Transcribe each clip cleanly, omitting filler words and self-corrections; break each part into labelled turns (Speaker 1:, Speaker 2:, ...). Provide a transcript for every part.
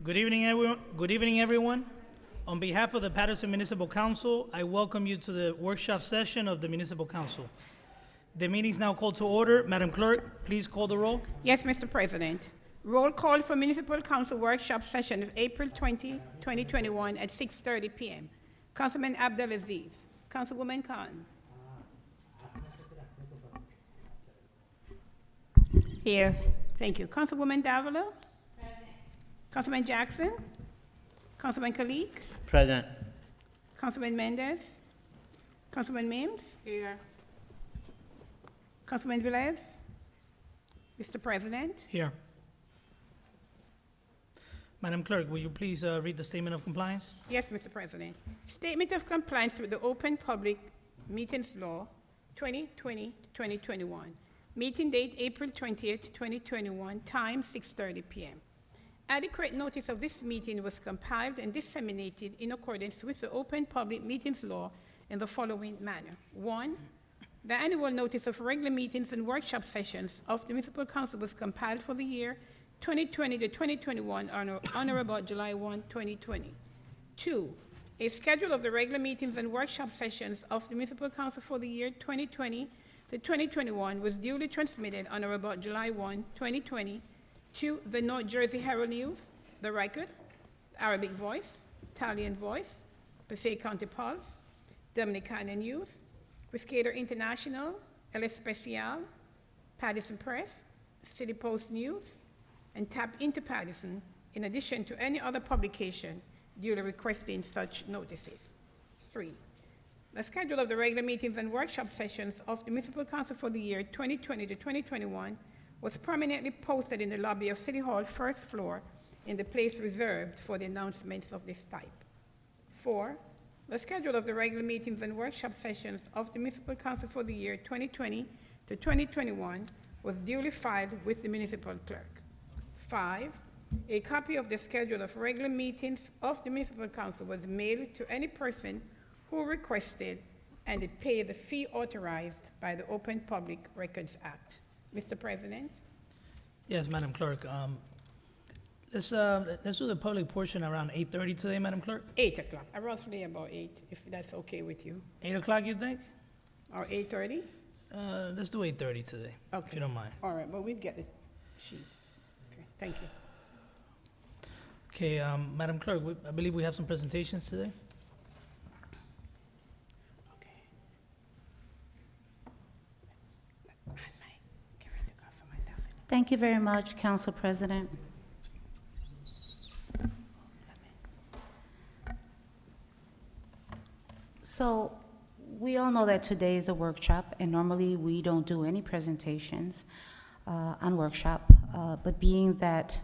Speaker 1: Good evening, everyone. Good evening, everyone. On behalf of the Paterson Municipal Council, I welcome you to the workshop session of the Municipal Council. The meeting is now called to order. Madam Clerk, please call the roll.
Speaker 2: Yes, Mr. President. Roll call for Municipal Council workshop session of April 20, 2021 at 6:30 p.m. Councilman Abdelaziz. Councilwoman Khan. Here. Thank you. Councilwoman Davila. Present. Councilman Jackson. Councilman Kalik.
Speaker 3: Present.
Speaker 2: Councilman Mendez. Councilman Mims. Here. Councilman Velez. Mr. President.
Speaker 1: Here. Madam Clerk, will you please read the statement of compliance?
Speaker 2: Yes, Mr. President. Statement of compliance with the Open Public Meetings Law 2020-2021. Meeting date April 20th, 2021, time 6:30 p.m. Adequate notice of this meeting was compiled and disseminated in accordance with the Open Public Meetings Law in the following manner. 1. The annual notice of regular meetings and workshop sessions of the Municipal Council was compiled for the year 2020 to 2021 on or about July 1, 2020. 2. A schedule of the regular meetings and workshop sessions of the Municipal Council for the year 2020 to 2021 was duly transmitted on or about July 1, 2020 to the North Jersey Herald News, The Record, Arabic Voice, Italian Voice, Passaic County Pulse, Dominicana News, Pescator International, El Especial, Paterson Press, City Post News, and Tap into Paterson, in addition to any other publication duly requesting such notices. 3. The schedule of the regular meetings and workshop sessions of the Municipal Council for the year 2020 to 2021 was permanently posted in the lobby of City Hall, first floor, in the place reserved for the announcements of this type. 4. The schedule of the regular meetings and workshop sessions of the Municipal Council for the year 2020 to 2021 was duly filed with the municipal clerk. 5. A copy of the schedule of regular meetings of the Municipal Council was mailed to any person who requested and it paid the fee authorized by the Open Public Records Act. Mr. President?
Speaker 1: Yes, Madam Clerk. Let's do the public portion around 8:30 today, Madam Clerk.
Speaker 2: 8 o'clock, roughly about 8, if that's okay with you.
Speaker 1: 8 o'clock, you think?
Speaker 2: Or 8:30?
Speaker 1: Let's do 8:30 today, if you don't mind.
Speaker 2: All right, well, we'll get the sheet. Okay, thank you.
Speaker 1: Okay, Madam Clerk, I believe we have some presentations today.
Speaker 2: Okay.
Speaker 4: Thank you very much, Council President. So we all know that today is a workshop, and normally we don't do any presentations on workshop, but being that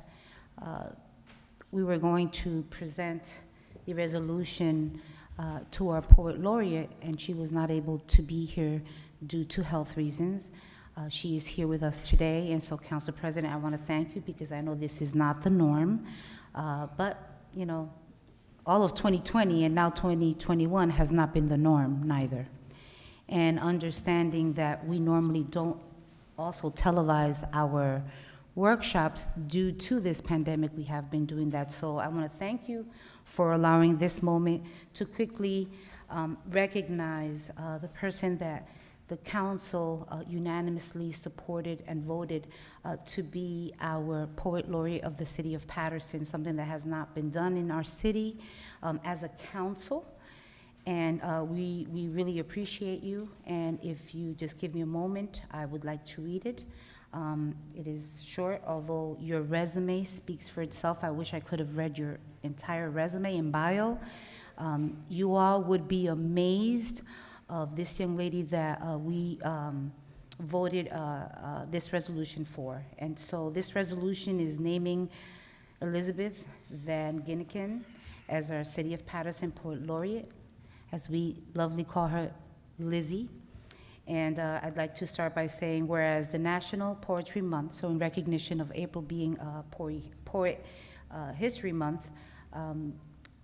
Speaker 4: we were going to present the resolution to our poet laureate, and she was not able to be here due to health reasons. She is here with us today, and so, Council President, I want to thank you because I know this is not the norm, but, you know, all of 2020 and now 2021 has not been the norm, neither. And understanding that we normally don't also televise our workshops due to this pandemic, we have been doing that. So I want to thank you for allowing this moment to quickly recognize the person that the council unanimously supported and voted to be our poet laureate of the city of Paterson, something that has not been done in our city as a council. And we really appreciate you. And if you just give me a moment, I would like to read it. It is short, although your resume speaks for itself. I wish I could have read your entire resume and bio. You all would be amazed of this young lady that we voted this resolution for. And so this resolution is naming Elizabeth Van Ginneken as our City of Paterson Poet Laureate, as we lovely call her Lizzie. And I'd like to start by saying, whereas the National Poetry Month, so in recognition of April being Poet History Month,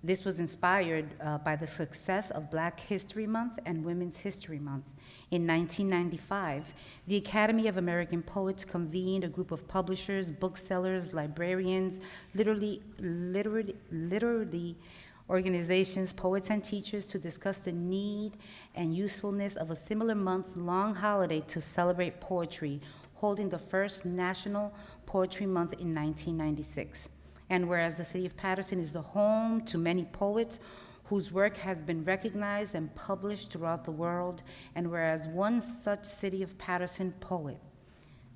Speaker 4: This was inspired by the success of Black History Month and Women's History Month. In 1995, the Academy of American Poets convened a group of publishers, booksellers, librarians, literally organizations, poets, and teachers to discuss the need and usefulness of a similar month-long holiday to celebrate poetry, holding the first National Poetry Month in 1996. And whereas the city of Paterson is the home to many poets whose work has been recognized and published throughout the world, and whereas one such city of Paterson poet,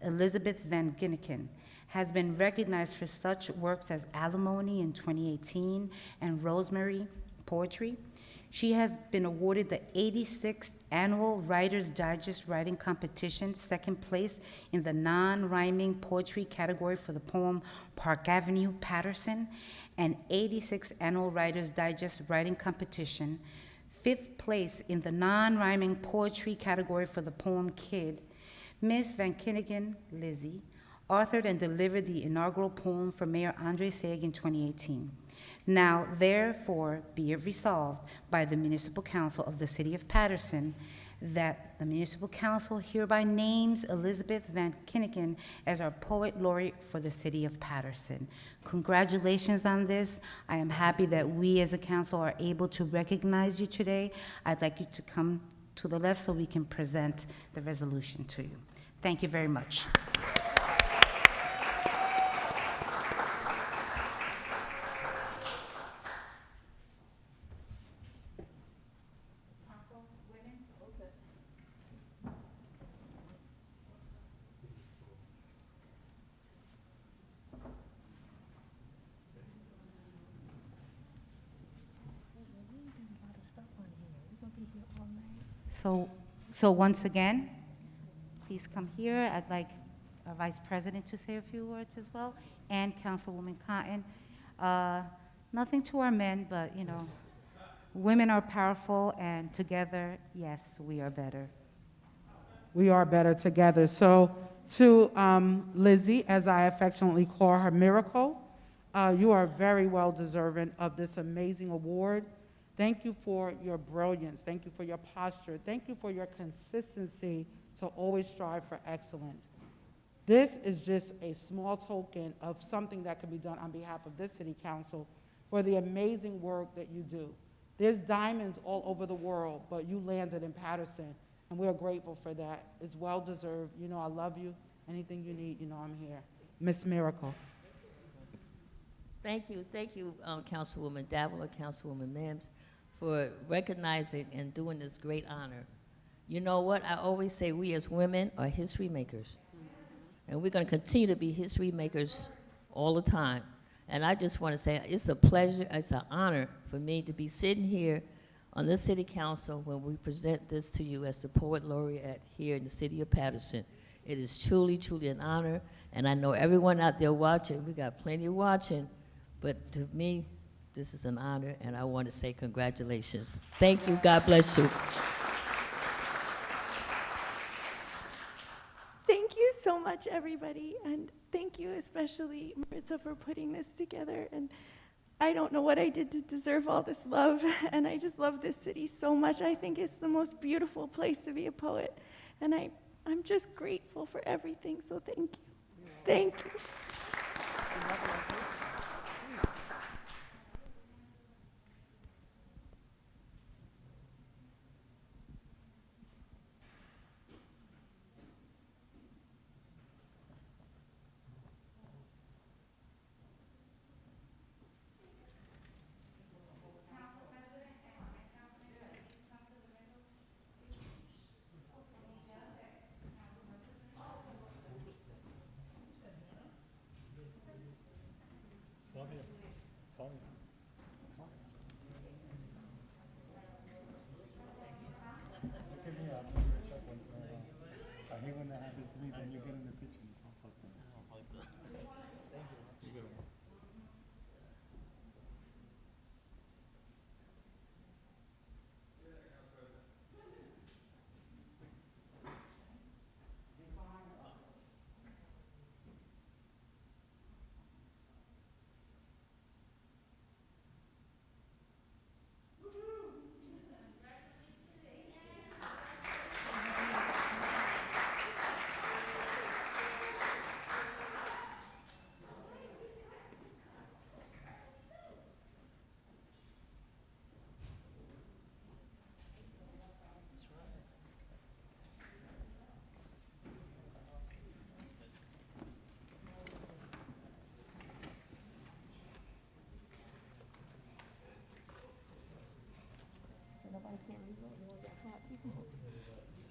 Speaker 4: Elizabeth Van Ginneken, has been recognized for such works as Alimony in 2018 and Rosemary Poetry, she has been awarded the 86th Annual Writer's Digest Writing Competition, second place in the non-rhyming poetry category for the poem Park Avenue, Paterson, and 86th Annual Writer's Digest Writing Competition, fifth place in the non-rhyming poetry category for the poem Kid. Ms. Van Ginneken, Lizzie, authored and delivered the inaugural poem for Mayor Andre Saig in 2018. Now, therefore, be it resolved by the Municipal Council of the City of Paterson that the Municipal Council hereby names Elizabeth Van Ginneken as our Poet Laureate for the City of Paterson. Congratulations on this. I am happy that we as a council are able to recognize you today. I'd like you to come to the left so we can present the resolution to you. Thank you very much. So once again, please come here. I'd like our Vice President to say a few words as well, and Councilwoman Cotton. Nothing to our men, but you know, women are powerful, and together, yes, we are better.
Speaker 3: We are better together. So to Lizzie, as I affectionately call her, Miracle, you are very well deserving of this amazing award. Thank you for your brilliance. Thank you for your posture. Thank you for your consistency to always strive for excellence. This is just a small token of something that can be done on behalf of this city council for the amazing work that you do. There's diamonds all over the world, but you landed in Paterson, and we're grateful for that. It's well deserved. You know I love you. Anything you need, you know I'm here. Miss Miracle.
Speaker 5: Thank you, Councilwoman Davila, Councilwoman Mims, for recognizing and doing this great honor. You know what? I always say we as women are history makers. And we're going to continue to be history makers all the time. And I just want to say it's a pleasure, it's an honor for me to be sitting here on the City Council when we present this to you as the Poet Laureate here in the City of Paterson. It is truly, truly an honor. And I know everyone out there watching, we got plenty watching, but to me, this is an honor, and I want to say congratulations. Thank you. God bless you.
Speaker 6: Thank you so much, everybody, and thank you especially, Maritza, for putting this together. And I don't know what I did to deserve all this love, and I just love this city so much. I think it's the most beautiful place to be a poet, and I'm just grateful for everything, so thank you. Thank you.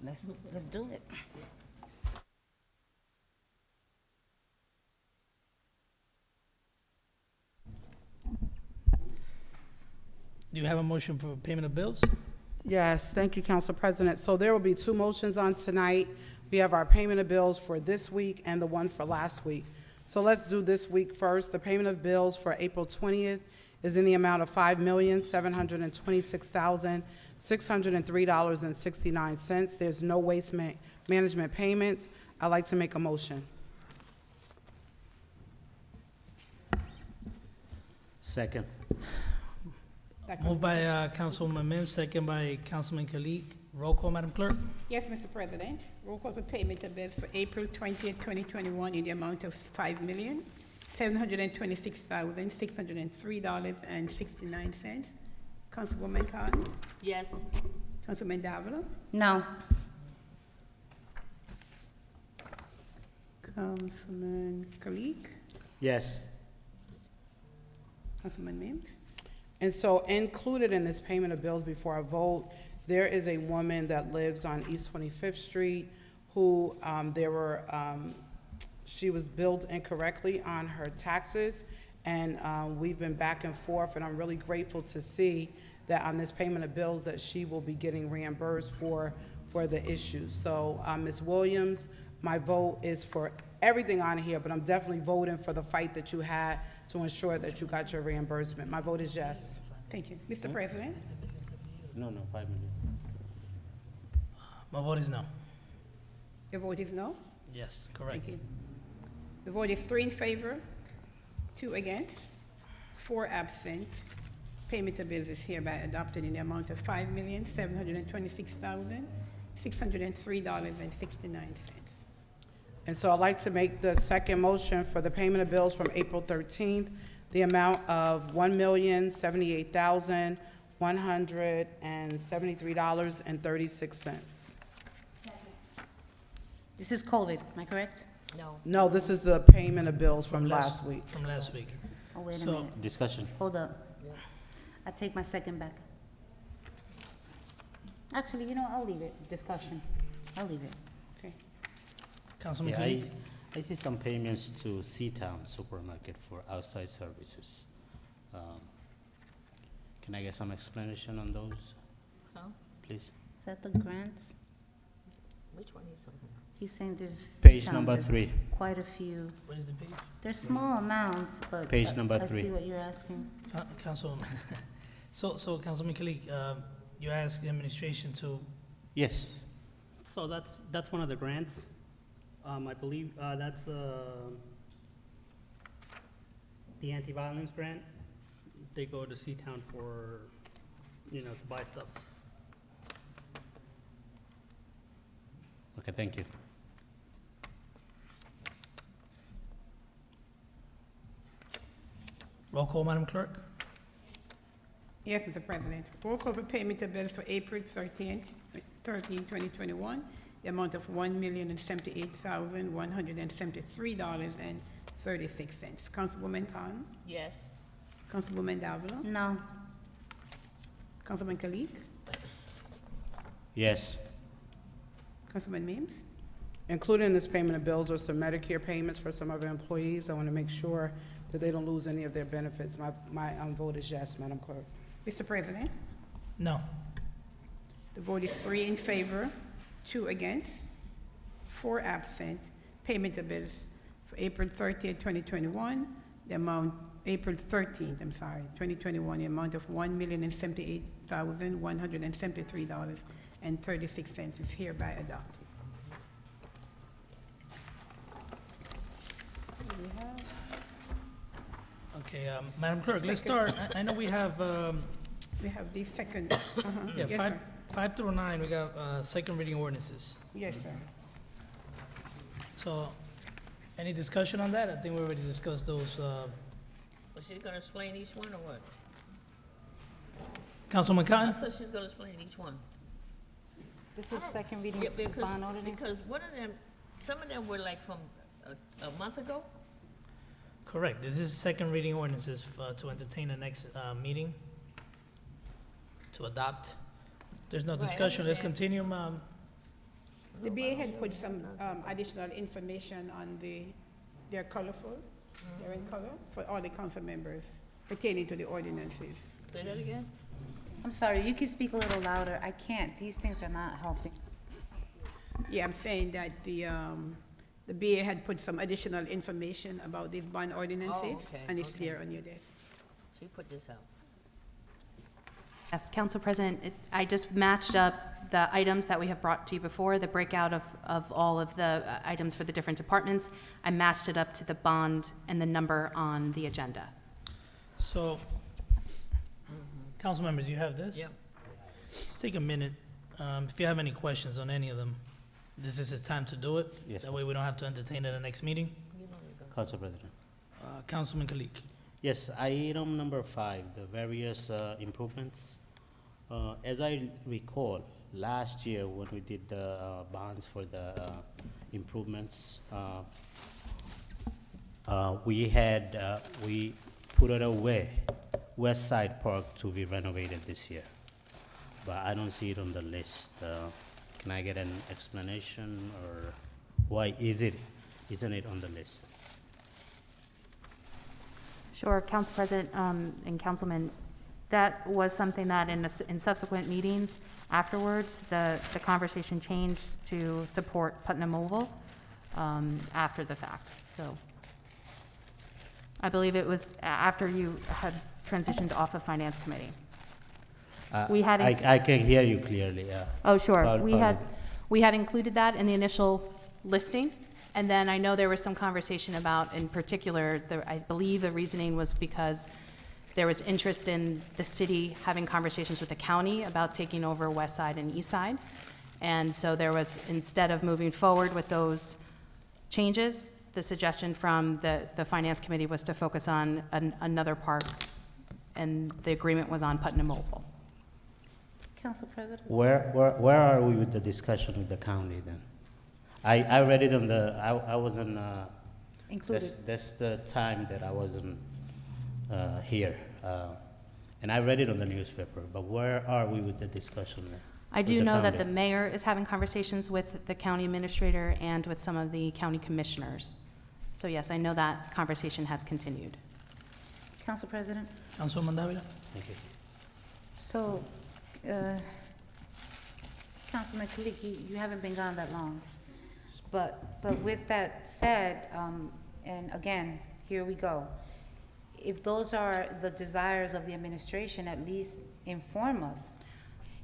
Speaker 4: Let's do it.
Speaker 1: Do you have a motion for payment of bills?
Speaker 3: Yes, thank you, Council President. So there will be two motions on tonight. We have our payment of bills for this week and the one for last week. So let's do this week first. The payment of bills for April 20th is in the amount of $5,726,603.69. There's no waste management payments. I'd like to make a motion.
Speaker 7: Second.
Speaker 1: Moved by Councilwoman Mims, second by Councilman Kalik. Roll call, Madam Clerk.
Speaker 2: Yes, Mr. President. Roll call for payment of bills for April 20th, 2021 in the amount of $5,726,603.69. Councilwoman Cotton?
Speaker 5: Yes.
Speaker 2: Councilman Davila?
Speaker 4: No.
Speaker 2: Councilman Kalik?
Speaker 7: Yes.
Speaker 2: Councilman Mims?
Speaker 3: And so included in this payment of bills before I vote, there is a woman that lives on East 25th Street who she was billed incorrectly on her taxes, and we've been back and forth, and I'm really grateful to see that on this payment of bills that she will be getting reimbursed for the issue. So, Ms. Williams, my vote is for everything on here, but I'm definitely voting for the fight that you had to ensure that you got your reimbursement. My vote is yes.
Speaker 2: Thank you. Mr. President?
Speaker 7: No, 5 million.
Speaker 1: My vote is no.
Speaker 2: Your vote is no?
Speaker 1: Yes, correct.
Speaker 2: Thank you. The vote is 3 in favor, 2 against, 4 absent. Payment of bills is hereby adopted in the amount of $5,726,603.69.
Speaker 3: And so I'd like to make the second motion for the payment of bills from April 13th, the amount of $1,078,173.36.
Speaker 4: This is COVID, am I correct?
Speaker 5: No.
Speaker 3: No, this is the payment of bills from last week.
Speaker 1: From last week.
Speaker 4: Oh, wait a
Speaker 1: So-
Speaker 4: minute.
Speaker 7: Discussion.
Speaker 4: Hold up. I take my second back. Actually, you know, I'll leave it. Discussion. I'll leave it.
Speaker 2: Okay.
Speaker 1: Councilman
Speaker 7: Yeah,
Speaker 1: Kalik.
Speaker 7: I see some payments to Seatown Supermarket for outside services. Can I get some explanation on those,
Speaker 5: Huh?
Speaker 7: please?
Speaker 4: Is that the grants?
Speaker 5: Which one is something?
Speaker 4: He's saying there's.
Speaker 7: Page
Speaker 4: some-
Speaker 7: number
Speaker 4: there's
Speaker 7: 3.
Speaker 4: Quite a few.
Speaker 1: What is the page?
Speaker 4: They're small amounts, but.
Speaker 7: Page number
Speaker 4: I
Speaker 7: 3.
Speaker 4: see what you're asking.
Speaker 1: Councilwoman. So Councilman Kalik, you asked the administration to,
Speaker 7: Yes.
Speaker 8: So that's one of the grants. I believe that's the anti-violence grant. They go to Seatown for, to buy stuff.
Speaker 7: Okay, thank you.
Speaker 1: roll call, Madam Clerk.
Speaker 2: Yes, Mr. President. Roll call for payment of bills for April 2021, the amount of $1,078,173.36. Councilwoman Khan?
Speaker 5: Yes.
Speaker 2: Councilwoman Davila?
Speaker 4: No.
Speaker 2: Councilman Kalik?
Speaker 7: Yes.
Speaker 2: Councilman Mims?
Speaker 3: Included in this payment of bills are some Medicare payments for some of our employees. I want to make sure that they don't lose any of their benefits. My vote is yes, Madam Clerk.
Speaker 2: Mr. President?
Speaker 1: No.
Speaker 2: The vote is 3 in favor, 2 against, 4 absent. Payment of bills for April 30th, 2021, the amount, April 13th, 2021, the amount of $1,078,173.36 is hereby adopted.
Speaker 1: Okay, Madam Clerk, let's start. I know we have,
Speaker 2: We have the second,
Speaker 1: yeah,
Speaker 2: yes,
Speaker 1: five,
Speaker 2: sir.
Speaker 1: 5 through 9, we got second reading ordinances.
Speaker 2: Yes, sir.
Speaker 1: So, any discussion on that? I think we already discussed those.
Speaker 5: Was she gonna explain each one or what?
Speaker 1: Councilman
Speaker 5: I
Speaker 1: Cotton?
Speaker 5: thought she was gonna explain each one.
Speaker 4: This is second reading
Speaker 5: Yeah, because,
Speaker 4: bond ordinance?
Speaker 5: because one of them, some of them were like from a month ago.
Speaker 1: Correct. This is second reading ordinances to entertain the next meeting, to adopt There's no
Speaker 5: Right, I
Speaker 1: discussion, let's
Speaker 5: understand.
Speaker 1: continue, ma'am.
Speaker 2: The BA had put some additional information on they're colorful, they're in color, for all the council members pertaining to the ordinances.
Speaker 5: Say that again?
Speaker 4: I'm sorry, you can speak a little louder. I can't. These things are not helping.
Speaker 2: Yeah, I'm saying that the BA had put some additional information about these bond ordinances,
Speaker 5: okay,
Speaker 2: and it's
Speaker 5: okay.
Speaker 2: there on your desk.
Speaker 5: She put this out.
Speaker 9: Yes, Council President, I just matched up the items that we have brought to you before, the breakout of all of the items for the different departments. I matched it up to the bond and the number on the agenda.
Speaker 1: So, council members, you have this?
Speaker 5: Yep.
Speaker 1: Let's take a minute. If you have any questions on any of them, this is the time to do it.
Speaker 7: Yes,
Speaker 1: That way we don't have to entertain it at the next meeting.
Speaker 7: Council President.
Speaker 1: Councilman Kalik.
Speaker 7: Yes, item number 5, the various improvements. As I recall, last year when we did the bonds for the improvements, we put it away, West Side Park to be renovated this year. But I don't see it on the list. Can I get an explanation, or why isn't it on the list?
Speaker 9: Sure, Council President and Councilman, that was something that in subsequent meetings afterwards, the conversation changed to support Putnam Oval after the fact. So I believe it was after you had transitioned off of Finance Committee. We had
Speaker 7: I can hear you clearly, yeah.
Speaker 9: Oh, sure.
Speaker 7: Pardon.
Speaker 9: We had included that in the initial listing, and then I know there was some conversation about, in particular, I believe the reasoning was because there was interest in the city having conversations with the county about taking over West Side and East Side. And so there was, instead of moving forward with those changes, the suggestion from the Finance Committee was to focus on another park, and the agreement was on Putnam Oval.
Speaker 4: Council President?
Speaker 7: Where are we with the discussion with the county then? I read it on the, I wasn't,
Speaker 4: Included.
Speaker 7: that's the time that I wasn't here. And I read it on the newspaper, but where are we with the discussion there?
Speaker 9: I
Speaker 7: with
Speaker 9: do
Speaker 7: the
Speaker 9: know that the
Speaker 7: county?
Speaker 9: mayor is having conversations with the county administrator and with some of the county commissioners. So yes, I know that conversation has continued.
Speaker 4: Council President?
Speaker 1: Councilwoman Davila.
Speaker 7: Thank you.
Speaker 4: So, Councilman Kalik, you haven't been gone that long. But with that said, and again, here we go. If those are the desires of the administration, at least inform us.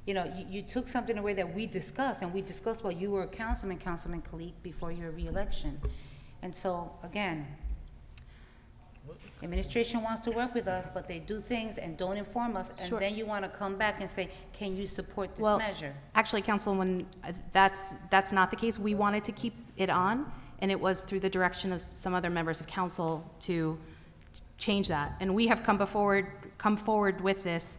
Speaker 4: You know, you took something away that we discussed, and we discussed while you were a Councilman Kalik, before your reelection. And so, again, administration wants to work with us, but they do things and don't inform us, and
Speaker 9: Sure.
Speaker 4: then you want to come back and say, can you support this
Speaker 9: Well,
Speaker 4: measure?
Speaker 9: Actually, Councilwoman, that's not the case. We wanted to keep it on, and it was through the direction of some other members of council to change that. And we have come forward with this.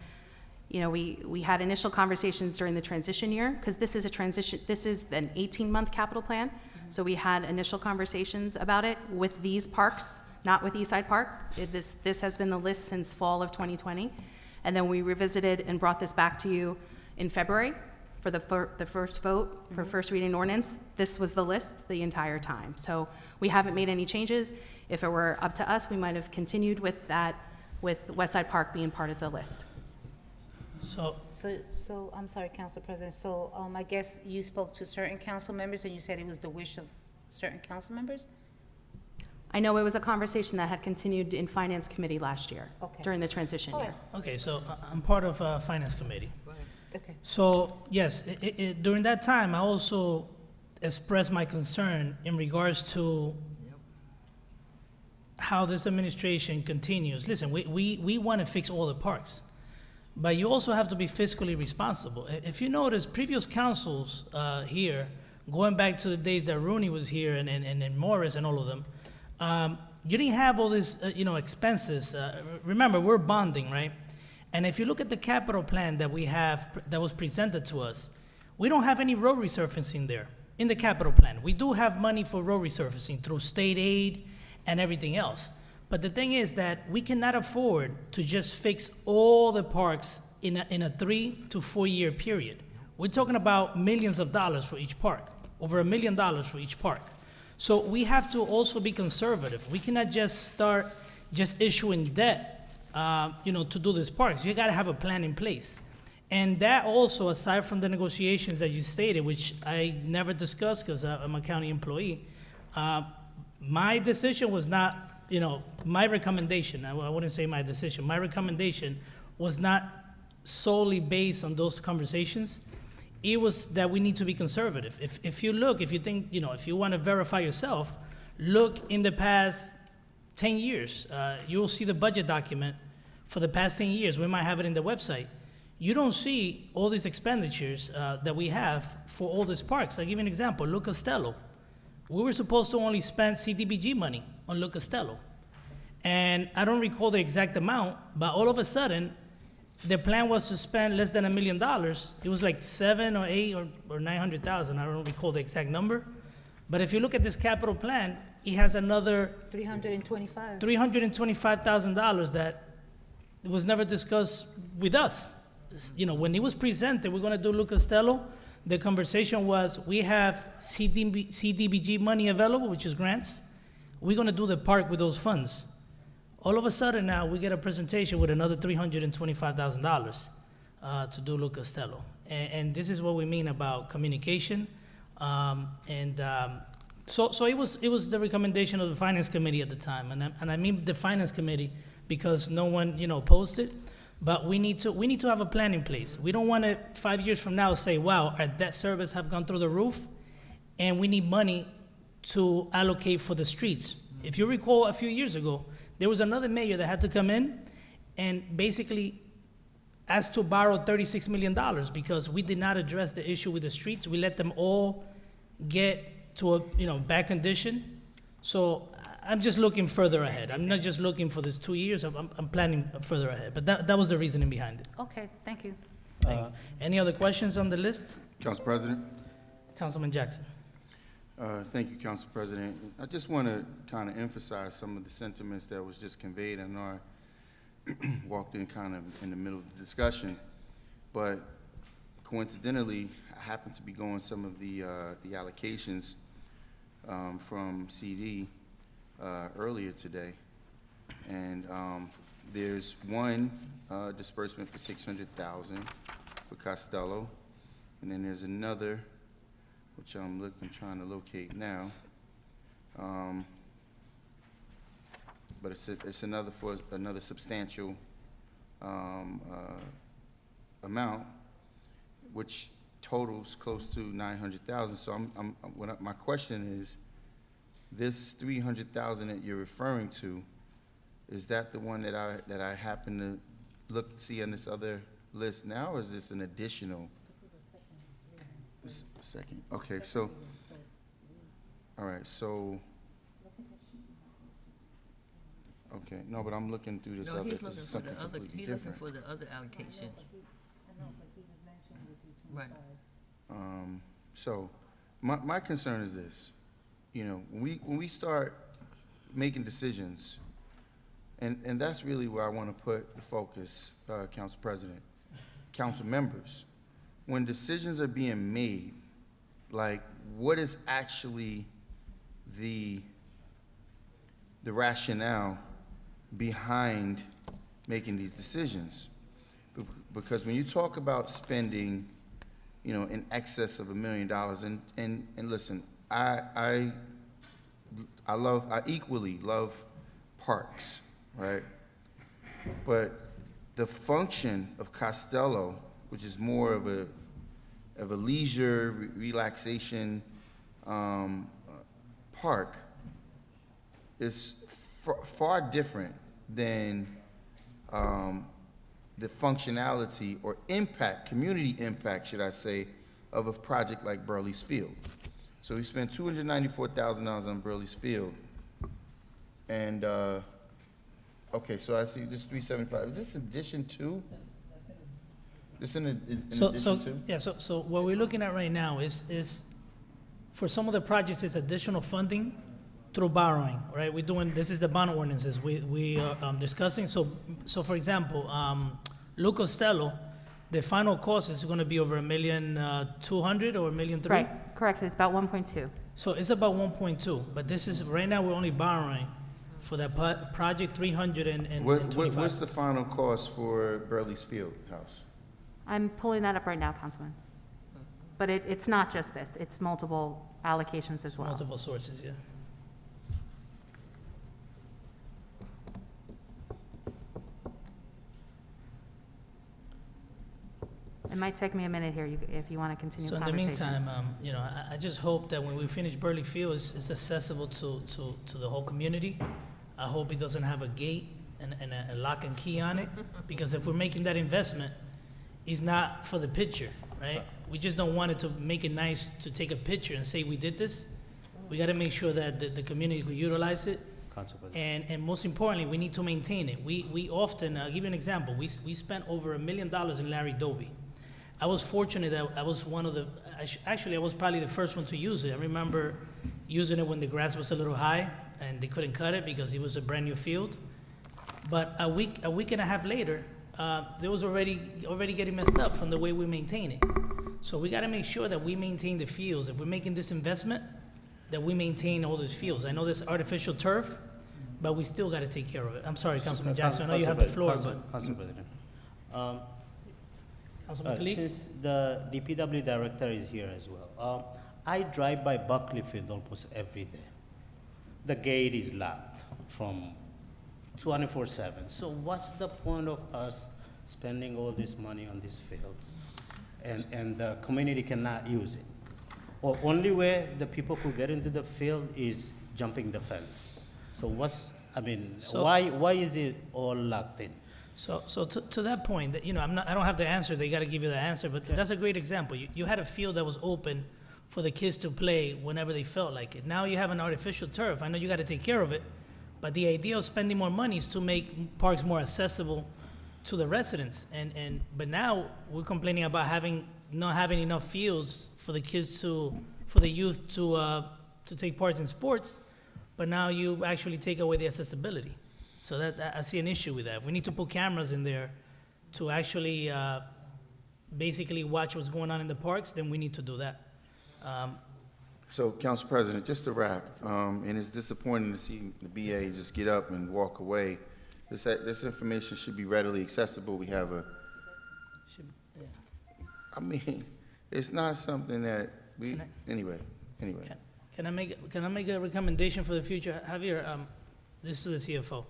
Speaker 9: You know, we had initial conversations during the transition year, because this is an 18-month capital plan. So we had initial conversations about it with these parks, not with Eastside Park. This has been the list since fall of 2020. And then we revisited and brought this back to you in February for the first vote, for first reading ordinance. This was the list the entire time. So we haven't made any changes. If it were up to us, we might have continued with that, with Westside Park being part of the list.
Speaker 1: So,
Speaker 4: So, I'm sorry, Council President, so, I guess you spoke to certain council members and you said it was the wish of certain council members?
Speaker 9: I know it was a conversation that had continued in Finance Committee last year,
Speaker 4: Okay.
Speaker 9: during the transition year.
Speaker 1: okay, so I'm part of Finance Committee.
Speaker 4: Okay.
Speaker 1: So, yes, during that time, I also expressed my concern in regards to how this administration continues. Listen, we want to fix all the parks, but you also have to be fiscally responsible. If you notice, previous councils here, going back to the days that Rooney was here and Morris and all of them, you didn't have all these, expenses. Remember, we're bonding, right? And if you look at the capital plan that we have, that was presented to us, we don't have any road resurfacing there in the capital plan. We do have money for road resurfacing through state aid and everything else. But the thing is that we cannot afford to just fix all the parks in a 3 to 4 year period. We're talking about millions of dollars for each park, over $1 million for each park. So we have to also be conservative. We cannot just start just issuing debt, to do these parks. You gotta have a plan in place. And that also, aside from the negotiations that you stated, which I never discussed because I'm a county employee, my decision was not, my recommendation, I wouldn't say my decision, my recommendation was not solely based on those conversations. It was that we need to be conservative. If you think, if you want to verify yourself, look in the past 10 years. You will see the budget document for the past 10 years. We might have it in the website. You don't see all these expenditures that we have for all these parks. I'll give you an example, Lou Costello. We were supposed to only spend CDBG money on Lou Costello. And I don't recall the exact amount, but all of a sudden, the plan was to spend less than $1 million. It was like 7 or 8 or 900,000. I don't recall the exact number. But if you look at this capital plan, it has another $325,000 that was never discussed with us. When it was presented, we're going to do Lou Costello. The conversation was, we have CDBG money available, which is grants. We're going to do the park with those funds. All of a sudden now, we get a presentation with another $325,000 to do Lou Costello. And this is what we mean about communication. So it was the recommendation of the Finance Committee at the time. And I mean the Finance Committee because no one, opposed it. But we need to have a plan in place. We don't want to, 5 years from now, say, wow, our debt service have gone through the roof, and we need money to allocate for the streets. If you recall, a few years ago, there was another mayor that had to come in and basically ask to borrow $36 million because we did not address the issue with the streets. We let them all get to a bad condition. So I'm just looking further ahead. I'm not just looking for this 2 years. I'm planning further ahead. But that was the reasoning behind it.
Speaker 4: Okay, thank you.
Speaker 1: Any other questions on the list?
Speaker 10: Council President.
Speaker 1: Councilman Jackson.
Speaker 10: Thank you, Council President. I just want to kind of emphasize some of the sentiments that was just conveyed. I know I walked in kind of in the middle of the discussion, but coincidentally, I happened to be going some of the allocations from CD earlier today, and there's one disbursement for $600,000 for Costello, and then there's another, which I'm trying to locate now. But it's another for another substantial amount, which totals close to $900,000. So my question is, this $300,000 that you're referring to, is that the one that I happen to see on this other list now, or is this an additional? This is the second. Okay, so, all right, so, okay, no, but I'm looking through this
Speaker 5: No,
Speaker 10: other,
Speaker 5: he's
Speaker 10: this is
Speaker 5: looking for
Speaker 10: something
Speaker 5: the other,
Speaker 10: completely
Speaker 5: he's looking
Speaker 10: different.
Speaker 5: for the other allocation. Right.
Speaker 10: So, my concern is this, when we start making decisions, and that's really where I want to put the focus, Council President, council members. When decisions are being made, like, what is actually the rationale behind making these decisions? Because when you talk about spending, in excess of $1 million, and listen, I equally love parks, right? But the function of Costello, which is more of a leisure relaxation park, is far different than the functionality or impact, community impact, should I say, of a project like Burley's Field. So we spent $294,000 on Burley's Field, and okay, so I see this 375. Is this addition to? This in addition to?
Speaker 1: Yeah, so what we're looking at right now is for some of the projects, it's additional funding through borrowing, right? This is the bond ordinances we are discussing. So for example, Lou Costello, The final cost is gonna be over $1,200,000 or $1,300,000?
Speaker 9: Right, correct, it's about 1.2.
Speaker 1: So it's about 1.2, but this is, right now, we're only borrowing for that project, 325.
Speaker 10: What's the final cost for Burley's Field House?
Speaker 9: I'm pulling that up right now, Councilman. But it's not just this, it's multiple allocations as well.
Speaker 1: Multiple sources, yeah.
Speaker 9: It might take me a minute here if you want to continue
Speaker 1: So
Speaker 9: the
Speaker 1: in the
Speaker 9: conversation.
Speaker 1: meantime, I just hope that when we finish Burley Field, it's accessible to the whole community. I hope it doesn't have a gate and a lock and key on it, because if we're making that investment, it's not for the picture, right? We just don't want it to make it nice to take a picture and say we did this. We gotta make sure that the community could utilize it.
Speaker 7: Council President.
Speaker 1: And most importantly, we need to maintain it. We often, I'll give you an example, we spent over $1 million in Larry Doby. I was fortunate that I was one of the, actually, I was probably the first one to use it. I remember using it when the grass was a little high and they couldn't cut it because it was a brand new field. But a week and a half later, there was already getting messed up from the way we maintain it. So we gotta make sure that we maintain the fields. If we're making this investment, that we maintain all those fields. I know there's artificial turf, but we still gotta take care of it. I'm sorry, Councilman Jackson, I know you have the floor, but.
Speaker 7: Council President.
Speaker 1: Councilman Khalid?
Speaker 7: Since the DPW director is here as well, I drive by Buckley Field almost every day. The gate is locked from 24/7. So what's the point of us spending all this money on these fields and the community cannot use it? Or only way the people could get into the field is jumping the fence. So why is it all locked in?
Speaker 1: So to that point, that, I don't have the answer, they gotta give you the answer, but that's a great example. You had a field that was open for the kids to play whenever they felt like it. Now you have an artificial turf. I know you gotta take care of it, but the idea of spending more money is to make parks more accessible to the residents. But now we're complaining about not having enough fields for the kids for the youth to take part in sports, but now you actually take away the accessibility. So that I see an issue with that. We need to put cameras in there to actually basically watch what's going on in the parks, then we need to do that.
Speaker 10: So, Council President, just to wrap, and it's disappointing to see the BA just get up and walk away. This information should be readily accessible. We have I mean, it's not something that anyway.
Speaker 1: Can I make a recommendation for the future? Javier, this is to the CFO,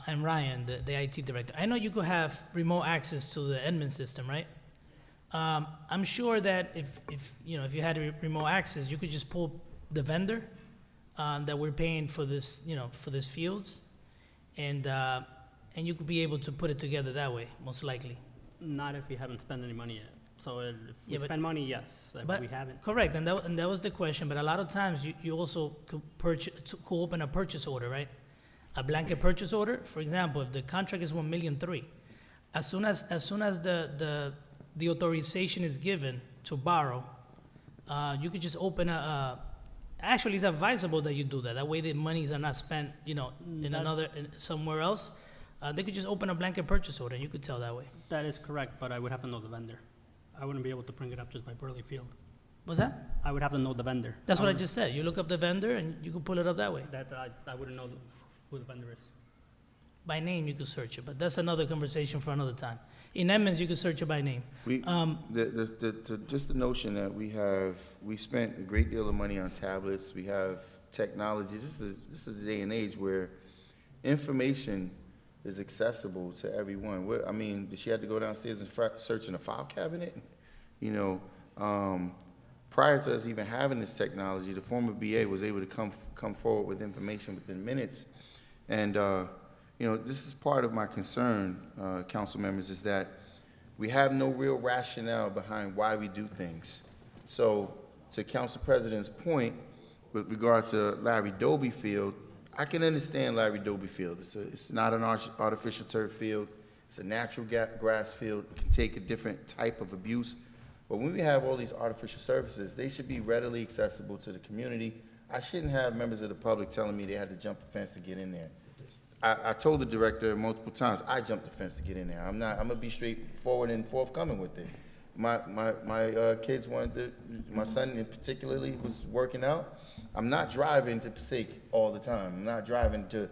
Speaker 1: and Ryan, the IT director. I know you could have remote access to the admin system, right? I'm sure that if you had remote access, you could just pull the vendor that we're paying for this, for these fields, and you could be able to put it together that way, most likely.
Speaker 8: Not if we haven't spent any money yet. So if we
Speaker 1: Yeah, but-
Speaker 8: spend money, yes, but we haven't.
Speaker 1: Correct, and that was the question, but a lot of times you also could could open a purchase order, right? A blanket purchase order, for example, if the contract is $1,300,000, as soon as the authorization is given to borrow, you could just open actually it's advisable that you do that. That way the monies are not spent, somewhere else. They could just open a blanket purchase order and you could tell that way.
Speaker 8: That is correct, but I would have to know the vendor. I wouldn't be able to bring it up just by Burley Field.
Speaker 1: What's that?
Speaker 8: I would have to know the vendor.
Speaker 1: That's what I just said. You look up the vendor and you could pull it up that way.
Speaker 8: That I wouldn't know who the vendor is.
Speaker 1: By name, you could search it, but that's another conversation for another time. In Edmonds, you could search it by name.
Speaker 10: Just the notion that we spent a great deal of money on tablets, we have technology. This is the day and age where information is accessible to everyone. Did she have to go downstairs and search in a file cabinet? Prior to us even having this technology, the former BA was able to come forward with information within minutes. And, this is part of my concern, council members, is that we have no real rationale behind why we do things. So, to Council President's point, with regard to Larry Doby Field, I can understand Larry Doby Field. It's not an artificial turf field. It's a natural grass field. It can take a different type of abuse. But when we have all these artificial surfaces, they should be readily accessible to the community. I shouldn't have members of the public telling me they had to jump a fence to get in there. I told the director multiple times, I jumped the fence to get in there. I'm gonna be straightforward and forthcoming with it. My kids my son in particularly was working out. I'm not driving to Passaic all the time. I'm not driving to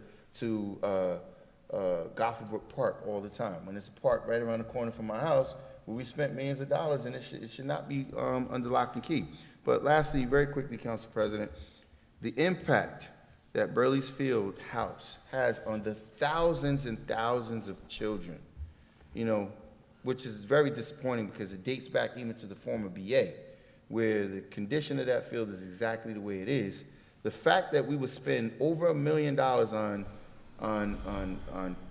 Speaker 10: Gothenburg Park all the time. When there's a park right around the corner from my house where we spent millions of dollars, and it should not be under lock and key. But lastly, very quickly, Council President, the impact that Burley's Field House has on the thousands and thousands of children, which is very disappointing because it dates back even to the former BA, where the condition of that field is exactly the way it is. The fact that we would spend over $1 million on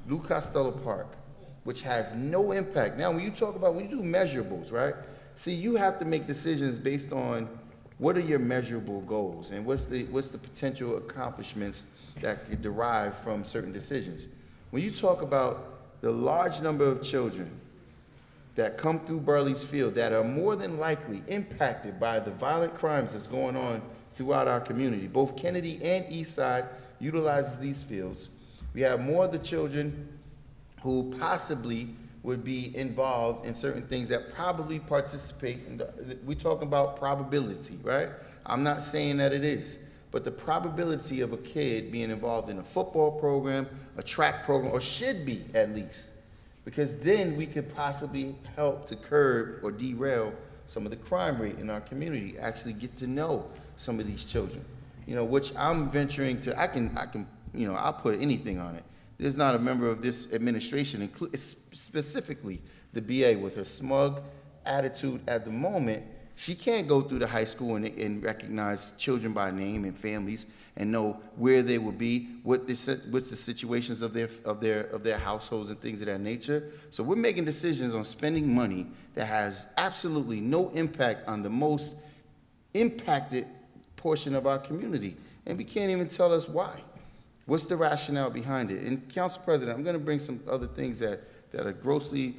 Speaker 10: Lou Costello Park, which has no impact. Now, when you do measurables, right? See, you have to make decisions based on what are your measurable goals and what's the potential accomplishments that could derive from certain decisions. When you talk about the large number of children that come through Burley's Field that are more than likely impacted by the violent crimes that's going on throughout our community, both Kennedy and Eastside utilizes these fields. We have more of the children who possibly would be involved in certain things that probably participate in we're talking about probability, right? I'm not saying that it is, but the probability of a kid being involved in a football program, a track program, or should be at least, because then we could possibly help to curb or derail some of the crime rate in our community, actually get to know some of these children, which I'm venturing to, I'll put anything on it. There's not a member of this administration, specifically the BA, with her smug attitude at the moment. She can't go through the high school and recognize children by name and families and know where they will be, what's the situations of their households and things of that nature. So we're making decisions on spending money that has absolutely no impact on the most impacted portion of our community, and we can't even tell us why. What's the rationale behind it? And Council President, I'm going to bring some other things that are grossly,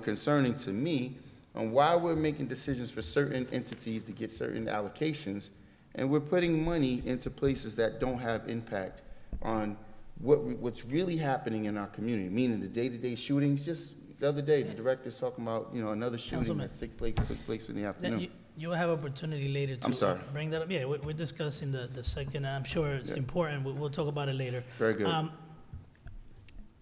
Speaker 10: concerning to me on why we're making decisions for certain entities to get certain allocations, and we're putting money into places that don't have impact on what's really happening in our community, meaning the day-to-day shootings. Just the other day, the director's talking about, another shooting
Speaker 1: Councilman,
Speaker 10: that took place in the afternoon.
Speaker 1: You will have opportunity later to
Speaker 10: I'm sorry.
Speaker 1: Bring that up. Yeah, we're discussing the second. I'm sure it's important. We'll talk about it later.
Speaker 10: Very good.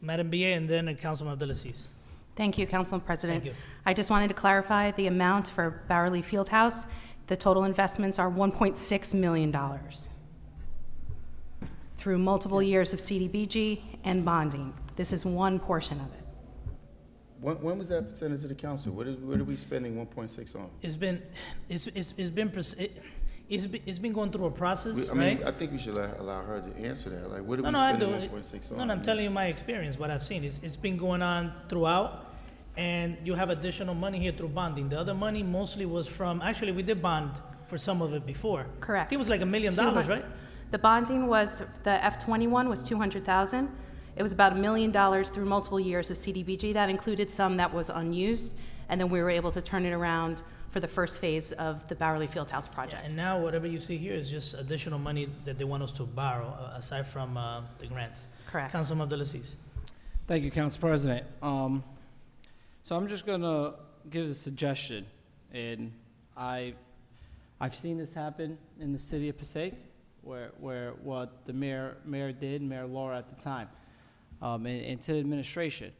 Speaker 1: Madam BA, and then Councilman Abdelaziz.
Speaker 9: Thank you, Council President.
Speaker 1: Thank you.
Speaker 9: I just wanted to clarify the amount for Bowerly Fieldhouse. The total investments are $1.6 million through multiple years of CDBG and bonding. This is one portion of it.
Speaker 10: When was that presented to the council? What are we spending 1.6 on?
Speaker 1: It's been going through a process,
Speaker 10: I mean,
Speaker 1: right?
Speaker 10: I think we should allow her to answer that. Like, what are
Speaker 1: No,
Speaker 10: we
Speaker 1: no, I do.
Speaker 10: spending 1.6 on?
Speaker 1: No, I'm telling you my experience, what I've seen. It's been going on throughout, and you have additional money here through bonding. The other money mostly was from, actually, we did bond for some of it before.
Speaker 9: Correct.
Speaker 1: I think it was like $1 million, right?
Speaker 9: The bonding was, the F-21 was $200,000. It was about $1 million through multiple years of CDBG. That included some that was unused, and then we were able to turn it around for the first phase of the Bowerly Fieldhouse project.
Speaker 1: And now whatever you see here is just additional money that they want us to borrow, aside from the grants.
Speaker 9: Correct.
Speaker 1: Councilman Abdelaziz.
Speaker 11: Thank you, Council President. So I'm just gonna give a suggestion, and I've seen this happen in the city of Passaic, where what the mayor did, Mayor Laura at the time, and to the administration,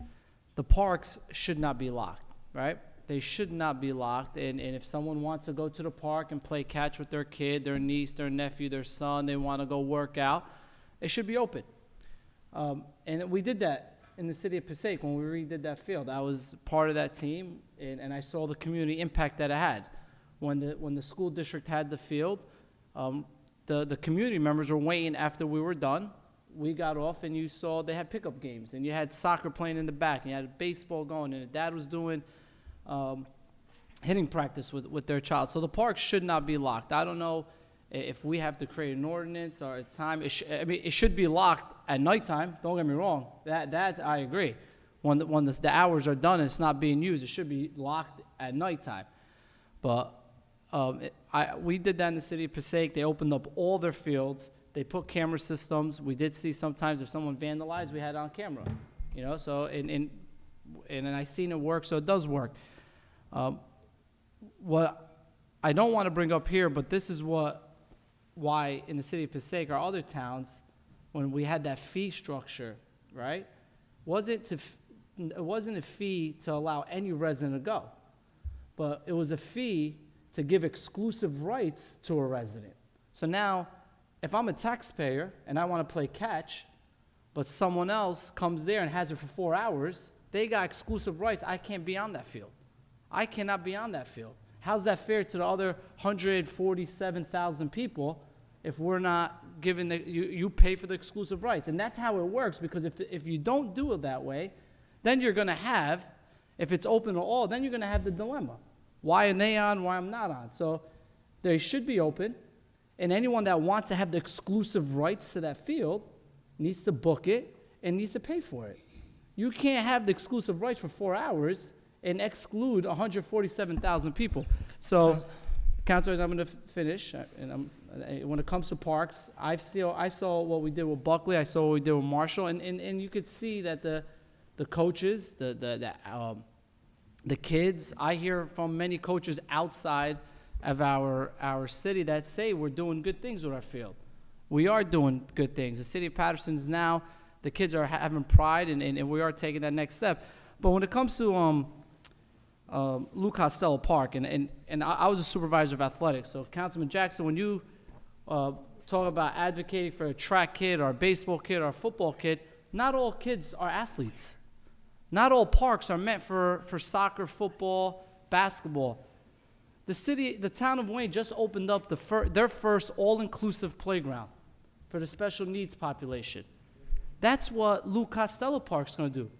Speaker 11: the parks should not be locked, right? They should not be locked, and if someone wants to go to the park and play catch with their kid, their niece, their nephew, their son, they want to go work out, it should be open. And we did that in the city of Passaic when we redid that field. I was part of that team, and I saw the community impact that it had. When the school district had the field, the community members were waiting after we were done. We got off, and you saw they had pickup games, and you had soccer playing in the back, and you had baseball going, and the dad was doing hitting practice with their child. So the park should not be locked. I don't know if we have to create an ordinance or a time. It should be locked at nighttime. Don't get me wrong. That I agree. When the hours are done and it's not being used, it should be locked at nighttime. But we did that in the city of Passaic. They opened up all their fields. They put camera systems. We did see sometimes if someone vandalized, we had it on camera. So and I seen it work, so it does work. What I don't want to bring up here, but this is why in the city of Passaic or other towns, when we had that fee structure, right, it wasn't a fee to allow any resident to go, but it was a fee to give exclusive rights to a resident. So now, if I'm a taxpayer and I want to play catch, but someone else comes there and has it for 4 hours, they got exclusive rights. I can't be on that field. I cannot be on that field. How's that fair to the other 147,000 people if we're not giving you pay for the exclusive rights? And that's how it works, because if you don't do it that way, then you're going to have, if it's open to all, then you're going to have the dilemma. Why are they on, why I'm not on? So they should be open, and anyone that wants to have the exclusive rights to that field needs to book it and needs to pay for it. You can't have the exclusive rights for 4 hours and exclude 147,000 people. So, Councilors, I'm going to finish. When it comes to parks, I saw what we did with Buckley. I saw what we did with Marshall, and you could see that the coaches, the kids. I hear from many coaches outside of our city that say we're doing good things with our field. We are doing good things. The city of Paterson is now, the kids are having pride, and we are taking that next step. But when it comes to Lou Costello Park, and I was a supervisor of athletics, so Councilman Jackson, when you talk about advocating for a track kid or a baseball kid or a football kid, not all kids are athletes. Not all parks are meant for soccer, football, basketball. The town of Wayne just opened up their first all-inclusive playground for the special needs population. That's what Lou Costello Park's going to do.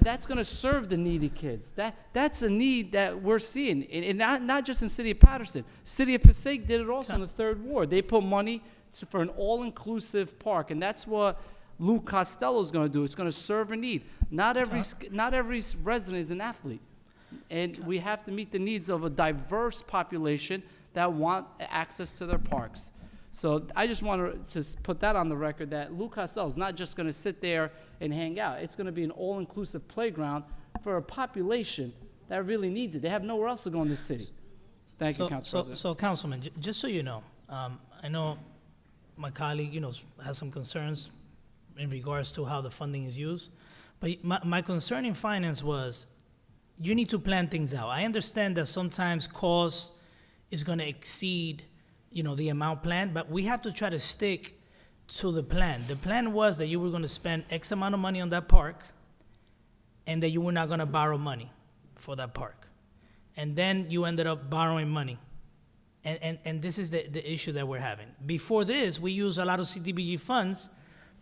Speaker 11: That's going to serve the needy kids. That's a need that we're seeing, and not just in the city of Paterson. City of Passaic did it also in the 3rd Ward. They put money for an all-inclusive park, and that's what Lou Costello is going to do. It's going to serve a need. Not every resident is an athlete, and we have to meet the needs of a diverse population that want access to their parks. So I just want to put that on the record, that Lou Costello is not just going to sit there and hang out. It's going to be an all-inclusive playground for a population that really needs it. They have nowhere else to go in this city. Thank you, Council President.
Speaker 1: So Councilman, just so you know, I know my colleague, has some concerns in regards to how the funding is used. But my concern in finance was, you need to plan things out. I understand that sometimes cost is going to exceed the amount planned, but we have to try to stick to the plan. The plan was that you were going to spend X amount of money on that park, and that you were not going to borrow money for that park. And then you ended up borrowing money. And this is the issue that we're having. Before this, we used a lot of CDBG funds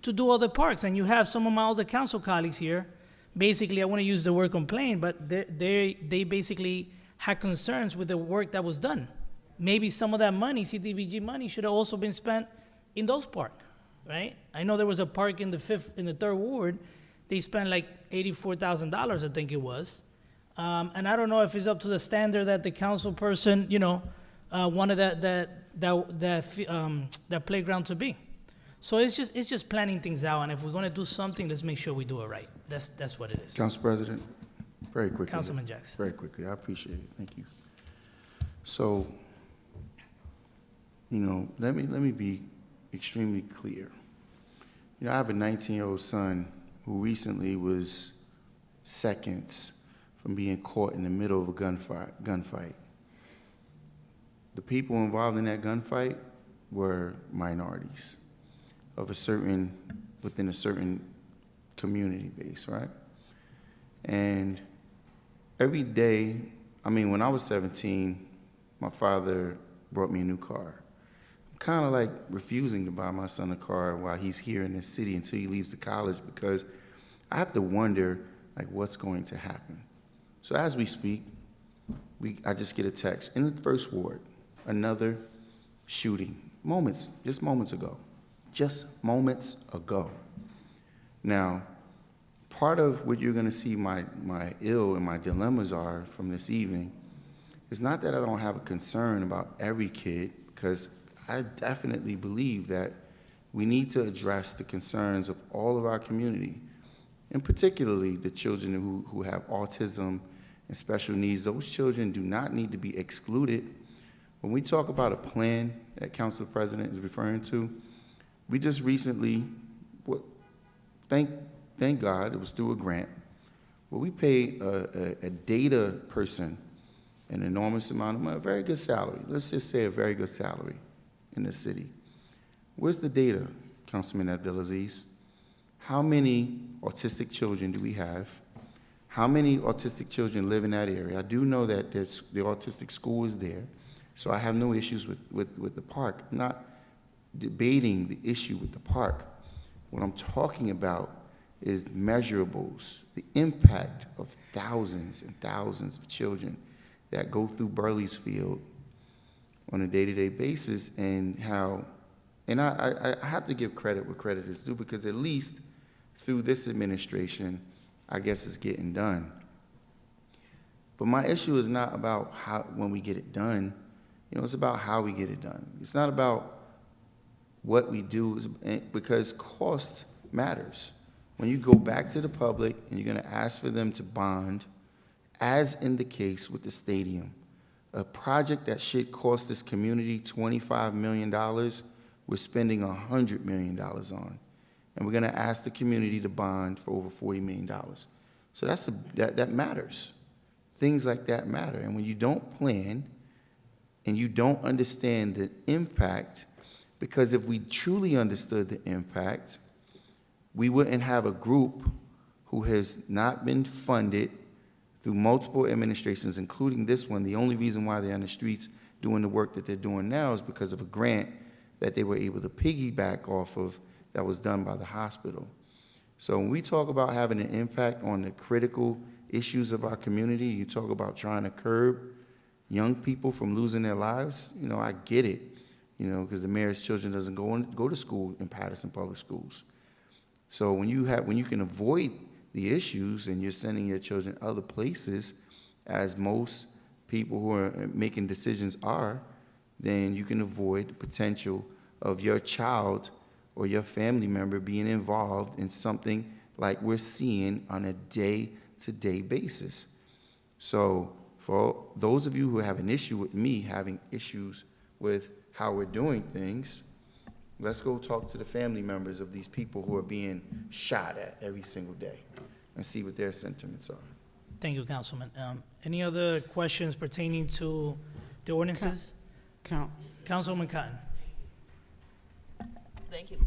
Speaker 1: to do other parks, and you have some of my other council colleagues here. Basically, I want to use the word complain, but they basically had concerns with the work that was done. Maybe some of that money, CDBG money, should have also been spent in those parks, right? I know there was a park in the 3rd Ward. They spent like $84,000, I think it was. And I don't know if it's up to the standard that the council person, wanted that playground to be. So it's just planning things out, and if we're going to do something, let's make sure we do it right. That's what it is.
Speaker 10: Council President, very quickly.
Speaker 1: Councilman Jackson.
Speaker 10: Very quickly, I appreciate it, thank you. So, let me be extremely clear. I have a 19-year-old son who recently was seconds from being caught in the middle of a gunfight. The people involved in that gunfight were minorities within a certain community base, right? And every day, when I was 17, my father brought me a new car. I'm kind of like refusing to buy my son a car while he's here in this city until he leaves to college, because I have to wonder, what's going to happen. So as we speak, I just get a text. In the 1st Ward, another shooting, just moments ago. Now, part of what you're going to see my ill and my dilemmas are from this evening is not that I don't have a concern about every kid, because I definitely believe that we need to address the concerns of all of our community, and particularly the children who have autism and special needs. Those children do not need to be excluded. When we talk about a plan that Council President is referring to, we just recently, thank God, it was through a grant, where we paid a data person an enormous amount of money, a very good salary. Let's just say a very good salary in the city. Where's the data, Councilman Abdelaziz? How many autistic children do we have? How many autistic children live in that area? I do know that the autistic school is there, so I have no issues with the park. I'm not debating the issue with the park. What I'm talking about is measurables, the impact of thousands and thousands of children that go through Burleysfield on a day-to-day basis, and how, and I have to give credit where credit is due, because at least through this administration, I guess it's getting done. But my issue is not about how, when we get it done, it's about how we get it done. It's not about what we do, because cost matters. When you go back to the public and you're gonna ask for them to bond, as in the case with the stadium, a project that should cost this community $25 million, we're spending $100 million on. And we're gonna ask the community to bond for over $40 million. So that matters. Things like that matter. And when you don't plan and you don't understand the impact, because if we truly understood the impact, we wouldn't have a group who has not been funded through multiple administrations, including this one. The only reason why they're on the streets doing the work that they're doing now is because of a grant that they were able to piggyback off of that was done by the hospital. So when we talk about having an impact on the critical issues of our community, you talk about trying to curb young people from losing their lives, I get it, because the mayor's children doesn't go to school in Paterson Public Schools. So when you can avoid the issues and you're sending your children other places, as most people who are making decisions are, then you can avoid the potential of your child or your family member being involved in something like we're seeing on a day-to-day basis. So for those of you who have an issue with me having issues with how we're doing things, let's go talk to the family members of these people who are being shot at every single day and see what their sentiments are.
Speaker 1: Thank you, Councilman. Any other questions pertaining to the ordinances? Councilwoman Cotton.
Speaker 5: Thank you.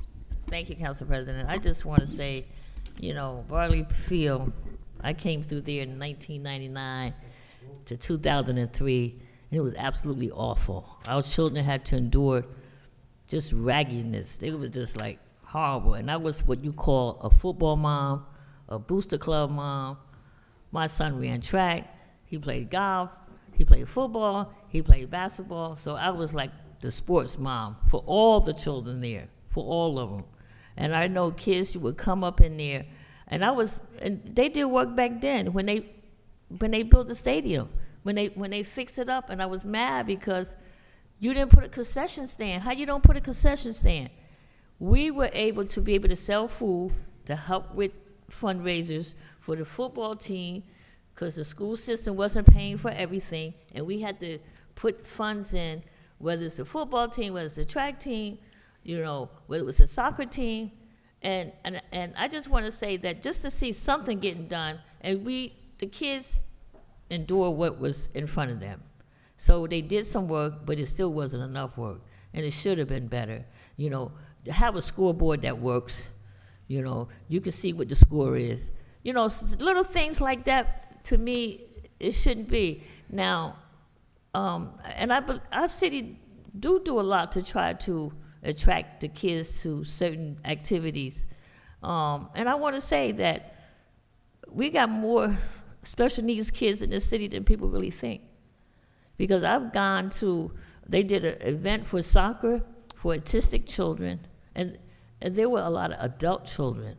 Speaker 5: Thank you, Council President. I just want to say, Barley Field, I came through there in 1999 to 2003, and it was absolutely awful. Our children had to endure just raggedness. It was just like horrible. And I was what you call a football mom, a booster club mom. My son ran track. He played golf. He played football. He played basketball. So I was like the sports mom for all the children there, for all of them. And I know kids who would come up in there, and they did work back then when they built the stadium, when they fixed it up, and I was mad because you didn't put a concession stand. How you don't put a concession stand? We were able to sell food to help with fundraisers for the football team, because the school system wasn't paying for everything, and we had to put funds in, whether it's the football team, whether it's the track team, whether it was the soccer team. And I just want to say that just to see something getting done, and the kids endure what was in front of them. So they did some work, but it still wasn't enough work, and it should have been better. To have a scoreboard that works, you can see what the score is. Little things like that, to me, it shouldn't be. Now, and our city do a lot to try to attract the kids to certain activities. And I want to say that we got more special needs kids in this city than people really think. Because I've gone to, they did an event for soccer for autistic children, and there were a lot of adult children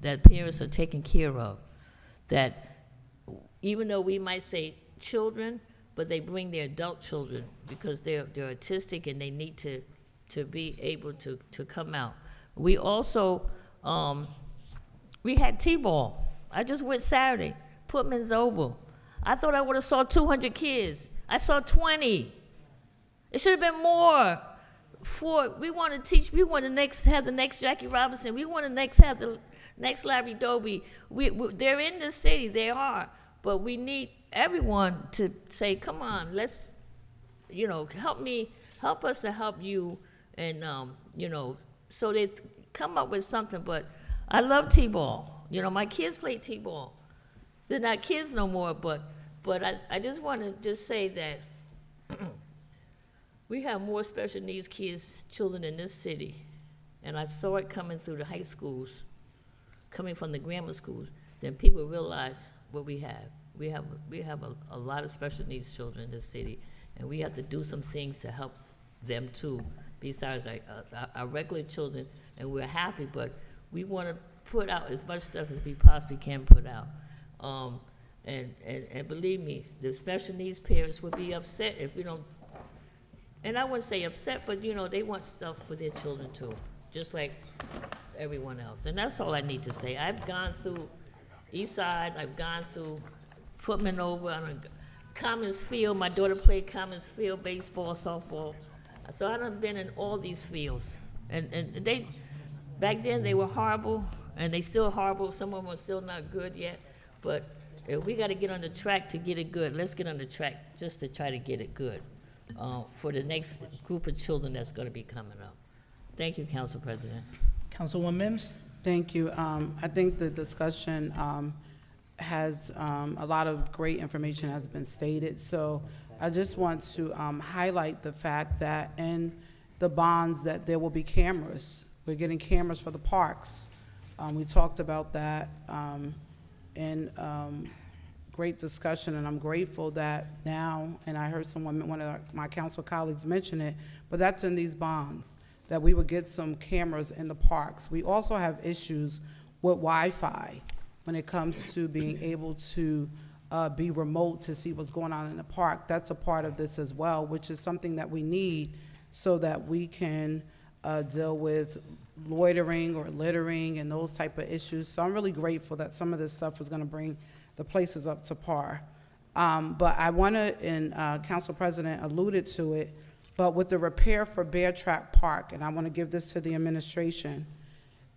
Speaker 5: that parents are taking care of, that even though we might say children, but they bring their adult children because they're autistic and they need to be able to come out. We also, we had T-ball. I just went Saturday, Putman's Oval. I thought I would have saw 200 kids. I saw 20. It should have been more. We want to teach, we want to have the next Jackie Robinson. We want to have the next Larry Doby. They're in the city, they are. But we need everyone to say, come on, let's, help us to help you. And, so they come up with something. But I love T-ball. My kids play T-ball. They're not kids no more, but I just want to just say that we have more special needs children in this city, and I saw it coming through the high schools, coming from the grammar schools, then people realize what we have. We have a lot of special needs children in this city, and we have to do some things to help them too, besides our regular children, and we're happy, but we want to put out as much stuff as we possibly can put out. And believe me, the special needs parents would be upset if we don't, and I wouldn't say upset, but they want stuff for their children too, just like everyone else. And that's all I need to say. I've gone through East Side, I've gone through Footman over on Commons Field. My daughter played Commons Field, baseball, softball. So I done been in all these fields. And they, back then they were horrible, and they still horrible. Some of them are still not good yet, but if we got to get on the track to get it good, let's get on the track just to try to get it good for the next group of children that's going to be coming up. Thank you, Council President.
Speaker 1: Councilwoman Mims?
Speaker 3: Thank you. I think the discussion has a lot of great information has been stated. So I just want to highlight the fact that in the bonds that there will be cameras. We're getting cameras for the parks. We talked about that in great discussion, and I'm grateful that now, and I heard one of my council colleagues mention it, but that's in these bonds, that we would get some cameras in the parks. We also have issues with Wi-Fi when it comes to being able to be remote to see what's going on in the park. That's a part of this as well, which is something that we need so that we can deal with loitering or littering and those type of issues. So I'm really grateful that some of this stuff is going to bring the places up to par. But I want to, and Council President alluded to it, but with the repair for Bear Track Park, and I want to give this to the administration,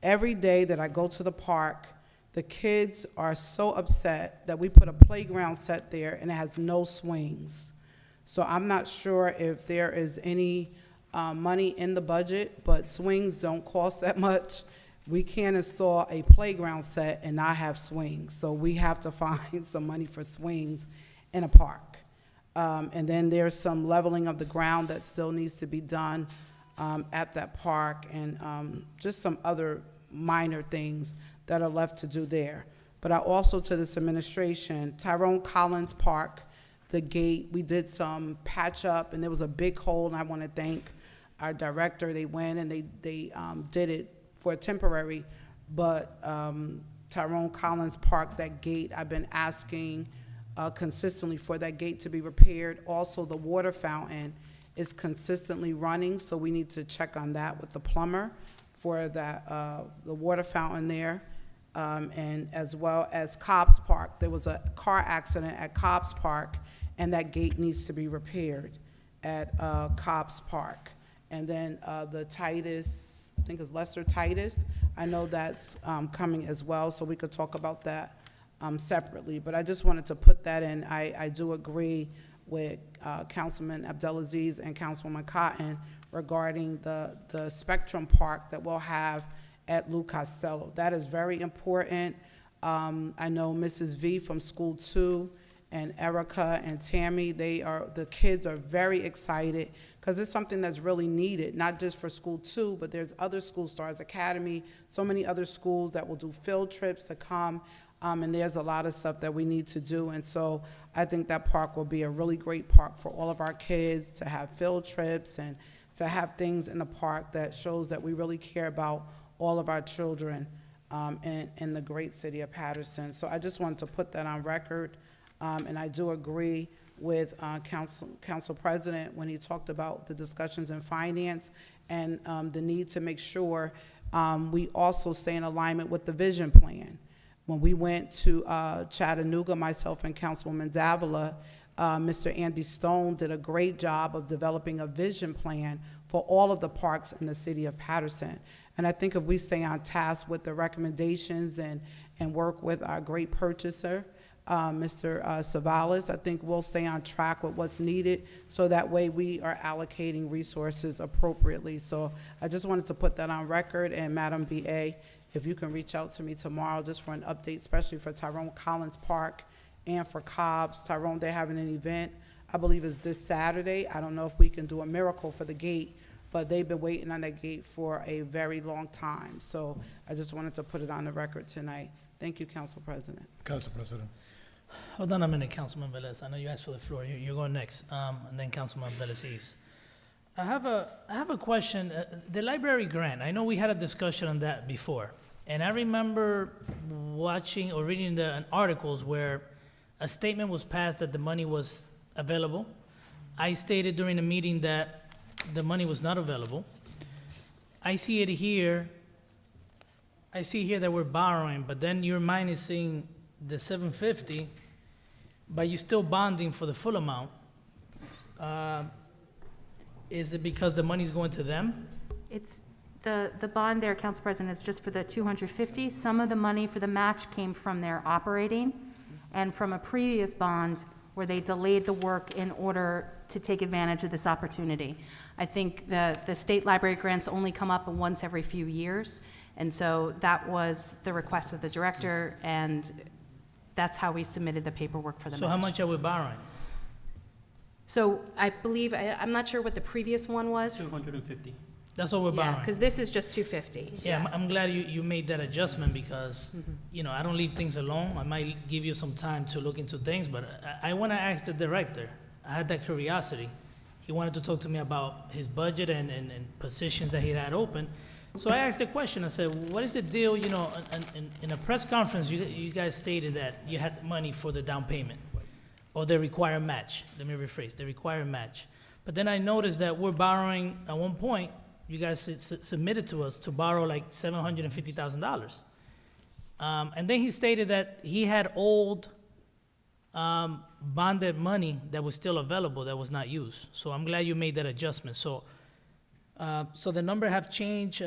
Speaker 3: every day that I go to the park, the kids are so upset that we put a playground set there and it has no swings. So I'm not sure if there is any money in the budget, but swings don't cost that much. We can't install a playground set and not have swings. So we have to find some money for swings in a park. And then there's some leveling of the ground that still needs to be done at that park, and just some other minor things that are left to do there. But I also, to this administration, Tyrone Collins Park, the gate, we did some patch up, and there was a big hole, and I want to thank our director. They went and they did it for a temporary, but Tyrone Collins Park, that gate, I've been asking consistently for that gate to be repaired. Also, the water fountain is consistently running, so we need to check on that with the plumber for that, the water fountain there. And as well as Cobb's Park. There was a car accident at Cobb's Park, and that gate needs to be repaired at Cobb's Park. And then the Titus, I think it's Lester Titus, I know that's coming as well, so we could talk about that separately. But I just wanted to put that in. I do agree with Councilman Abdelaziz and Councilwoman Cotton regarding the Spectrum Park that we'll have at Lou Costello. That is very important. I know Mrs. V from School 2 and Erica and Tammy, the kids are very excited because it's something that's really needed, not just for School 2, but there's other schools, Stars Academy, so many other schools that will do field trips to come, and there's a lot of stuff that we need to do. And so I think that park will be a really great park for all of our kids to have field trips and to have things in the park that shows that we really care about all of our children in the great city of Paterson. So I just wanted to put that on record, and I do agree with Council President when he talked about the discussions in finance and the need to make sure we also stay in alignment with the vision plan. When we went to Chattanooga, myself and Councilwoman Davila, Mr. Andy Stone did a great job of developing a vision plan for all of the parks in the city of Paterson. And I think if we stay on task with the recommendations and work with our great purchaser, Mr. Savalas, I think we'll stay on track with what's needed, so that way we are allocating resources appropriately. So I just wanted to put that on record, and Madam BA, if you can reach out to me tomorrow just for an update, especially for Tyrone Collins Park and for Cobb's. Tyrone, they're having an event, I believe it's this Saturday. I don't know if we can do a miracle for the gate, but they've been waiting on that gate for a very long time. So I just wanted to put it on the record tonight. Thank you, Council President.
Speaker 12: Council President.
Speaker 1: Hold on a minute, Councilman Velez. I know you asked for the floor. You're going next, and then Councilman Abdelaziz. I have a question. The library grant, I know we had a discussion on that before, and I remember watching or reading the articles where a statement was passed that the money was available. I stated during the meeting that the money was not available. I see it here. I see here that we're borrowing, but then your mind is saying the 750, but you're still bonding for the full amount. Is it because the money's going to them?
Speaker 9: It's, the bond there, Council President, is just for the 250. Some of the money for the match came from their operating and from a previous bond where they delayed the work in order to take advantage of this opportunity. I think the state library grants only come up once every few years, and so that was the request of the director, and that's how we submitted the paperwork for the match.
Speaker 1: So how much are we borrowing?
Speaker 9: So I believe, I'm not sure what the previous one was.
Speaker 8: 250.
Speaker 1: That's what we're
Speaker 9: Yeah,
Speaker 1: borrowing.
Speaker 9: because this is just 250.
Speaker 1: Yeah,
Speaker 9: Yes.
Speaker 1: I'm glad you made that adjustment because, you know, I don't leave things alone. I might give you some time to look into things, but I want to ask the director. I had that curiosity. He wanted to talk to me about his budget and positions that he had open. So I asked the question. I said, what is the deal, you know, in a press conference, you guys stated that you had money for the down payment or the required match. Let me rephrase, the required match. But then I noticed that we're borrowing, at one point, you guys submitted to us to borrow like $750,000. And then he stated that he had old bonded money that was still available that was not used. So I'm glad you made that adjustment. So the number have changed.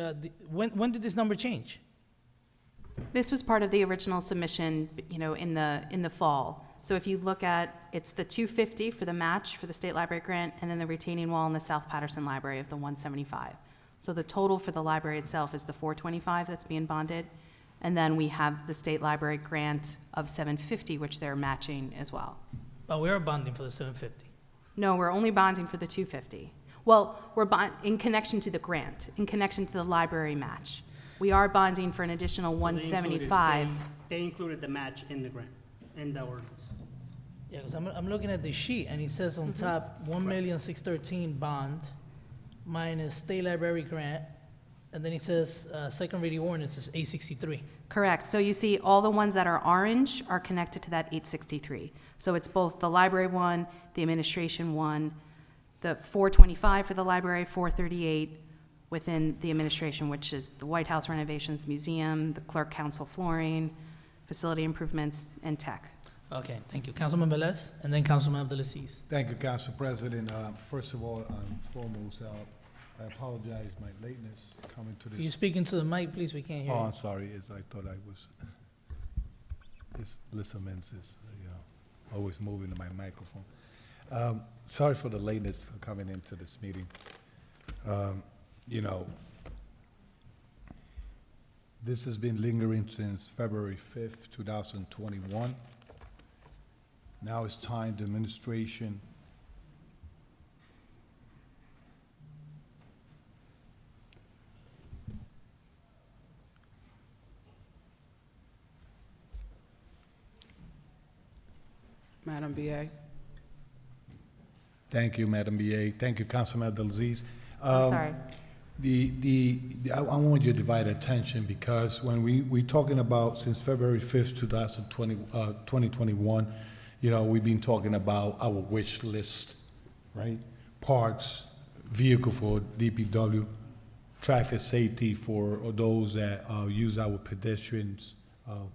Speaker 1: When did this number change?
Speaker 9: This was part of the original submission, you know, in the fall. So if you look at, it's the 250 for the match for the state library grant, and then the retaining wall in the South Paterson Library of the 175. So the total for the library itself is the 425 that's being bonded, and then we have the state library grant of 750, which they're matching as well.
Speaker 1: But we are bonding for the 750.
Speaker 9: No, we're only bonding for the 250. Well, we're in connection to the grant, in connection to the library match. We are bonding for an additional 175.
Speaker 8: They included the match in the grant, in the ordinance.
Speaker 1: Yeah, because I'm looking at the sheet, and it says on top, 1,613,000 bond minus state library grant, and then it says second reading ordinance is 863.
Speaker 9: Correct. So you see all the ones that are orange are connected to that 863. So it's both the library one, the administration one, the 425 for the library, 438 within the administration, which is the White House renovations, museum, the clerk council flooring, facility improvements, and tech.
Speaker 1: Okay, thank you. Councilman Velez, and then Councilman Abdelaziz.
Speaker 12: Thank you, Council President. First of all, foremost, I apologize my lateness coming to
Speaker 1: Can you
Speaker 12: this.
Speaker 1: speak into the mic, please? We can't hear
Speaker 12: Oh,
Speaker 1: you.
Speaker 12: I'm sorry. I thought I was. This listening is, always moving to my microphone. Sorry for the lateness coming into this meeting. This has been lingering since February 5th, 2021. Now it's time the administration
Speaker 3: Madam BA.
Speaker 12: Thank you, Madam BA. Thank you, Councilman Abdelaziz.
Speaker 9: I'm sorry.
Speaker 12: I want you to divide attention because when we talking about since February 5th, 2021, You know, we've been talking about our wish list, right? Parks, vehicle for DPW, traffic safety for those that use our pedestrians,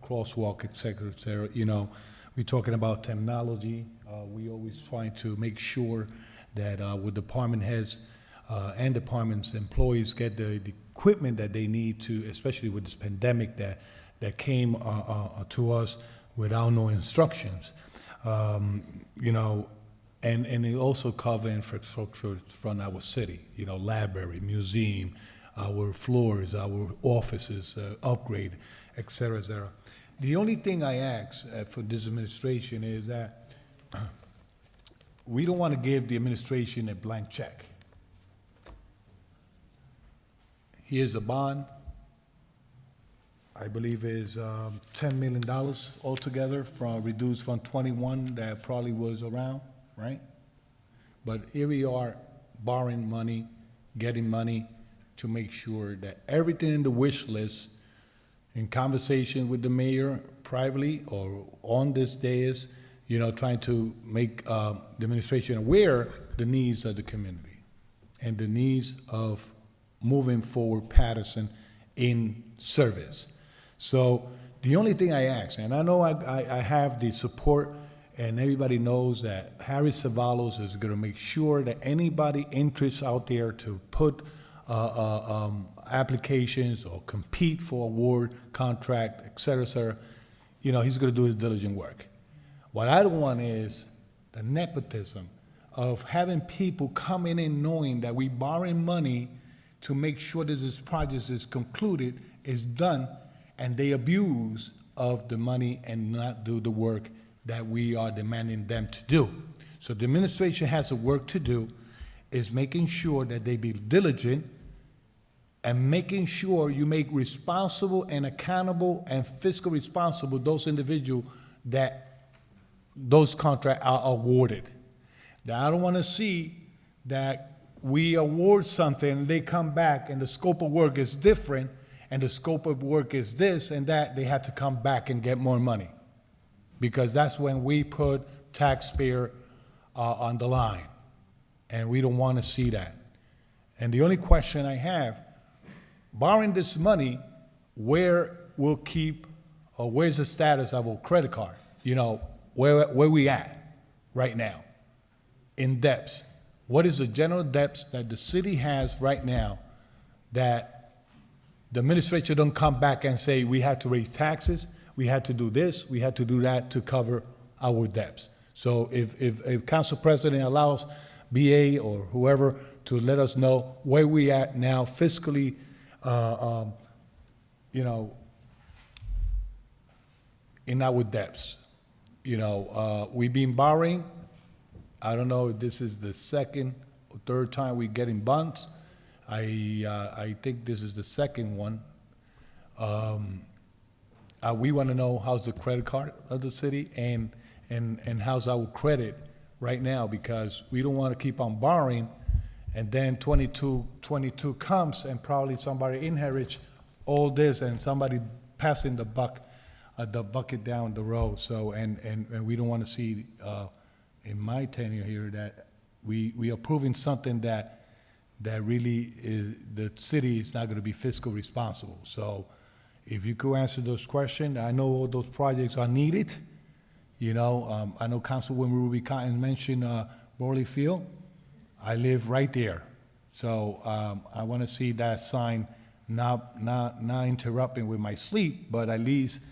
Speaker 12: crosswalk, et cetera, you know. We're talking about technology. We always trying to make sure that with department heads and departments employees get the equipment that they need to, especially with this pandemic that came to us without no instructions. You know, and it also cover infrastructure from our city, you know, library, museum, our floors, our offices, upgrade, et cetera, et cetera. The only thing I ask for this administration is that we don't want to give the administration a blank check. Here's a bond, I believe is $10 million altogether reduced from 21 that probably was around, right? But here we are borrowing money, getting money to make sure that everything in the wish list, in conversation with the mayor privately or on this dais, you know, trying to make the administration aware the needs of the community and the needs of moving forward Paterson in service. So the only thing I ask, and I know I have the support, and everybody knows that Harry Ceballos is going to make sure that anybody interested out there to put applications or compete for award, contract, et cetera, you know, he's going to do his diligent work. What I don't want is the nepotism of having people coming in knowing that we borrowing money to make sure that this project is concluded, is done, and they abuse of the money and not do the work that we are demanding them to do. So the administration has a work to do, is making sure that they be diligent and making sure you make responsible and accountable and fiscal responsible those individuals that those contracts are awarded. Now, I don't want to see that we award something and they come back and the scope of work is different and the scope of work is this and that, they have to come back and get more money. Because that's when we put taxpayer on the line. And we don't want to see that. And the only question I have, borrowing this money, where we'll keep, or where's the status of our credit card? You know, where we at right now in debts? What is the general debts that the city has right now that the administration don't come back and say we had to raise taxes, we had to do this, we had to do that to cover our debts? So if Council President allows BA or whoever to let us know where we at now fiscally, you know, in our debts. You know, we've been borrowing. I don't know if this is the second or third time we're getting bonds. I think this is the second one. We want to know how's the credit card of the city and how's our credit right now, because we don't want to keep on borrowing and then 22 comes and probably somebody inherits all this and somebody passing the bucket down the road. So and we don't want to see in my tenure here that we are proving something that really is, the city is not going to be fiscal responsible. So if you could answer those questions, I know all those projects are needed. You know, I know Councilwoman Ruby Cotton mentioned Borley Field. I live right there. So I want to see that sign not interrupting with my sleep, but at least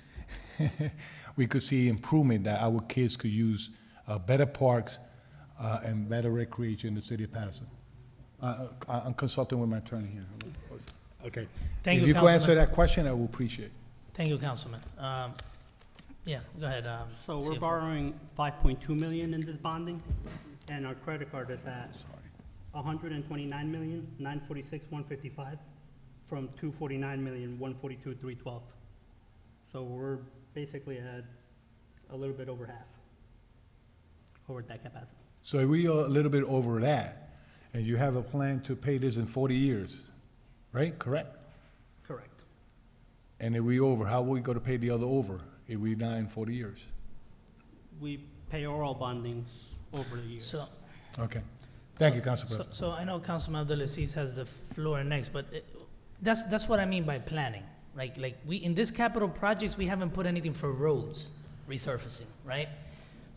Speaker 12: we could see improvement that our kids could use better parks and better recreation in the city of Paterson. I'm consulting with my attorney here. Okay.
Speaker 1: Thank
Speaker 12: if
Speaker 1: you,
Speaker 12: you could answer
Speaker 1: Councilman.
Speaker 12: that question, I will appreciate it.
Speaker 1: Thank you, Councilman. Yeah, go ahead.
Speaker 8: So we're
Speaker 1: CFO.
Speaker 8: borrowing 5.2 million in this bonding, and our credit card is at 129,946,155 from 249,142,312. So we're basically at a little bit over half, over that capacity.
Speaker 12: So if we are a little bit over that, and you have a plan to pay this in 40 years, right? Correct?
Speaker 8: Correct.
Speaker 12: And if we over, how are we going to pay the other over if we not in 40 years?
Speaker 8: We pay oral bondings over the years.
Speaker 1: So,
Speaker 12: Okay. Thank you, Council
Speaker 1: so,
Speaker 12: President.
Speaker 1: so I know Councilman Abdulaziz has the floor next, but that's what I mean by planning. Like we, in this capital projects, we haven't put anything for roads resurfacing, right?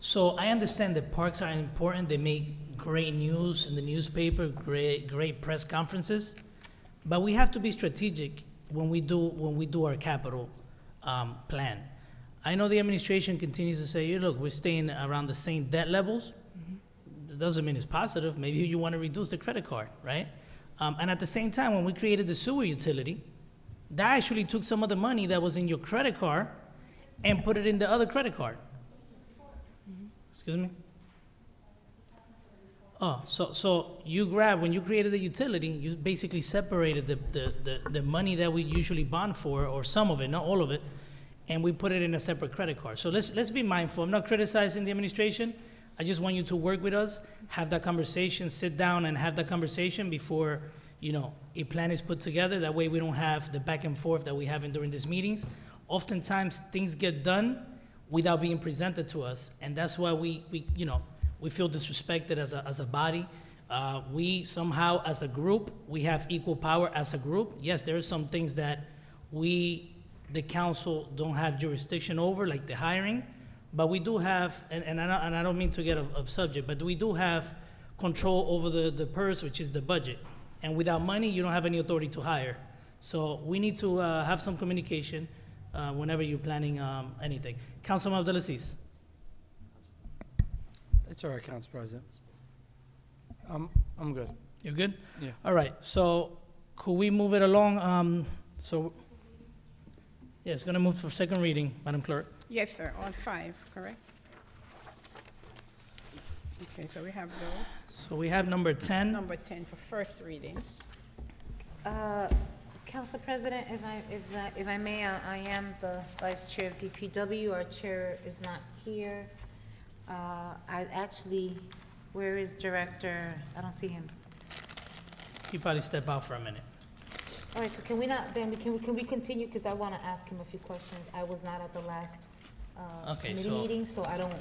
Speaker 1: So I understand that parks are important. They make great news in the newspaper, great press conferences, but we have to be strategic when we do our capital plan. I know the administration continues to say, look, we're staying around the same debt levels. It doesn't mean it's positive. Maybe you want to reduce the credit card, right? And at the same time, when we created the sewer utility, that actually took some of the money that was in your credit card and put it in the other credit card. Excuse me? Oh, so you grab, when you created the utility, you basically separated the money that we usually bond for, or some of it, not all of it, and we put it in a separate credit card. So let's be mindful. I'm not criticizing the administration. I just want you to work with us, have that conversation, sit down and have that conversation before, a plan is put together. That way we don't have the back and forth that we have during these meetings. Oftentimes, things get done without being presented to us, and that's why we feel disrespected as a body. We somehow, as a group, we have equal power as a group. Yes, there are some things that we, the council, don't have jurisdiction over, like the hiring, but we do have, and I don't mean to get off subject, but we do have control over the purse, which is the budget. And without money, you don't have any authority to hire. So we need to have some communication whenever you're planning anything. Councilman Abdulaziz.
Speaker 11: It's all right, Council President. I'm good.
Speaker 1: You're good?
Speaker 11: Yeah.
Speaker 1: All right, so could we move it along? Yeah, it's gonna move for second reading, Madam Clerk.
Speaker 2: Yes, sir, all 5, correct? Okay, so we have those.
Speaker 1: So we have number 10.
Speaker 2: Number 10 for first reading.
Speaker 4: Council President, if I may, I am the Vice Chair of DPW. Our chair is not here. Where is Director? I don't see him.
Speaker 1: He probably step out for a minute.
Speaker 4: All right, so can we continue? Because I want to ask him a few questions. I was not at the last
Speaker 1: Okay,
Speaker 4: committee
Speaker 1: so-
Speaker 4: meeting, so I don't,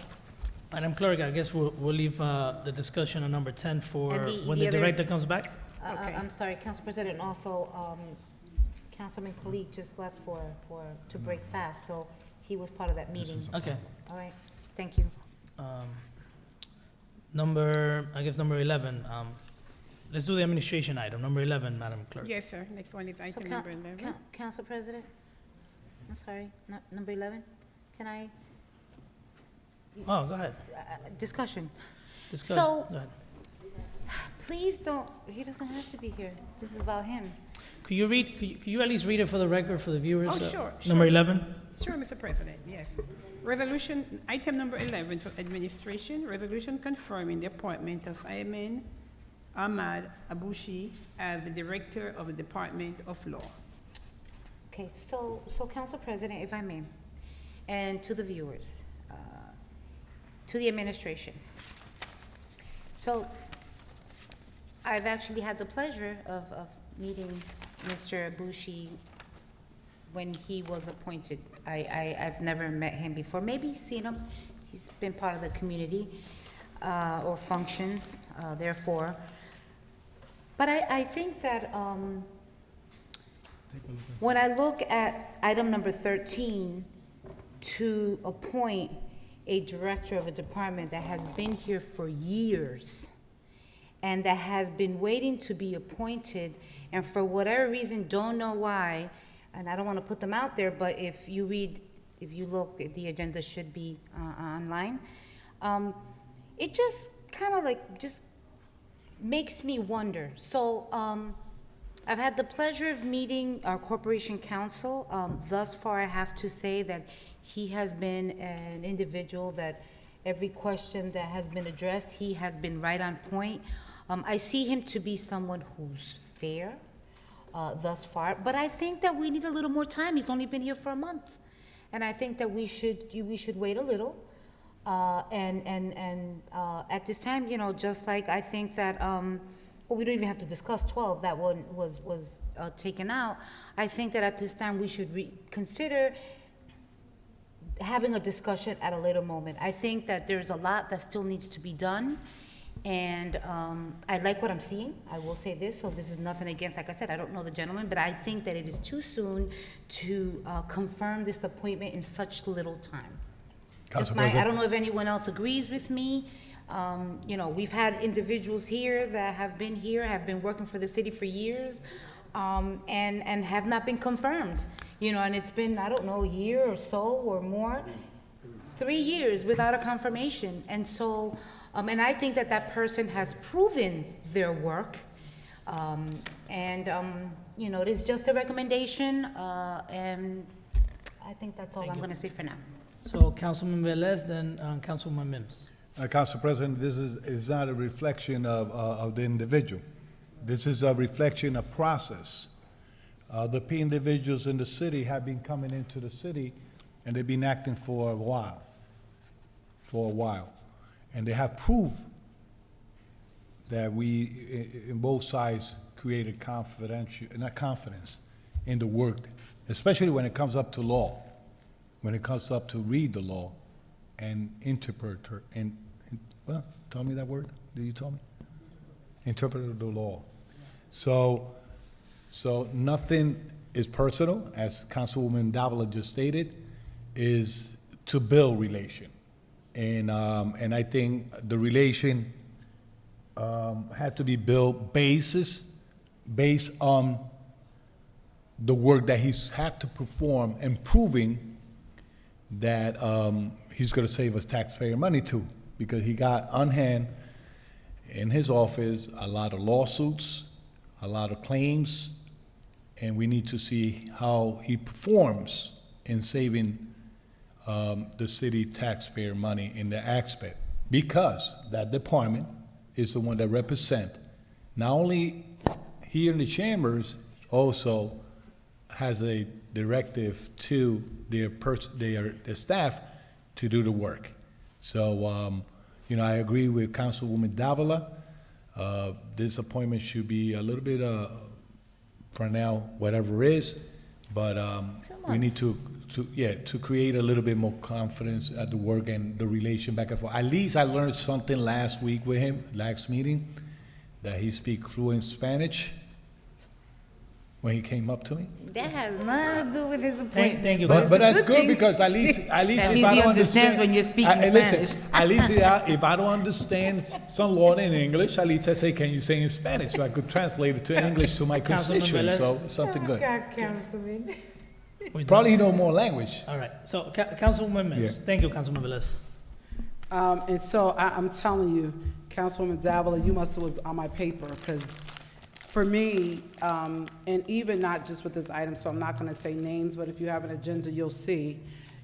Speaker 1: Madam Clerk, I guess we'll leave the discussion on number 10 for
Speaker 4: And
Speaker 1: when
Speaker 4: the
Speaker 1: the
Speaker 4: other-
Speaker 1: director comes back.
Speaker 2: Okay.
Speaker 4: I'm sorry, Council President, and also, Councilman Khalid just left to break fast, so he was part of that meeting.
Speaker 1: Okay.
Speaker 4: All right, thank you.
Speaker 1: Number 11. Let's do the administration item, number 11, Madam Clerk.
Speaker 2: Yes, sir, next one is
Speaker 4: So
Speaker 2: item
Speaker 4: Coun-
Speaker 2: number 11.
Speaker 4: Council President, I'm sorry, number 11, can I,
Speaker 1: Oh, go ahead.
Speaker 4: discussion.
Speaker 1: Discuss.
Speaker 4: So-
Speaker 1: Go ahead.
Speaker 4: Please don't, he doesn't have to be here, this is about him.
Speaker 1: Could you at least read it for the record, for the viewers?
Speaker 2: Oh, sure,
Speaker 1: Number
Speaker 2: sure.
Speaker 1: 11?
Speaker 2: Sure, Mr. President, yes. Resolution, item number 11 for administration, resolution confirming the appointment of Ayman Ahmad Abushi as the Director of the Department of Law.
Speaker 4: Okay, so Council President, if I may, and to the viewers, to the administration. So, I've actually had the pleasure of meeting Mr. Abushi when he was appointed. I've never met him before, maybe seen him, he's been part of the community, or functions, therefore. But I think that, when I look at item number 13, to appoint a director of a department that has been here for years and that has been waiting to be appointed, and for whatever reason, don't know why, and I don't want to put them out there, but if you look, the agenda should be online. It just kind of like, just makes me wonder. So, I've had the pleasure of meeting our corporation counsel. Thus far, I have to say that he has been an individual that every question that has been addressed, he has been right on point. I see him to be someone who's fair, thus far, but I think that we need a little more time. He's only been here for a month. And I think that we should wait a little. At this time, just like I think that, well, we don't even have to discuss 12, that one was taken out. I think that at this time, we should consider having a discussion at a later moment. I think that there's a lot that still needs to be done, and I like what I'm seeing. I will say this, so this is nothing against, like I said, I don't know the gentleman, but I think that it is too soon to confirm this appointment in such little time.
Speaker 12: Council
Speaker 4: I
Speaker 12: President.
Speaker 4: don't know if anyone else agrees with me. You know, we've had individuals here that have been here, have been working for the city for years, and have not been confirmed. You know, and it's been, I don't know, a year or so or more, 3 years without a confirmation. And so, and I think that that person has proven their work. You know, it is just a recommendation, and I think that's all I'm gonna say for now.
Speaker 1: So Councilman Velez, then Councilwoman Mims.
Speaker 12: Council President, this is not a reflection of the individual. This is a reflection of process. The P individuals in the city have been coming into the city, and they've been acting for a while. And they have proved that we, in both sides, created confidence in the work, especially when it comes up to law, when it comes up to read the law and interpret, well, tell me that word, did you tell me? Interpret the law. So nothing is personal, as Councilwoman Davila just stated, is to build relation. And I think the relation had to be built based on the work that he's had to perform and proving that he's gonna save us taxpayer money too, because he got on hand in his office a lot of lawsuits, a lot of claims, and we need to see how he performs in saving the city taxpayer money in the aspect, because that department is the one that represent not only here in the chambers, also has a directive to their staff to do the work. So, you know, I agree with Councilwoman Davila. This appointment should be a little bit, for now, whatever it is, but we need to create a little bit more confidence at the work and the relation back and forth. At least I learned something last week with him, last meeting, that he speaks fluent Spanish when he came up to me.
Speaker 4: That has nothing to do with his appointment.
Speaker 1: Thank you.
Speaker 12: But that's good
Speaker 4: thing.
Speaker 12: because at least
Speaker 4: That
Speaker 12: if
Speaker 4: means
Speaker 12: I
Speaker 4: he
Speaker 12: don't
Speaker 4: understands
Speaker 12: understand
Speaker 4: when you're speaking
Speaker 12: listen,
Speaker 4: Spanish.
Speaker 12: at least if I don't understand some law in English, at least I say, "Can you say in Spanish?" So I could translate it to English to my
Speaker 1: Councilman
Speaker 12: constituents.
Speaker 1: Velez.
Speaker 12: So something good.
Speaker 1: We're done?
Speaker 12: Probably he know more language.
Speaker 1: All right, so Councilwoman Mims.
Speaker 12: Yeah.
Speaker 1: Thank you, Councilman Velez.
Speaker 3: And so I'm telling you, Councilwoman Davila, you must have was on my paper, because for me, and even not just with this item, so I'm not gonna say names, but if you have an agenda, you'll see,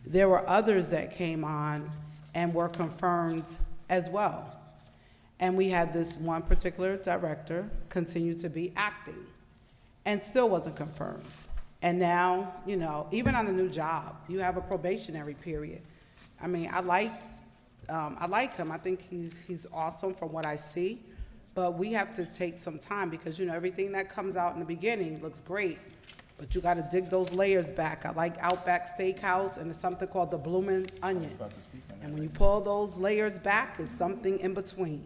Speaker 3: there were others that came on and were confirmed as well. And we had this one particular director continue to be acting and still wasn't confirmed. And now, you know, even on a new job, you have a probationary period. I mean, I like him. I think he's awesome from what I see. But we have to take some time because, you know, everything that comes out in the beginning looks great, but you got to dig those layers back. I like Outback Steakhouse, and it's something called the blooming onion. And when you pull those layers back, it's something in between.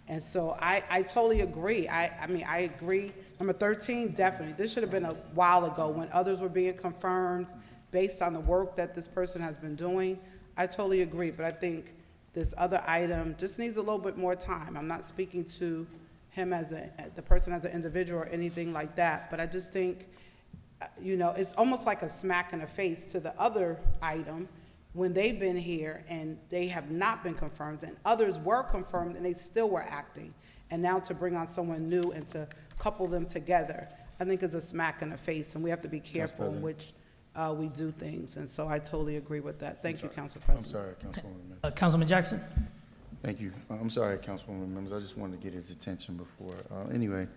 Speaker 3: And so I totally agree. I mean, I agree. Number 13, definitely. This should have been a while ago when others were being confirmed based on the work that this person has been doing. I totally agree, but I think this other item just needs a little bit more time. I'm not speaking to him as the person as an individual or anything like that, but I just think, you know, it's almost like a smack in the face to the other item when they've been here and they have not been confirmed, and others were confirmed and they still were acting. And now to bring on someone new and to couple them together, I think is a smack in the face, and we have to be careful in which we do things. And so I totally agree with that. Thank you, Council
Speaker 10: I'm
Speaker 3: President.
Speaker 10: sorry, Councilwoman Mims.
Speaker 1: Councilman Jackson?
Speaker 10: Thank you. I'm sorry, Councilwoman Mims. I just wanted to get his attention before. Anyway,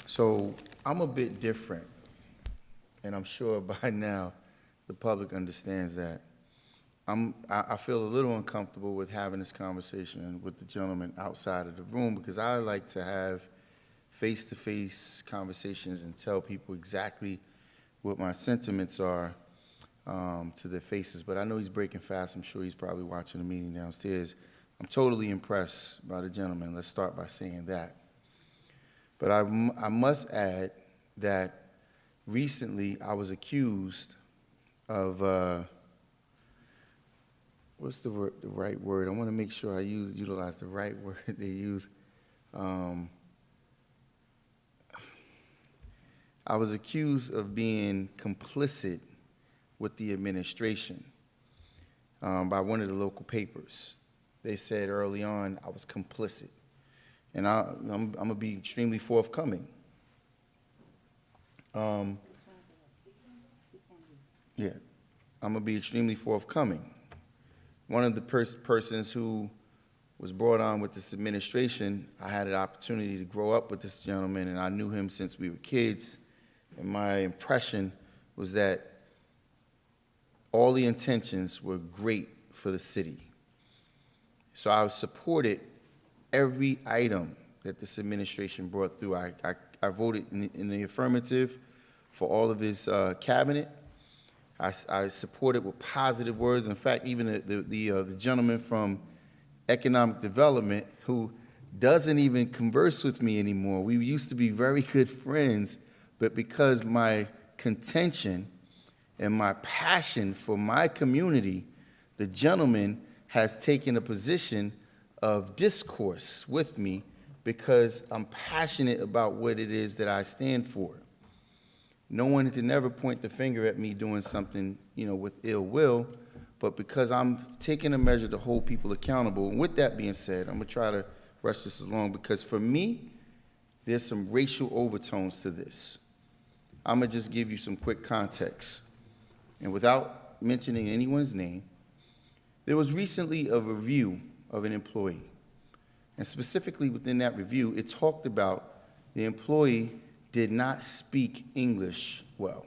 Speaker 10: so I'm a bit different, and I'm sure by now the public understands that. I feel a little uncomfortable with having this conversation with the gentleman outside of the room because I like to have face-to-face conversations and tell people exactly what my sentiments are to their faces. But I know he's breaking fast. I'm sure he's probably watching the meeting downstairs. I'm totally impressed by the gentleman. Let's start by saying that. But I must add that recently I was accused of, what's the right word? I want to make sure I utilize the right word they use. I was accused of being complicit with the administration by one of the local papers. They said early on I was complicit. And I'm going to be extremely forthcoming. Yeah, I'm going to be extremely forthcoming. One of the persons who was brought on with this administration, I had an opportunity to grow up with this gentleman, and I knew him since we were kids. And my impression was that all the intentions were great for the city. So I supported every item that this administration brought through. I voted in the affirmative for all of his cabinet. I supported with positive words. In fact, even the gentleman from Economic Development, who doesn't even converse with me anymore. We used to be very good friends, but because my contention and my passion for my community, the gentleman has taken a position of discourse with me because I'm passionate about what it is that I stand for. No one can never point the finger at me doing something, with ill will, but because I'm taking a measure to hold people accountable. And with that being said, I'm gonna try to rush this along because for me, there's some racial overtones to this. I'm gonna just give you some quick context. And without mentioning anyone's name, there was recently a review of an employee. And specifically within that review, it talked about the employee did not speak English well.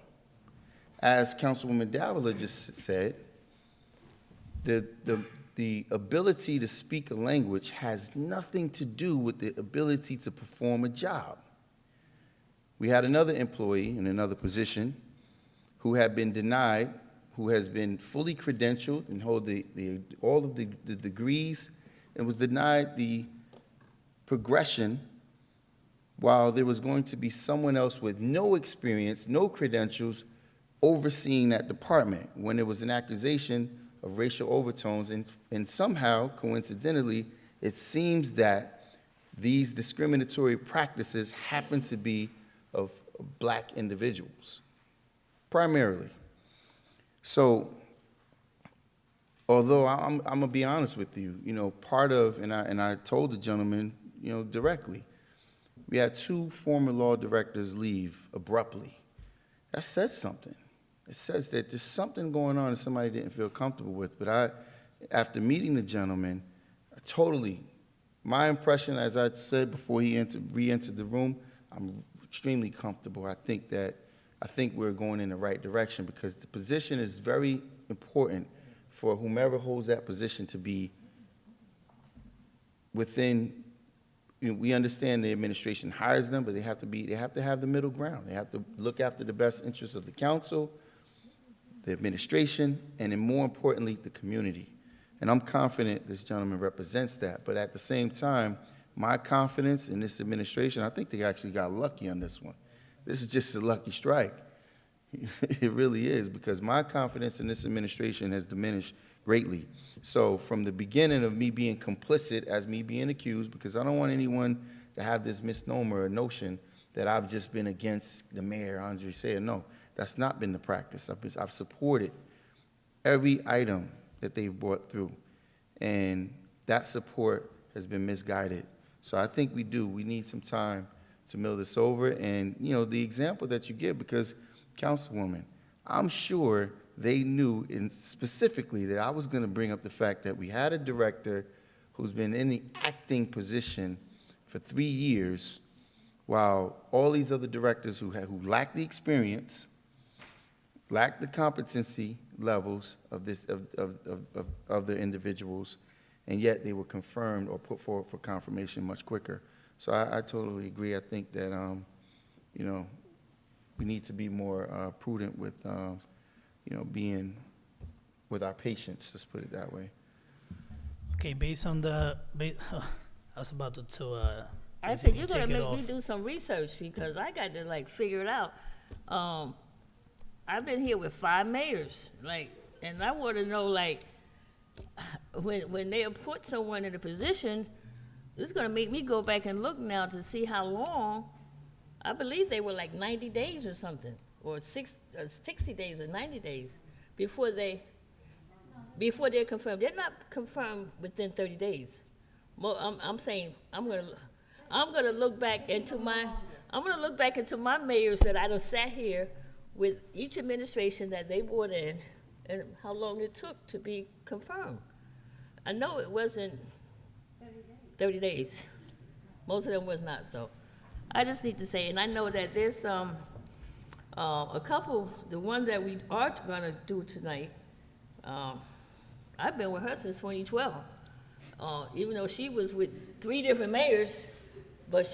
Speaker 10: As Councilwoman Davila just said, the ability to speak a language has nothing to do with the ability to perform a job. We had another employee in another position who had been denied, who has been fully credentialed and hold all of the degrees, and was denied the progression while there was going to be someone else with no experience, no credentials, overseeing that department when there was an accusation of racial overtones, and somehow, coincidentally, it seems that these discriminatory practices happen to be of black individuals, primarily. So, although I'm gonna be honest with you, part of, and I told the gentleman, directly, we had 2 former law directors leave abruptly. That says something. It says that there's something going on that somebody didn't feel comfortable with. But after meeting the gentleman, my impression, as I said before he re-entered the room, I'm extremely comfortable. I think we're going in the right direction because the position is very important for whomever holds that position to be within. We understand the administration hires them, but they have to have the middle ground. They have to look after the best interests of the council, the administration, and then more importantly, the community. And I'm confident this gentleman represents that. But at the same time, my confidence in this administration, I think they actually got lucky on this one. This is just a lucky strike. It really is, because my confidence in this administration has diminished greatly. So from the beginning of me being complicit as me being accused, because I don't want anyone to have this misnomer or notion that I've just been against the mayor, Andre Sayre. No, that's not been the practice. I've supported every item that they've brought through, and that support has been misguided. So I think we need some time to mill this over. And, the example that you give, because, Councilwoman, I'm sure they knew specifically that I was going to bring up the fact that we had a director who's been in the acting position for 3 years, while all these other directors who lacked the experience, lacked the competency levels of the individuals, and yet they were confirmed or put forward for confirmation much quicker. So I totally agree. I think that we need to be more prudent with being with our patients, let's put it that way.
Speaker 1: Okay, based on the, I was about to
Speaker 5: I said, you're
Speaker 1: basically
Speaker 5: gonna
Speaker 1: take it
Speaker 5: make me
Speaker 1: off.
Speaker 5: do some research because I got to like figure it out. I've been here with 5 mayors, and I want to know, when they appoint someone in a position, it's gonna make me go back and look now to see how long. I believe they were like 90 days or something, or 60 days or 90 days before they're confirmed. They're not confirmed within 30 days. Well, I'm saying I'm gonna look back into my mayors that I done sat here with each administration that they brought in and how long it took to be confirmed. I know it wasn't 30 days. Most of them was not, so I just need to say, and I know that there's a couple, the one that we are gonna do tonight, I've been with her since 2012. Even though she was with 3 different mayors, but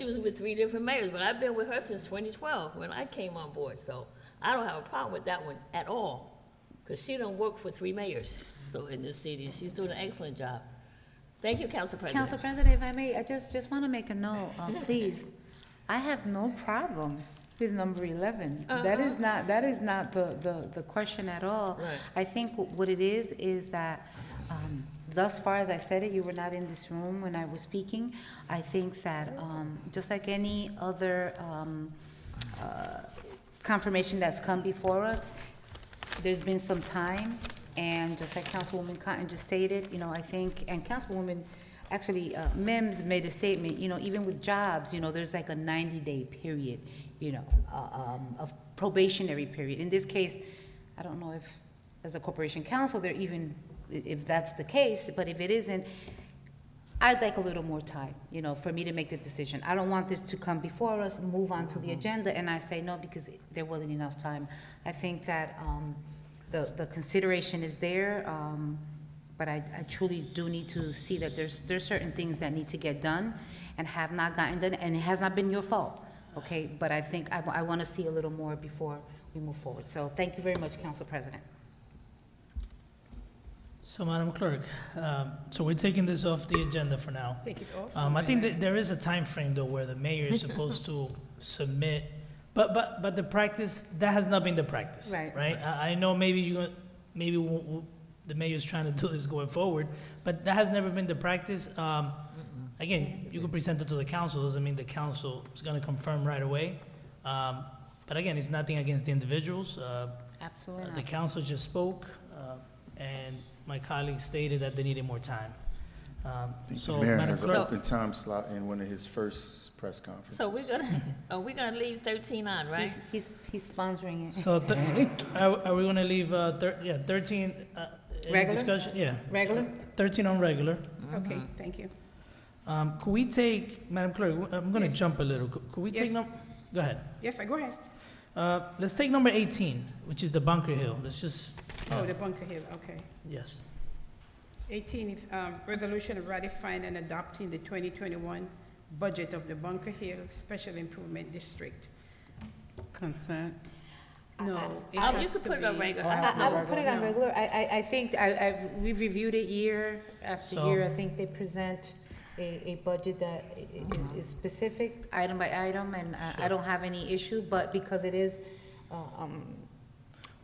Speaker 5: I've been with her since 2012 when I came on board, so I don't have a problem with that one at all, because she done worked for 3 mayors, so in this city, and she's doing an excellent job. Thank you, Council President.
Speaker 4: Council President, if I may, I just want to make a note, please. I have no problem with number 11. That is not the question at all.
Speaker 5: Right.
Speaker 4: I think what it is that, thus far, as I said it, you were not in this room when I was speaking. I think that, just like any other, confirmation that's come before us, there's been some time, and just like Councilwoman Cotton just stated, I think, and Councilwoman, actually, Mims made a statement, even with jobs, there's like a 90-day period, of probationary period. In this case, I don't know if, as a corporation counsel, they're even, if that's the case, but if it isn't, I'd like a little more time, for me to make the decision. I don't want this to come before us, move on to the agenda, and I say no because there wasn't enough time. I think that the consideration is there, but I truly do need to see that there's certain things that need to get done and have not gotten done, and it has not been your fault, okay? But I think I want to see a little more before we move forward. So thank you very much, Council President.
Speaker 1: So, Madam Clerk, so we're taking this off the agenda for now.
Speaker 2: Take it off.
Speaker 1: I think that there is a time frame though where the mayor is supposed to submit, but the practice, that has not been the practice.
Speaker 4: Right.
Speaker 1: Right? I know maybe the mayor's trying to do this going forward, but that has never been the practice. Again, you can present it to the council, doesn't mean the council is gonna confirm right away. But again, it's nothing against the individuals.
Speaker 4: Absolutely
Speaker 1: The
Speaker 4: not.
Speaker 1: council just spoke, and my colleague stated that they needed more time.
Speaker 10: I think
Speaker 1: So,
Speaker 10: the mayor
Speaker 1: Madam
Speaker 10: has an
Speaker 1: Clerk,
Speaker 10: open time slot in one of his first press conferences.
Speaker 5: So we're gonna leave 13 on, right?
Speaker 4: He's sponsoring it.
Speaker 1: so are we gonna leave, 13, any
Speaker 4: Regular?
Speaker 1: discussion? Yeah,
Speaker 4: Regular?
Speaker 1: 13 on regular.
Speaker 2: Okay, thank you.
Speaker 1: Could we take, Madam Clerk, I'm gonna jump a little. Could we take
Speaker 2: Yes.
Speaker 1: go ahead.
Speaker 2: Yes, go ahead.
Speaker 1: Let's take number 18, which is the Bunker Hill. Let's just,
Speaker 2: Oh, the Bunker Hill, okay.
Speaker 1: yes.
Speaker 2: 18 is resolution ratifying and adopting the 2021 budget of the Bunker Hill Special Improvement District.
Speaker 3: Consent.
Speaker 2: No, it
Speaker 5: You
Speaker 2: has
Speaker 5: could
Speaker 2: to
Speaker 5: put it on
Speaker 2: be-
Speaker 5: regular.
Speaker 4: I would put it on
Speaker 2: No.
Speaker 4: regular. I think we've reviewed it year after
Speaker 1: So-
Speaker 4: year. I think they present a budget that is specific, item by item, and I don't have any issue, but because it is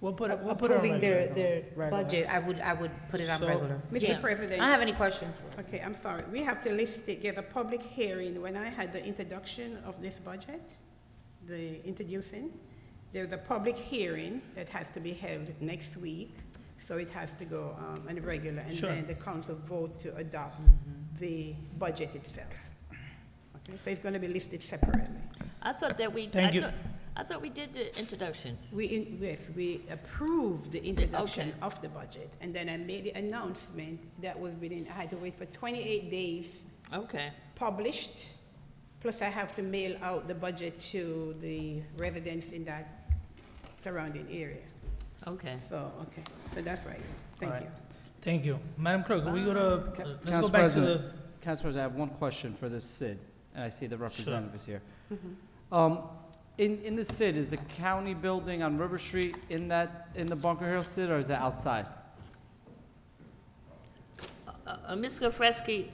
Speaker 1: We'll put it on
Speaker 4: approving
Speaker 1: regular.
Speaker 4: their
Speaker 3: Regular.
Speaker 4: budget, I would put it on
Speaker 1: So-
Speaker 4: regular.
Speaker 5: Yeah.
Speaker 2: Mr.
Speaker 4: I
Speaker 2: President.
Speaker 4: don't have any questions.
Speaker 2: Okay, I'm sorry. We have to list it, get a public hearing. When I had the introduction of this budget, the introducing, there's a public hearing that has to be held next week, so it has to go on the regular, and
Speaker 1: Sure.
Speaker 2: then the council vote to adopt the budget itself. Okay, so it's gonna be listed separately.
Speaker 5: I thought that
Speaker 1: Thank you.
Speaker 5: I thought we did the introduction.
Speaker 2: Yes, we approved the introduction
Speaker 5: Okay.
Speaker 2: of the budget, and then I made the announcement that was within, I had to wait for 28 days
Speaker 5: Okay.
Speaker 2: published, plus I have to mail out the budget to the residents in that surrounding area.
Speaker 5: Okay.
Speaker 2: So, okay, so that's right. Thank
Speaker 1: All right.
Speaker 2: you.
Speaker 1: Thank you. Madam Clerk, we go to, let's go
Speaker 11: Council
Speaker 1: back to the,
Speaker 11: President. Council President, I have one question for this Sid, and I see the representative is here.
Speaker 2: Mhm.
Speaker 11: In the SID, is the county building on River Street in the Bunker Hill SID, or is that outside?
Speaker 5: Ms. Gafreski,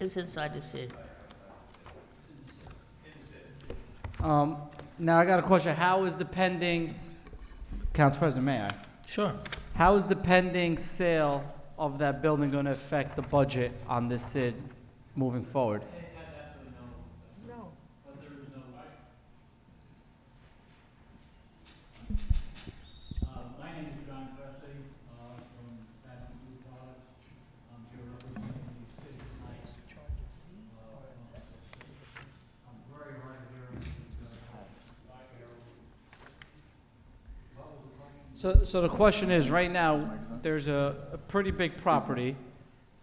Speaker 5: it's inside the SID.
Speaker 11: Now, I got a question. How is the pending, Council President, may I?
Speaker 1: Sure.
Speaker 11: How is the pending sale of that building going to affect the budget on this SID moving forward?
Speaker 5: No.
Speaker 13: My name is John Presley, from Paterson Food Products. I'm here representing the city tonight. I'm very hard of hearing.
Speaker 11: So the question is, right now, there's a pretty big property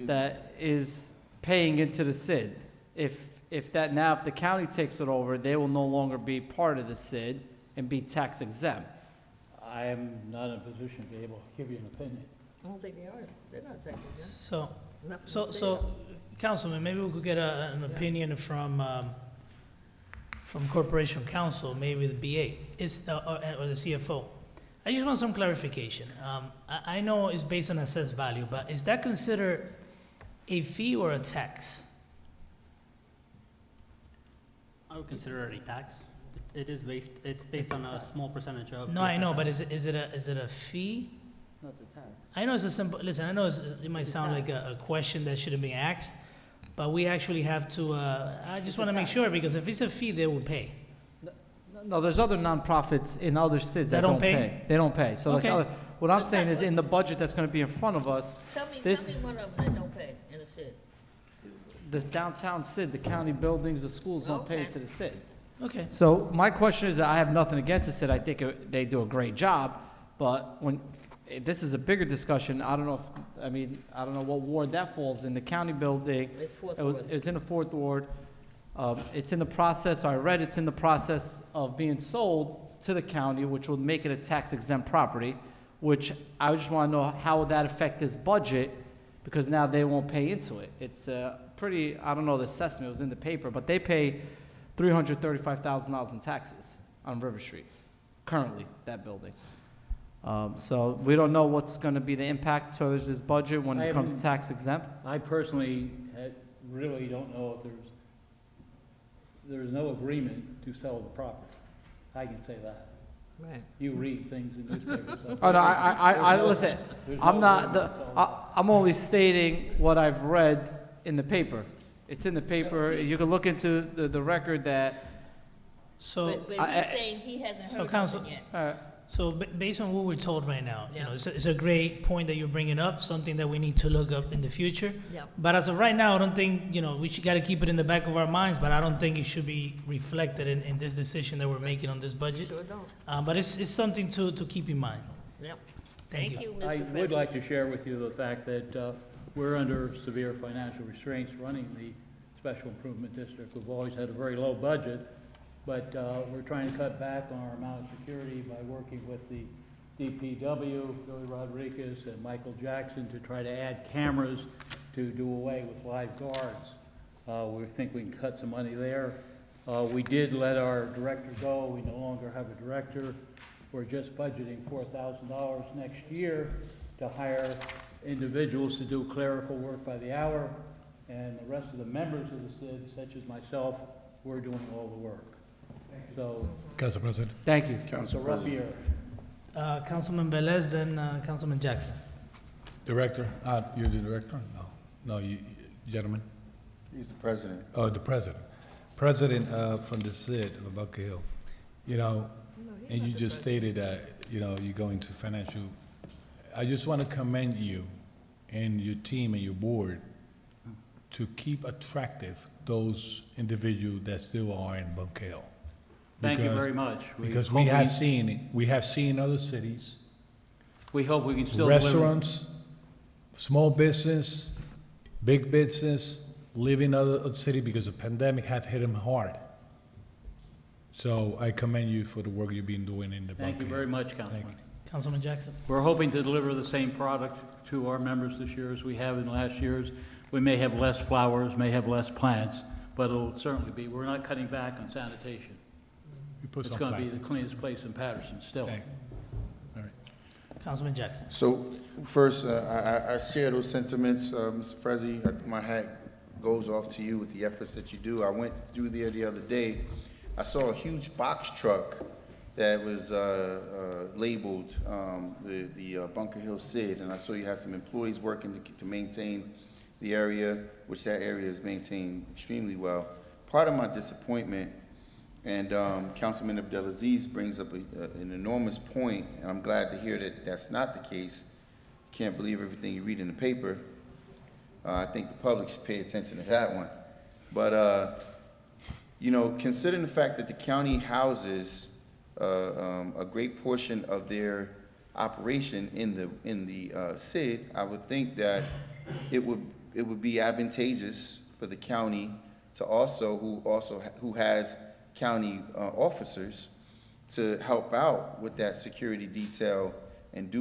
Speaker 11: that is paying into the SID. If the county takes it over, they will no longer be part of the SID and be tax exempt.
Speaker 13: I am not in a position to be able to give you an opinion.
Speaker 5: I don't think they are. They're not taking it.
Speaker 1: So, Councilman, maybe we could get an opinion from Corporation Counsel, maybe the BA, or the CFO. I just want some clarification. I know it's based on assessed value, but is that considered a fee or a tax?
Speaker 8: I would consider it a tax. It's based on a small percentage of.
Speaker 1: No, I know, but is it a fee?
Speaker 11: No, it's a tax.
Speaker 1: I know it's a simple, listen, I know it might sound like a question that shouldn't be asked, but we actually have to, I just want to make sure, because if it's a fee, they will pay.
Speaker 11: No, there's other nonprofits in other SIDs that
Speaker 1: That don't
Speaker 11: don't
Speaker 1: pay?
Speaker 11: pay. They don't pay. So like
Speaker 1: Okay.
Speaker 11: what I'm saying is, in the budget that's going to be in front of us,
Speaker 5: Tell me
Speaker 11: This-
Speaker 5: one of them that don't pay in the SID.
Speaker 11: the downtown SID, the county buildings, the schools don't pay
Speaker 5: Okay.
Speaker 11: to the SID.
Speaker 1: Okay.
Speaker 11: So my question is, that I have nothing against the SID. I think they do a great job, but this is a bigger discussion. I don't know what ward that falls in. The county building,
Speaker 5: It's fourth
Speaker 11: it
Speaker 5: ward.
Speaker 11: was in the 4th ward. It's in the process, I read it's in the process of being sold to the county, which will make it a tax exempt property, which I just want to know how would that affect this budget, because now they won't pay into it. It's pretty, I don't know the assessment, it was in the paper, but they pay $335,000 in taxes on River Street, currently, that building. So we don't know what's going to be the impact towards this budget when it comes tax exempt.
Speaker 13: I personally really don't know if there's no agreement to sell the property. I can say that.
Speaker 5: Right.
Speaker 13: You read things in newspapers.
Speaker 11: Oh, no, I listen,
Speaker 13: There's
Speaker 11: I'm
Speaker 13: no
Speaker 11: not,
Speaker 13: agreement to sell
Speaker 11: I'm only stating what I've read in the paper. It's in the paper, you can look into the record that,
Speaker 1: So,
Speaker 5: But he's saying he hasn't
Speaker 1: so
Speaker 5: heard
Speaker 1: Counsel-
Speaker 5: nothing yet.
Speaker 1: so based on what we're told right now,
Speaker 5: Yeah.
Speaker 1: it's a great point that you're bringing up, something that we need to look up in the future.
Speaker 5: Yeah.
Speaker 1: But as of right now, I don't think, we got to keep it in the back of our minds, but I don't think it should be reflected in this decision that we're making on this budget.
Speaker 5: Sure don't.
Speaker 1: But it's something to keep in mind.
Speaker 5: Yep.
Speaker 1: Thank
Speaker 5: Thank
Speaker 1: you.
Speaker 5: you, Mr.
Speaker 13: I
Speaker 5: President.
Speaker 13: would like to share with you the fact that we're under severe financial restraints running the Special Improvement District. We've always had a very low budget, but we're trying to cut back on our amount of security by working with the DPW, Billy Rodriguez, and Michael Jackson to try to add cameras to do away with live guards. We think we can cut some money there. We did let our director go. We no longer have a director. We're just budgeting $4,000 next year to hire individuals to do clerical work by the hour, and the rest of the members of the SID, such as myself, we're doing all the work. So,
Speaker 12: Council President.
Speaker 11: thank you.
Speaker 13: it's a rough year.
Speaker 1: Councilman Velez, then Councilman Jackson.
Speaker 12: Director, you're the director? No, you, gentlemen.
Speaker 10: He's the president.
Speaker 12: Oh, the president. President from the SID of Bunker Hill. And you just stated that, you're going to financial. I just want to commend you and your team and your board to keep attractive those individuals that still are in Bunker Hill.
Speaker 13: Thank you
Speaker 12: Because-
Speaker 13: very much.
Speaker 12: Because
Speaker 13: hope
Speaker 12: we have seen other cities,
Speaker 13: We hope we can still deliver.
Speaker 12: restaurants, small business, big business, live in other city because the pandemic have hit them hard. So I commend you for the work you've been doing in the Bunker Hill.
Speaker 13: Thank you very much, Councilman.
Speaker 1: Councilman Jackson.
Speaker 13: We're hoping to deliver the same product to our members this year as we have in last years. We may have less flowers, may have less plants, but it'll certainly be, we're not cutting back on sanitation.
Speaker 12: We put
Speaker 13: It's
Speaker 12: some
Speaker 13: gonna be the
Speaker 12: plastic.
Speaker 13: cleanest place in Paterson still.
Speaker 12: Thank- All right.
Speaker 1: Councilman Jackson.
Speaker 10: So first, I share those sentiments, Mr. Frezzi. My hat goes off to you with the efforts that you do. I went through there the other day. I saw a huge box truck that was labeled the Bunker Hill Sid, and I saw you had some employees working to maintain the area, which that area is maintained extremely well. Part of my disappointment, and Councilman Abdelaziz brings up an enormous point, and I'm glad to hear that that's not the case. Can't believe everything you read in the paper. I think the public should pay attention to that one. But, you know, considering the fact that the county houses a great portion of their operation in the SID, I would think that it would be advantageous for the county to who has county officers to help out with that security detail and do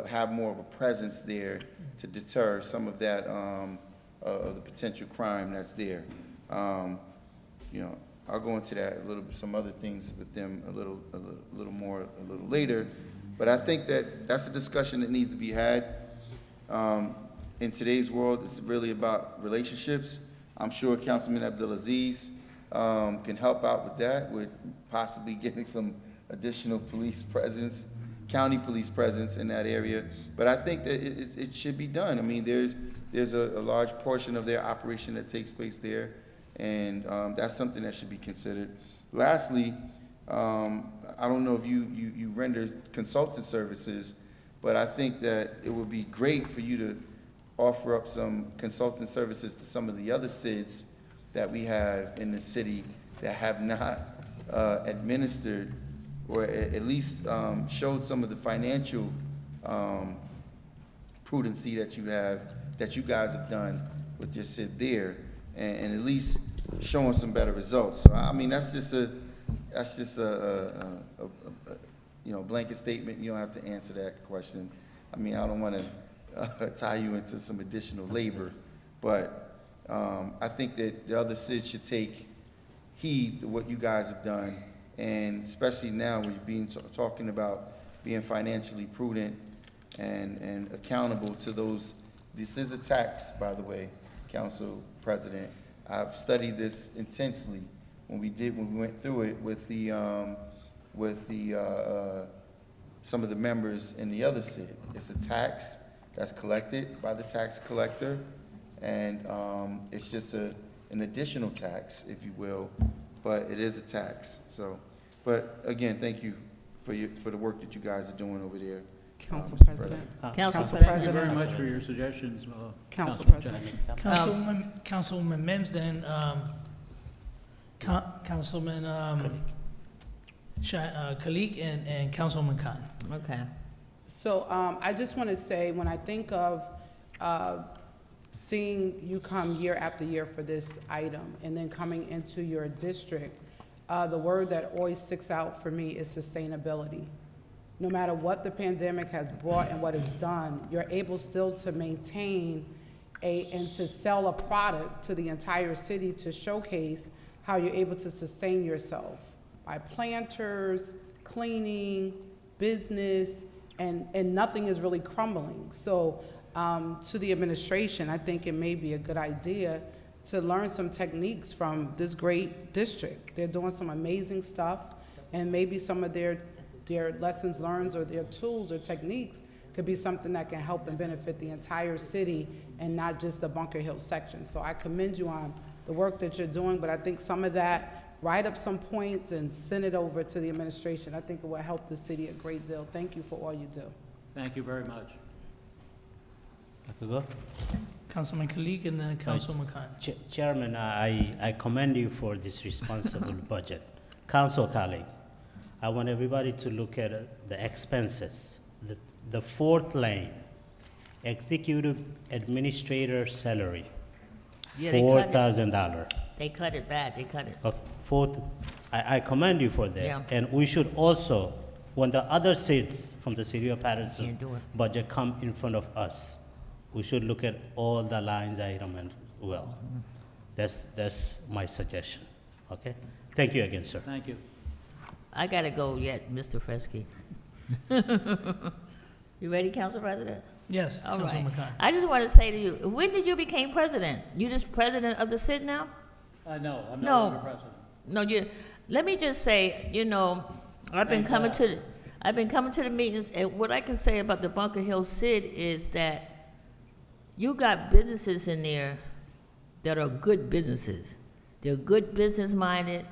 Speaker 10: have more of a presence there to deter some of that of the potential crime that's there. You know, I'll go into that a little bit, some other things with them a little more a little later, but I think that that's a discussion that needs to be had. In today's world, it's really about relationships. I'm sure Councilman Abdelaziz can help out with that, with possibly getting some additional police presence, county police presence in that area. But I think that it should be done. I mean, there's a large portion of their operation that takes place there, and that's something that should be considered. Lastly, I don't know if you render consultant services, but I think that it would be great for you to offer up some consultant services to some of the other SIDs that we have in the city that have not administered or at least showed some of the financial prudency that you guys have done with your SID there, and at least showing some better results. So I mean, that's just a you know, blanket statement. You don't have to answer that question. I mean, I don't want to tie you into some additional labor, but I think that the other SIDs should take heed to what you guys have done, and especially now when you're talking about being financially prudent and accountable to those. This is a tax, by the way, Council President. I've studied this intensely when we went through it with some of the members in the other SID. It's a tax that's collected by the tax collector, and it's just an additional tax, if you will, but it is a tax. So, but again, thank you for the work that you guys are doing over there.
Speaker 3: Council
Speaker 10: Mr.
Speaker 3: President.
Speaker 5: Council
Speaker 13: Thank you very much for your suggestions,
Speaker 3: Council
Speaker 13: Councilman
Speaker 3: President.
Speaker 13: Jackson.
Speaker 1: Councilman Mims, then Councilman Kalik and Councilwoman Khan.
Speaker 5: Okay.
Speaker 3: So I just want to say, when I think of seeing you come year after year for this item and then coming into your district, the word that always sticks out for me is sustainability. No matter what the pandemic has brought and what it's done, you're able still to maintain and to sell a product to the entire city to showcase how you're able to sustain yourself by planters, cleaning, business, and nothing is really crumbling. So to the administration, I think it may be a good idea to learn some techniques from this great district. They're doing some amazing stuff, and maybe some of their lessons learned or their tools or techniques could be something that can help and benefit the entire city and not just the Bunker Hill section. So I commend you on the work that you're doing, but I think some of that, write up some points and send it over to the administration. I think it will help the city a great deal. Thank you for all you do.
Speaker 13: Thank you very much.
Speaker 1: Councilman Kalik and then Councilwoman Khan.
Speaker 7: Chairman, I commend you for this responsible budget. Council colleague, I want everybody to look at the expenses. The fourth line, executive administrator salary,
Speaker 5: Yeah, they cut it.
Speaker 7: $4,000.
Speaker 5: They cut it bad, they cut it.
Speaker 7: I commend you for that.
Speaker 5: Yeah.
Speaker 7: And we should also, when the other seats from the city of
Speaker 5: Can't
Speaker 7: Paterson
Speaker 5: do it.
Speaker 7: budget come in front of us, we should look at all the lines item as well. That's my suggestion, okay? Thank you again, sir.
Speaker 13: Thank you.
Speaker 5: I gotta go yet, Mr. Fresky. You ready, Council President?
Speaker 1: Yes,
Speaker 5: All right.
Speaker 1: Councilwoman Khan.
Speaker 5: I just want to say to you, when did you become president? You just president of the SID now?
Speaker 13: No, I'm
Speaker 5: No.
Speaker 13: no longer president.
Speaker 5: No, let me just say, I've been coming to the meetings, and what I can say about the Bunker Hill SID is that you got businesses in there that are good businesses. They're good business minded.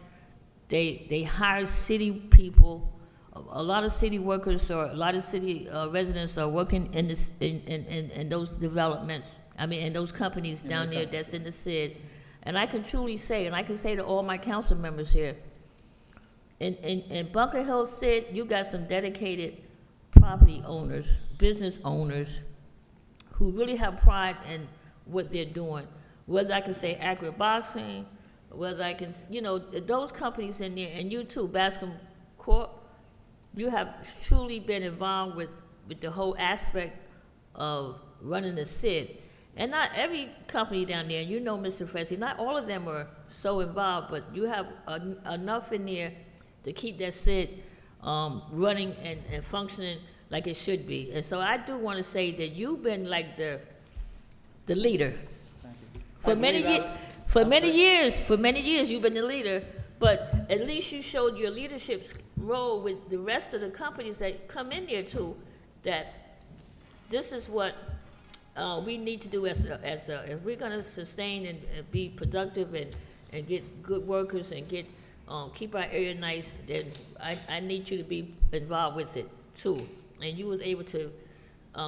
Speaker 5: They hire city people. A lot of city workers or a lot of city residents are working in those developments. I mean, in those companies down there that's in the SID. And I can truly say, and I can say to all my council members here, in Bunker Hill SID, you got some dedicated property owners, business owners, who really have pride in what they're doing. Whether I can say Accurate Boxing, whether I can, those companies in there, and you too, Bascom Corp, you have truly been involved with the whole aspect of running the SID. And not every company down there, Mr. Fresky, not all of them are so involved, but you have enough in there to keep that SID running and functioning like it should be. And so I do want to say that you've been like the leader.
Speaker 13: Thank you.
Speaker 5: For many years you've been the leader, but at least you showed your leadership role with the rest of the companies that come in there too, that this is what we need to do as if we're going to sustain and be productive and get good workers and keep our area nice, then I need you to be involved with it too. And you was able to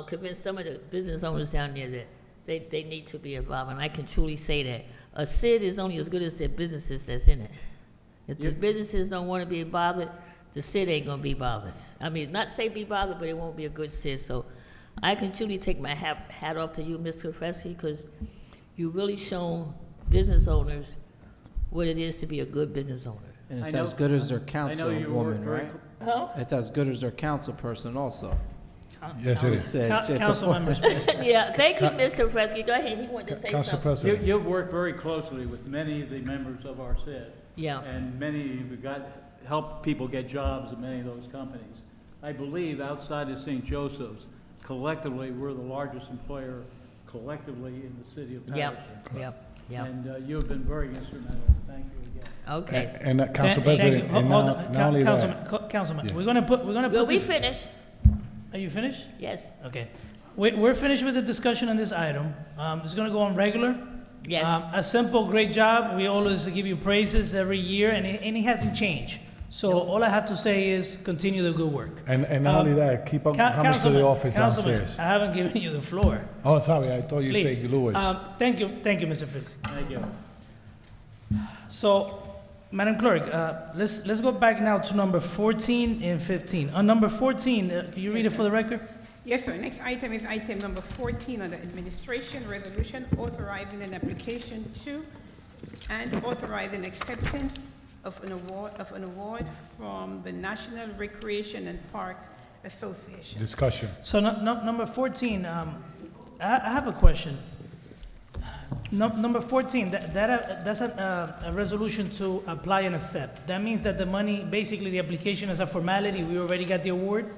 Speaker 5: convince some of the business owners down there that they need to be involved. And I can truly say that a SID is only as good as the businesses that's in it. If the businesses don't want to be bothered, the SID ain't going to be bothered. I mean, not say be bothered, but it won't be a good SID. So I can truly take my hat off to you, Mr. Fresky, because you really shown business owners what it is to be a good business owner.
Speaker 11: And it's as good as their
Speaker 13: I know you work
Speaker 11: councilwoman,
Speaker 13: very
Speaker 11: right?
Speaker 5: Huh?
Speaker 11: It's as good as their council person also.
Speaker 12: Yes, it is.
Speaker 11: Said-
Speaker 1: Council members, please.
Speaker 5: Yeah, thank you, Mr. Fresky. Go ahead, he wanted to say
Speaker 12: Council
Speaker 5: something.
Speaker 12: President.
Speaker 13: You've worked very closely with many of the members of our SID.
Speaker 5: Yeah.
Speaker 13: And many have helped people get jobs at many of those companies. I believe outside of St. Joseph's, collectively, we're the largest employer collectively in the city of Paterson.
Speaker 5: Yep.
Speaker 13: And you have been very instrumental. Thank you again.
Speaker 5: Okay.
Speaker 12: And Council
Speaker 1: Thank you.
Speaker 12: President, and
Speaker 1: Hold
Speaker 12: not
Speaker 1: on.
Speaker 12: only that.
Speaker 1: Councilman,
Speaker 12: Yeah.
Speaker 1: we're gonna put
Speaker 5: Will we
Speaker 1: this.
Speaker 5: finish?
Speaker 1: Are you finished?
Speaker 5: Yes.
Speaker 1: Okay. We're finished with the discussion on this item. It's gonna go on regular.
Speaker 5: Yes.
Speaker 1: A simple, great job. We always give you praises every year, and it hasn't changed. So all I have to say is continue the good work.
Speaker 12: And not only that, keep up comments to the office
Speaker 1: Councilman,
Speaker 12: downstairs.
Speaker 1: I haven't given you the floor.
Speaker 12: Oh, sorry, I thought you
Speaker 1: Please.
Speaker 12: said Lewis.
Speaker 1: Thank you, Mr. Fitz.
Speaker 13: Thank you.
Speaker 1: So, Madam Clerk, let's go back now to number 14 and 15. On number 14, can you read it for the record?
Speaker 2: Yes, sir. Next item is item number 14 on the administration resolution authorizing an application to and authorizing acceptance of an award from the National Recreation and Park Association.
Speaker 12: Discussion.
Speaker 1: So number 14, I have a question. Number 14, that's a resolution to apply and accept. That means that the money, basically the application is a formality. We already got the award.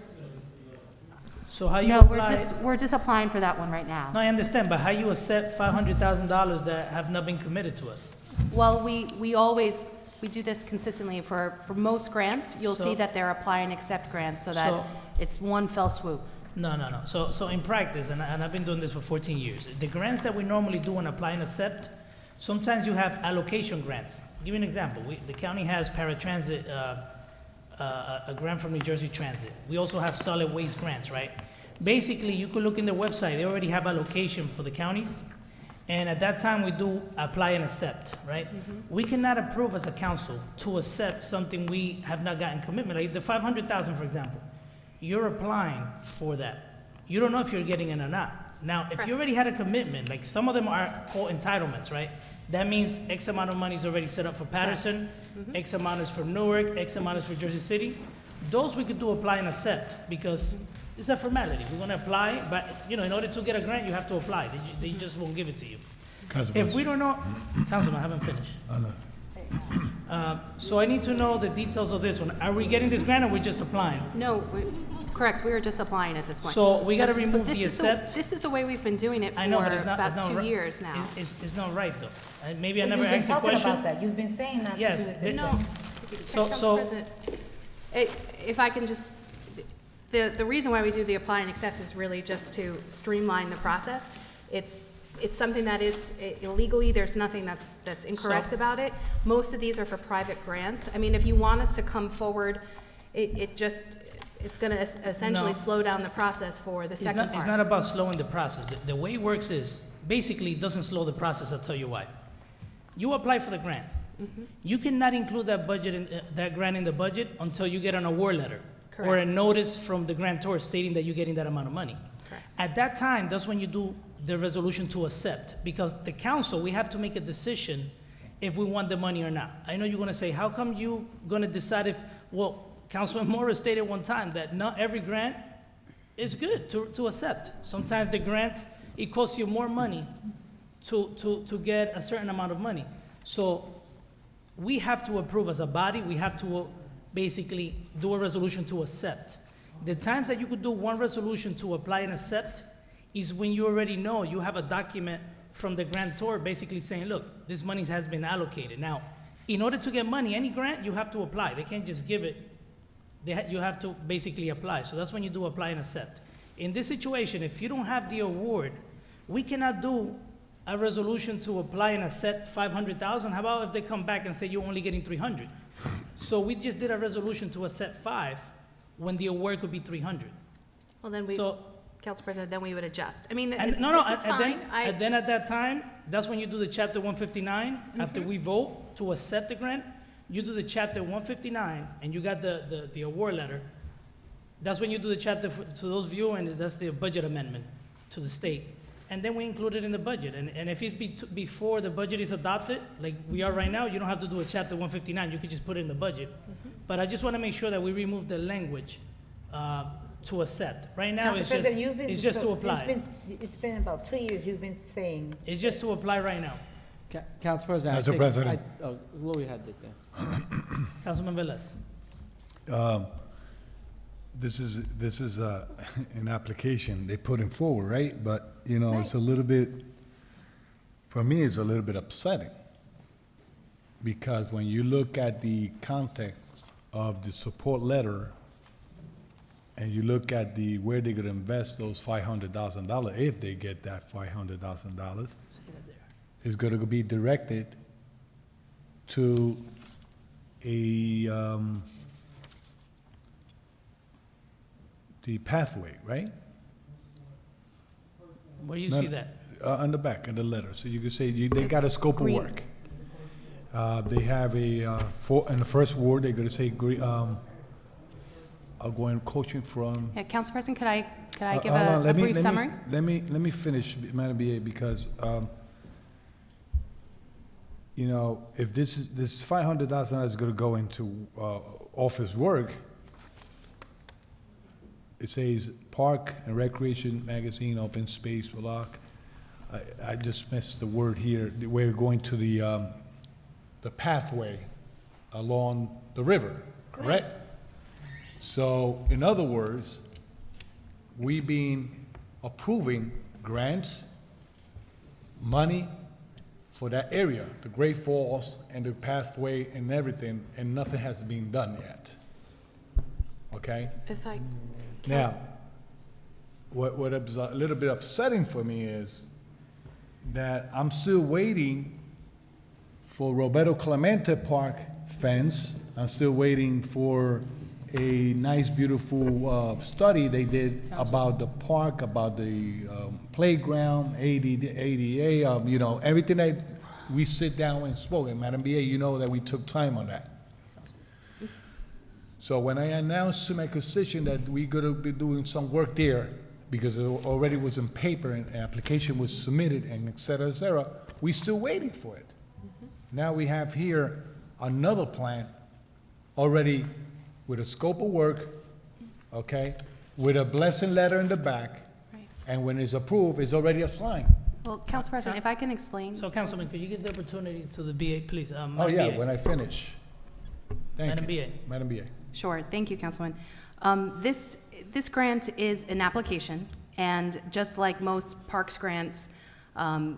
Speaker 1: So how you
Speaker 9: No,
Speaker 1: apply?
Speaker 9: we're just applying for that one right now.
Speaker 1: No, I understand, but how you accept $500,000 that have not been committed to us?
Speaker 9: Well, we do this consistently for most grants. You'll
Speaker 1: So-
Speaker 9: see that they're apply and accept grants so that
Speaker 1: So-
Speaker 9: it's one fell swoop.
Speaker 1: No. So in practice, and I've been doing this for 14 years, the grants that we normally do and apply and accept, sometimes you have allocation grants. I'll give you an example. The county has paratransit, a grant from New Jersey Transit. We also have solid waste grants, right? Basically, you could look in their website. They already have allocation for the counties. And at that time, we do apply and accept, right? We cannot approve as a council to accept something we have not gotten commitment, like the 500,000, for example. You're applying for that. You don't know if you're getting it or not. Now, if you already had a commitment, like some of them are called entitlements, right? That means X amount of money is already set up for Paterson, X amount is for Newark, X amount is for Jersey City. Those we could do apply and accept because it's a formality. We're gonna apply, but in order to get a grant, you have to apply. They just won't give it to you.
Speaker 12: Council
Speaker 1: If we
Speaker 12: President.
Speaker 1: don't know, Councilman, I haven't finished.
Speaker 12: No.
Speaker 1: So I need to know the details of this one. Are we getting this grant or we just applying?
Speaker 9: No, correct, we were just applying at this point.
Speaker 1: So we gotta
Speaker 9: But
Speaker 1: remove
Speaker 9: this
Speaker 1: the
Speaker 9: is
Speaker 1: accept?
Speaker 9: This is the way we've been doing it
Speaker 1: I know, but
Speaker 9: for
Speaker 1: it's not, it's
Speaker 9: about
Speaker 1: not
Speaker 9: 2
Speaker 1: right.
Speaker 9: years now.
Speaker 1: It's not right, though. Maybe I
Speaker 4: But
Speaker 1: never
Speaker 4: you've been
Speaker 1: asked the
Speaker 4: talking
Speaker 1: question.
Speaker 4: about that. You've been saying not to do
Speaker 1: Yes,
Speaker 4: it this
Speaker 9: No,
Speaker 4: way.
Speaker 9: Council
Speaker 1: so-
Speaker 9: President, if I can just, the reason why we do the apply and accept is really just to streamline the process. It's something that is illegally, there's nothing that's incorrect
Speaker 1: So-
Speaker 9: about it. Most of these are for private grants. I mean, if you want us to come forward, it's gonna essentially
Speaker 1: No.
Speaker 9: slow down the process for the second part.
Speaker 1: It's not about slowing the process. The way it works is, basically, it doesn't slow the process. I'll tell you why. You apply for the grant.
Speaker 9: Mm-hmm.
Speaker 1: You cannot include that budget, that grant in the budget until you get an award letter. Or a
Speaker 9: Correct.
Speaker 1: notice from the grantor stating that you're getting that amount of money.
Speaker 9: Correct.
Speaker 1: At that time, that's when you do the resolution to accept, because the council, we have to make a decision if we want the money or not. I know you're gonna say, how come you gonna decide if, well, Councilman Morris stated one time that not every grant is good to accept. Sometimes the grants, it costs you more money to get a certain amount of money. So we have to approve as a body, we have to basically do a resolution to accept. The times that you could do one resolution to apply and accept is when you already know, you have a document from the grantor basically saying, look, this money has been allocated. Now, in order to get money, any grant, you have to apply. They can't just give it. You have to basically apply. So that's when you do apply and accept. In this situation, if you don't have the award, we cannot do a resolution to apply and accept 500,000. How about if they come back and say you're only getting 300? So we just did a resolution to accept 5 when the award could be 300.
Speaker 9: Well, then Council President, then we would adjust. I mean,
Speaker 1: And
Speaker 9: this is fine.
Speaker 1: and then at that time, that's when you do the chapter 159.
Speaker 9: Mm-hmm.
Speaker 1: After we vote to accept the grant, you do the chapter 159, and you got the award letter. That's when you do the chapter, to those viewing, that's the budget amendment to the state. And then we include it in the budget. And if it's before the budget is adopted, like we are right now, you don't have to do a chapter 159, you could just put it in the budget.
Speaker 9: Mm-hmm.
Speaker 1: But I just want to make sure that we remove the language to accept. Right now,
Speaker 4: Council
Speaker 1: it's just,
Speaker 4: President, you've been
Speaker 1: it's just to apply.
Speaker 4: It's been about 2 years you've been saying.
Speaker 1: It's just to apply right now.
Speaker 11: Council President.
Speaker 12: Council President.
Speaker 11: Louis had it there.
Speaker 1: Councilman Velez.
Speaker 12: This is an application they putting forward, right? But, you know, it's a little bit, for me, it's a little bit upsetting. Because when you look at the context of the support letter, and you look at where they're gonna invest those $500,000, if they get that $500,000, it's gonna be directed to the pathway, right?
Speaker 1: Where do you see that?
Speaker 12: On the back of the letter, so you can say, they got a scope of
Speaker 9: Green.
Speaker 12: work. They have in the first word, they're gonna say, I'll go in coaching from.
Speaker 9: Yeah, Council President, could I give
Speaker 12: Hold on,
Speaker 9: a
Speaker 12: let me-
Speaker 9: brief
Speaker 12: let me-
Speaker 9: summary?
Speaker 12: Let me finish, Madam BA, because, you know, if this $500,000 is gonna go into, office work, it says Park and Recreation Magazine, Open Space Block. I just missed the word here. We're going to the pathway along the river, correct? So, in other words, we been approving grants, money for that area, the Great Falls and the pathway and everything, and nothing has been done yet. Okay?
Speaker 9: If I,
Speaker 12: Now, what is a little bit upsetting for me is that I'm still waiting for Roberto Clemente Park fence. I'm still waiting for a nice, beautiful study they did about the park, about the playground, ADA, you know, everything that we sit down and spoke. And Madam BA, you know that we took time on that. So when I announced to my constitution that we're gonna be doing some work there, because it already was in paper and an application was submitted and et cetera, we still waiting for it. Now we have here another plan already with a scope of work, okay, with a blessing letter in the back,
Speaker 9: Right.
Speaker 12: and when it's approved, it's already assigned.
Speaker 9: Well, Council President, if I can explain.
Speaker 1: So, Councilman, could you give the opportunity to the BA, please?
Speaker 12: Oh,
Speaker 1: Madam
Speaker 12: yeah,
Speaker 1: BA.
Speaker 12: when I finish. Thank
Speaker 1: Madam
Speaker 12: you.
Speaker 1: BA.
Speaker 12: Madam BA.
Speaker 9: Sure, thank you, Councilman. This grant is an application, and just like most parks grants,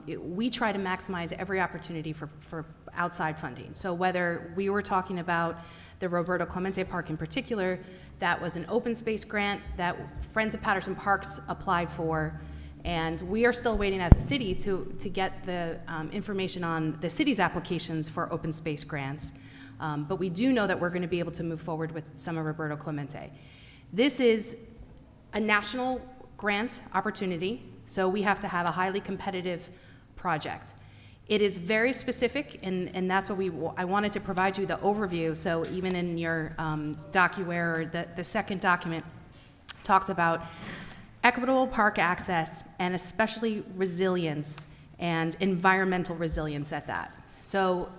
Speaker 9: we try to maximize every opportunity for outside funding. So whether we were talking about the Roberto Clemente Park in particular, that was an open space grant that Friends of Paterson Parks applied for, and we are still waiting as a city to get the information on the city's applications for open space grants. But we do know that we're going to be able to move forward with some of Roberto Clemente. This is a national grant opportunity, so we have to have a highly competitive project. It is very specific, and that's what I wanted to provide you the overview. So even in your DocuWare, or the second document talks about equitable park access and especially resilience and environmental resilience at that. So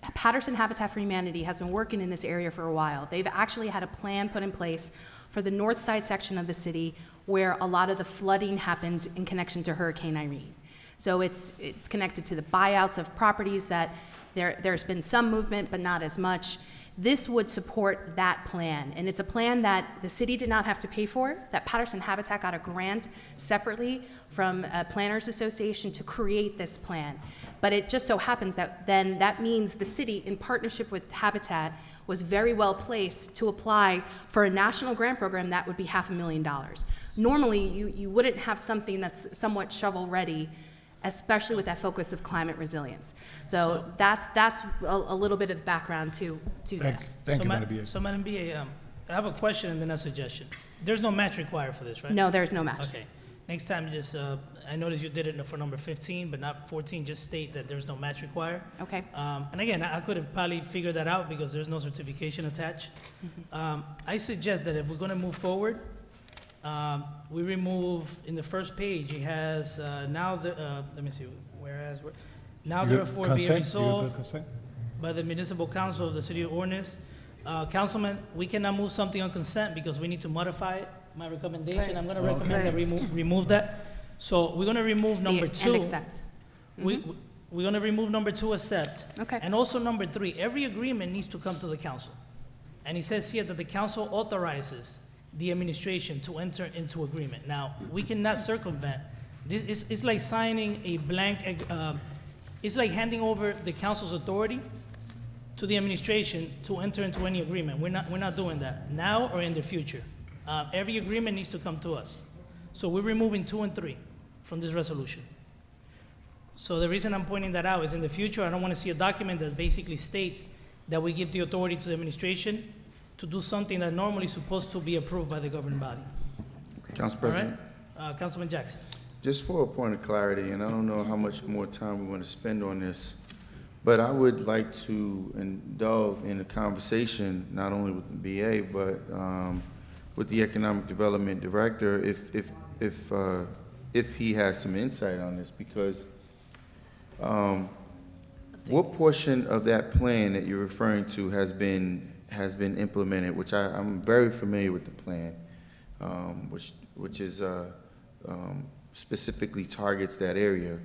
Speaker 9: Paterson Habitat for Humanity has been working in this area for a while. They've actually had a plan put in place for the north side section of the city where a lot of the flooding happened in connection to Hurricane Irene. So it's connected to the buyouts of properties that there's been some movement, but not as much. This would support that plan, and it's a plan that the city did not have to pay for, that Paterson Habitat got a grant separately from a Planners Association to create this plan. But it just so happens that then that means the city, in partnership with Habitat, was very well placed to apply for a national grant program that would be $500,000. Normally, you wouldn't have something that's somewhat shovel-ready, especially with that focus of climate resilience. So that's a little bit of background to this.
Speaker 12: Thank you, Madam BA.
Speaker 1: So, Madam BA, I have a question and then a suggestion. There's no match required for this, right?
Speaker 9: No, there's no match.
Speaker 1: Okay. Next time, just, I noticed you did it for number 15, but not 14. Just state that there's no match required.
Speaker 9: Okay.
Speaker 1: And again, I could have probably figured that out because there's no certification attached. I suggest that if we're going to move forward, we remove, in the first page, it has, now the, let me see, now therefore be
Speaker 12: Consent? You
Speaker 1: resolved
Speaker 12: put consent?
Speaker 1: by the Municipal Council of the City of Ordinance. Councilman, we cannot move something on consent because we need to modify it. My recommendation, I'm gonna recommend that we remove that. So we're gonna remove number two.
Speaker 9: And accept.
Speaker 1: We're gonna remove number 2, accept.
Speaker 9: Okay.
Speaker 1: And also number 3, every agreement needs to come to the council. And it says here that the council authorizes the administration to enter into agreement. Now, we cannot circumvent. This is, it's like signing a blank, it's like handing over the council's authority to the administration to enter into any agreement. We're not doing that now or in the future. Every agreement needs to come to us. So we're removing 2 and 3 from this resolution. So the reason I'm pointing that out is in the future, I don't want to see a document that basically states that we give the authority to the administration to do something that normally is supposed to be approved by the governing body.
Speaker 10: Council
Speaker 1: All right?
Speaker 10: President,
Speaker 1: Councilman Jackson.
Speaker 10: just for a point of clarity, and I don't know how much more time we want to spend on this, but I would like to indulge in a conversation, not only with the BA, but with the Economic Development Director, if he has some insight on this, because what portion of that plan that you're referring to has been implemented, which I'm very familiar with the plan, which is specifically targets that area.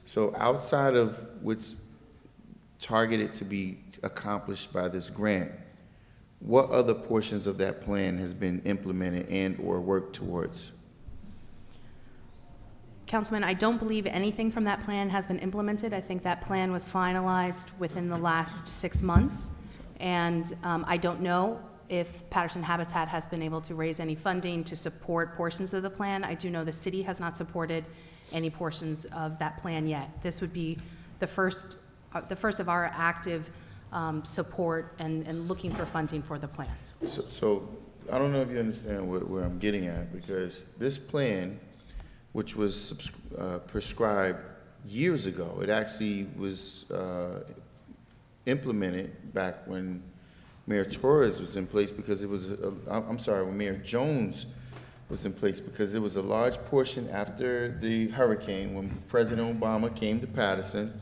Speaker 10: So outside of what's targeted to be accomplished by this grant, what other portions of that plan has been implemented and or worked towards?
Speaker 9: Councilman, I don't believe anything from that plan has been implemented. I think that plan was finalized within the last 6 months. And I don't know if Paterson Habitat has been able to raise any funding to support portions of the plan. I do know the city has not supported any portions of that plan yet. This would be the first of our active support and looking for funding for the plan.
Speaker 10: So I don't know if you understand where I'm getting at, because this plan, which was prescribed years ago, it actually was implemented back when Mayor Torres was in place, because it was, when Mayor Jones was in place, because it was a large portion after the hurricane when President Obama came to Paterson,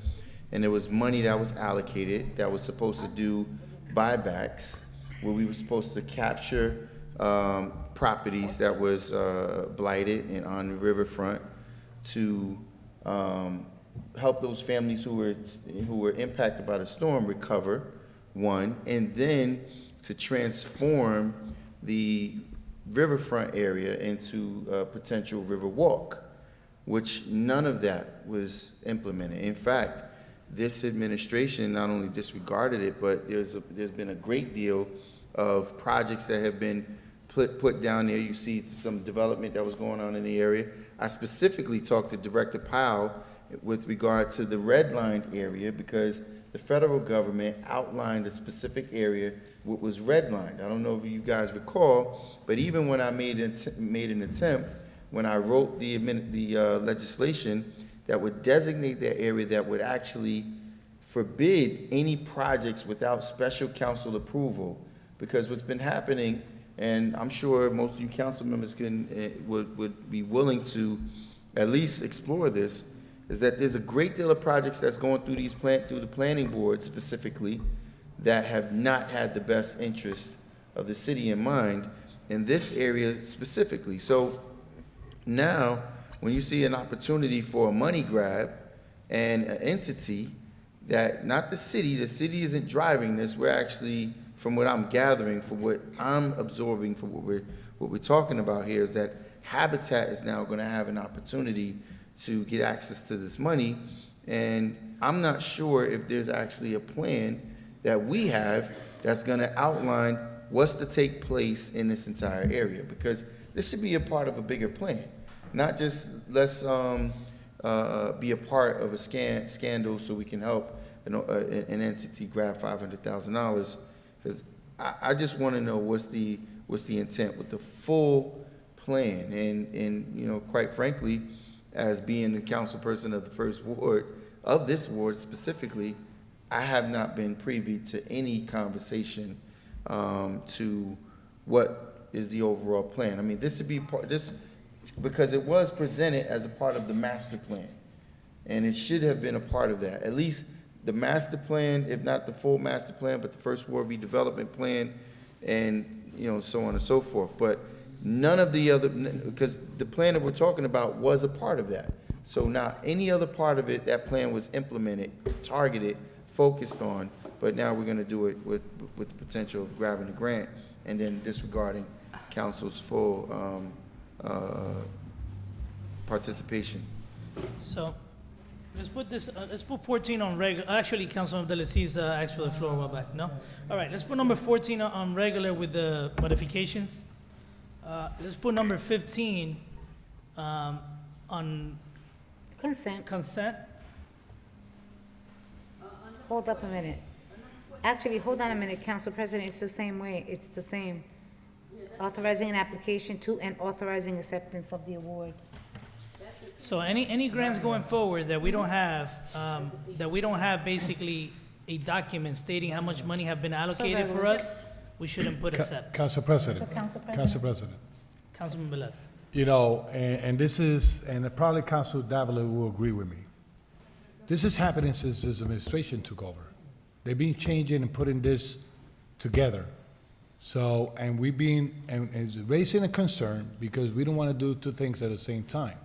Speaker 10: and there was money that was allocated that was supposed to do buybacks, where we were supposed to capture properties that was blighted and on the riverfront to help those families who were impacted by the storm recover, one, and then to transform the riverfront area into a potential river walk, which none of that was implemented. In fact, this administration not only disregarded it, but there's been a great deal of projects that have been put down there. You see some development that was going on in the area. I specifically talked to Director Powell with regard to the redlined area because the federal government outlined a specific area what was redlined. I don't know if you guys recall, but even when I made an attempt, when I wrote the legislation that would designate that area that would actually forbid any projects without special council approval, because what's been happening, and I'm sure most of you council members would be willing to at least explore this, is that there's a great deal of projects that's going through through the planning board specifically that have not had the best interest of the city in mind in this area specifically. So now, when you see an opportunity for a money grab and an entity that, not the city isn't driving this, we're actually, from what I'm gathering, from what I'm absorbing, from what we're talking about here, is that Habitat is now gonna have an opportunity to get access to this money, and I'm not sure if there's actually a plan that we have that's gonna outline what's to take place in this entire area, because this should be a part of a bigger plan, not just let's be a part of a scandal so we can help an entity grab $500,000, because I just want to know what's the intent with the full plan, and you know, quite frankly, as being the council person of the first ward, of this ward specifically, I have not been privy to any conversation to what is the overall plan. I mean, this would be because it was presented as a part of the master plan, and it should have been a part of that. At least the master plan, if not the full master plan, but the first ward redevelopment plan, and you know, so on and so forth. But none of the other, because the plan that we're talking about was a part of that. So not any other part of it, that plan was implemented, targeted, focused on, but now we're gonna do it with the potential of grabbing a grant and then disregarding council's full participation.
Speaker 1: So, let's put 14 on regular. Actually, Councilman Abdelaziz asked for the floor a while back, no? All right, let's put number 14 on regular with the modifications. Let's put number 15 on
Speaker 4: Consent.
Speaker 1: consent.
Speaker 4: Hold up a minute. Actually, hold on a minute, Council President, it's the same way, it's the same. Authorizing an application to and authorizing acceptance of the award.
Speaker 1: So any grants going forward that we don't have basically a document stating how much money have been allocated for us, we shouldn't put accept.
Speaker 12: Council President.
Speaker 4: So, Council President.
Speaker 12: Council President.
Speaker 1: Councilman Velez.
Speaker 12: You know, and this is, and probably Council Davila will agree with me. This is happening since this administration took over. They've been changing and putting this together. So, and we've been, and it's raising a concern because we don't want to do two things at the same time.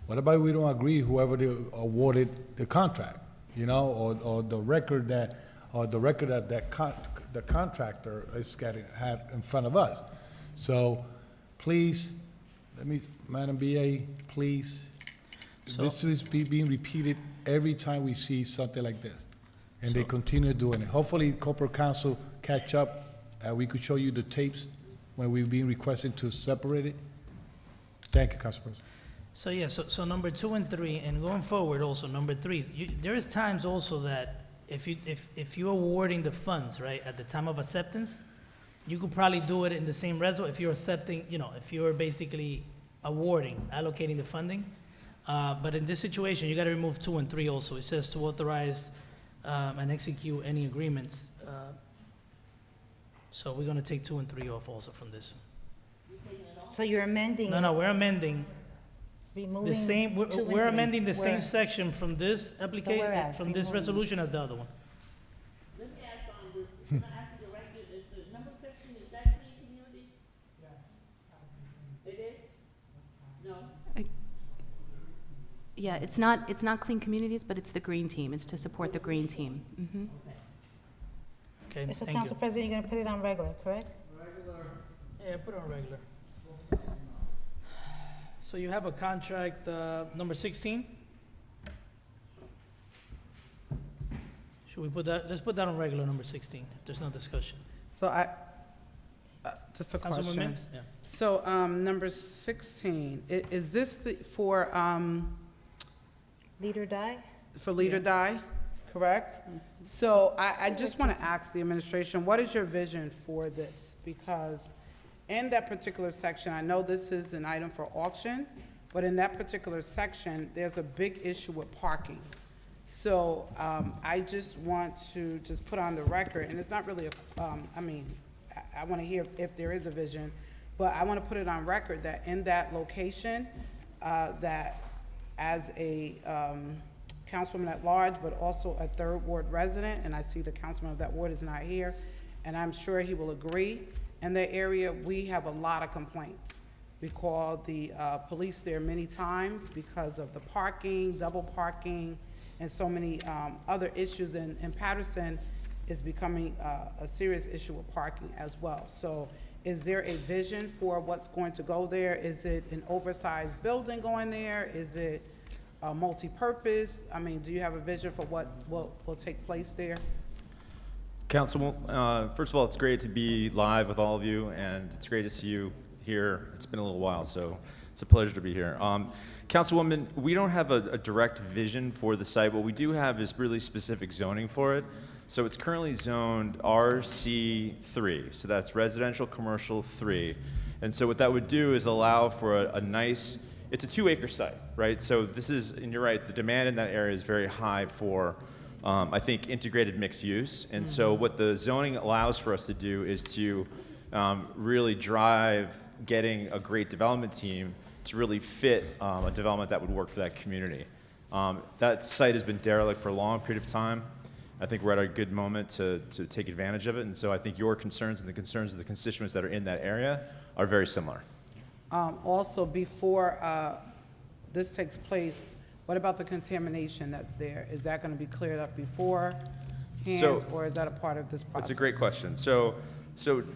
Speaker 12: What about we don't agree whoever they awarded the contract, you know, or the record that the contractor is getting, have in front of us. So, please, Madam BA, please, this is being repeated every time we see something like this. And they continue doing it. Hopefully, corporate counsel catch up. We could show you the tapes when we've been requesting to separate it. Thank you, Council President.
Speaker 1: So yeah, so number 2 and 3, and going forward also, number 3, there is times also that if you're awarding the funds, right, at the time of acceptance, you could probably do it in the same reservoir if you're accepting, you know, if you're basically awarding, allocating the funding. But in this situation, you gotta remove 2 and 3 also. It says to authorize and execute any agreements. So we're gonna take 2 and 3 off also from this.
Speaker 4: So you're amending.
Speaker 1: No, we're amending
Speaker 4: Removing
Speaker 1: the same,
Speaker 4: 2 and
Speaker 1: we're
Speaker 4: 3,
Speaker 1: amending the same
Speaker 4: whereas.
Speaker 1: section from this application,
Speaker 4: whereas,
Speaker 1: from this
Speaker 4: removing.
Speaker 1: resolution as the other one.
Speaker 5: Let me ask can I ask the director, is the number 15, is that clean community? Yes. It is? No?
Speaker 9: Yeah, it's not Clean Communities, but it's the green team. It's to support the green team.
Speaker 1: Okay,
Speaker 4: So,
Speaker 1: thank
Speaker 4: Council
Speaker 1: you.
Speaker 4: President, you're gonna put it on regular, correct?
Speaker 1: Yeah, put it on regular. So you have a contract, number 16? Should we put that, let's put that on regular, number 16, if there's no discussion.
Speaker 3: So just a
Speaker 1: Councilman
Speaker 3: question.
Speaker 1: Mims? Yeah.
Speaker 3: So, number 16, is this for,
Speaker 4: Leader die?
Speaker 3: Lead or Die, correct? So I just want to ask the administration, what is your vision for this? Because in that particular section, I know this is an item for auction, but in that particular section, there's a big issue with parking. So I just want to just put on the record, and it's not really I want to hear if there is a vision, but I want to put it on record that in that location, that as a councilwoman at large, but also a third ward resident, and I see the councilman of that ward is not here, and I'm sure he will agree, in that area, we have a lot of complaints. We called the police there many times because of the parking, double parking, and so many other issues, and Paterson is becoming a serious issue with parking as well. So is there a vision for what's going to go there? Is it an oversized building going there? Is it a multi-purpose? I mean, do you have a vision for what will take place there?
Speaker 14: Council, first of all, it's great to be live with all of you, and it's great to see you here. It's been a little while, so it's a pleasure to be here. Councilwoman, we don't have a direct vision for the site. What we do have is really specific zoning for it. So it's currently zoned RC3, so that's residential commercial 3. And so what that would do is allow for a nice, it's a 2-acre site, right? So this is, and you're right, the demand in that area is very high for, I think, integrated mixed use. And so what the zoning allows for us to do is to really drive getting a great development team to really fit a development that would work for that community. That site has been derelict for a long period of time. I think we're at a good moment to take advantage of it, and so I think your concerns and the concerns of the constituents that are in that area are very similar.
Speaker 3: Also, before this takes place, what about the contamination that's there? Is that going to be cleared up beforehand, or is that a part of this process?
Speaker 14: That's a great question. So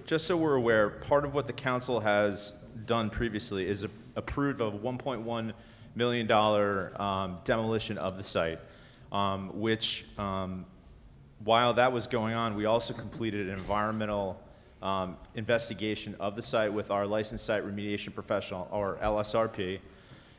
Speaker 14: just so we're aware, part of what the council has done previously is approved a $1.1 million demolition of the site, which while that was going on, we also completed an environmental investigation of the site with our licensed site remediation professional, or LSRP,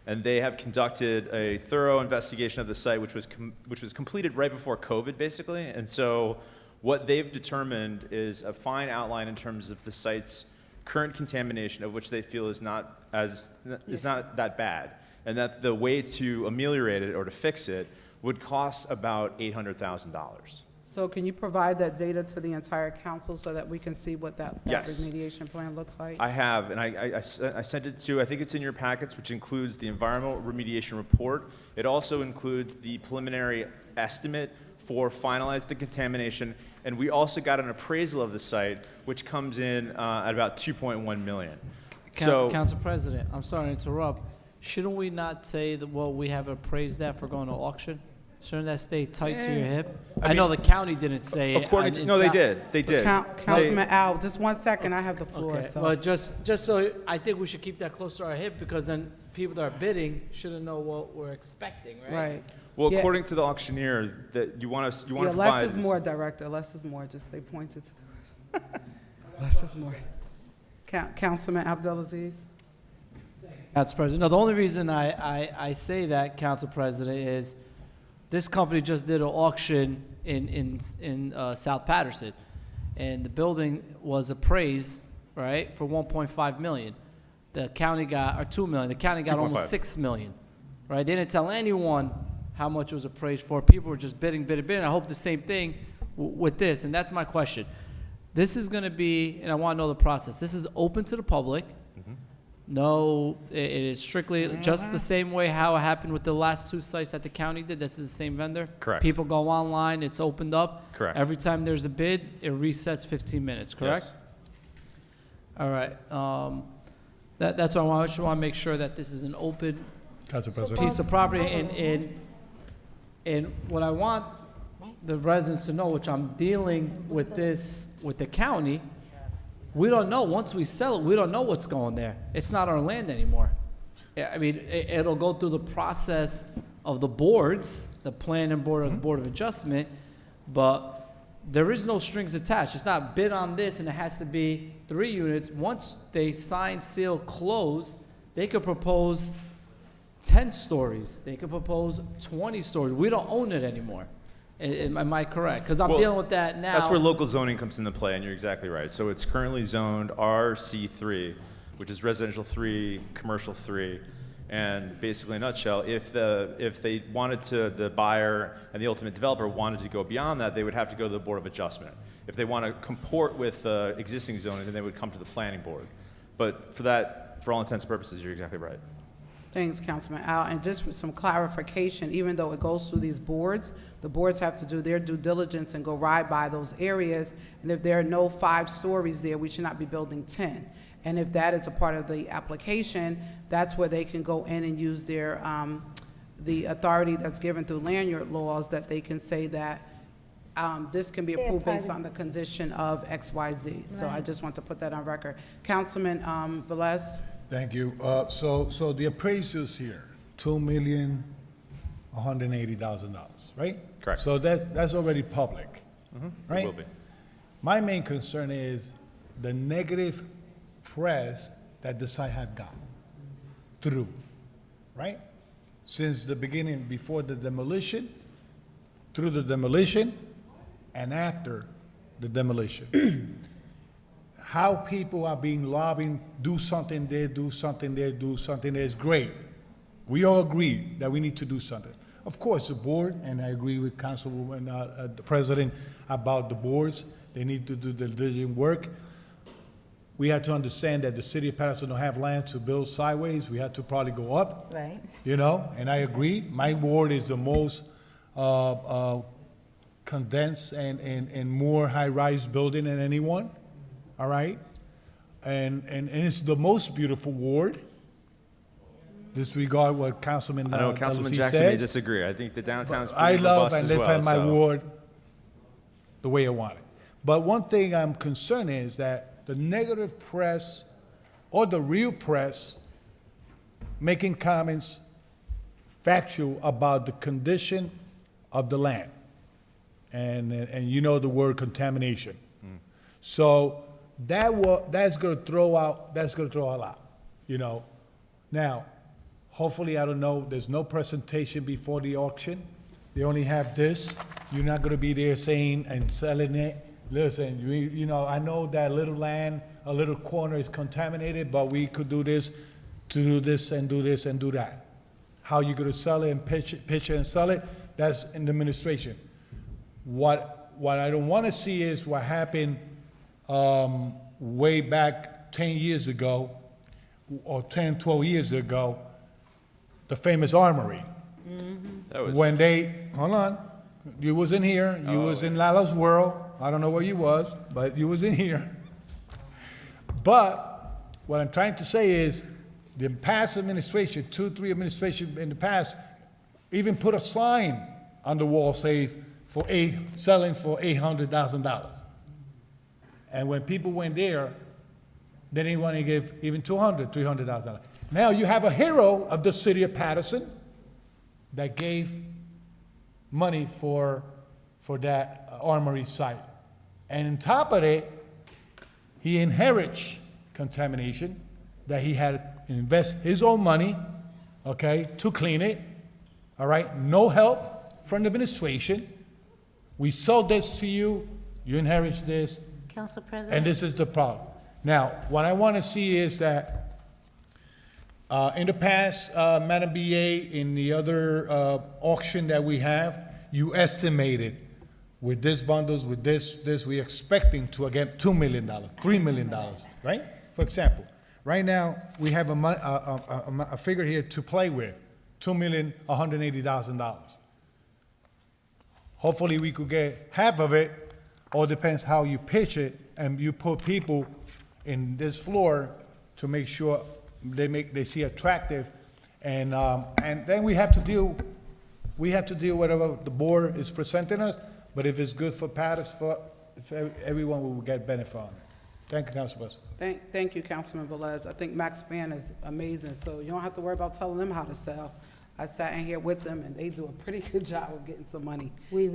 Speaker 14: and they have conducted a thorough investigation of the site, which was completed right before COVID, basically. And so what they've determined is a fine outline in terms of the site's current contamination, of which they feel is not that bad, and that the way to ameliorate it or to fix it would cost about $800,000.
Speaker 3: So can you provide that data to the entire council so that we can see what that
Speaker 14: Yes.
Speaker 3: remediation plan looks like?
Speaker 14: I have, and I sent it to, I think it's in your packets, which includes the environmental remediation report. It also includes the preliminary estimate for finalizing the contamination, and we also got an appraisal of the site, which comes in at about $2.1 million.
Speaker 11: Council President, I'm sorry to interrupt. Shouldn't we not say that, well, we have appraised that for going to auction? Shouldn't that stay tight to your hip? I know the county didn't say it.
Speaker 14: According to, no, they did. They did.
Speaker 3: Councilman Al, just 1 second, I have the floor.
Speaker 11: Okay,
Speaker 3: So.
Speaker 11: well, just so, I think we should keep that close to our hip, because then people that are bidding shouldn't know what we're expecting, right?
Speaker 3: Right.
Speaker 14: Well,
Speaker 3: Yeah.
Speaker 14: according to the auctioneer, that you want to
Speaker 3: Yeah,
Speaker 14: provide.
Speaker 3: less is more, Director, less is more, just they pointed to the question. Less is more. Councilman Abdelaziz?
Speaker 11: Council President, no, the only reason I say that, Council President, is this company just did an auction in South Paterson, and the building was appraised, right, for 1.5 million. The county got, or 2 million, the county got
Speaker 14: 2.5.
Speaker 11: almost 6 million, right? They didn't tell anyone how much it was appraised for. People were just bidding. I hope the same thing with this, and that's my question. This is gonna be, and I wanna know the process, this is open to the public. No, it is strictly just the same way how it happened with the last 2 sites that the county did. This is the same vendor.
Speaker 14: Correct.
Speaker 11: People go online, it's opened up.
Speaker 14: Correct.
Speaker 11: Every time there's a bid, it resets 15 minutes, correct?
Speaker 14: Yes.
Speaker 11: All right. That's why I just want to make sure that this is an open
Speaker 12: Council President.
Speaker 11: piece of property, and what I want the residents to know, which I'm dealing with this, with the county, we don't know, once we sell it, we don't know what's going there. It's not our land anymore. I mean, it'll go through the process of the boards, the planning board and board of adjustment, but there is no strings attached. It's not bid on this and it has to be 3 units. Once they sign, seal, close, they could propose 10 stories. They could propose 20 stories. We don't own it anymore. Am I correct? Because I'm
Speaker 14: Well,
Speaker 11: dealing with that now.
Speaker 14: That's where local zoning comes into play, and you're exactly right. So it's currently zoned RC3, which is residential 3, commercial 3. And basically, in a nutshell, if they wanted to, the buyer and the ultimate developer wanted to go beyond that, they would have to go to the Board of Adjustment. If they want to comport with existing zoning, then they would come to the planning board. But for that, for all intents and purposes, you're exactly right.
Speaker 3: Thanks, Councilman Al. And just for some clarification, even though it goes through these boards, the boards have to do their due diligence and go ride by those areas. And if there are no 5 stories there, we should not be building 10. And if that is a part of the application, that's where they can go in and use their, the authority that's given through land use laws, that they can say that this can be approved based on the condition of X, Y, Z. So I just want to put that on record. Councilman Velez?
Speaker 12: Thank you. So the appraisals here, $2,180,000, right?
Speaker 14: Correct.
Speaker 12: So that's already public, right?
Speaker 14: It will be.
Speaker 12: My main concern is the negative press that the site had gotten through, right? Since the beginning, before the demolition, through the demolition, and after the demolition. How people are being lobbying, do something there, do something there, do something there is great. We all agree that we need to do something. Of course, the board, and I agree with Councilwoman, the President, about the boards, they need to do the diligent work. We have to understand that the city of Paterson don't have land to build sideways. We have to probably go up.
Speaker 4: Right.
Speaker 12: You know, and I agree. My ward is the most condensed and more high-rise building than anyone. All right? And it's the most beautiful ward. Disregard what Councilman
Speaker 14: I know Councilman
Speaker 12: Pelosi
Speaker 14: Jackson may
Speaker 12: says.
Speaker 14: disagree. I think the downtown's pretty
Speaker 12: I love
Speaker 14: robust
Speaker 12: and
Speaker 14: as
Speaker 12: live
Speaker 14: well,
Speaker 12: in my
Speaker 14: so-
Speaker 12: ward the way I want it. But one thing I'm concerned is that the negative press or the real press making comments factual about the condition of the land. And you know the word contamination. So that's gonna throw a lot, you know. Now, hopefully, I don't know, there's no presentation before the auction. They only have this. You're not gonna be there saying and selling it. Listen, you know, I know that little land, a little corner is contaminated, but we could do this, to do this and do this and do that. How you gonna sell it and pitch it and sell it, that's in the administration. What I don't wanna see is what happened way back 10 years ago, or 10, 12 years ago, the famous armory.
Speaker 14: That was,
Speaker 12: When they, hold on, you was in here, you was in Lala's world, I don't know where you was, but you was in here. But what I'm trying to say is, the past administration, 2, 3 administrations in the past, even put a sign on the wall saying selling for $800,000. And when people went there, they didn't want to give even $200,000, $300,000. Now you have a hero of the city of Paterson that gave money for that armory site. And on top of it, he inherits contamination that he had to invest his own money, okay, to clean it, all right? No help from the administration. We sold this to you, you inherit this,
Speaker 4: Council President?
Speaker 12: and this is the problem. Now, what I want to see is that in the past, Madam BA, in the other auction that we have, you estimated with this bundles, with this, we're expecting to get $2 million, $3 million, right? For example, right now, we have a figure here to play with, $2,180,000. Hopefully, we could get half of it, all depends how you pitch it, and you put people in this floor to make sure they see attractive And then we have to deal whatever the board is presenting us, but if it's good for Paterson, everyone will get benefit on it. Thank you, Council President.
Speaker 3: Thank you, Councilman Velez. I think Max Fan is amazing, so you don't have to worry about telling them how to sell. I sat in here with them, and they do a pretty good job of getting some money.
Speaker 4: We.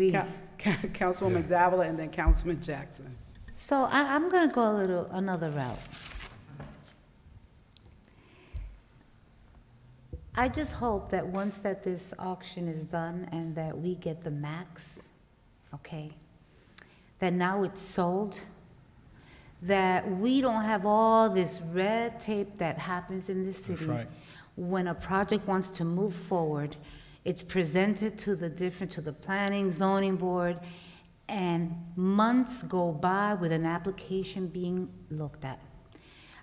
Speaker 3: Councilwoman Davila and then Councilman Jackson.
Speaker 4: So I'm gonna go another route. I just hope that once that this auction is done and that we get the max, okay, that now it's sold, that we don't have all this red tape that happens in this city.
Speaker 12: That's right.
Speaker 4: When a project wants to move forward, it's presented to the planning, zoning board, and months go by with an application being looked at.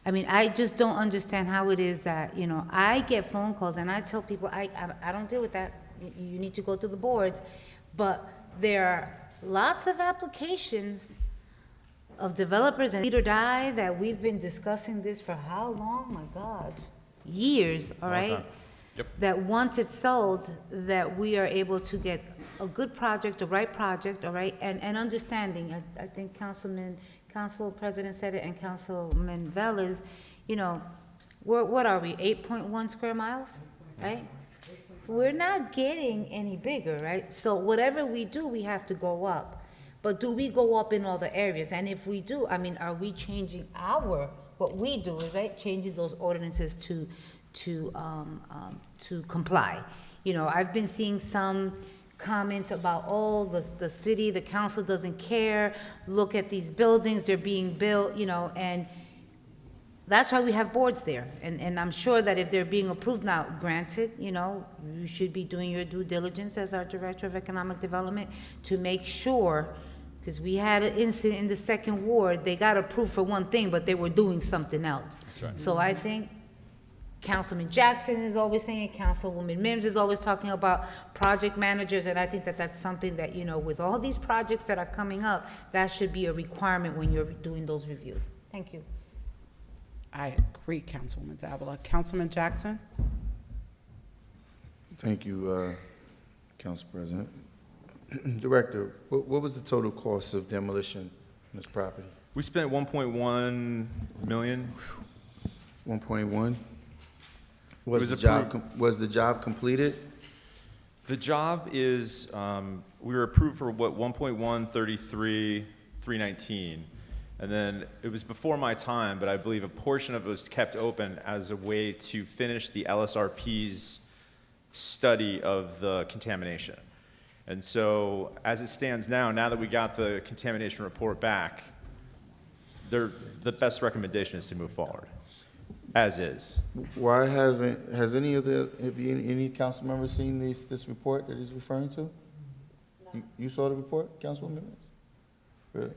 Speaker 4: I mean, I just don't understand how it is that, you know, I get phone calls and I tell people, I don't deal with that. You need to go to the boards. But there are lots of applications of developers and lead or die that we've been discussing this for how long? My God, years, all right?
Speaker 14: Yep.
Speaker 4: That once it's sold, that we are able to get a good project, a right project, all right? And understanding, I think Council President said it and Councilman Velez, you know, what are we, 8.1 square miles, right? We're not getting any bigger, right? So whatever we do, we have to go up. But do we go up in all the areas? And if we do, I mean, are we changing what we do, right? Changing those ordinances to comply. You know, I've been seeing some comments about, oh, the city, the council doesn't care, look at these buildings, they're being built, you know, and that's why we have boards there. And I'm sure that if they're being approved now, granted, you know, you should be doing your due diligence as our Director of Economic Development to make sure, because we had an incident in the second ward, they got approved for one thing, but they were doing something else.
Speaker 14: That's right.
Speaker 4: So I think Councilman Jackson is always saying it, Councilwoman Mims is always talking about project managers, and I think that that's something that, you know, with all these projects that are coming up, that should be a requirement when you're doing those reviews. Thank you.
Speaker 3: I agree, Councilwoman Davila. Councilman Jackson?
Speaker 10: Thank you, Council President. Director, what was the total cost of demolition on this property?
Speaker 14: We spent 1.1 million.
Speaker 10: 1.1?
Speaker 14: Was
Speaker 10: Was the job completed?
Speaker 14: The job is, we were approved for what, 1.133, 319. And then it was before my time, but I believe a portion of it was kept open as a way to finish the LSRP's study of the contamination. And so as it stands now that we got the contamination report back, the best recommendation is to move forward, as is.
Speaker 10: Why has any council members seen this report that he's referring to? No. You saw the report, Councilwoman? Really?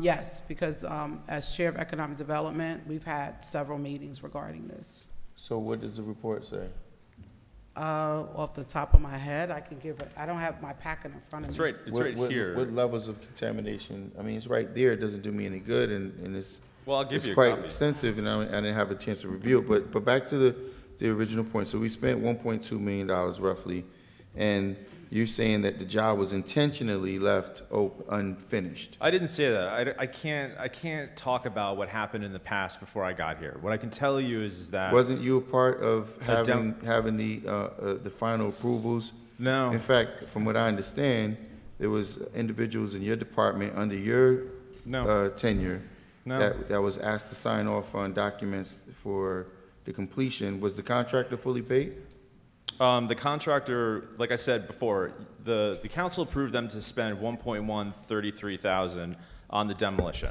Speaker 3: Yes, because as Chair of Economic Development, we've had several meetings regarding this.
Speaker 10: So what does the report say?
Speaker 3: Off the top of my head, I can give it, I don't have my packet in front of me.
Speaker 14: It's right, it's right here.
Speaker 10: What levels of contamination? I mean, it's right there, it doesn't do me any good, and it's,
Speaker 14: Well, I'll give you a
Speaker 10: quite
Speaker 14: copy.
Speaker 10: extensive, and I didn't have a chance to review it, but back to the original point. So we spent $1.2 million roughly, and you're saying that the job was intentionally left unfinished.
Speaker 14: I didn't say that. I can't talk about what happened in the past before I got here. What I can tell you is that
Speaker 10: Wasn't you a part of having the final approvals?
Speaker 14: No.
Speaker 10: In fact, from what I understand, there was individuals in your department under your tenure that was asked to sign off on documents for the completion. Was the contractor fully paid?
Speaker 14: The contractor, like I said before, the council approved them to spend $1,133,000 on the demolition.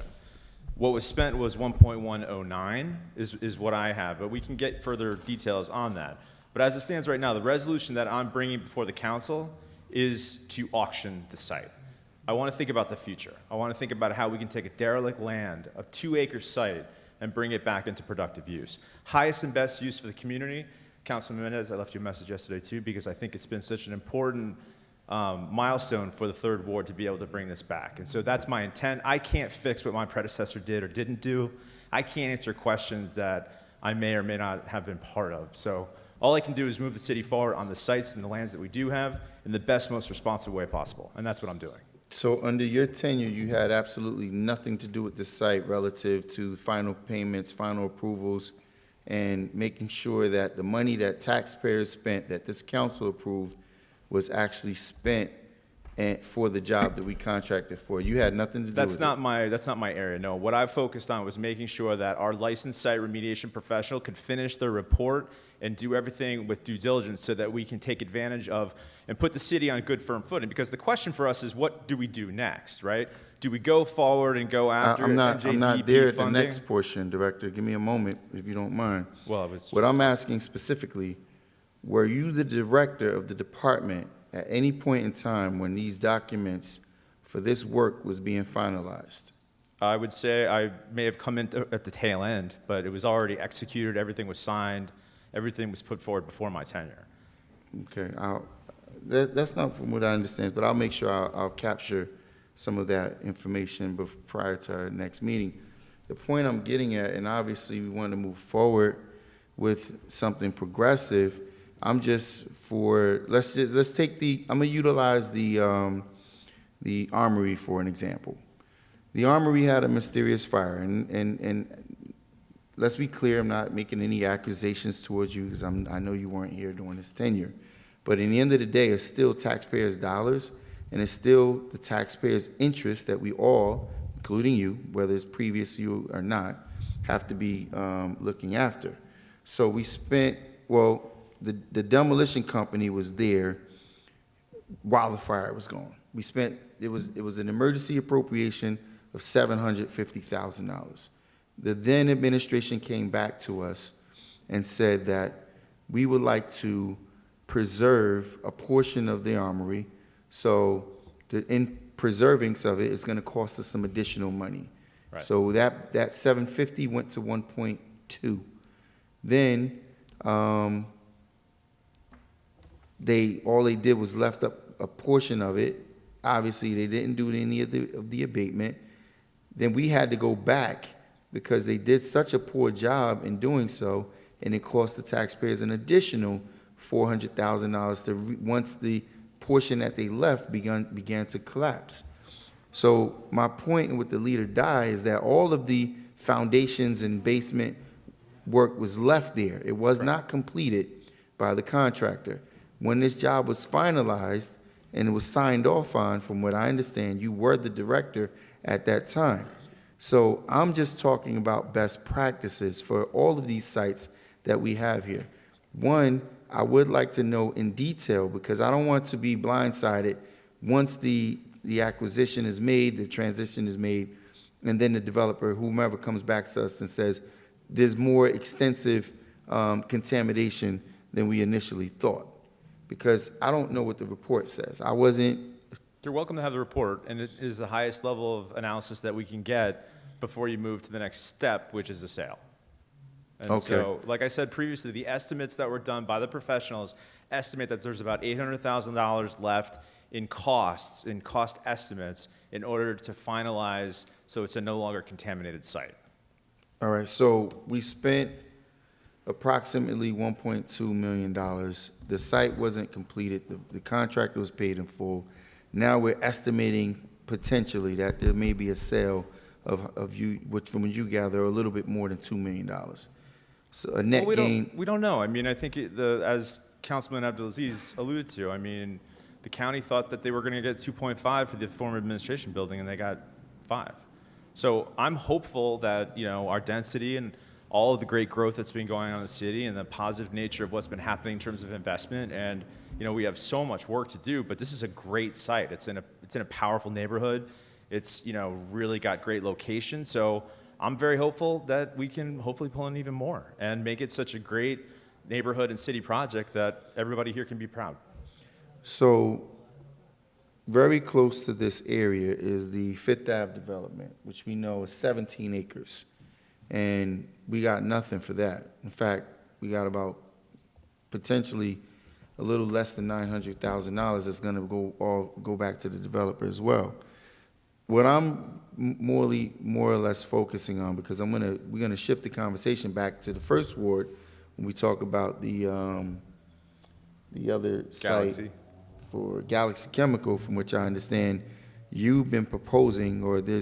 Speaker 14: What was spent was 1.109 is what I have, but we can get further details on that. But as it stands right now, the resolution that I'm bringing before the council is to auction the site. I want to think about the future. I want to think about how we can take a derelict land, a 2-acre site, and bring it back into productive use. Highest and best use for the community. Councilman Mendez, I left you a message yesterday too, because I think it's been such an important milestone for the 3rd Ward to be able to bring this back. And so that's my intent. I can't fix what my predecessor did or didn't do. I can't answer questions that I may or may not have been part of. So all I can do is move the city forward on the sites and the lands that we do have in the best, most responsive way possible, and that's what I'm doing.
Speaker 10: So under your tenure, you had absolutely nothing to do with the site relative to the final payments, final approvals, and making sure that the money that taxpayers spent, that this council approved, was actually spent for the job that we contracted for. You had nothing to do with
Speaker 14: That's
Speaker 10: it.
Speaker 14: not my area, no. What I focused on was making sure that our licensed site remediation professional could finish their report and do everything with due diligence so that we can take advantage of and put the city on good firm footing. Because the question for us is, what do we do next, right? Do we go forward and go after
Speaker 10: I'm not
Speaker 14: NJDP
Speaker 10: there at the
Speaker 14: funding?
Speaker 10: next portion, Director. Give me a moment, if you don't mind.
Speaker 14: Well, I was
Speaker 10: What
Speaker 14: just-
Speaker 10: I'm asking specifically, were you the director of the department at any point in time when these documents for this work was being finalized?
Speaker 14: I would say I may have come in at the tail end, but it was already executed, everything was signed, everything was put forward before my tenure.
Speaker 10: Okay, that's not from what I understand, but I'll make sure I'll capture some of that information prior to our next meeting. The point I'm getting at, and obviously we want to move forward with something progressive, I'm just for, let's take I'm gonna utilize the Armory for an example. The Armory had a mysterious fire, and let's be clear, I'm not making any accusations towards you because I know you weren't here during this tenure. But in the end of the day, it's still taxpayers' dollars, and it's still the taxpayers' interest that we all, including you, whether it's previous to you or not, have to be looking after. So we spent, well, the demolition company was there while the fire was going. We spent, it was an emergency appropriation of $750,000. The then administration came back to us and said that we would like to preserve a portion of the armory, so in preserving of it is going to cost us some additional money.
Speaker 14: Right.
Speaker 10: So that 750 went to 1.2. Then all they did was left up a portion of it. Obviously, they didn't do any of the abatement. Then we had to go back because they did such a poor job in doing so, and it cost the taxpayers an additional $400,000 once the portion that they left began to collapse. So my point with the leader die is that all of the foundations and basement work was left there. It was not completed by the contractor. When this job was finalized and it was signed off on, from what I understand, you were the director at that time. So I'm just talking about best practices for all of these sites that we have here. One, I would like to know in detail, because I don't want to be blindsided once the acquisition is made, the transition is made, and then the developer, whomever, comes back to us and says, there's more extensive contamination than we initially thought. Because I don't know what the report says. I wasn't.
Speaker 14: You're welcome to have the report, and it is the highest level of analysis that we can get before you move to the next step, which is the sale. And
Speaker 10: Okay.
Speaker 14: so, like I said previously, the estimates that were done by the professionals estimate that there's about $800,000 left in cost estimates in order to finalize so it's a no longer contaminated site.
Speaker 10: All right, so we spent approximately $1.2 million. The site wasn't completed. The contractor was paid in full. Now we're estimating potentially that there may be a sale of you, which from what you gather, a little bit more than $2 million. So a net gain.
Speaker 14: We don't know. I mean, I think as Councilman Abdulaziz alluded to, I mean, the county thought that they were going to get 2.5 for the former administration building, and they got 5. So I'm hopeful that, you know, our density and all of the great growth that's been going on in the city and the positive nature of what's been happening in terms of investment, and, you know, we have so much work to do, but this is a great site. It's in a powerful neighborhood. It's, you know, really got great location. So I'm very hopeful that we can hopefully pull in even more and make it such a great neighborhood and city project that everybody here can be proud.
Speaker 10: So very close to this area is the Fifth Ave development, which we know is 17 acres. And we got nothing for that. In fact, we got about potentially a little less than $900,000 that's going to go back to the developer as well. What I'm more or less focusing on, because we're gonna shift the conversation back to the first ward when we talk about the other site
Speaker 14: Galaxy.
Speaker 10: for Galaxy Chemical, from which I understand you've been proposing, or there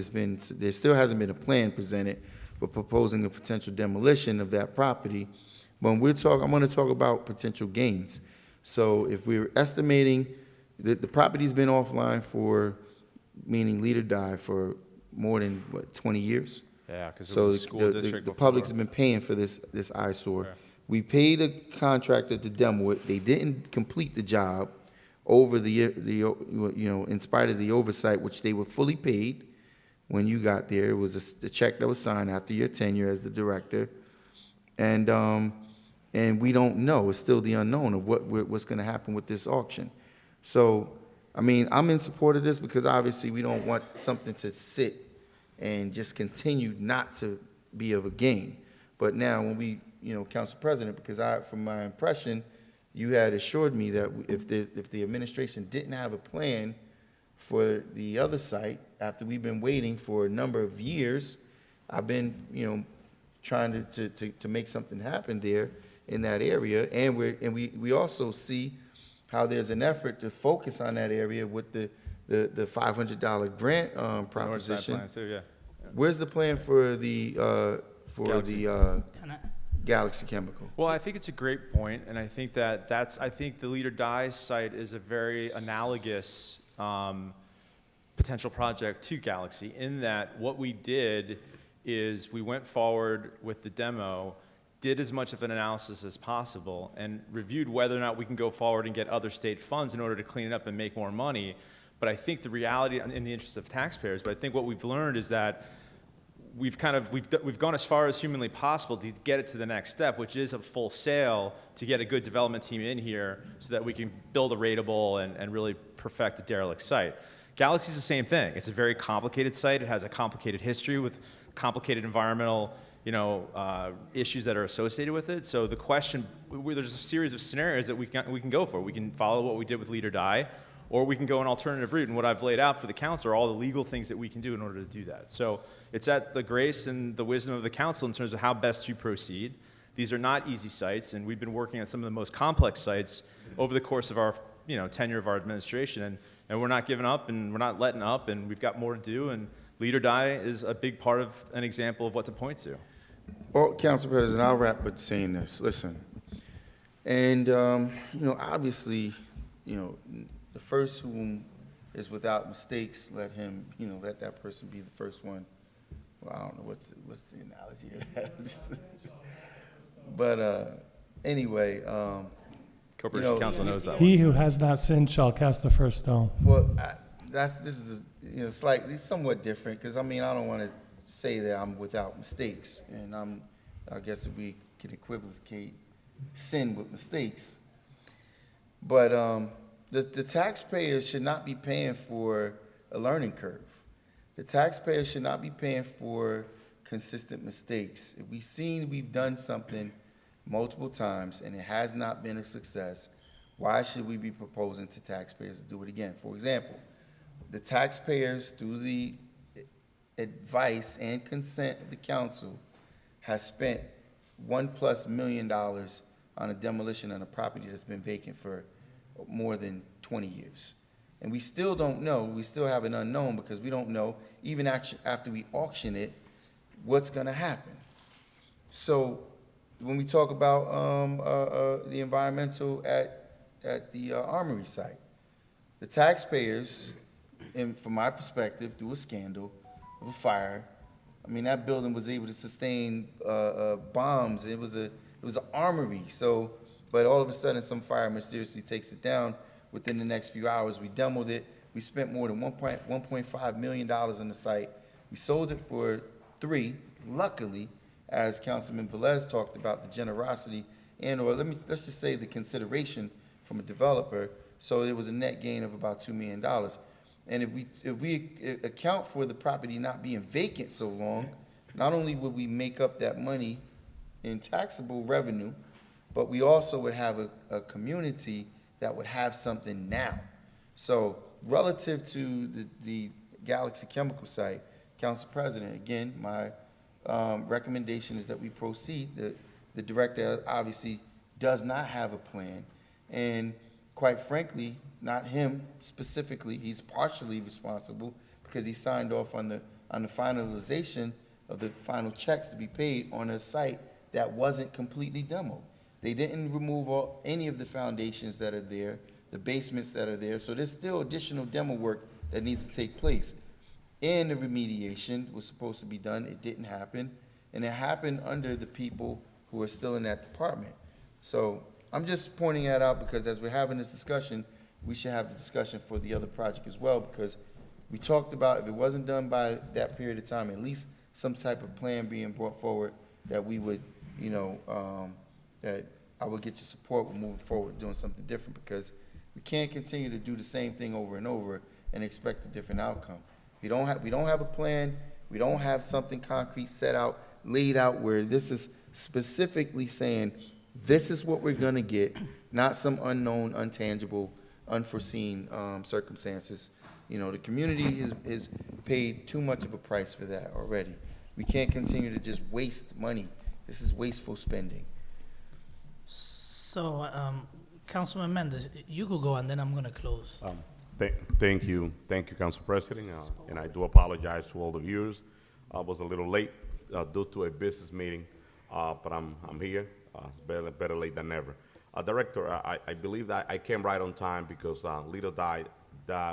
Speaker 10: still hasn't been a plan presented, but proposing a potential demolition of that property. When I'm gonna talk about potential gains. So if we're estimating that the property's been offline for, meaning lead or die, for more than, 20 years?
Speaker 14: Yeah, because it
Speaker 10: So
Speaker 14: was a school district
Speaker 10: the
Speaker 14: before.
Speaker 10: public's been paying for this eyesore.
Speaker 14: Okay.
Speaker 10: We paid a contractor to demo it. They didn't complete the job over in spite of the oversight, which they were fully paid when you got there. It was a check that was signed after your tenure as the director. And we don't know. It's still the unknown of what's going to happen with this auction. So, I mean, I'm in support of this because obviously we don't want something to sit and just continue not to be of a gain. But now when we, Council President, because from my impression, you had assured me that if the administration didn't have a plan for the other site, after we've been waiting for a number of years, I've been, trying to make something happen there in that area. And we also see how there's an effort to focus on that area with the $500 grant proposition.
Speaker 14: Plan too, yeah.
Speaker 10: Where's the plan for the
Speaker 14: Galaxy.
Speaker 10: Galaxy Chemical?
Speaker 14: Well, I think it's a great point, and I think I think the Leader Die site is a very analogous potential project to Galaxy, in that what we did is we went forward with the demo, did as much of an analysis as possible, and reviewed whether or not we can go forward and get other state funds in order to clean it up and make more money. But I think the reality, in the interest of taxpayers, but I think what we've learned is that we've gone as far as humanly possible to get it to the next step, which is a full sale, to get a good development team in here so that we can build a rateable and really perfect a derelict site. Galaxy's the same thing. It's a very complicated site. It has a complicated history with complicated environmental issues that are associated with it. So the question, there's a series of scenarios that we can go for. We can follow what we did with Lead or Die, or we can go an alternative route. And what I've laid out for the council are all the legal things that we can do in order to do that. So it's at the grace and the wisdom of the council in terms of how best to proceed. These are not easy sites, and we've been working on some of the most complex sites over the course of our tenure of our administration. And we're not giving up, and we're not letting up, and we've got more to do. And Lead or Die is a big part of an example of what to point to.
Speaker 10: Well, Council President, I'll wrap with saying this. Listen, and obviously, the first whom is without mistakes, let that person be the first one. Well, I don't know what's the analogy of that. But anyway,
Speaker 14: Corporation Council knows that one.
Speaker 15: He who has not sinned shall cast the first stone.
Speaker 10: Well, this is slightly somewhat different, because I don't want to say that I'm without mistakes, and I guess if we can equivocate sin with mistakes, but the taxpayers should not be paying for a learning curve. The taxpayers should not be paying for consistent mistakes. If we've done something multiple times and it has not been a success, why should we be proposing to taxpayers to do it again? For example, the taxpayers, through the advice and consent of the council, has spent $1+ million on a demolition on a property that's been vacant for more than 20 years. And we still don't know, we still have an unknown, because we don't know, even after we auction it, what's gonna happen. So when we talk about the environmental at the Armory site, the taxpayers, and from my perspective, through a scandal of a fire, that building was able to sustain bombs. It was an armory. So, but all of a sudden, some fire mysteriously takes it down. Within the next few hours, we demoed it. We spent more than $1.5 million on the site. We sold it for $3 million. Luckily, as Councilman Velez talked about, the generosity and/or let's just say the consideration from a developer. So it was a net gain of about $2 million. And if we account for the property not being vacant so long, not only would we make up that money in taxable revenue, but we also would have a community that would have something now. So relative to the Galaxy Chemical site, Council President, again, my recommendation is that we proceed. The director obviously does not have a plan, and quite frankly, not him specifically, he's partially responsible because he signed off on the finalization of the final checks to be paid on a site that wasn't completely demoed. They didn't remove any of the foundations that are there, the basements that are there, so there's still additional demo work that needs to take place. And the remediation was supposed to be done, it didn't happen, and it happened under the people who are still in that department. So I'm just pointing that out because as we're having this discussion, we should have the discussion for the other project as well, because we talked about if it wasn't done by that period of time, at least some type of plan being brought forward that we would, that I would get your support with moving forward, doing something different, because we can't continue to do the same thing over and over and expect a different outcome. We don't have a plan, we don't have something concrete set out, laid out where this is specifically saying, this is what we're gonna get, not some unknown, untangible, unforeseen circumstances. The community is paid too much of a price for that already. We can't continue to just waste money. This is wasteful spending.
Speaker 1: So, Councilman Mendez, you could go and then I'm going to close.
Speaker 16: Thank you, Council President, and I do apologize to all the viewers. I was a little late due to a business meeting, but I'm here. It's better late than never. Director, I believe that I came right on time because Lito died.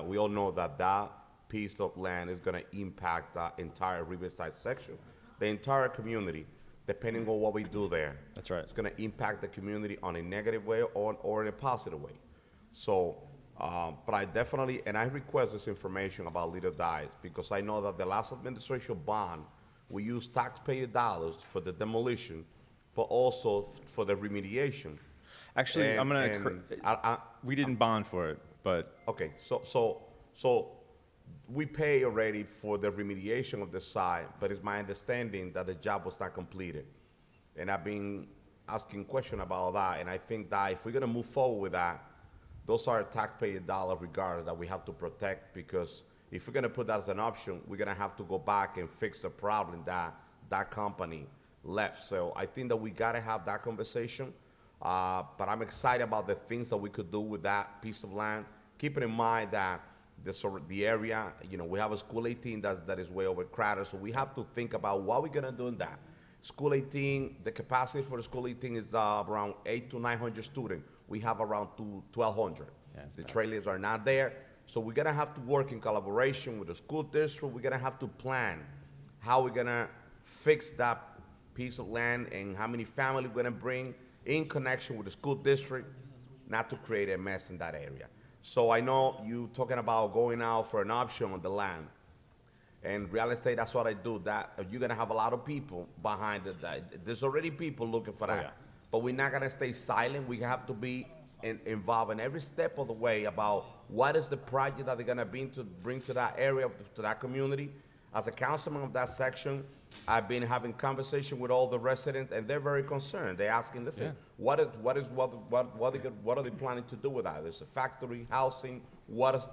Speaker 16: We all know that piece of land is going to impact the entire Riverside section, the entire community, depending on what we do there.
Speaker 14: That's right.
Speaker 16: It's going to impact the community on a negative way or in a positive way. So, but I definitely, and I request this information about Lito dies because I know that the last administration bond, we used taxpayer dollars for the demolition, but also for the remediation.
Speaker 14: Actually, we didn't bond for it, but.
Speaker 16: Okay, so we pay already for the remediation of the site, but it's my understanding that the job was not completed. And I've been asking questions about that, and I think that if we're gonna move forward with that, those are taxpayer dollars regardless that we have to protect, because if we're gonna put that as an option, we're gonna have to go back and fix the problem that company left. So I think that we gotta have that conversation, but I'm excited about the things that we could do with that piece of land, keeping in mind that the area, we have a School 18 that is way overcrowded, so we have to think about what we're gonna do in that. School 18, the capacity for the School 18 is around 800 to 900 students. We have around 1,200.
Speaker 14: Yeah,
Speaker 16: the trailers are not there, so we're gonna have to work in collaboration with the school district. We're gonna have to plan how we're gonna fix that piece of land and how many families we're gonna bring in connection with the school district, not to create a mess in that area. So I know you talking about going out for an option on the land. And real estate, that's what I do. That you're gonna have a lot of people behind it. There's already people looking for that.
Speaker 14: Oh, yeah.
Speaker 16: But we're not gonna stay silent. We have to be involved in every step of the way about what is the project that they're gonna bring to that area, to that community. As a councilman of that section, I've been having conversation with all the residents, and they're very concerned. They're asking, listen,
Speaker 14: Yeah.
Speaker 16: what are they planning to do with that? There's a factory, housing. What is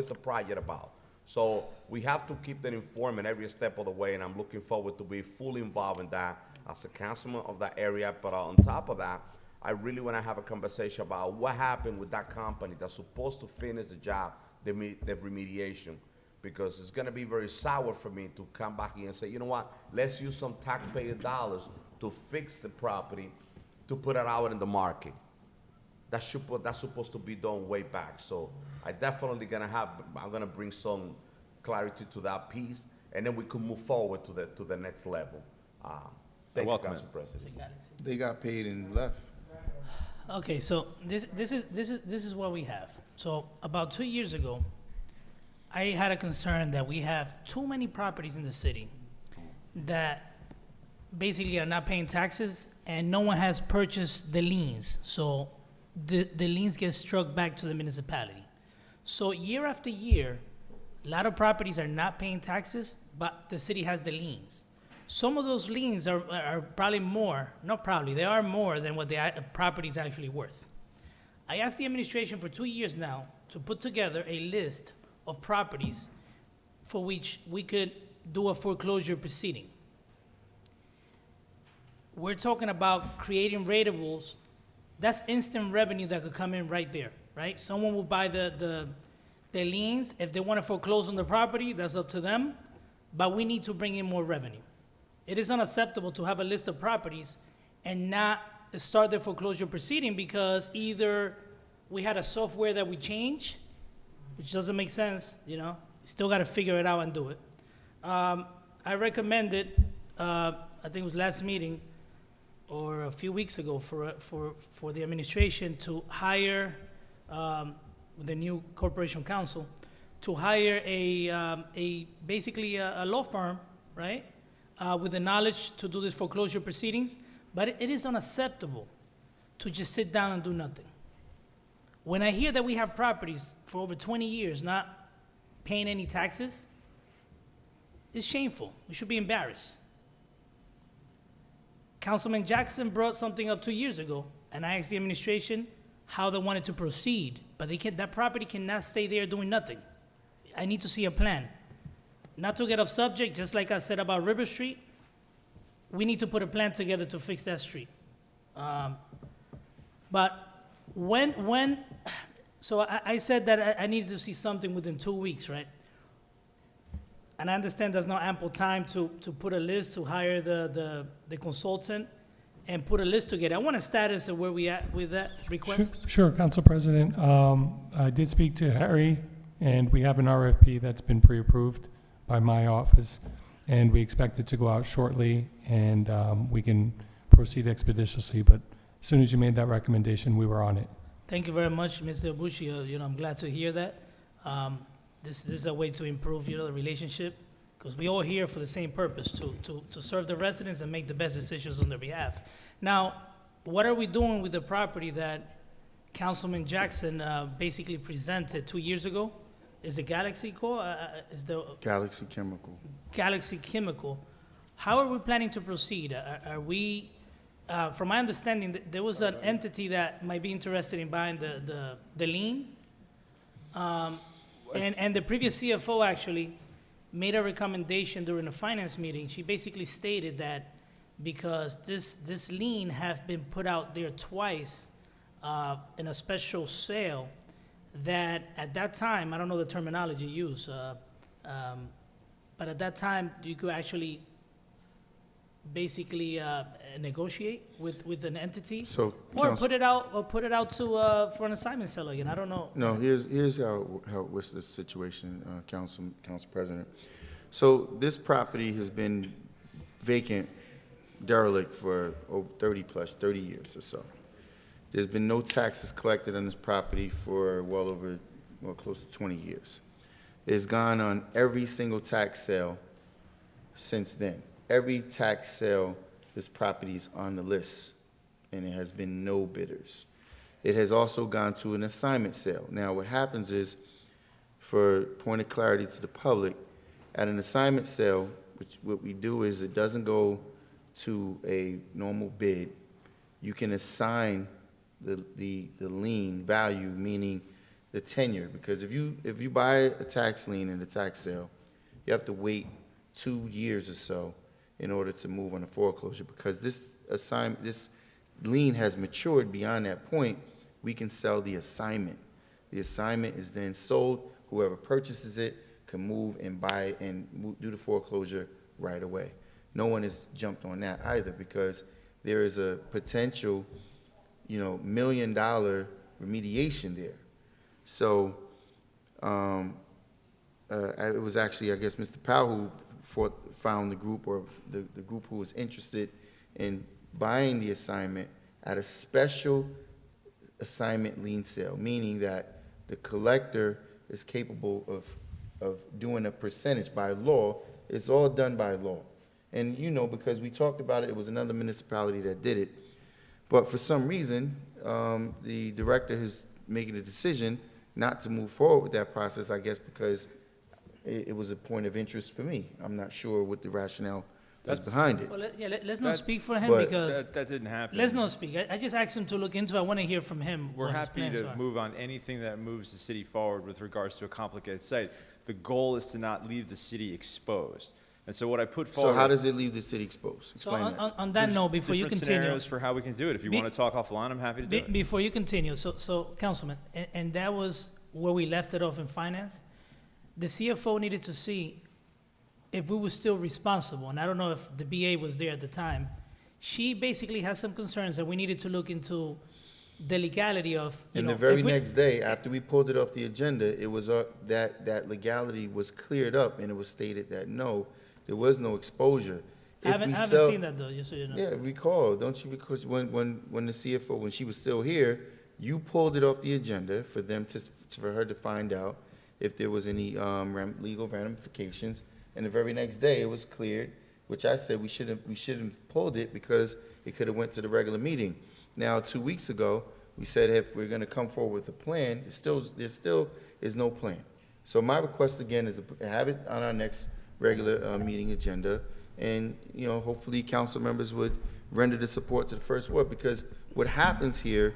Speaker 16: the project about? So we have to keep them informed in every step of the way, and I'm looking forward to be fully involved in that as a councilman of that area. But on top of that, I really want to have a conversation about what happened with that company that's supposed to finish the job, the remediation, because it's going to be very sour for me to come back here and say, you know what, let's use some taxpayer dollars to fix the property, to put it out in the market. That's supposed to be done way back. So I definitely I'm gonna bring some clarity to that piece, and then we can move forward to the next level. Thank you, Council President.
Speaker 10: They got paid and left.
Speaker 1: Okay, so this is what we have. So about 2 years ago, I had a concern that we have too many properties in the city that basically are not paying taxes, and no one has purchased the liens. So the liens get struck back to the municipality. So year after year, a lot of properties are not paying taxes, but the city has the liens. Some of those liens are probably more, not probably, they are more than what the property is actually worth. I asked the administration for 2 years now to put together a list of properties for which we could do a foreclosure proceeding. We're talking about creating ratables. That's instant revenue that could come in right there, right? Someone will buy the liens. If they want to foreclose on the property, that's up to them, but we need to bring in more revenue. It is unacceptable to have a list of properties and not start the foreclosure proceeding because either we had a software that we changed, which doesn't make sense, you know, still got to figure it out and do it. I recommended, I think it was last meeting or a few weeks ago for the administration to hire, the new corporation counsel, to hire basically a law firm, right? With the knowledge to do these foreclosure proceedings, but it is unacceptable to just sit down and do nothing. When I hear that we have properties for over 20 years not paying any taxes, it's shameful. We should be embarrassed. Councilman Jackson brought something up 2 years ago, and I asked the administration how they wanted to proceed, but that property cannot stay there doing nothing. I need to see a plan. Not to get off subject, just like I said about River Street, we need to put a plan together to fix that street. But so I said that I needed to see something within 2 weeks, right? And I understand there's not ample time to put a list, to hire the consultant and put a list together. I want a status of where we at with that request.
Speaker 15: Sure, Council President. I did speak to Harry, and we have an RFP that's been pre-approved by my office, and we expect it to go out shortly, and we can proceed expeditiously. But as soon as you made that recommendation, we were on it.
Speaker 1: Thank you very much, Mr. Bushi. You know, I'm glad to hear that. This is a way to improve, you know, the relationship, because we all here for the same purpose, to serve the residents and make the best decisions on their behalf. Now, what are we doing with the property that Councilman Jackson basically presented 2 years ago? Is it Galaxy Core? Is the
Speaker 10: Galaxy Chemical.
Speaker 1: Galaxy Chemical? How are we planning to proceed? Are we, from my understanding, there was an entity that might be interested in buying the lien. And the previous CFO actually made a recommendation during a finance meeting. She basically stated that because this lien have been put out there twice in a special sale, that at that time, I don't know the terminology used, but at that time you could actually basically negotiate with an entity,
Speaker 10: So,
Speaker 1: or
Speaker 10: Council-
Speaker 1: put it out to for an assignment seller again. I don't know.
Speaker 10: No, here's how what's the situation, Council President. So this property has been vacant, derelict for over 30 years or so. There's been no taxes collected on this property for close to 20 years. It's gone on every single tax sale since then. Every tax sale, this property is on the list, and it has been no bidders. It has also gone to an assignment sale. Now, what happens is, for point of clarity to the public, at an assignment sale, what we do is it doesn't go to a normal bid. You can assign the lien value, meaning the tenure, because if you buy a tax lien in a tax sale, you have to wait 2 years or so in order to move on a foreclosure, because this lien has matured beyond that point. We can sell the assignment. The assignment is then sold. Whoever purchases it can move and buy and do the foreclosure right away. No one has jumped on that either, because there is a potential, $1 million remediation there. So it was actually, I guess, Mr. Powell who found the group, or the group who was interested in buying the assignment at a special assignment lien sale, meaning that the collector is capable of doing a percentage by law. It's all done by law. And because we talked about it, it was another municipality that did it. But for some reason, the director is making a decision not to move forward with that process, I guess because it was a point of interest for me. I'm not sure what the rationale was behind it.
Speaker 1: Well, let's not speak for him,
Speaker 10: but
Speaker 1: because
Speaker 14: That didn't happen.
Speaker 1: let's not speak. I just asked him to look into it. I want to hear from him.
Speaker 14: We're
Speaker 1: what his
Speaker 14: happy
Speaker 1: plans
Speaker 14: to
Speaker 1: are.
Speaker 14: move on anything that moves the city forward with regards to a complicated site. The goal is to not leave the city exposed. And so what I put
Speaker 10: So
Speaker 14: forward.
Speaker 10: how does it leave the city exposed?
Speaker 1: So
Speaker 10: Explain that.
Speaker 1: on that note, before you
Speaker 14: different
Speaker 1: continue,
Speaker 14: scenarios for how we can do it. If you
Speaker 1: Be-
Speaker 14: want to talk offline, I'm happy to do it.
Speaker 1: before you continue, so Councilman, and that was where we left it off in finance. The CFO needed to see if we were still responsible, and I don't know if the BA was there at the time. She basically has some concerns that we needed to look into the legality of, you
Speaker 10: And
Speaker 1: know.
Speaker 10: the very
Speaker 1: if we-
Speaker 10: next day, after we pulled it off the agenda, it was, that legality was cleared up, and it was stated that no, there was no exposure.
Speaker 1: I
Speaker 10: If
Speaker 1: haven't
Speaker 10: we
Speaker 1: I haven't
Speaker 10: sell-
Speaker 1: seen that though, just so you know.
Speaker 10: Yeah, recall, don't you, because when the CFO, when she was still here, you pulled it off the agenda for them for her to find out if there was any, legal ramifications. And the very next day, it was cleared, which I said we shouldn't pulled it because it could have went to the regular meeting. Now, 2 weeks ago, we said if we're gonna come forward with a plan, there still is no plan. So my request again is to have it on our next regular, meeting agenda. And, you know, hopefully council members would render the support to the first ward, because what happens here,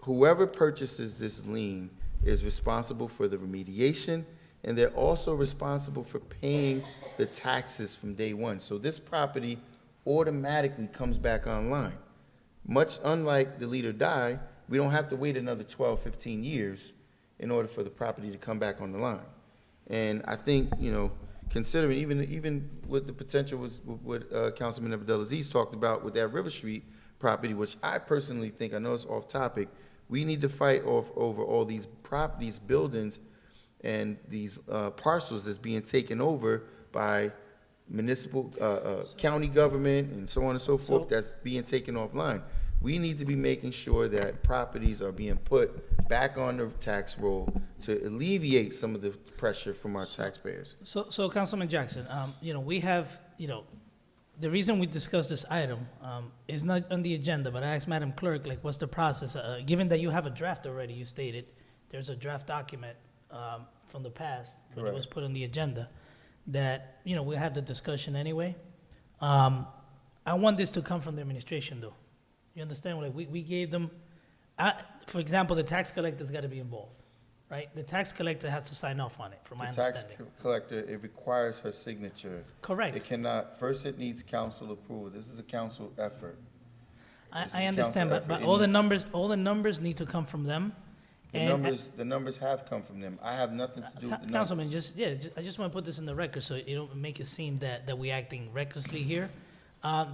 Speaker 10: whoever purchases this lien is responsible for the remediation, and they're also responsible for paying the taxes from day one. So this property automatically comes back online. Much unlike the lead or die, we don't have to wait another 12, 15 years in order for the property to come back on the line. And I think, you know, considering even what the potential was, what Councilman Abdelaziz talked about with that River Street property, which I personally think, I know it's off topic, we need to fight over all these properties, buildings, and these parcels that's being taken over by municipal, county government, and so on and so forth, that's being taken offline. We need to be making sure that properties are being put back on the tax roll to alleviate some of the pressure from our taxpayers.
Speaker 1: So Councilman Jackson, you know, we have, you know, the reason we discussed this item is not on the agenda, but I asked Madam Clerk, like, what's the process? Given that you have a draft already, you stated, there's a draft document from the past, when it was put on the agenda, that, you know, we have the discussion anyway. I want this to come from the administration, though. You understand? Like, we gave them, for example, the tax collector's got to be involved, right? The tax collector has to sign off on it, from my understanding.
Speaker 10: The tax collector, it requires her signature.
Speaker 1: Correct.
Speaker 10: It cannot, first it needs council approval. This is a council effort. This is
Speaker 1: I
Speaker 10: a
Speaker 1: understand,
Speaker 10: council
Speaker 1: but
Speaker 10: effort.
Speaker 1: all
Speaker 10: It needs-
Speaker 1: the numbers need to come from them.
Speaker 10: The numbers have come from them. I have nothing to do with the numbers.
Speaker 1: Councilman, I just want to put this in the record so you don't make it seem that we're acting recklessly here.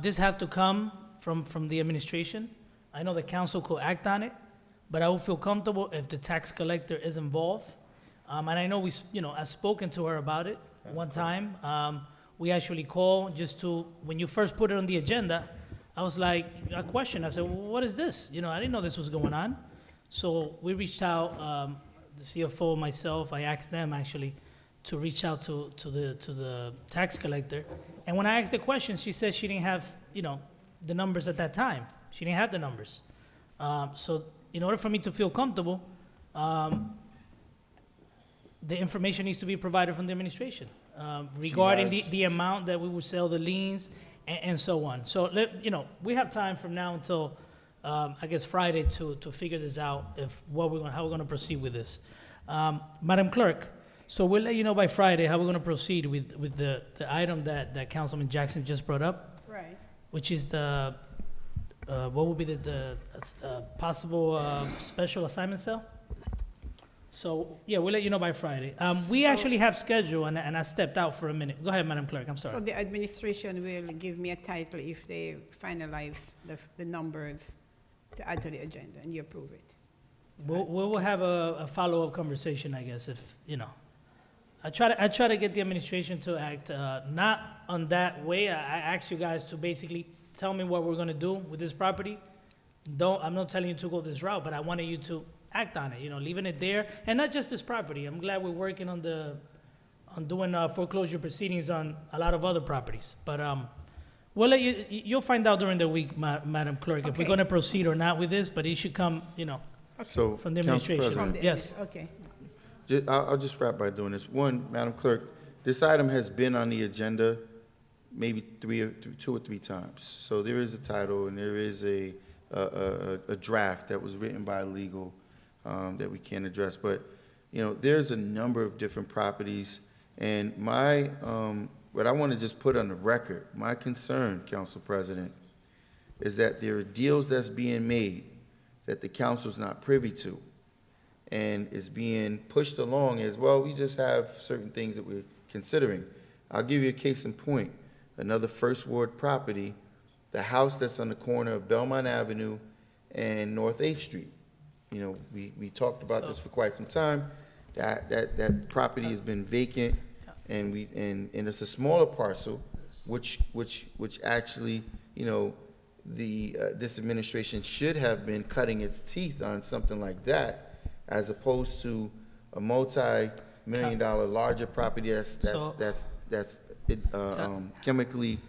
Speaker 1: This has to come from the administration. I know the council could act on it, but I would feel comfortable if the tax collector is involved. And I know I've spoken to her about it one time. We actually called just to, when you first put it on the agenda, I was like, a question. I said, well, what is this? You know, I didn't know this was going on. So we reached out, the CFO, myself, I asked them actually to reach out to the tax collector. And when I asked the question, she said she didn't have, the numbers at that time. She didn't have the numbers. So in order for me to feel comfortable, the information needs to be provided from the administration regarding the amount that we would sell the liens and so on. So we have time from now until I guess Friday to figure this out, how we're gonna proceed with this. Madam Clerk, so we'll let you know by Friday how we're gonna proceed with the item that Councilman Jackson just brought up.
Speaker 2: Right.
Speaker 1: Which is what would be the possible special assignment sale? So, yeah, we'll let you know by Friday. We actually have scheduled, and I stepped out for a minute. Go ahead, Madam Clerk, I'm
Speaker 2: So
Speaker 1: sorry.
Speaker 2: the administration will give me a title if they finalize the numbers to add to the agenda and you approve it.
Speaker 1: We'll have a follow-up conversation, I guess, if, I try to get the administration to act not on that way. I asked you guys to basically tell me what we're gonna do with this property. I'm not telling you to go this route, but I wanted you to act on it, leaving it there. And not just this property. I'm glad we're working on doing foreclosure proceedings on a lot of other properties. But we'll let you'll find out during the week, Madam Clerk, if we're
Speaker 2: Okay.
Speaker 1: gonna proceed or not with this, but it should come,
Speaker 10: So,
Speaker 1: from the
Speaker 10: Council
Speaker 1: administration.
Speaker 10: President,
Speaker 1: Yes.
Speaker 2: Okay.
Speaker 10: I'll just wrap by doing this. One, Madam Clerk, this item has been on the agenda maybe two or three times. So there is a title and there is a draft that was written by legal that we can't address. But, there's a number of different properties. And my what I want to just put on the record, my concern, Council President, is that there are deals that's being made that the council's not privy to, and is being pushed along as, well, we just have certain things that we're considering. I'll give you a case in point. Another First Ward property, the house that's on the corner of Belmont Avenue and North 8th Street. You know, we talked about this for quite some time. That property has been vacant, and it's a smaller parcel, which actually, you know, this administration should have been cutting its teeth on something like that, as opposed to a multi-million-dollar larger property that's chemically.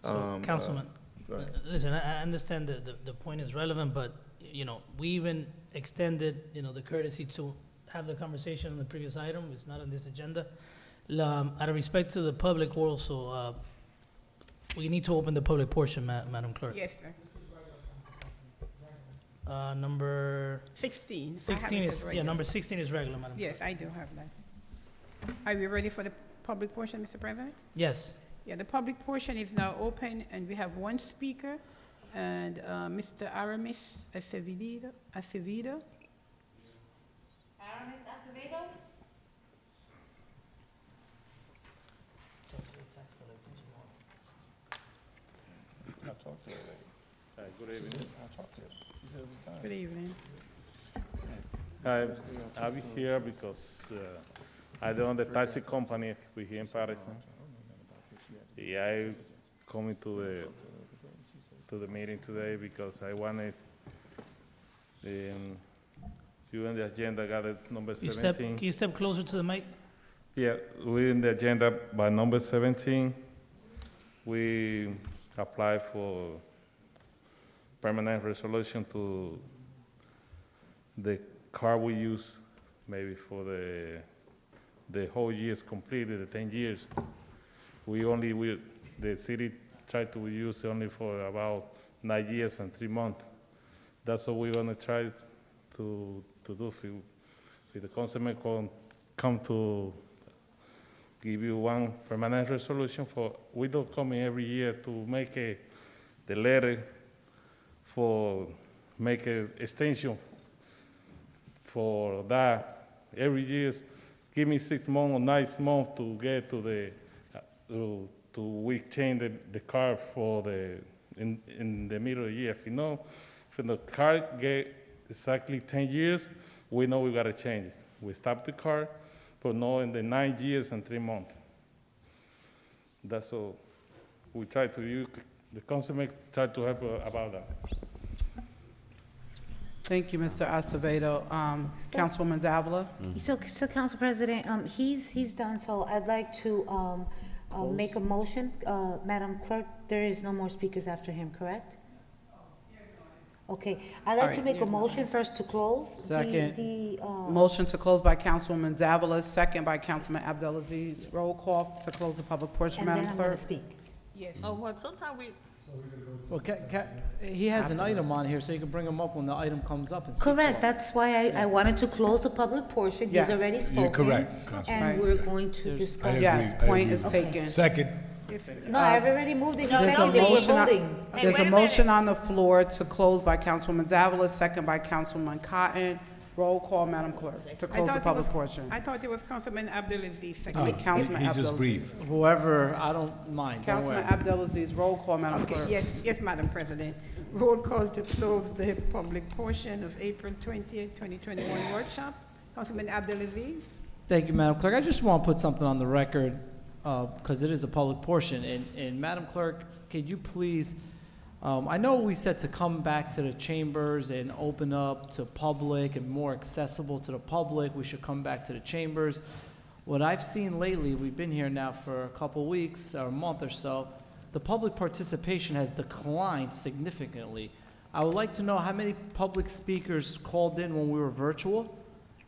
Speaker 1: Councilman,
Speaker 10: go ahead.
Speaker 1: listen, I understand that the point is relevant, but, you know, we even extended, you know, the courtesy to have the conversation on the previous item. It's not on this agenda. Out of respect to the public also, we need to open the public portion, Madam Clerk.
Speaker 2: Yes, sir.
Speaker 1: Number
Speaker 2: 16. I have
Speaker 1: 16
Speaker 2: it
Speaker 1: is,
Speaker 2: as
Speaker 1: yeah,
Speaker 2: regular.
Speaker 1: number 16 is regular, Madam.
Speaker 2: Yes, I do have that. Are we ready for the public portion, Mr. President?
Speaker 1: Yes.
Speaker 2: Yeah, the public portion is now open, and we have one speaker, and Mr. Aramis Acevedo.
Speaker 4: Aramis Acevedo?
Speaker 17: Good evening.
Speaker 2: Good evening.
Speaker 17: I'm here because I own the taxi company we here in Paterson. Yeah, I coming to the meeting today because I wanted you in the agenda got it number 17.
Speaker 1: Can you step closer to the mic?
Speaker 17: Yeah, we in the agenda by number 17. We apply for permanent resolution to the car we use maybe for the whole year is completed, the 10 years. The city tried to use only for about 9 years and 3 months. That's what we're gonna try to do. If the councilman come to give you one permanent resolution for, we don't come in every year to make the letter for make a extension for that. Every year, give me 6 months or 9 months to get to the, to we change the car for in the middle of the year. If you know, if the car get exactly 10 years, we know we gotta change it. We stop the car, but no in the 9 years and 3 months. That's all. We try to use, the councilman try to help about that.
Speaker 3: Thank you, Mr. Acevedo. Councilwoman Davila?
Speaker 4: So Council President, he's done, so I'd like to make a motion. Madam Clerk, there is no more speakers after him, correct? Okay, I'd like to make a motion first to close.
Speaker 11: Second.
Speaker 3: Motion to close by Councilwoman Davila, second by Councilman Abdelaziz. Roll call to close the public portion,
Speaker 4: And
Speaker 3: Madam
Speaker 4: then I'm gonna
Speaker 3: Clerk.
Speaker 4: speak.
Speaker 2: Yes.
Speaker 5: Oh, well, sometimes we,
Speaker 11: Well, he has an item on here, so you can bring him up when the item comes up and speak to
Speaker 4: Correct,
Speaker 11: him.
Speaker 4: that's why I wanted to close the public portion. He's
Speaker 3: Yes.
Speaker 4: already spoken.
Speaker 12: You're correct, Councilman.
Speaker 4: And we're going to
Speaker 12: I
Speaker 4: discuss.
Speaker 12: agree,
Speaker 3: Yes,
Speaker 12: I
Speaker 3: point
Speaker 12: agree.
Speaker 3: is taken.
Speaker 12: Second,
Speaker 4: No, I've already moved it. He
Speaker 3: There's a
Speaker 4: seconded, we're
Speaker 3: motion on-
Speaker 4: voting.
Speaker 3: There's a motion on the floor to close by Councilwoman Davila, second by Councilman Cotton. Roll call, Madam Clerk, to close the public portion.
Speaker 2: I thought it was Councilman Abdelaziz second.
Speaker 3: Wait, Councilman
Speaker 12: he just
Speaker 3: Abdelaziz.
Speaker 12: briefed.
Speaker 11: Whoever, I don't mind, don't
Speaker 3: Councilman
Speaker 11: worry.
Speaker 3: Abdelaziz, roll call, Madam
Speaker 2: Okay,
Speaker 3: Clerk.
Speaker 2: yes, Madam President. Roll call to close the public portion of April 20th, 2021 workshop. Councilman Abdelaziz?
Speaker 11: Thank you, Madam Clerk. I just want to put something on the record, because it is a public portion. And Madam Clerk, could you please, I know we said to come back to the chambers and open up to public and more accessible to the public. We should come back to the chambers. What I've seen lately, we've been here now for a couple weeks or a month or so, the public participation has declined significantly. I would like to know how many public speakers called in when we were virtual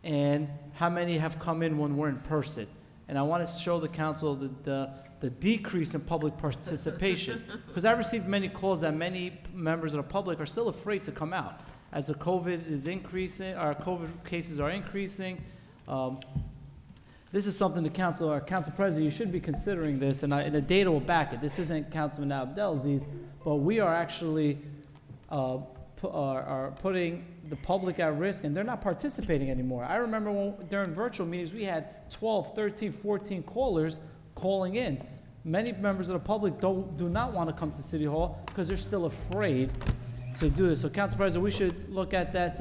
Speaker 11: and how many have come in when we're in person. And I want to show the council the decrease in public participation. Because I received many calls that many members of the public are still afraid to come out. As the COVID is increasing, our COVID cases are increasing, this is something the council, our council president, you should be considering this, and the data will back it. This isn't Councilman Abdelaziz, but we are actually are putting the public at risk, and they're not participating anymore. I remember during virtual meetings, we had 12, 13, 14 callers calling in. Many members of the public do not want to come to City Hall because they're still afraid to do this. So, Council President, we should look at that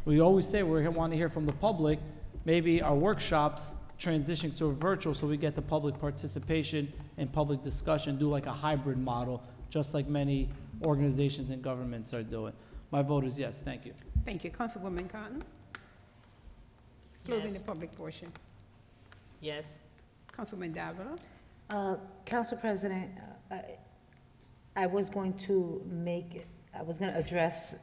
Speaker 11: we always say we want to hear from the public. Maybe our workshops transition to a virtual so we get the public participation and public discussion, do like a hybrid model, just like many organizations and governments are doing. My vote is yes. Thank you.
Speaker 2: Thank you. Councilwoman Cotton? Closing the public portion.
Speaker 5: Yes.
Speaker 2: Councilwoman Davila?
Speaker 4: Council President, I was going to address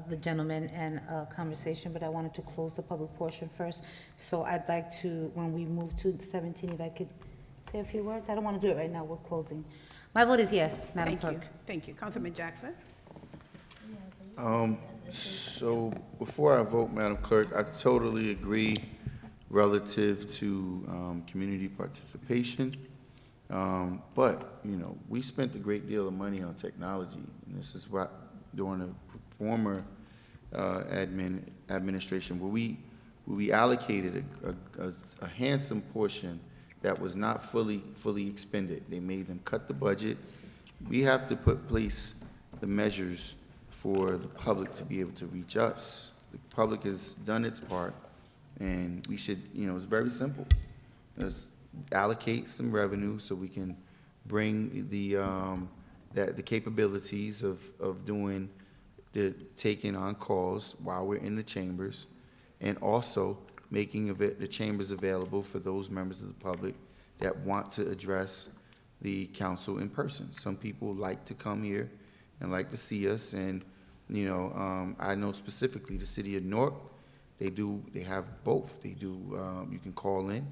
Speaker 4: the gentleman and a conversation, but I wanted to close the public portion first. So I'd like to, when we move to 17, if I could say a few words. I don't want to do it right now. We're closing. My vote is yes, Madam Clerk.
Speaker 2: Thank you. Councilman Jackson?
Speaker 10: So before I vote, Madam Clerk, I totally agree relative to community participation. But, you know, we spent a great deal of money on technology, and this is what, during the former administration, where we allocated a handsome portion that was not fully expended. They made them cut the budget. We have to put place the measures for the public to be able to reach us. The public has done its part, and we should, you know, it's very simple. Let's allocate some revenue so we can bring the capabilities of doing taking on calls while we're in the chambers, and also making the chambers available for those members of the public that want to address the council in person. Some people like to come here and like to see us, and, you know, I know specifically the city of Newark, they have both. They do, you can call in,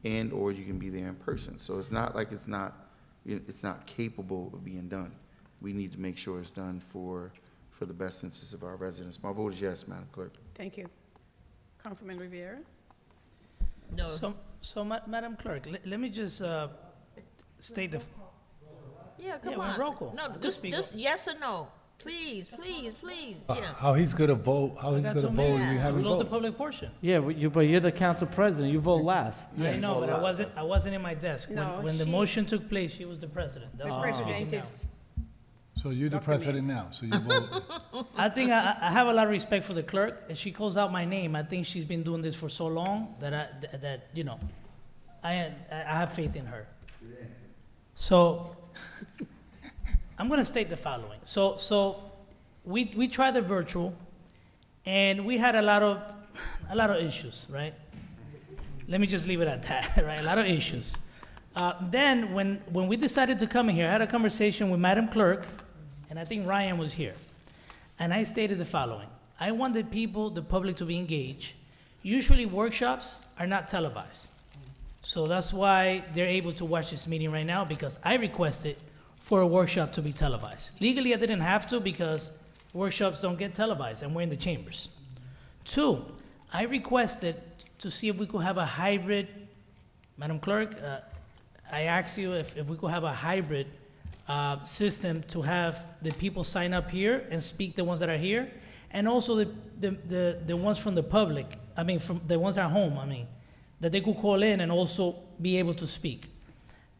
Speaker 10: and or you can be there in person. So it's not like it's not capable of being done. We need to make sure it's done for the best interests of our residents. My vote is yes, Madam Clerk.
Speaker 2: Thank you. Councilman Rivera?
Speaker 5: No.
Speaker 1: So Madam Clerk, let me just state the.
Speaker 5: Yeah, come
Speaker 1: Yeah,
Speaker 5: on.
Speaker 1: roll call.
Speaker 5: No, just yes or no. Please, please, please. Yeah.
Speaker 12: How he's gonna vote, how he's gonna vote, and you haven't
Speaker 1: Close the
Speaker 12: voted.
Speaker 1: public portion.
Speaker 11: Yeah, but you're the council president. You vote last.
Speaker 1: I know, but I wasn't in my desk.
Speaker 2: No,
Speaker 1: When the
Speaker 2: she-
Speaker 1: motion took place, she was the president. That's
Speaker 2: The
Speaker 1: why I'm speaking
Speaker 2: president
Speaker 1: now.
Speaker 2: is,
Speaker 12: So you're the president now, so you vote.
Speaker 1: I think I have a lot of respect for the clerk. If she calls out my name, I think she's been doing this for so long that you know, I have faith in her. So I'm going to state the following. So we tried the virtual, and we had a lot of issues, right? Let me just leave it at that, right? A lot of issues. Then when we decided to come in here, I had a conversation with Madam Clerk, and I think Ryan was here. And I stated the following. I want the public to be engaged. Usually workshops are not televised. So that's why they're able to watch this meeting right now, because I requested for a workshop to be televised. Legally, I didn't have to because workshops don't get televised, and we're in the chambers. 2, I requested to see if we could have a hybrid, Madam Clerk, I asked you if we could have a hybrid system to have the people sign up here and speak, the ones that are here, and also the ones from the public, I mean, from the ones at home, I mean, that they could call in and also be able to speak.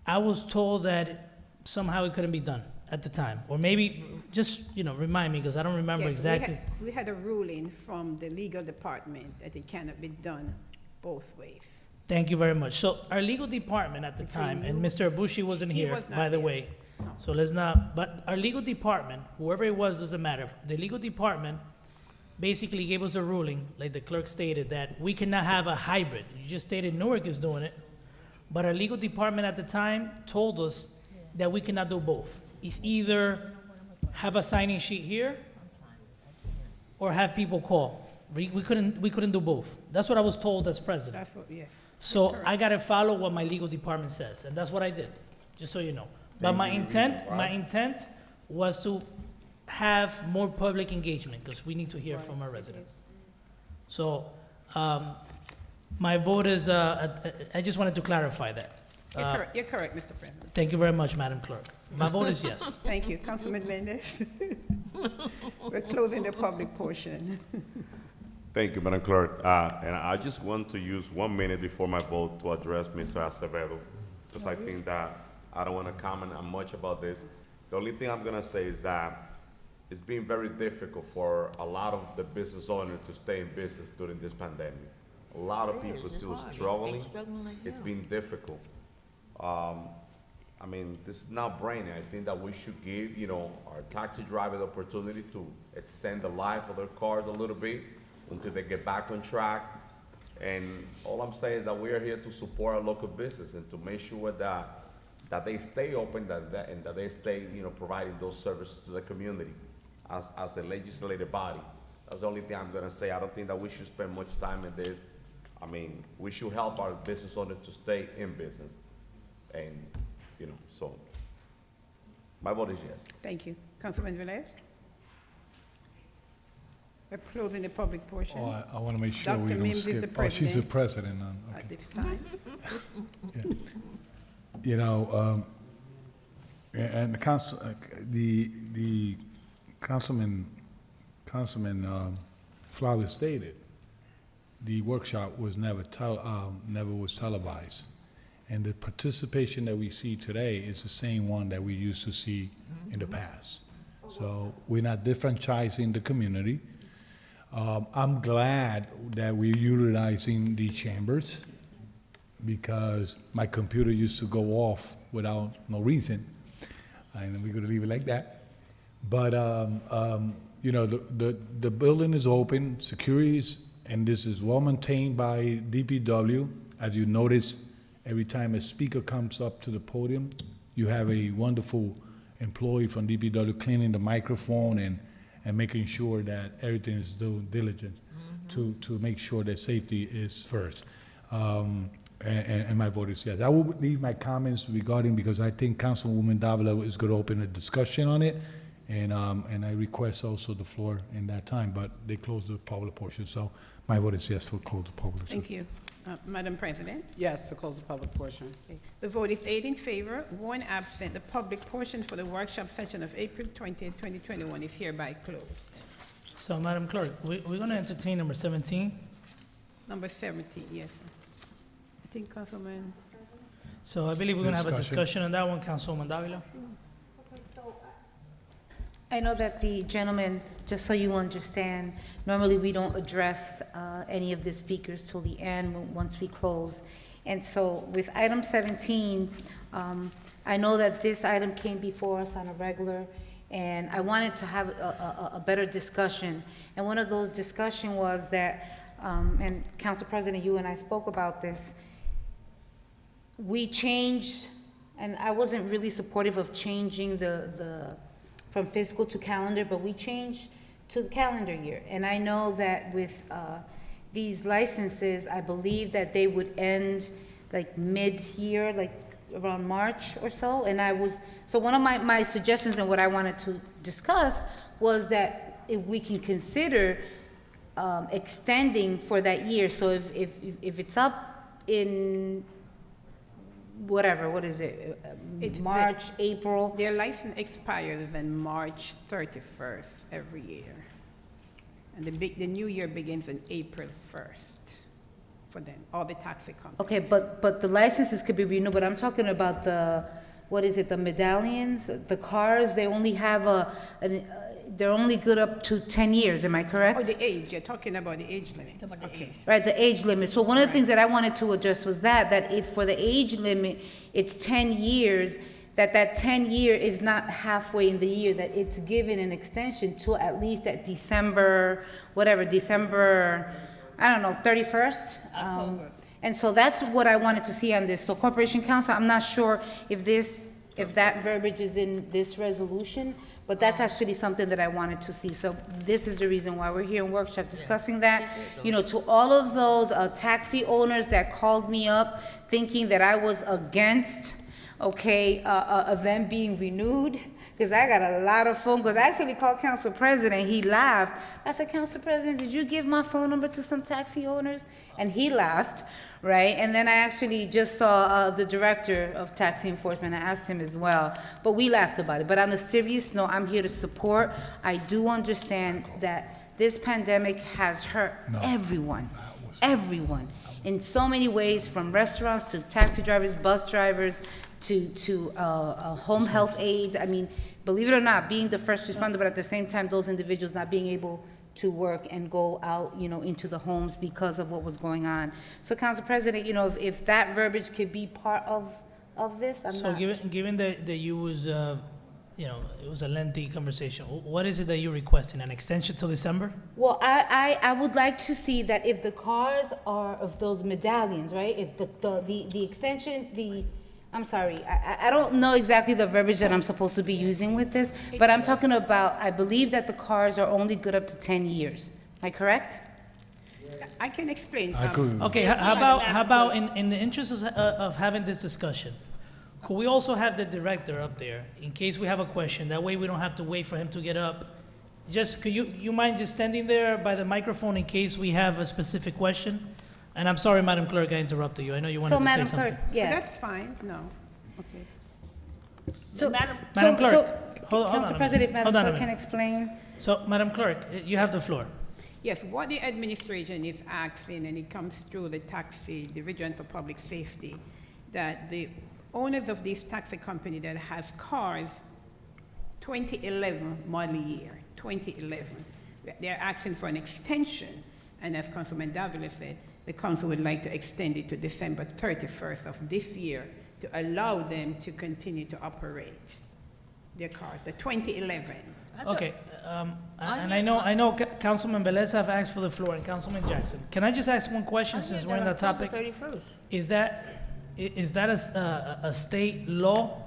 Speaker 1: I was told that somehow it couldn't be done at the time, or maybe just, you know, remind me, because I don't remember
Speaker 2: yes,
Speaker 1: exactly.
Speaker 2: we had a ruling from the legal department that it cannot be done both ways.
Speaker 1: Thank you very much. So our legal department at the time, and Mr. Abushi wasn't
Speaker 2: He
Speaker 1: here,
Speaker 2: was not
Speaker 1: by the
Speaker 2: here.
Speaker 1: way. So let's not, but our legal department, whoever it was, doesn't matter. The legal department basically gave us a ruling, like the clerk stated, that we cannot have a hybrid. You just stated Newark is doing it. But our legal department at the time told us that we cannot do both. It's either have a signing sheet here or have people call. We couldn't do both. That's what I was told as president.
Speaker 2: That's what, yes.
Speaker 1: So I gotta follow what my legal department says, and that's what I did, just so you know. But my intent was to have more public engagement, because we need to hear from our residents. So, My vote is, I just wanted to clarify that.
Speaker 2: You're correct, Mr. President.
Speaker 1: Thank you very much, Madam Clerk. My vote is yes.
Speaker 2: Thank you. Councilman Mendez? We're closing the public portion.
Speaker 18: Thank you, Madam Clerk. And I just want to use 1 minute before my vote to address Mr. Acevedo, because I think that I don't want to comment on much about this. The only thing I'm going to say is that it's been very difficult for a lot of the business owners to stay in business during this pandemic. A lot of people still struggling. It's been difficult. I mean, this is not brainy. I think that we should give, you know, our taxi driver the opportunity to extend the life of their cars a little bit until they get back on track. And all I'm saying is that we are here to support our local business and to make sure that they stay open, and that they stay, you know, providing those services to the community as a legislative body. That's the only thing I'm gonna say. I don't think that we should spend much time in this. I mean, we should help our business owners to stay in business. And, you know, so my vote is yes.
Speaker 2: Thank you. Councilman Velez? We're closing the public portion.
Speaker 12: Oh, I want to make sure
Speaker 2: Dr.
Speaker 12: we don't
Speaker 2: Mims is
Speaker 12: skip.
Speaker 2: the
Speaker 12: Oh, she's the
Speaker 2: president
Speaker 12: president. Okay.
Speaker 2: at this time.
Speaker 12: You know, and the council, the councilman Flowers stated, the workshop was never was televised, and the participation that we see today is the same one that we used to see in the past. So we're not differentiating the community. I'm glad that we're utilizing the chambers, because my computer used to go off without no reason, and we're gonna leave it like that. But you know, the building is open, security is, and this is well maintained by DPW. As you notice, every time a speaker comes up to the podium, you have a wonderful employee from DPW cleaning the microphone and making sure that everything is done diligent to make sure that safety is first. And my vote is yes. I will leave my comments regarding, because I think Councilwoman Davila is going to open a discussion on it, and I request also the floor in that time, but they closed the public portion, so my vote is yes for close the public portion.
Speaker 2: Thank you. Madam President?
Speaker 3: Yes, to close the public portion.
Speaker 2: The vote is 8 in favor, 1 absent. The public portion for the workshop session of April 20th, 2021 is hereby closed.
Speaker 1: So, Madam Clerk, we're going to entertain number 17.
Speaker 2: Number 17, yes, sir. I think Councilman.
Speaker 1: So I believe we're going to have a discussion on that one, Councilwoman Davila.
Speaker 4: I know that the gentleman, just so you understand, normally we don't address any of the speakers till the end, once we close. And so with item 17, I know that this item came before us on a regular, and I wanted to have a better discussion. And one of those discussion was that, and Council President, you and I spoke about this, we changed, and I wasn't really supportive of changing from fiscal to calendar, but we changed to the calendar year. And I know that with these licenses, I believe that they would end like mid-year, like around March or so. And so one of my suggestions and what I wanted to discuss was that if we can consider extending for that year. So if it's up in whatever, what is it? March, April?
Speaker 2: Their license expires on March 31st every year. And the new year begins on April 1st for them, all the taxi companies.
Speaker 4: Okay, but the licenses could be renewed, but I'm talking about the medallions, the cars, they only have they're only good up to 10 years, am I correct?
Speaker 2: Oh, the age, you're talking about the age limit. Okay.
Speaker 4: Right, the age limit. So one of the things that I wanted to address was that if for the age limit, it's 10 years, that 10 year is not halfway in the year, that it's given an extension to at least that December, I don't know, 31st?
Speaker 2: October.
Speaker 4: And so that's what I wanted to see on this. So Corporation Counsel, I'm not sure if that verbiage is in this resolution, but that's actually something that I wanted to see. So this is the reason why we're here in workshop discussing that. You know, to all of those taxi owners that called me up thinking that I was against, them being renewed, because I got a lot of phone calls. I actually called Council President. He laughed. I said, Council President, did you give my phone number to some taxi owners? And he laughed, right? And then I actually just saw the director of taxi enforcement. I asked him as well, but we laughed about it. But on a serious note, I'm here to support. I do understand that this pandemic has hurt everyone, in so many ways, from restaurants to taxi drivers, bus drivers, to home health aides. I mean, believe it or not, being the first responder, but at the same time, those individuals not being able to work and go out, into the homes because of what was going on. So, Council President, if that verbiage could be part of this,
Speaker 1: So given that you was, it was a lengthy conversation, what is it that you're requesting, an extension till December?
Speaker 4: Well, I would like to see that if the cars are of those medallions, right? If the extension, I'm sorry, I don't know exactly the verbiage that I'm supposed to be using with this, but I'm talking about, I believe that the cars are only good up to 10 years. Am I correct?
Speaker 2: I can explain.
Speaker 1: Okay, how about in the interest of having this discussion, could we also have the director up there in case we have a question? That way we don't have to wait for him to get up. Just, could you mind just standing there by the microphone in case we have a specific question? And I'm sorry, Madam Clerk, I interrupted you. I know you wanted to say something.
Speaker 4: So, Madam Clerk, yeah.
Speaker 2: That's fine, no, okay.
Speaker 4: So,
Speaker 1: Madam Clerk, hold on
Speaker 4: Council
Speaker 1: a
Speaker 4: President, if
Speaker 1: minute.
Speaker 4: Madam
Speaker 1: Hold on a
Speaker 4: Clerk can
Speaker 1: minute.
Speaker 4: explain.
Speaker 1: So, Madam Clerk, you have the floor.
Speaker 2: Yes, what the administration is asking, and it comes through the taxi division for public safety, that the owners of this taxi company that has cars 2011 model year, 2011, they're asking for an extension, and as Councilman Davila said, the council would like to extend it to December 31st of this year to allow them to continue to operate their cars, the 2011.
Speaker 1: Okay, and I know Councilman Velez have asked for the floor and Councilman Jackson. Can I just ask one question since we're on that topic? Is that a state law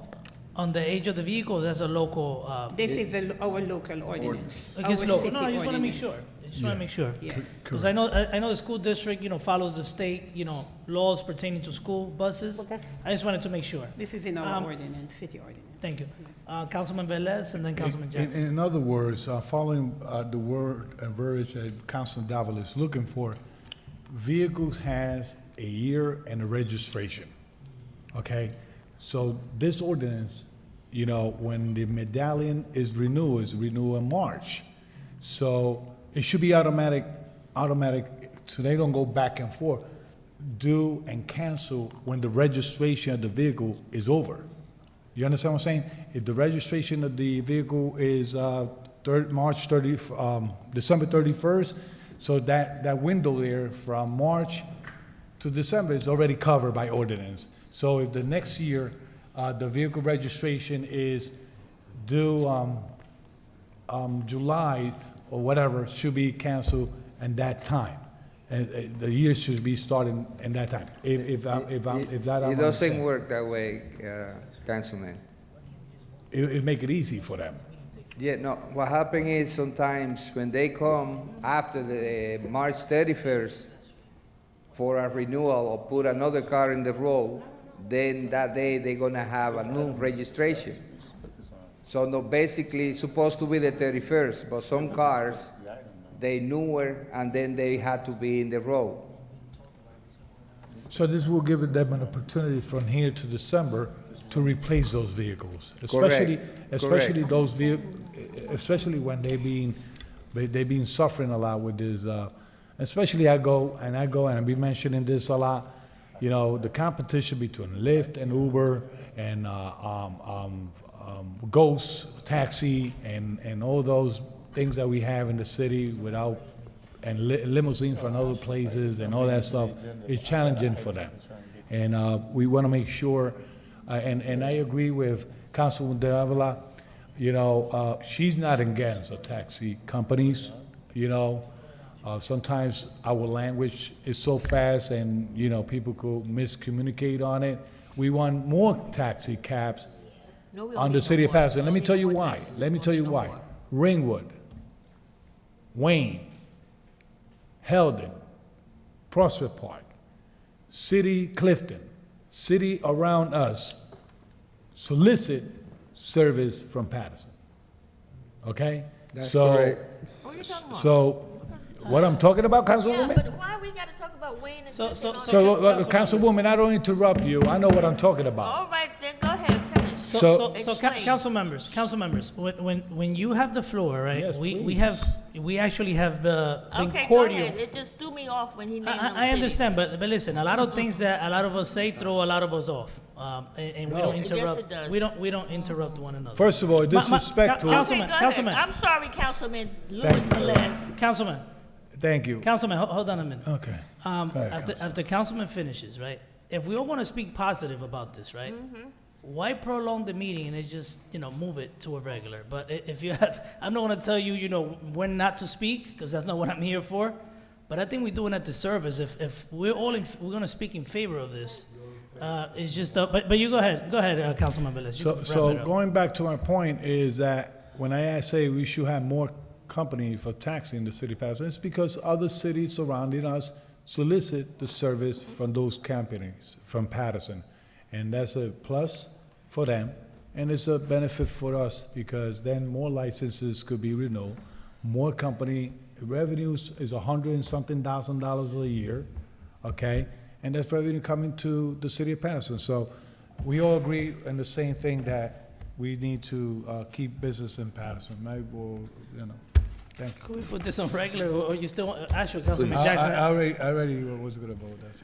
Speaker 1: on the age of the vehicle? That's a local?
Speaker 2: This is our local ordinance.
Speaker 1: It's
Speaker 2: our
Speaker 1: local.
Speaker 2: city
Speaker 1: No, I just want to make
Speaker 2: ordinance.
Speaker 1: sure. I just want to make sure.
Speaker 2: Yes.
Speaker 1: Because I know the school district, follows the state, laws pertaining to school buses. I just wanted to make sure.
Speaker 2: This is in our ordinance, city ordinance.
Speaker 1: Thank you. Councilman Velez and then Councilman Jackson.
Speaker 12: In other words, following the word and verbiage that Councilman Davila is looking for, vehicles has a year and a registration, okay? So this ordinance, when the medallion is renewed in March. So it should be automatic, so they don't go back and forth, due and cancel when the registration of the vehicle is over. You understand what I'm saying? If the registration of the vehicle is December 31st, so that window there from March to December is already covered by ordinance. So if the next year, the vehicle registration is due July or whatever, should be canceled at that time. And the year should be starting in that time. If that
Speaker 19: It
Speaker 12: I'm
Speaker 19: doesn't
Speaker 12: understanding.
Speaker 19: work that way, Councilman.
Speaker 12: It make it easy for them.
Speaker 19: Yeah, no, what happens is sometimes when they come after the March 31st for a renewal or put another car in the road, then that day they're gonna have a new registration. So no, basically, it's supposed to be the 31st, but some cars, they newer and then they had to be in the road.
Speaker 12: So this will give them an opportunity from here to December to replace those vehicles, especially
Speaker 19: Correct.
Speaker 12: those vehicles, especially when they've been suffering a lot with this. Especially I go and I've been mentioning this a lot. The competition between Lyft and Uber and Ghost Taxi and all those things that we have in the city and limousine from other places and all that stuff is challenging for them. And we want to make sure, and I agree with Councilwoman Davila, she's not against the taxi companies, sometimes our language is so fast and, people could miscommunicate on it. We want more taxi cabs on the city of Paterson. Let me tell you why. Ringwood, Wayne, Heldon, Prospect Park, City Clifton, city around us solicit service from Paterson. Okay?
Speaker 19: That's
Speaker 12: So-
Speaker 19: correct.
Speaker 5: What are you talking about?
Speaker 12: So, what I'm talking about,
Speaker 5: Yeah,
Speaker 12: Councilwoman?
Speaker 5: but why we gotta talk about Wayne and
Speaker 1: So-
Speaker 5: and
Speaker 1: so-
Speaker 5: all
Speaker 12: So,
Speaker 5: that?
Speaker 12: Councilwoman, I don't interrupt you. I know what I'm talking about.
Speaker 5: All right, then go ahead, finish.
Speaker 1: So,
Speaker 5: Explain.
Speaker 1: council members, when you have the floor, right?
Speaker 12: Yes,
Speaker 1: We actually have been
Speaker 5: Okay, go
Speaker 1: cordial.
Speaker 5: ahead. It just threw me off when he named them
Speaker 1: I
Speaker 5: cities.
Speaker 1: understand, but listen, a lot of things that a lot of us say throw a lot of us off, and we don't
Speaker 5: Yes,
Speaker 1: interrupt.
Speaker 5: it does.
Speaker 1: We don't interrupt one another.
Speaker 12: First of all, disrespectful.
Speaker 1: Councilman,
Speaker 5: Okay, go
Speaker 1: Councilman.
Speaker 5: ahead. I'm sorry, Councilman Louis
Speaker 12: Thank you.
Speaker 5: Velez.
Speaker 1: Councilman,
Speaker 12: Thank you.
Speaker 1: hold on a minute.
Speaker 12: Okay. Go ahead,
Speaker 1: After Councilman finishes, right? If we all want to speak positive about this, right? Why prolong the meeting and just, move it to a regular? But if you have, I'm not going to tell you, when not to speak, because that's not what I'm here for. But I think we're doing a disservice if we're going to speak in favor of this. It's just, but you go ahead, Councilman Velez. You can wrap
Speaker 12: So
Speaker 1: it up.
Speaker 12: going back to my point is that when I say we should have more company for taxi in the city of Paterson, it's because other cities surrounding us solicit the service from those companies from Paterson. And that's a plus for them, and it's a benefit for us because then more licenses could be renewed, more company revenues is $100 and something thousand a year, okay? And that's revenue coming to the city of Paterson. So we all agree on the same thing that we need to keep business in Paterson. Maybe we'll, thank you.
Speaker 1: Could we put this on regular, or you still, actually, Councilman
Speaker 12: I
Speaker 1: Jackson?
Speaker 12: already was gonna vote that.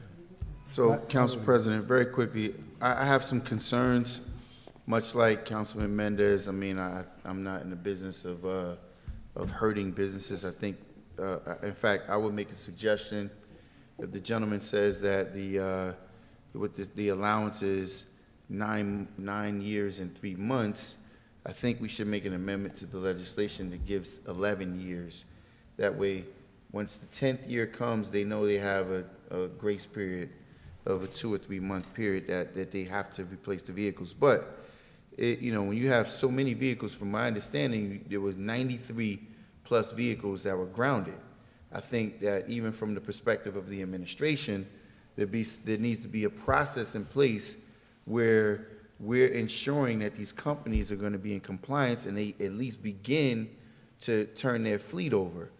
Speaker 10: So, Council President, very quickly, I have some concerns, much like Councilman Mendez. I mean, I'm not in the business of hurting businesses. I think, in fact, I would make a suggestion. If the gentleman says that the allowance is 9 years and 3 months, I think we should make an amendment to the legislation that gives 11 years. That way, once the 10th year comes, they know they have a grace period of a 2 or 3 month period that they have to replace the vehicles. But, when you have so many vehicles, from my understanding, there was 93 plus vehicles that were grounded. I think that even from the perspective of the administration, there needs to be a process in place where we're ensuring that these companies are going to be in compliance and they at least begin to turn their fleet over.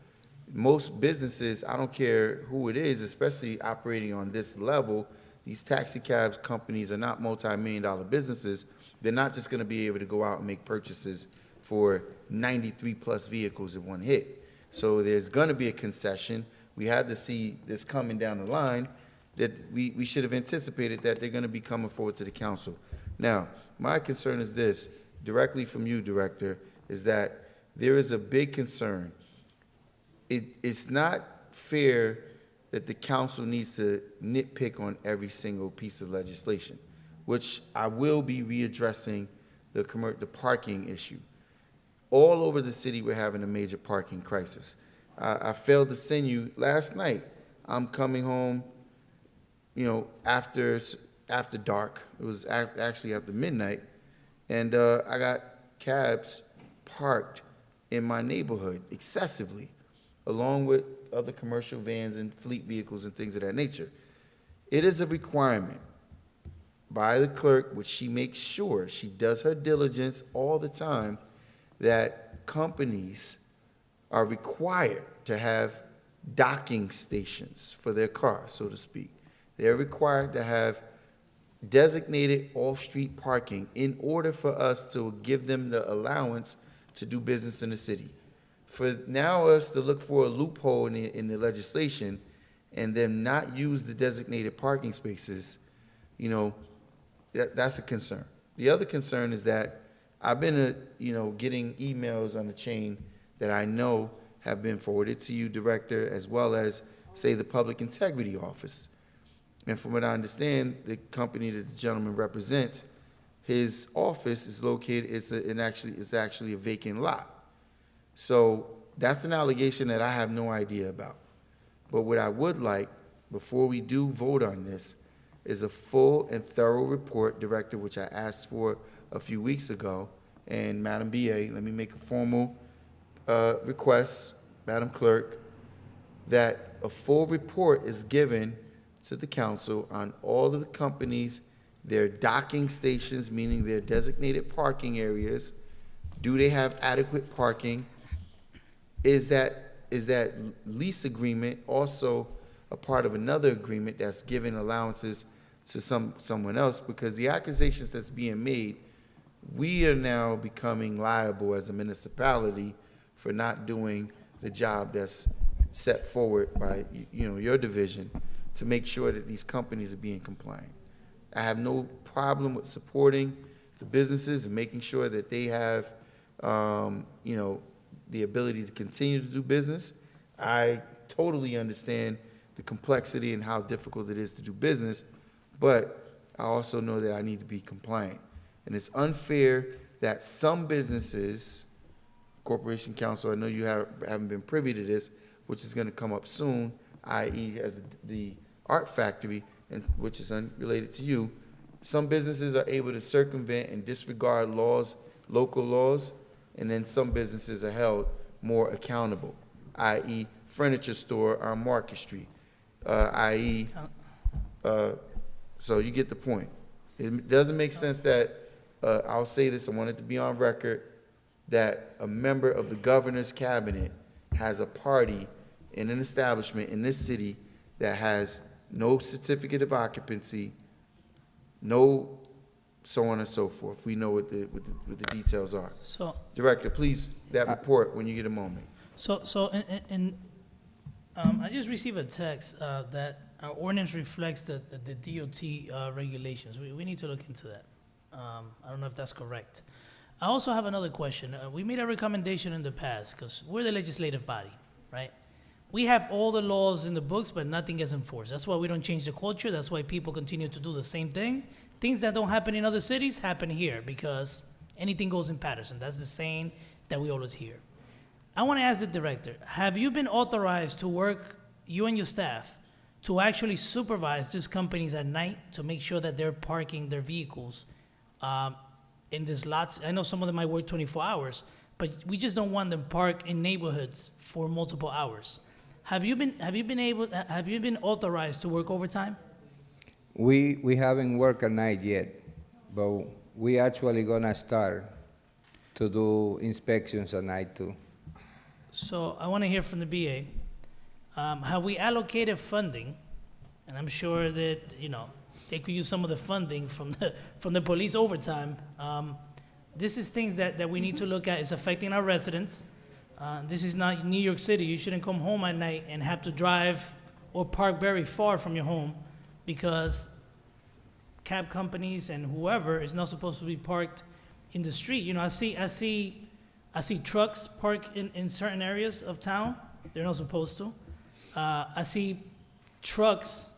Speaker 10: Most businesses, I don't care who it is, especially operating on this level, these taxi cabs companies are not multi-million-dollar businesses. They're not just going to be able to go out and make purchases for 93 plus vehicles in one hit. So there's going to be a concession. We had to see this coming down the line, that we should have anticipated that they're going to be coming forward to the council. Now, my concern is this, directly from you, Director, is that there is a big concern. It's not fair that the council needs to nitpick on every single piece of legislation, which I will be readdressing the parking issue. All over the city, we're having a major parking crisis. I failed to send you last night. I'm coming home, after dark. It was actually after midnight, and I got cabs parked in my neighborhood excessively, along with other commercial vans and fleet vehicles and things of that nature. It is a requirement by the clerk, which she makes sure, she does her diligence all the time, that companies are required to have docking stations for their cars, so to speak. They're required to have designated off-street parking in order for us to give them the allowance to do business in the city. For now us to look for a loophole in the legislation and then not use the designated parking spaces, that's a concern. The other concern is that I've been, getting emails on the chain that I know have been forwarded to you, Director, as well as, say, the Public Integrity Office. And from what I understand, the company that the gentleman represents, his office is located, it's actually a vacant lot. So that's an allegation that I have no idea about. But what I would like, before we do vote on this, is a full and thorough report, Director, which I asked for a few weeks ago. And Madam BA, let me make a formal request, Madam Clerk, that a full report is given to the council on all of the companies their docking stations, meaning their designated parking areas? Do they have adequate parking? Is that lease agreement also a part of another agreement that's giving allowances to someone else? Because the accusations that's being made, we are now becoming liable as a municipality for not doing the job that's set forward by, your division to make sure that these companies are being compliant. I have no problem with supporting the businesses and making sure that they have, the ability to continue to do business. I totally understand the complexity and how difficult it is to do business, but I also know that I need to be compliant. And it's unfair that some businesses, Corporation Counsel, I know you haven't been privy to this, which is going to come up soon, i.e. as the Art Factory, and which is unrelated to you. Some businesses are able to circumvent and disregard laws, local laws, and then some businesses are held more accountable, i.e. furniture store on Market Street, i.e. So you get the point. It doesn't make sense that, I'll say this, I want it to be on record, that a member of the governor's cabinet has a party in an establishment in this city that has no certificate of occupancy, no so on and so forth. We know what the details are.
Speaker 1: So,
Speaker 10: Director, please, that report when you get a moment.
Speaker 1: I just received a text that our ordinance reflects the DOT regulations. We need to look into that. I don't know if that's correct. I also have another question. We made a recommendation in the past, because we're the legislative body, right? We have all the laws in the books, but nothing gets enforced. That's why we don't change the culture. That's why people continue to do the same thing. Things that don't happen in other cities happen here, because anything goes in Paterson. That's the saying that we always hear. I want to ask the director, have you been authorized to work, you and your staff, to actually supervise these companies at night to make sure that they're parking their vehicles in these lots? I know some of them might work 24 hours, but we just don't want them parked in neighborhoods for multiple hours. Have you been authorized to work overtime?
Speaker 19: We haven't worked at night yet, but we actually gonna start to do inspections at night too.
Speaker 1: So I want to hear from the BA. Have we allocated funding? And I'm sure that, they could use some of the funding from the police overtime. This is things that we need to look at. It's affecting our residents. This is not New York City. You shouldn't come home at night and have to drive or park very far from your home, because cab companies and whoever is not supposed to be parked in the street. I see trucks parked in certain areas of town. They're not supposed to. I see trucks,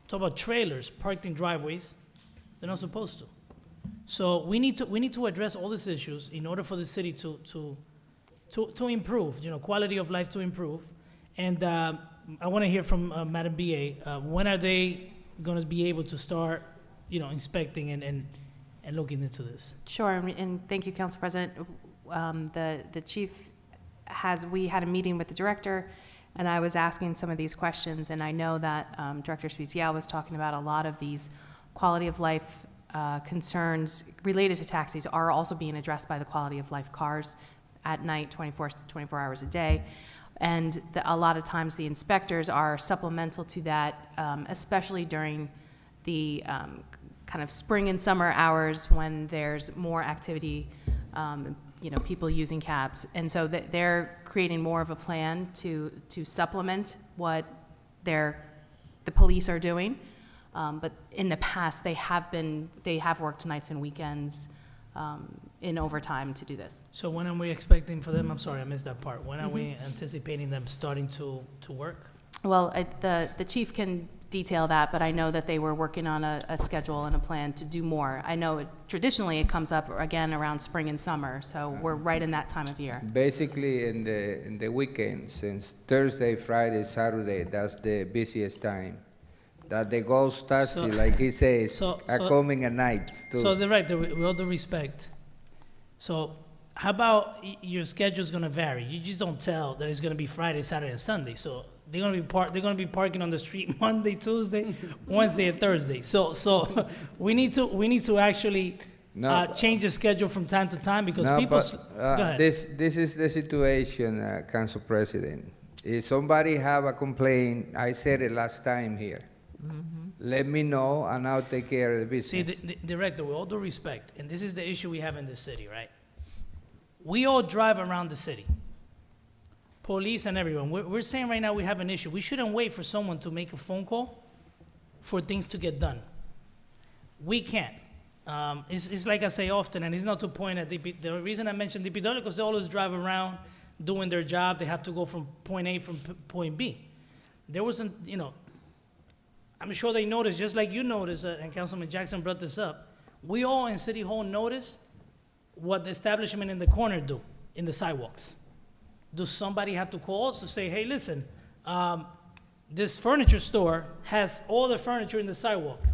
Speaker 1: talk about trailers parked in driveways. They're not supposed to. So we need to address all these issues in order for the city to improve, quality of life to improve. And I want to hear from Madam BA. When are they going to be able to start, inspecting and looking into this?
Speaker 9: Sure, and thank you, Council President. The chief we had a meeting with the director, and I was asking some of these questions, and I know that Director Speciale was talking about a lot of these quality of life concerns related to taxis are also being addressed by the quality of life cars at night, 24 hours a day. And a lot of times the inspectors are supplemental to that, especially during the kind of spring and summer hours when there's more activity, people using cabs. And so they're creating more of a plan to supplement what the police are doing. But in the past, they have worked nights and weekends in overtime to do this.
Speaker 1: So when are we expecting for them? I'm sorry, I missed that part. When are we anticipating them starting to work?
Speaker 9: Well, the chief can detail that, but I know that they were working on a schedule and a plan to do more. I know traditionally it comes up again around spring and summer, so we're right in that time of year.
Speaker 19: Basically, in the weekends, since Thursday, Friday, Saturday, that's the busiest time. That the ghost taxi, like he says, are coming at night too.
Speaker 1: So Director, with all due respect, so how about your schedule's going to vary? You just don't tell that it's going to be Friday, Saturday, and Sunday. So they're gonna be parking on the street Monday, Tuesday, Wednesday, and Thursday. So we need to actually change the schedule from time to time because
Speaker 19: No,
Speaker 1: people.
Speaker 19: but,
Speaker 1: Go ahead.
Speaker 19: this is the situation, Council President. If somebody have a complaint, I said it last time here. Let me know and I'll take care of the
Speaker 1: See,
Speaker 19: business.
Speaker 1: the Director, with all due respect, and this is the issue we have in this city, right? We all drive around the city, police and everyone. We're saying right now we have an issue. We shouldn't wait for someone to make a phone call for things to get done. We can't. It's like I say often, and it's not to point at DP. The reason I mentioned DPW because they always drive around doing their job. They have to go from point A from point B. There wasn't, I'm sure they noticed, just like you noticed, and Councilman Jackson brought this up. We all in City Hall notice what the establishment in the corner do in the sidewalks. Does somebody have to call us to say, hey, listen, this furniture store has all the furniture in the sidewalk,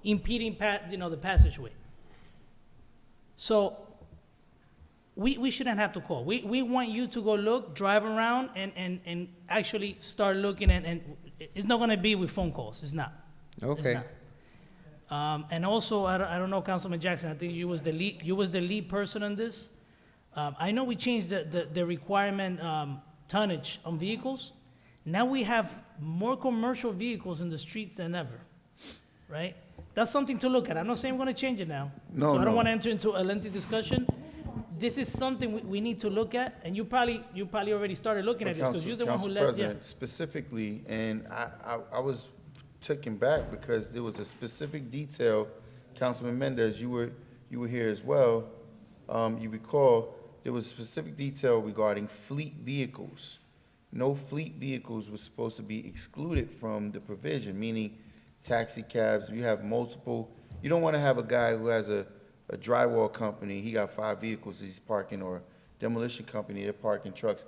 Speaker 1: impeding the passageway. So we shouldn't have to call. We want you to go look, drive around, and actually start looking, and it's not gonna be with phone calls, it's not.
Speaker 19: Okay.
Speaker 1: It's not. And also, I don't know, Councilman Jackson, I think you was the lead person on this. I know we changed the requirement tonnage on vehicles. Now we have more commercial vehicles in the streets than ever, right? That's something to look at. I'm not saying we're gonna change it now.
Speaker 10: No,
Speaker 1: So I don't
Speaker 10: no.
Speaker 1: wanna enter into a lengthy discussion. This is something we need to look at, and you probably already started looking at this, because you're the one who
Speaker 10: Council
Speaker 1: led, yeah.
Speaker 10: President, specifically, and I was taken back because there was a specific detail, Councilman Mendez, you were here as well. You recall, there was a specific detail regarding fleet vehicles. No fleet vehicles were supposed to be excluded from the provision, meaning taxi cabs, you have multiple, you don't want to have a guy who has a drywall company, he got 5 vehicles he's parking, or demolition company, they're parking trucks.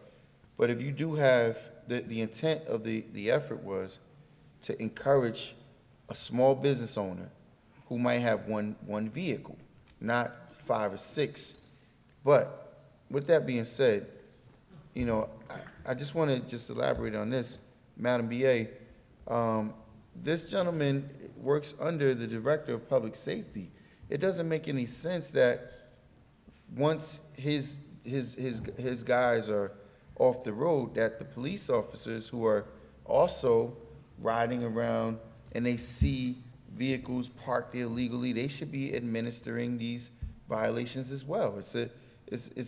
Speaker 10: But if you do have, the intent of the effort was to encourage a small business owner who might have one vehicle, not 5 or 6. But with that being said, I just want to just elaborate on this, Madam BA. This gentleman works under the Director of Public Safety. It doesn't make any sense that once his guys are off the road, that the police officers who are also riding around and they see vehicles parked illegally, they should be administering these violations as well. It's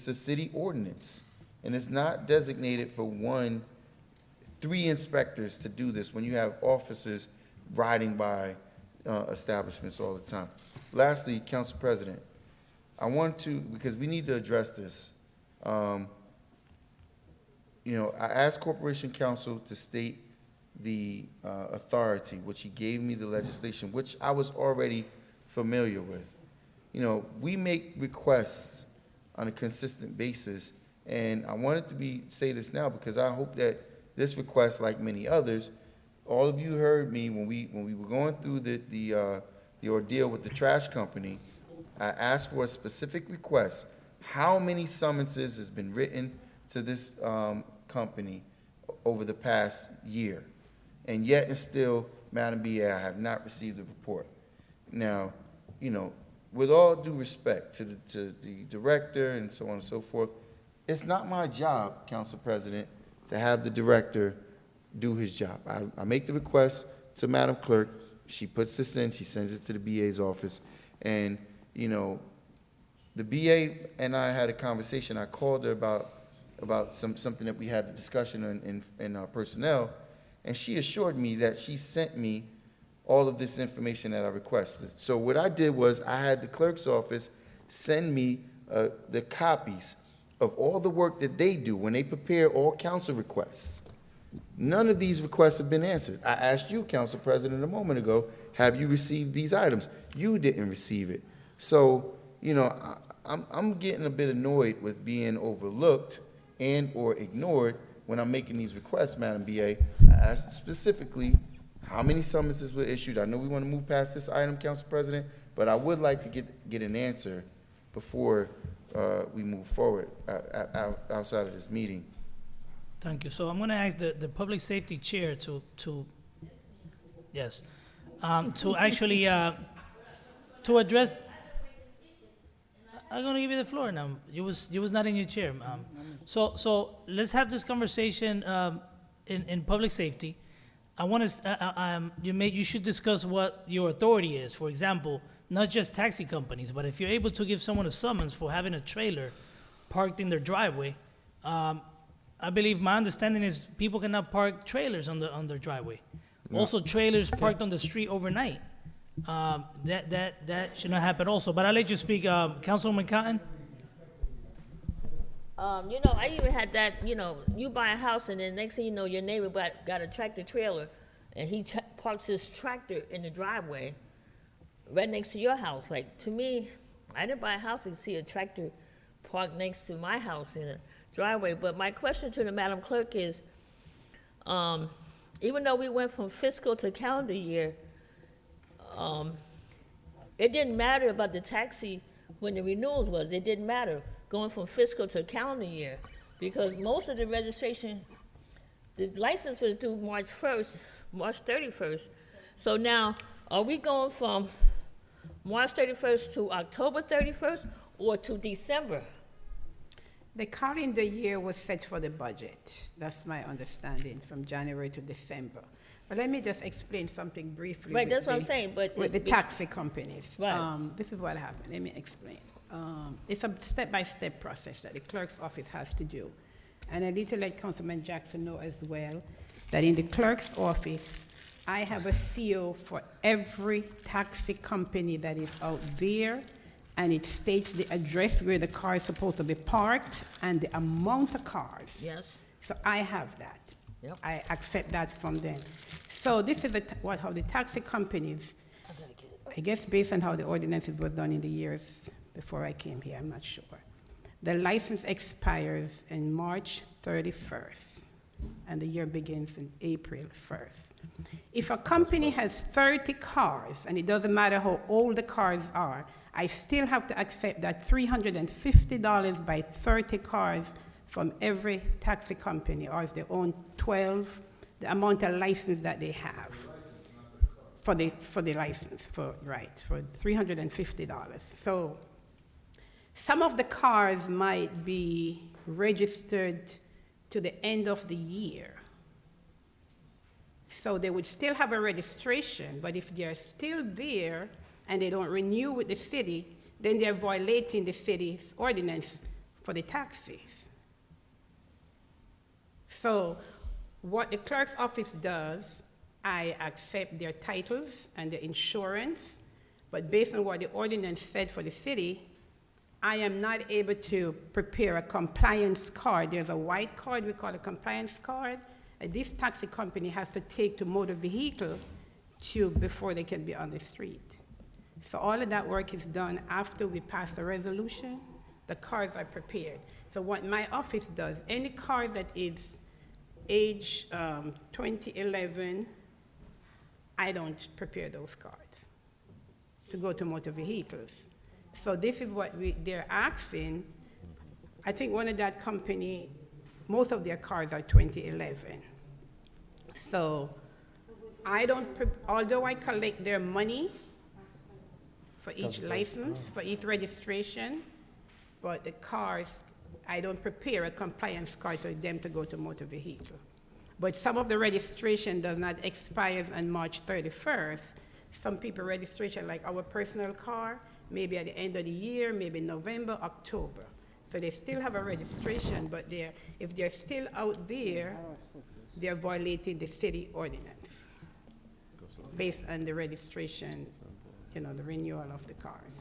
Speaker 10: a city ordinance, and it's not designated for 3 inspectors to do this when you have officers riding by establishments all the time. Lastly, Council President, I want to, because we need to address this. I asked Corporation Counsel to state the authority, which he gave me the legislation, which I was already familiar with. We make requests on a consistent basis, and I wanted to say this now because I hope that this request, like many others, all of you heard me when we were going through the ordeal with the trash company. I asked for a specific request. How many summonses has been written to this company over the past year? And yet and still, Madam BA, I have not received a report. Now, with all due respect to the director and so on and so forth, it's not my job, Council President, to have the director do his job. I make the request to Madam Clerk. She puts this in, she sends it to the BA's office. And, the BA and I had a conversation. I called her about something that we had a discussion in our personnel, and she assured me that she sent me all of this information that I requested. So what I did was I had the clerk's office send me the copies of all the work that they do when they prepare all council requests. None of these requests have been answered. I asked you, Council President, a moment ago, have you received these items? You didn't receive it. So, I'm getting a bit annoyed with being overlooked and or ignored when I'm making these requests, Madam BA. I asked specifically how many summonses were issued. I know we want to move past this item, Council President, but I would like to get an answer before we move forward outside of this meeting.
Speaker 1: Thank you. So I'm going to ask the public safety chair to yes, to actually, to address. I'm going to give you the floor now. You was not in your chair. So let's have this conversation in public safety. I want to, you should discuss what your authority is. For example, not just taxi companies, but if you're able to give someone a summons for having a trailer parked in their driveway, I believe my understanding is people cannot park trailers on their driveway.
Speaker 14: No.
Speaker 1: Also, trailers parked on the street overnight. That should not happen also. But I'll let you speak, Councilwoman Cotton.
Speaker 5: You know, I even had that, you know, you buy a house and then next thing you know, your neighbor got a tractor trailer and he parks his tractor in the driveway right next to your house. Like, to me, I didn't buy a house and see a tractor parked next to my house in a driveway. But my question to the Madam Clerk is, even though we went from fiscal to calendar year, it didn't matter about the taxi when the renewals was. It didn't matter going from fiscal to calendar year because most of the registration, the license was due March 1st, March 31st. So now, are we going from March 31st to October 31st or to December?
Speaker 2: The calendar year was set for the budget. That's my understanding, from January to December. But let me just explain something briefly.
Speaker 5: Right,
Speaker 2: with
Speaker 5: that's what I'm
Speaker 2: the-
Speaker 5: saying, but
Speaker 2: with the taxi companies.
Speaker 5: Right.
Speaker 2: This is what happened. Let me explain. It's a step-by-step process that the clerk's office has to do. And I need to let Councilman Jackson know as well that in the clerk's office, I have a CO for every taxi company that is out there, and it states the address where the car is supposed to be parked and the amount of cars.
Speaker 5: Yes.
Speaker 2: So I have that.
Speaker 5: Yep.
Speaker 2: I accept that from them. So this is how the taxi companies, I guess based on how the ordinances was done in the years before I came here, I'm not sure. The license expires in March 31st, and the year begins in April 1st. If a company has 30 cars, and it doesn't matter how old the cars are, I still have to accept that $350 by 30 cars from every taxi company, or if they own 12, the amount of license that they have for the license, for $350. So some of the cars might be registered to the end of the year. So they would still have a registration, but if they're still there and they don't renew with the city, then they're violating the city's ordinance for the taxis. So what the clerk's office does, I accept their titles and their insurance, but based on what the ordinance said for the city, I am not able to prepare a compliance card. There's a white card we call a compliance card, and this taxi company has to take to motor vehicle before they can be on the street. So all of that work is done after we pass the resolution. The cards are prepared. So what my office does, any car that is age 2011, I don't prepare those cards to go to motor vehicles. So this is what they're asking. I think one of that company, most of their cars are 2011. So I don't, although I collect their money for each license, for each registration, but the cars, I don't prepare a compliance card for them to go to motor vehicle. But some of the registration does not expire on March 31st. Some people registration, like our personal car, maybe at the end of the year, maybe November, October. So they still have a registration, but if they're still out there, they're violating the city ordinance based on the registration, the renewal of the cars.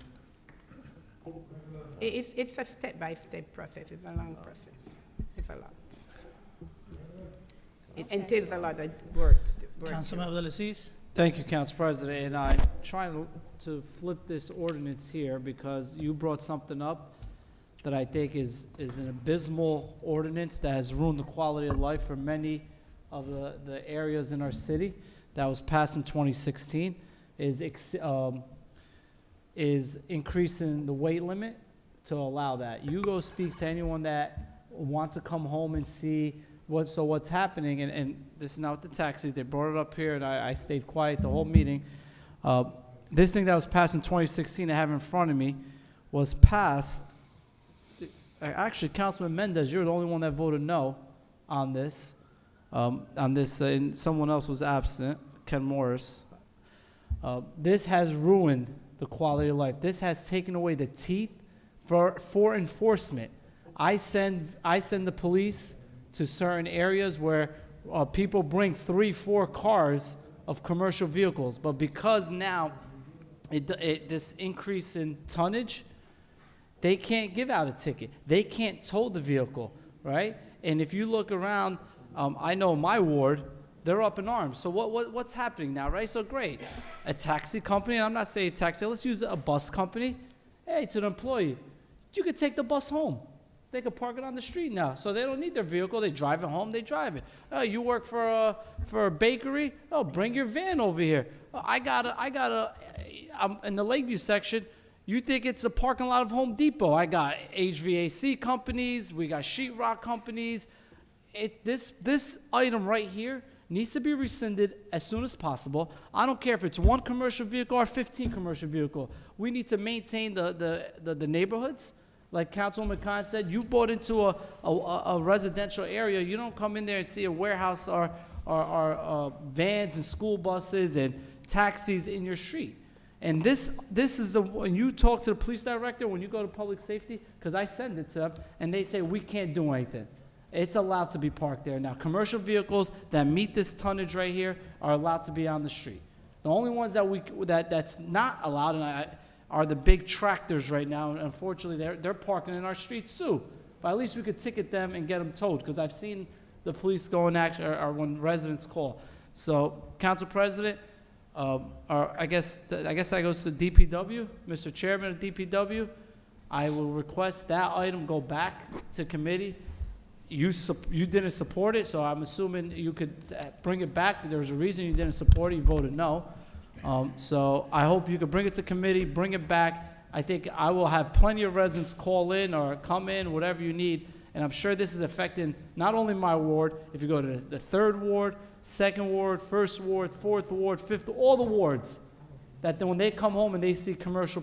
Speaker 2: It's a step-by-step process. It's a long process. It's a lot. It entails a lot of work.
Speaker 1: Councilman Abdelaziz?
Speaker 11: Thank you, Council President. And I'm trying to flip this ordinance here because you brought something up that I think is an abysmal ordinance that has ruined the quality of life for many of the areas in our city. That was passed in 2016, is increasing the weight limit to allow that. You go speak to anyone that wants to come home and see what's happening, and this is not with the taxis, they brought it up here, and I stayed quiet the whole meeting. This thing that was passed in 2016 I have in front of me was passed, actually, Councilman Mendez, you're the only one that voted no on this, and someone else was absent, Ken Morris. This has ruined the quality of life. This has taken away the teeth for enforcement. I send the police to certain areas where people bring 3-4 cars of commercial vehicles, but because now this increase in tonnage, they can't give out a ticket. They can't tow the vehicle, right? And if you look around, I know my ward, they're up in arms. So what's happening now, right? So great, a taxi company, and I'm not saying taxi, let's use a bus company. Hey, to the employee, you could take the bus home. They could park it on the street now, so they don't need their vehicle. They drive it home. They drive it. Oh, you work for a bakery? Oh, bring your van over here. Oh, I'm in the Lakeview section. You think it's a parking lot of Home Depot? I got HVAC companies. We got sheetrock companies. This item right here needs to be rescinded as soon as possible. I don't care if it's 1 commercial vehicle or 15 commercial vehicle. We need to maintain the neighborhoods. Like Councilwoman Khan said, you bought into a residential area. You don't come in there and see a warehouse or vans and school buses and taxis in your street. And this is when you talk to the police director, when you go to public safety, because I send it to them, and they say we can't do anything. It's allowed to be parked there. Now, commercial vehicles that meet this tonnage right here are allowed to be on the street. The only ones that's not allowed are the big tractors right now, and unfortunately, they're parking in our streets too. But at least we could ticket them and get them towed, because I've seen the police go in action, or when residents call. So, Council President, I guess that goes to DPW, Mr. Chairman of DPW. I will request that item go back to committee. You didn't support it, so I'm assuming you could bring it back. There's a reason you didn't support it. You voted no. So I hope you could bring it to committee, bring it back. I think I will have plenty of residents call in or come in, whatever you need. And I'm sure this is affecting not only my ward. If you go to the 3rd ward, 2nd ward, 1st ward, 4th ward, 5th, all the wards, that when they come home and they see commercial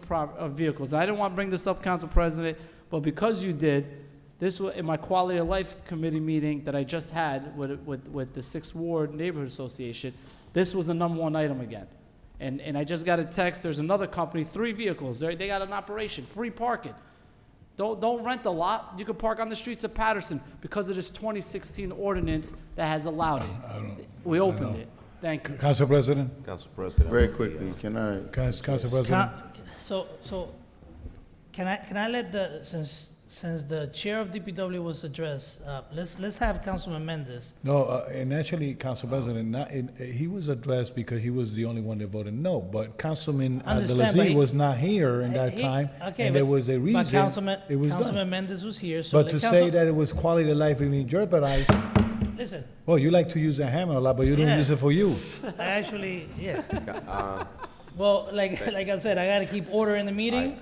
Speaker 11: vehicles. I didn't want to bring this up, Council President, but because you did, this was in my Quality of Life Committee meeting that I just had with the 6th Ward Neighborhood Association. This was the #1 item again. And I just got a text, there's another company, 3 vehicles, they got an operation, free parking. Don't rent a lot, you can park on the streets of Paterson because of this 2016 ordinance that has allowed it. We opened it. Thank you.
Speaker 12: Council President?
Speaker 18: Council President.
Speaker 10: Very quickly, can I?
Speaker 12: Council President?
Speaker 1: So, can I let since the chair of DPW was addressed, let's have Councilman Mendez.
Speaker 12: No, and actually, Council President, he was addressed because he was the only one that voted no, but Councilman Abdelaziz was not here in that time, and there was a reason it was
Speaker 1: Councilman
Speaker 12: done.
Speaker 1: Mendez was here, so
Speaker 12: But to say that it was quality of life being jeopardized,
Speaker 1: listen.
Speaker 12: well, you like to use a hammer a lot, but you don't use it for you.
Speaker 1: I actually, well, like I said, I got to keep order in the meeting.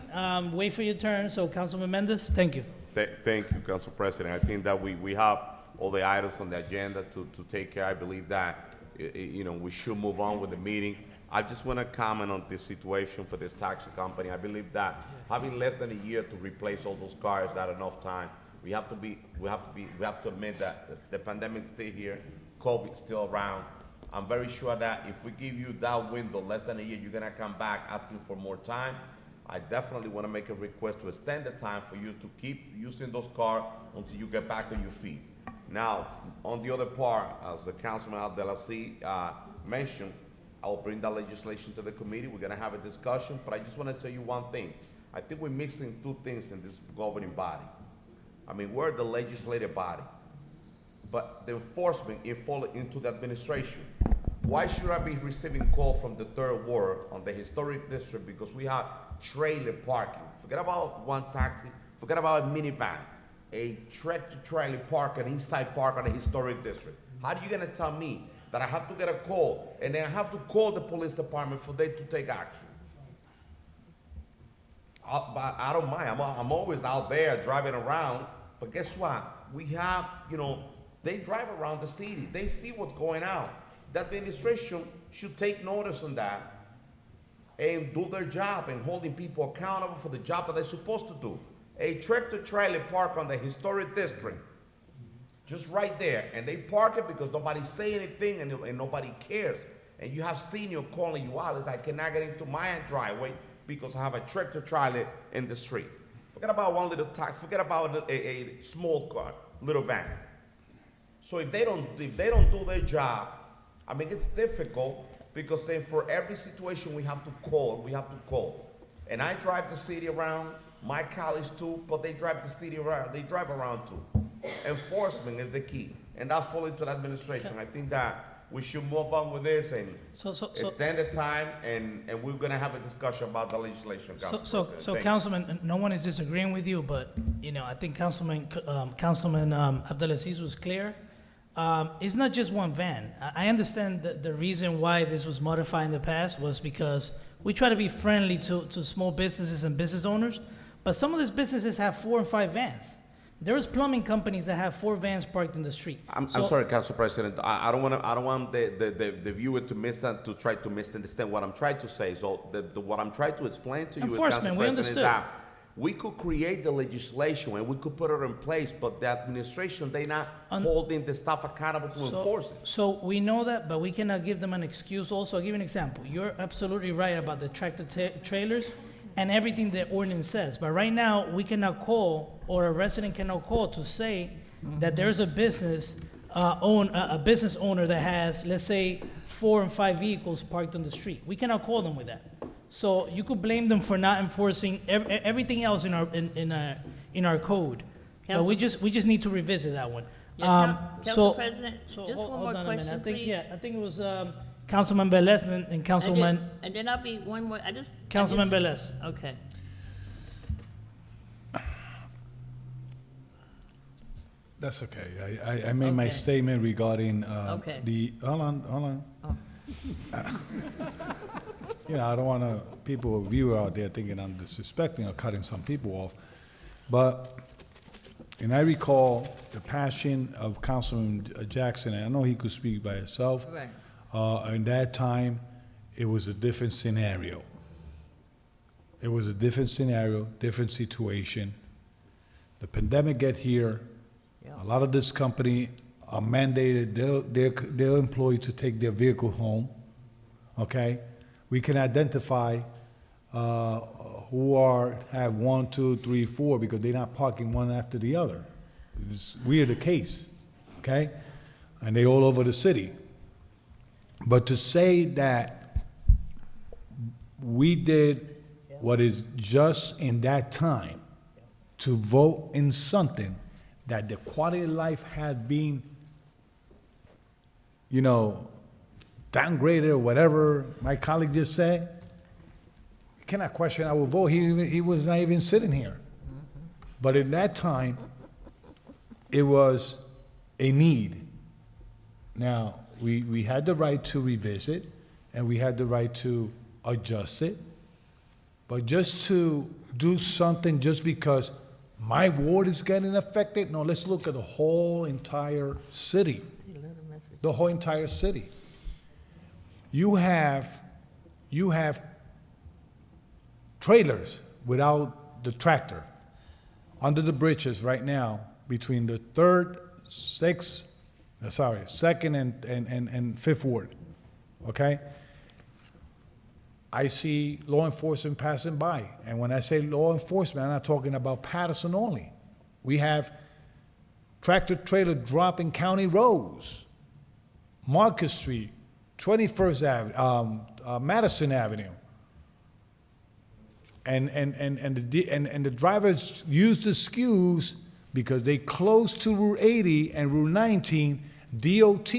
Speaker 1: Wait for your turn. So, Councilman Mendez, thank you.
Speaker 18: Thank you, Council President. I think that we have all the items on the agenda to take care. I believe that, we should move on with the meeting. I just want to comment on this situation for this taxi company. I believe that having less than a year to replace all those cars, not enough time. We have to admit that the pandemic's still here, COVID's still around. I'm very sure that if we give you that window, less than a year, you're gonna come back asking for more time. I definitely want to make a request to extend the time for you to keep using those cars until you get back on your feet. Now, on the other part, as the Councilman Abdelaziz mentioned, I will bring that legislation to the committee. We're gonna have a discussion, but I just want to tell you one thing. I think we're mixing 2 things in this governing body. I mean, we're the legislative body, but the enforcement fall into the administration. Why should I be receiving call from the 3rd Ward on the historic district because we have trailer parking? Forget about one taxi, forget about a minivan, a tractor-trailer park, an inside park on the historic district. How are you gonna tell me that I have to get a call and then I have to call the police department for them to take action? But I don't mind, I'm always out there driving around, but guess what? We have,
Speaker 16: They drive around the city. They see what's going on. The administration should take notice on that and do their job and holding people accountable for the job that they're supposed to do. A tractor trailer park on the historic district, just right there, and they park it because nobody say anything and nobody cares. And you have senior calling you out, it's like, I cannot get into my driveway because I have a tractor trailer in the street. Forget about one little tax, forget about a small car, little van. So if they don't do their job, I mean, it's difficult because then for every situation we have to call. And I drive the city around, my colleagues too, but they drive the city around, they drive around too. Enforcement is the key, and that's falling to the administration. I think that we should move on with this and extend the time, and we're gonna have a discussion about the legislation.
Speaker 1: So Councilman, no one is disagreeing with you, but, you know, I think Councilman Abdelaziz was clear. It's not just one van. I understand that the reason why this was modified in the past was because we try to be friendly to small businesses and business owners, but some of these businesses have 4 and 5 vans. There's plumbing companies that have 4 vans parked in the street.
Speaker 16: I'm sorry, Council President. I don't want the viewer to try to misunderstand what I'm trying to say. So what I'm trying to explain to you, as Council President, is that we could create the legislation and we could put it in place, but the administration, they're not holding the staff accountable to enforce it.
Speaker 1: So we know that, but we cannot give them an excuse also. I'll give you an example. You're absolutely right about the tractor trailers and everything the ordinance says. But right now, we cannot call, or a resident cannot call to say that there's a business owner that has, let's say, 4 and 5 vehicles parked on the street. We cannot call them with that. So you could blame them for not enforcing everything else in our code. But we just need to revisit that one.
Speaker 5: Council President, just one more question, please.
Speaker 1: I think it was Councilman Velez and Councilman.
Speaker 5: And then I'll be one more.
Speaker 1: Councilman Velez.
Speaker 5: Okay.
Speaker 12: That's okay. I made my statement regarding the, hold on.
Speaker 5: Oh.
Speaker 12: You know, I don't want people, viewer out there thinking I'm disrespecting or cutting some people off. But, and I recall the passion of Councilman Jackson, and I know he could speak by himself.
Speaker 5: Right.
Speaker 12: In that time, it was a different scenario. It was a different scenario, different situation. The pandemic get here. A lot of this company are mandated their employees to take their vehicle home. Okay, we can identify who have 1, 2, 3, 4 because they're not parking one after the other. We are the case, okay, and they all over the city. But to say that we did what is just in that time to vote in something that the quality of life had been, you know, downgraded or whatever my colleague just said, you cannot question our vote. He was not even sitting here. But in that time, it was a need. Now, we had the right to revisit, and we had the right to adjust it. But just to do something just because my ward is getting affected, no, let's look at the whole entire city. The whole entire city. You have trailers without the tractor under the bridges right now between the 3rd, 2nd and 5th ward, okay? I see law enforcement passing by, and when I say law enforcement, I'm not talking about Paterson only. We have tractor trailer dropping county roads, Market Street, 21st Avenue, Madison Avenue. And the drivers use the excuse because they close to Route 80 and Route 19, DOT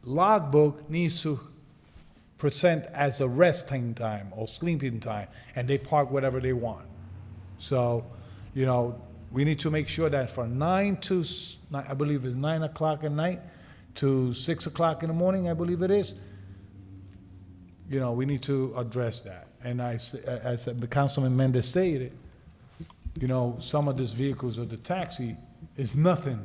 Speaker 12: logbook needs to present as a resting time or sleeping time, and they park whatever they want. So, you know, we need to make sure that from 9 to, I believe it's 9 o'clock at night to 6 o'clock in the morning, I believe it is, you know, we need to address that. And as the Councilman Mendez stated, you know, some of these vehicles of the taxi is nothing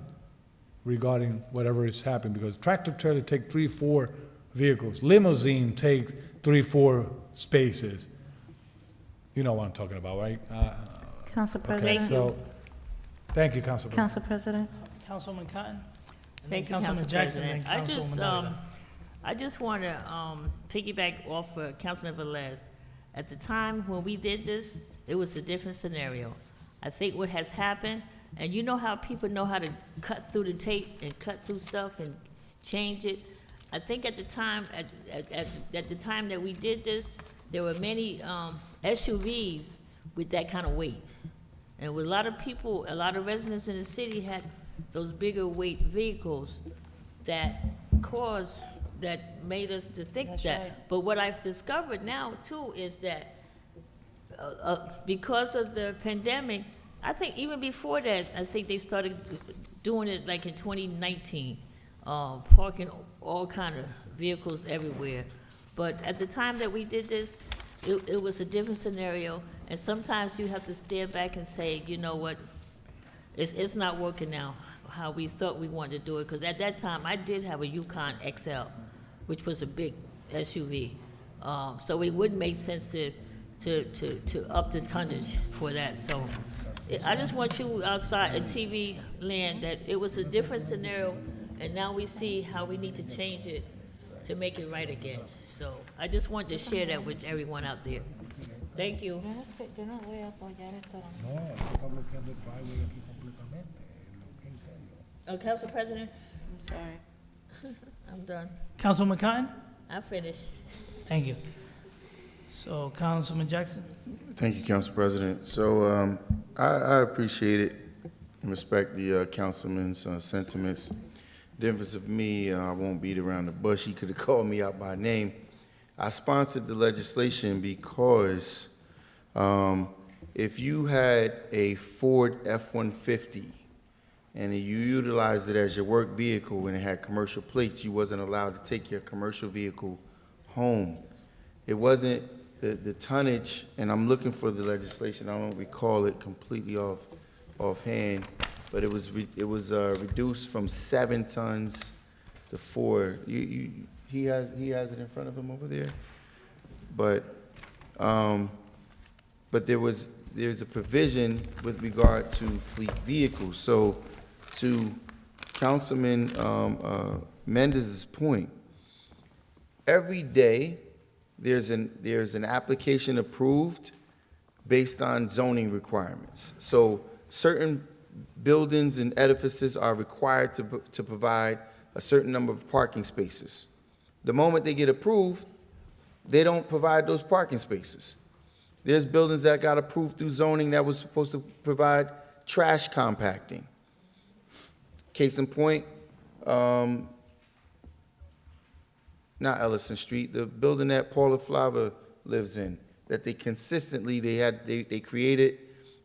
Speaker 12: regarding whatever is happening, because tractor trailer take 3-4 vehicles, limousine take 3-4 spaces. You know what I'm talking about, right?
Speaker 4: Council
Speaker 12: Okay,
Speaker 4: President.
Speaker 12: so, thank you, Council President.
Speaker 4: Council President.
Speaker 1: Councilman Cotton? And then
Speaker 5: Thank you,
Speaker 1: Councilman
Speaker 5: Council
Speaker 1: Jackson,
Speaker 5: President.
Speaker 1: then Councilwoman Davila.
Speaker 5: I just want to piggyback off of Councilman Velez. At the time when we did this, it was a different scenario. I think what has happened, and you know how people know how to cut through the tape and cut through stuff and change it. I think at the time, at the time that we did this, there were many SUVs with that kind of weight. And with a lot of people, a lot of residents in the city had those bigger weight vehicles that made us to think that.
Speaker 1: right.
Speaker 5: But what I've discovered now too is that because of the pandemic, I think even before that, I think they started doing it like in 2019, parking all kind of vehicles everywhere. But at the time that we did this, it was a different scenario, and sometimes you have to stand back and say, you know what, it's not working now how we thought we wanted to do it, because at that time, I did have a Yukon XL, which was a big SUV. So it wouldn't make sense to up the tonnage for that. So I just want you outside in TV land that it was a different scenario, and now we see how we need to change it to make it right again. So I just wanted to share that with everyone out there. Thank you. Council President? I'm sorry. I'm done.
Speaker 1: Councilman Cotton?
Speaker 5: I finished.
Speaker 1: Thank you. So, Councilman Jackson?
Speaker 10: Thank you, Council President. So I appreciate it and respect the councilman's sentiments. Difference of me, I won't beat around the bush. He could have called me out by name. I sponsored the legislation because if you had a Ford F-150 and you utilized it as your work vehicle and it had commercial plates, you wasn't allowed to take your commercial vehicle home. It wasn't the tonnage, and I'm looking for the legislation. I don't recall it completely offhand, but it was reduced from 7 tons to 4. He has it in front of him over there, but there's a provision with regard to fleet vehicles. So to Councilman Mendez's point, every day there's an application approved based on zoning requirements. So certain buildings and edifices are required to provide a certain number of parking spaces. The moment they get approved, they don't provide those parking spaces. There's buildings that got approved through zoning that was supposed to provide trash compacting. Case in point, not Ellison Street, the building that Paula Flava lives in, that they consistently, they created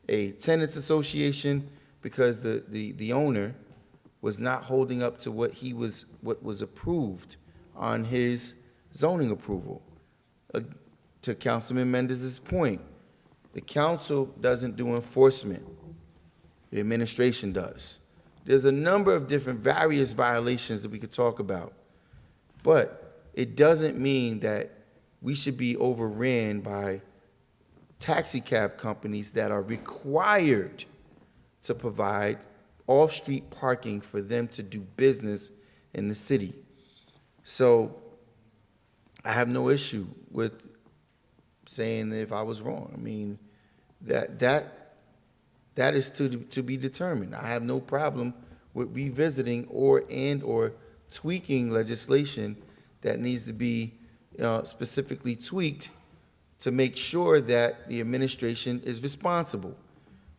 Speaker 10: a tenants association because the owner was not holding up to what was approved on his zoning approval. To Councilman Mendez's point, the council doesn't do enforcement. The administration does. There's a number of different various violations that we could talk about, but it doesn't mean that we should be overran by taxi cab companies that are required to provide off-street parking for them to do business in the city. So I have no issue with saying that if I was wrong. I mean, that is to be determined. I have no problem with revisiting or tweaking legislation that needs to be specifically tweaked to make sure that the administration is responsible.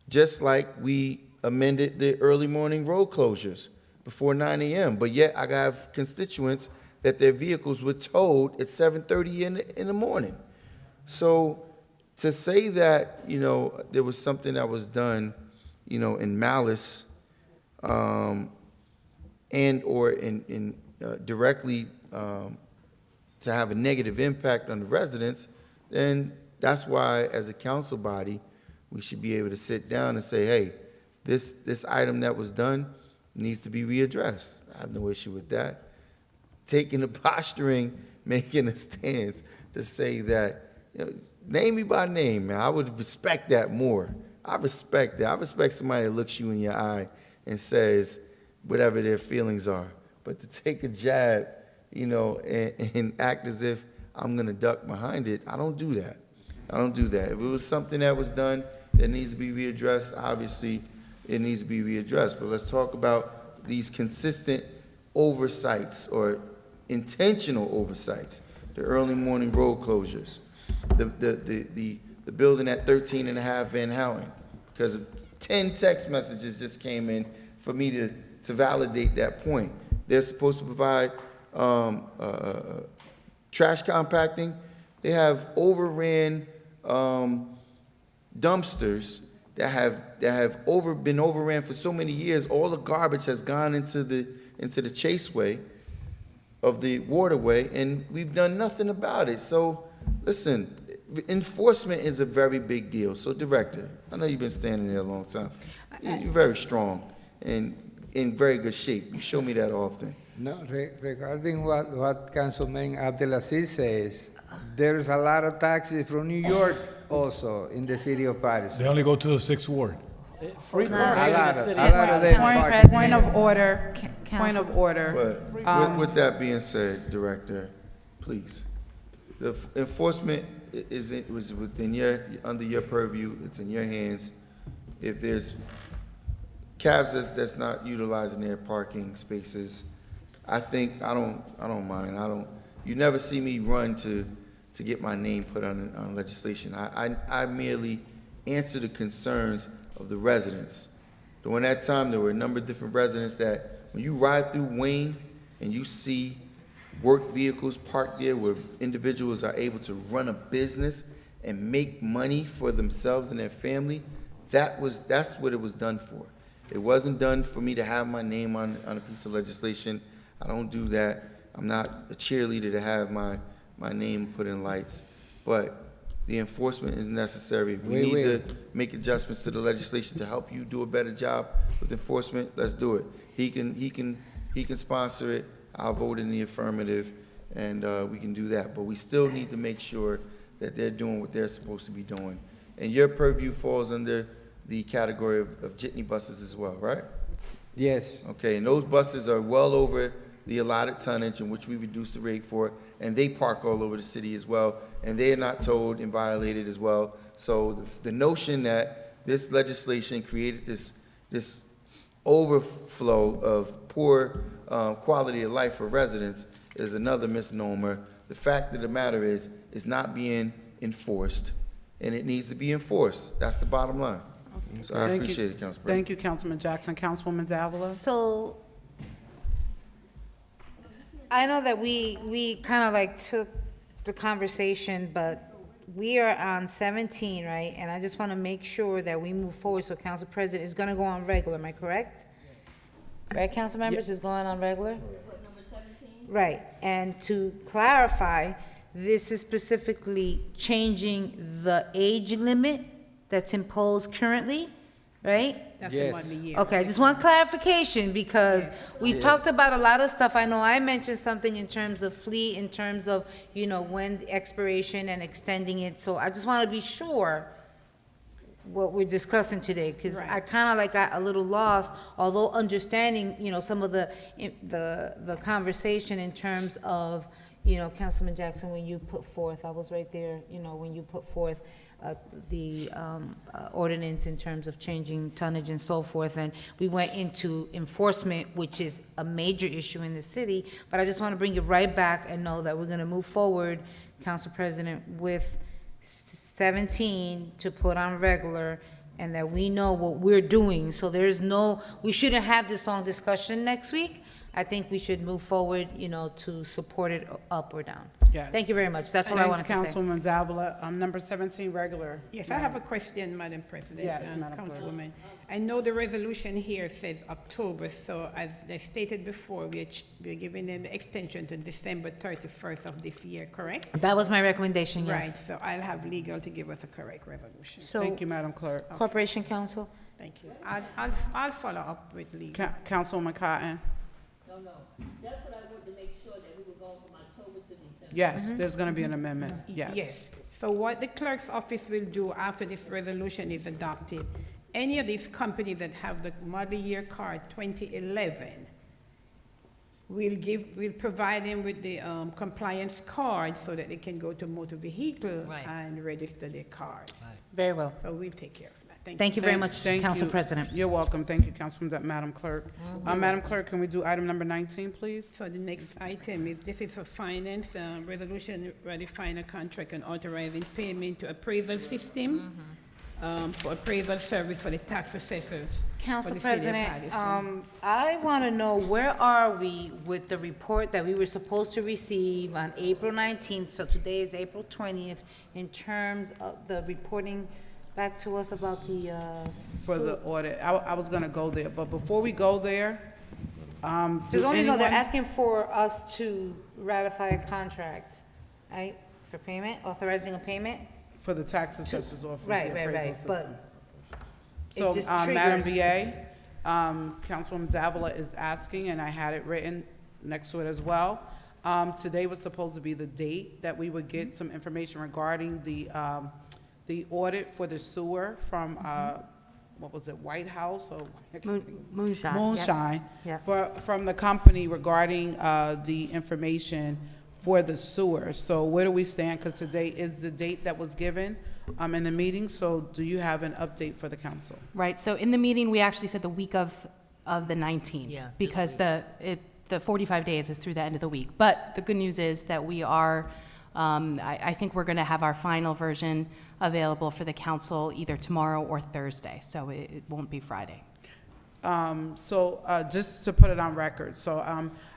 Speaker 10: Just like we amended the early morning road closures before 9 a.m., but yet I have constituents that their vehicles were towed at 7:30 in the morning. So to say that, there was something that was done, in malice, and or in directly to have a negative impact on the residents, then that's why, as a council body, we should be able to sit down and say, hey, this item that was done needs to be readdressed. I have no issue with that. Taking the posturing, making a stance to say that, name me by name, man. I would respect that more. I respect that. I respect somebody that looks you in your eye and says whatever their feelings are. But to take a jab, and act as if I'm going to duck behind it, I don't do that. I don't do that. If it was something that was done that needs to be readdressed, obviously it needs to be readdressed. But let's talk about these consistent oversights or intentional oversights. The early morning road closures, the building at 13.5 Van Houten, because 10 text messages just came in for me to validate that point. They're supposed to provide trash compacting. They have overran dumpsters that have been overran for so many years. All the garbage has gone into the chaseway of the waterway, and we've done nothing about it. So, listen, enforcement is a very big deal. So, Director, I know you've been standing there a long time. You're very strong and in very good shape. You show me that often.
Speaker 19: No, regarding what Councilman Abdelaziz says, there's a lot of taxis from New York also in the city of Paterson.
Speaker 12: They only go to the 6th ward.
Speaker 11: Free
Speaker 4: No.
Speaker 11: parking in the
Speaker 19: A
Speaker 11: city.
Speaker 19: lot of them park.
Speaker 3: Point of order, point of order.
Speaker 10: But with that being said, Director, please, the enforcement was under your purview. It's in your hands. If there's cabs that's not utilizing their parking spaces, I don't mind. You never see me run to get my name put on legislation. I merely answer the concerns of the residents. During that time, there were a number of different residents that when you ride through Wayne and you see work vehicles parked there where individuals are able to run a business and make money for themselves and their family, that's what it was done for. It wasn't done for me to have my name on a piece of legislation. I don't do that. I'm not a cheerleader to have my name put in lights. But the enforcement is necessary. If we need to make adjustments to the legislation to help you do a better job with enforcement, let's do it. He can sponsor it. I'll vote in the affirmative, and we can do that. But we still need to make sure that they're doing what they're supposed to be doing. And your purview falls under the category of jitney buses as well, right?
Speaker 19: Yes.
Speaker 10: Okay, and those buses are well over the allotted tonnage in which we reduced the rate for, and they park all over the city as well, and they are not towed and violated as well. So the notion that this legislation created this overflow of poor quality of life for residents is another misnomer. The fact of the matter is, it's not being enforced, and it needs to be enforced. That's the bottom line. So I appreciate it, Council President.
Speaker 3: Thank you, Councilman Jackson. Councilwoman Davila?
Speaker 4: So, I know that we kind of like took the conversation, but we are on 17, right? And I just want to make sure that we move forward, so Council President is going to go on regular, am I correct? Right, council members, is going on regular? Right, and to clarify, this is specifically changing the age limit that's imposed currently, right?
Speaker 2: That's
Speaker 19: Yes.
Speaker 2: about the year.
Speaker 4: Okay, I just want clarification, because we talked about a lot of stuff. I know I mentioned something in terms of fleet, in terms of, when the expiration and extending it. So I just want to be sure what we're discussing today, because I
Speaker 2: Right.
Speaker 4: kind of like got a little lost, although understanding, some of the conversation in terms of, Councilman Jackson, when you put forth, I was right there, when you put forth the ordinance in terms of changing tonnage and so forth, and we went into enforcement, which is a major issue in the city, but I just want to bring it right back and know that we're going to move forward, Council President, with 17 to put on regular, and that we know what we're doing, so we shouldn't have this long discussion next week. I think we should move forward, to support it up or down.
Speaker 3: Yes.
Speaker 4: Thank you very much. That's all I wanted to say.
Speaker 3: Thanks, Councilwoman Davila. Number 17, regular.
Speaker 2: Yes, I have a question, Madam President.
Speaker 3: Yes,
Speaker 2: and
Speaker 3: Madam Clerk.
Speaker 2: Councilwoman. I know the resolution here says October, so as they stated before, we're giving them the extension to December 31st of this year, correct?
Speaker 4: That was my recommendation,
Speaker 2: Right,
Speaker 4: yes.
Speaker 2: so I'll have legal to give us a correct resolution.
Speaker 4: So,
Speaker 3: Thank you, Madam Clerk.
Speaker 4: Corporation Counsel,
Speaker 2: Thank you. I'll follow up with Lee.
Speaker 3: Councilwoman Cotton?
Speaker 5: No, that's what I wanted to make sure that we were going from October to December.
Speaker 3: Yes, there's going to be an amendment, yes.
Speaker 2: Yes. So what the clerk's office will do after this resolution is adopted, any of these companies that have the model year card 2011, we'll provide them with the compliance card so that they can go to motor vehicle
Speaker 5: Right.
Speaker 2: and register their cars.
Speaker 4: Very well.
Speaker 2: So we'll take care of that.
Speaker 4: Thank you very much,
Speaker 3: Thank
Speaker 4: Council
Speaker 3: you.
Speaker 4: President.
Speaker 3: You're welcome. Thank you, Councilwoman, Madam Clerk. Madam Clerk, can we do item number 19, please?
Speaker 2: So the next item is, this is for finance, resolution ratifying a contract and authorizing payment to appraisal system for appraisal service for the tax assessors.
Speaker 4: Council
Speaker 2: for the city of
Speaker 4: President,
Speaker 2: Paterson.
Speaker 4: I want to know, where are we with the report that we were supposed to receive on April 19th, so today is April 20th, in terms of the reporting back to us about the,
Speaker 3: For the audit. I was going to go there, but before we go there,
Speaker 4: There's
Speaker 3: do
Speaker 4: only, no, they're
Speaker 3: anyone-
Speaker 4: asking for us to ratify a contract, right, for payment, authorizing a payment?
Speaker 3: For the tax assessor's office. the
Speaker 4: Right,
Speaker 3: appraisal system.
Speaker 4: but
Speaker 3: So,
Speaker 4: it just
Speaker 3: Madam
Speaker 4: triggers.
Speaker 3: BA, Councilwoman Davila is asking, and I had it written next to it as well. Today was supposed to be the date that we would get some information regarding the audit for the sewer from, what was it, White House or?
Speaker 9: Moonshine.
Speaker 3: Moonshine.
Speaker 9: Yep.
Speaker 3: From the company regarding the information for the sewer. So where do we stand? Because today is the date that was given in the meeting. So do you have an update for the council?
Speaker 9: Right, so in the meeting, we actually said the week of the 19th.
Speaker 5: Yeah, this
Speaker 9: Because
Speaker 5: week.
Speaker 9: the 45 days is through the end of the week. But the good news is that we are, I think we're going to have our final version available for the council either tomorrow or Thursday, so it won't be Friday.
Speaker 3: Just to put it on record,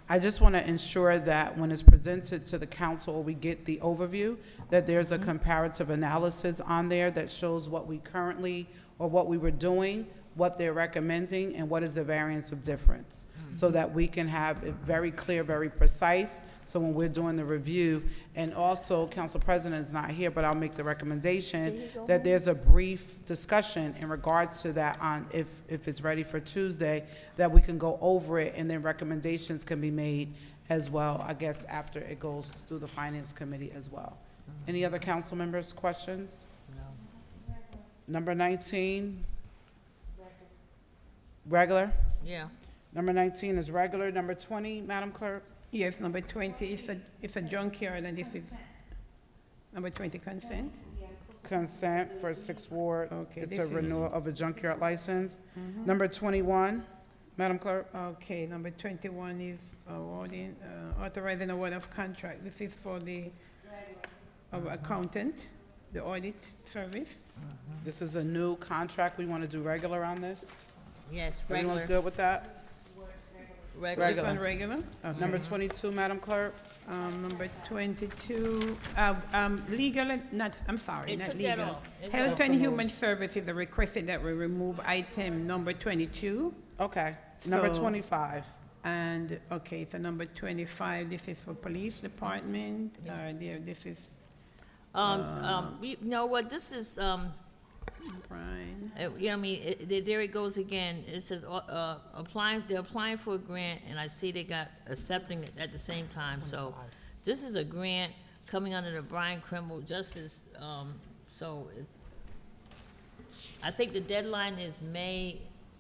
Speaker 3: I just want to ensure that when it's presented to the council, or we get the overview, that there's a comparative analysis on there that shows what we currently, or what we were doing, what they're recommending, and what is the variance of difference, so that we can have it very clear, very precise, so when we're doing the review, and also, Council President is not here, but I'll make the recommendation that there's a brief discussion in regards to that on, if it's ready for Tuesday, that we can go over it, and then recommendations can be made as well, I guess, after it goes through the Finance Committee as well. Any other council members' questions? No. Number 19? Regular?
Speaker 5: Yeah.
Speaker 3: Number 19 is regular. Number 20, Madam Clerk?
Speaker 2: Yes, number 20, it's a junkyard, and this is number 20, consent.
Speaker 3: Consent for 6th Ward.
Speaker 2: Okay,
Speaker 3: It's
Speaker 2: this
Speaker 3: a
Speaker 2: is-
Speaker 3: renewal of a junkyard license. Number 21, Madam Clerk?
Speaker 2: Okay, number 21 is authorizing award of contract. This is for the accountant, the audit service.
Speaker 3: This is a new contract. We want to do regular on this.
Speaker 5: Yes,
Speaker 3: Everyone's
Speaker 5: regular.
Speaker 3: good with that?
Speaker 5: Regular.
Speaker 2: This one regular? Okay.
Speaker 3: Number 22, Madam Clerk?
Speaker 2: Number 22, legal, I'm sorry,
Speaker 5: It
Speaker 2: not
Speaker 5: took that
Speaker 2: legal.
Speaker 5: off. It's
Speaker 2: Health
Speaker 5: off.
Speaker 2: and Human Services are requested that we remove item number 22.
Speaker 3: Okay. Number
Speaker 2: So-
Speaker 3: 25.
Speaker 2: And, okay, so number 25, this is for police department. This is,
Speaker 5: You know what, this is,
Speaker 2: Brian.
Speaker 5: I mean, there it goes again. It says, they're applying for a grant, and I see they got accepting it at the same time. So this is a grant coming under the Brian Criminal Justice, I think the deadline is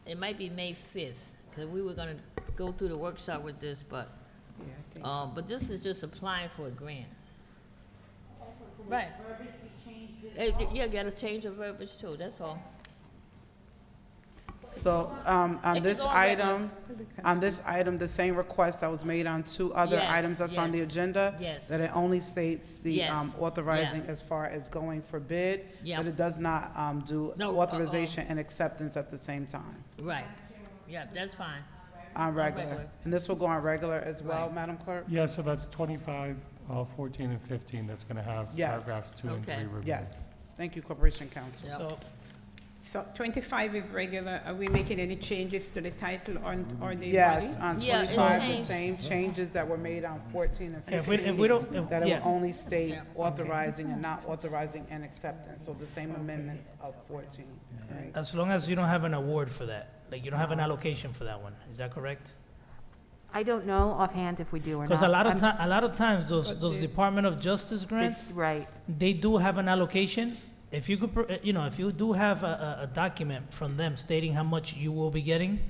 Speaker 5: it might be May 5th, because we were gonna go through the workshop with this, but, but this is just applying for a grant. Right. Yeah, gotta change the verbiage too, that's all.
Speaker 3: So, on
Speaker 5: It
Speaker 3: this
Speaker 5: can go on
Speaker 3: item, the same request that was made on 2 other
Speaker 5: Yes,
Speaker 3: items that's on the
Speaker 5: yes,
Speaker 3: agenda,
Speaker 5: yes.
Speaker 3: that it only states the
Speaker 5: Yes,
Speaker 3: authorizing
Speaker 5: yeah.
Speaker 3: as far as going for bid,
Speaker 5: Yeah.
Speaker 3: but it does not do
Speaker 5: No,
Speaker 3: authorization and acceptance at the same time,
Speaker 5: Right, yeah, that's fine.
Speaker 3: on regular.
Speaker 5: regular.
Speaker 3: And this will go on regular as well,
Speaker 5: Right.
Speaker 3: Madam Clerk?
Speaker 15: Yeah, so that's 25, 14, and 15 that's going to have
Speaker 3: Yes.
Speaker 15: paragraphs 2 and 3
Speaker 5: Okay.
Speaker 15: removed.
Speaker 3: Yes. Thank you, Corporation Counsel.
Speaker 5: Yep.
Speaker 1: So,
Speaker 2: So 25 is regular. Are we making any changes to the title or the
Speaker 3: Yes,
Speaker 2: body?
Speaker 3: on
Speaker 5: Yeah, it
Speaker 3: 25, the
Speaker 5: changed.
Speaker 3: same changes that were made on 14 and
Speaker 1: If
Speaker 3: 15.
Speaker 1: we don't, if-
Speaker 3: That it
Speaker 1: yeah.
Speaker 3: will only state authorizing and not authorizing and acceptance, so the same amendments of 14.
Speaker 2: Right.
Speaker 1: As long as you don't have an award for that, like you don't have an allocation for that one, is that correct?
Speaker 9: I don't know offhand if we do or not.
Speaker 1: Because a lot of
Speaker 9: I'm-
Speaker 1: a lot of times, those
Speaker 2: But
Speaker 1: those
Speaker 2: they-
Speaker 1: Department of Justice grants,
Speaker 9: Right.
Speaker 1: they do have an allocation. If you could, if you do have a document from them stating how much you will be getting,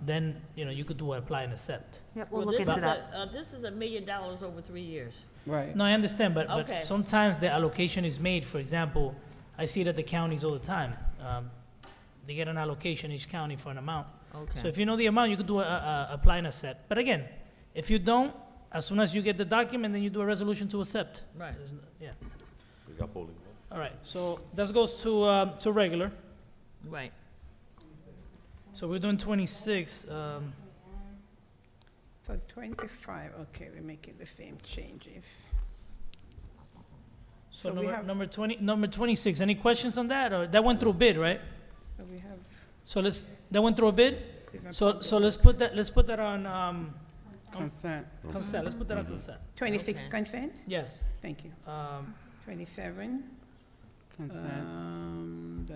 Speaker 1: then, you could do apply and accept.
Speaker 9: Yep, we'll
Speaker 5: Well,
Speaker 9: look into that.
Speaker 5: this is $1 million over 3 years.
Speaker 3: Right.
Speaker 1: No, I understand, but
Speaker 5: Okay.
Speaker 1: sometimes the allocation is made, for example, I see it at the counties all the time. They get an allocation, each county, for an amount.
Speaker 5: Okay.
Speaker 1: So if you know the amount, you could do a apply and accept. But again, if you don't, as soon as you get the document, then you do a resolution to accept.
Speaker 5: Right.
Speaker 1: Yeah.
Speaker 18: We got polling.
Speaker 1: All right, so that goes to regular.
Speaker 5: Right.
Speaker 1: So we're doing 26.
Speaker 2: So 25, okay, we're making the same changes.
Speaker 1: So
Speaker 2: So we have-
Speaker 1: number 26, any questions on that? Or that went through bid, right?
Speaker 2: So we have,
Speaker 1: So that went through a bid?
Speaker 2: is that
Speaker 1: So let's put that on,
Speaker 3: Consent.
Speaker 1: consent, let's put that on consent.
Speaker 2: 26
Speaker 5: Okay.
Speaker 2: consent?
Speaker 1: Yes.
Speaker 2: Thank you. 27.
Speaker 3: Consent.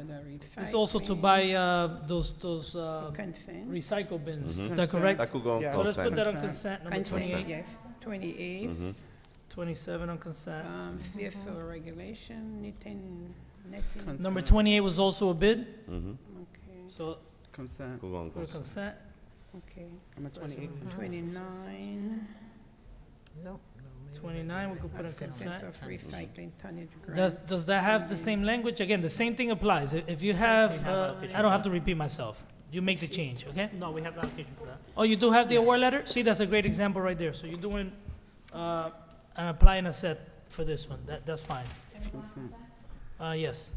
Speaker 1: It's also to buy, those,
Speaker 2: Consent.
Speaker 1: recycle bins, is
Speaker 3: Mhm.
Speaker 1: that correct?
Speaker 18: That could go on
Speaker 3: Yeah.
Speaker 1: So let's put that on
Speaker 3: Consent.
Speaker 1: consent, number
Speaker 2: Consent,
Speaker 1: 28.
Speaker 2: yes. 28.
Speaker 1: 27 on consent.
Speaker 2: CSO regulation, netting.
Speaker 3: Consent.
Speaker 1: Number 28 was also a bid,
Speaker 2: Okay,
Speaker 1: so
Speaker 3: Consent.
Speaker 18: Could go on
Speaker 1: put a
Speaker 18: consent.
Speaker 1: consent.
Speaker 2: okay.
Speaker 3: Number 28.
Speaker 2: 29.
Speaker 1: 29, we could put on
Speaker 2: Acceptance
Speaker 1: consent.
Speaker 2: of recycling tonnage grant.
Speaker 1: Does that have the same language? Again, the same thing applies. If you have, I don't have to repeat myself. You make the change, okay?
Speaker 8: No, we have allocation for that.
Speaker 1: Oh, you do have the award letter? See, that's a great example right there. So you're doing, an apply and accept for this one. That's fine.
Speaker 3: Consent.
Speaker 1: Yes.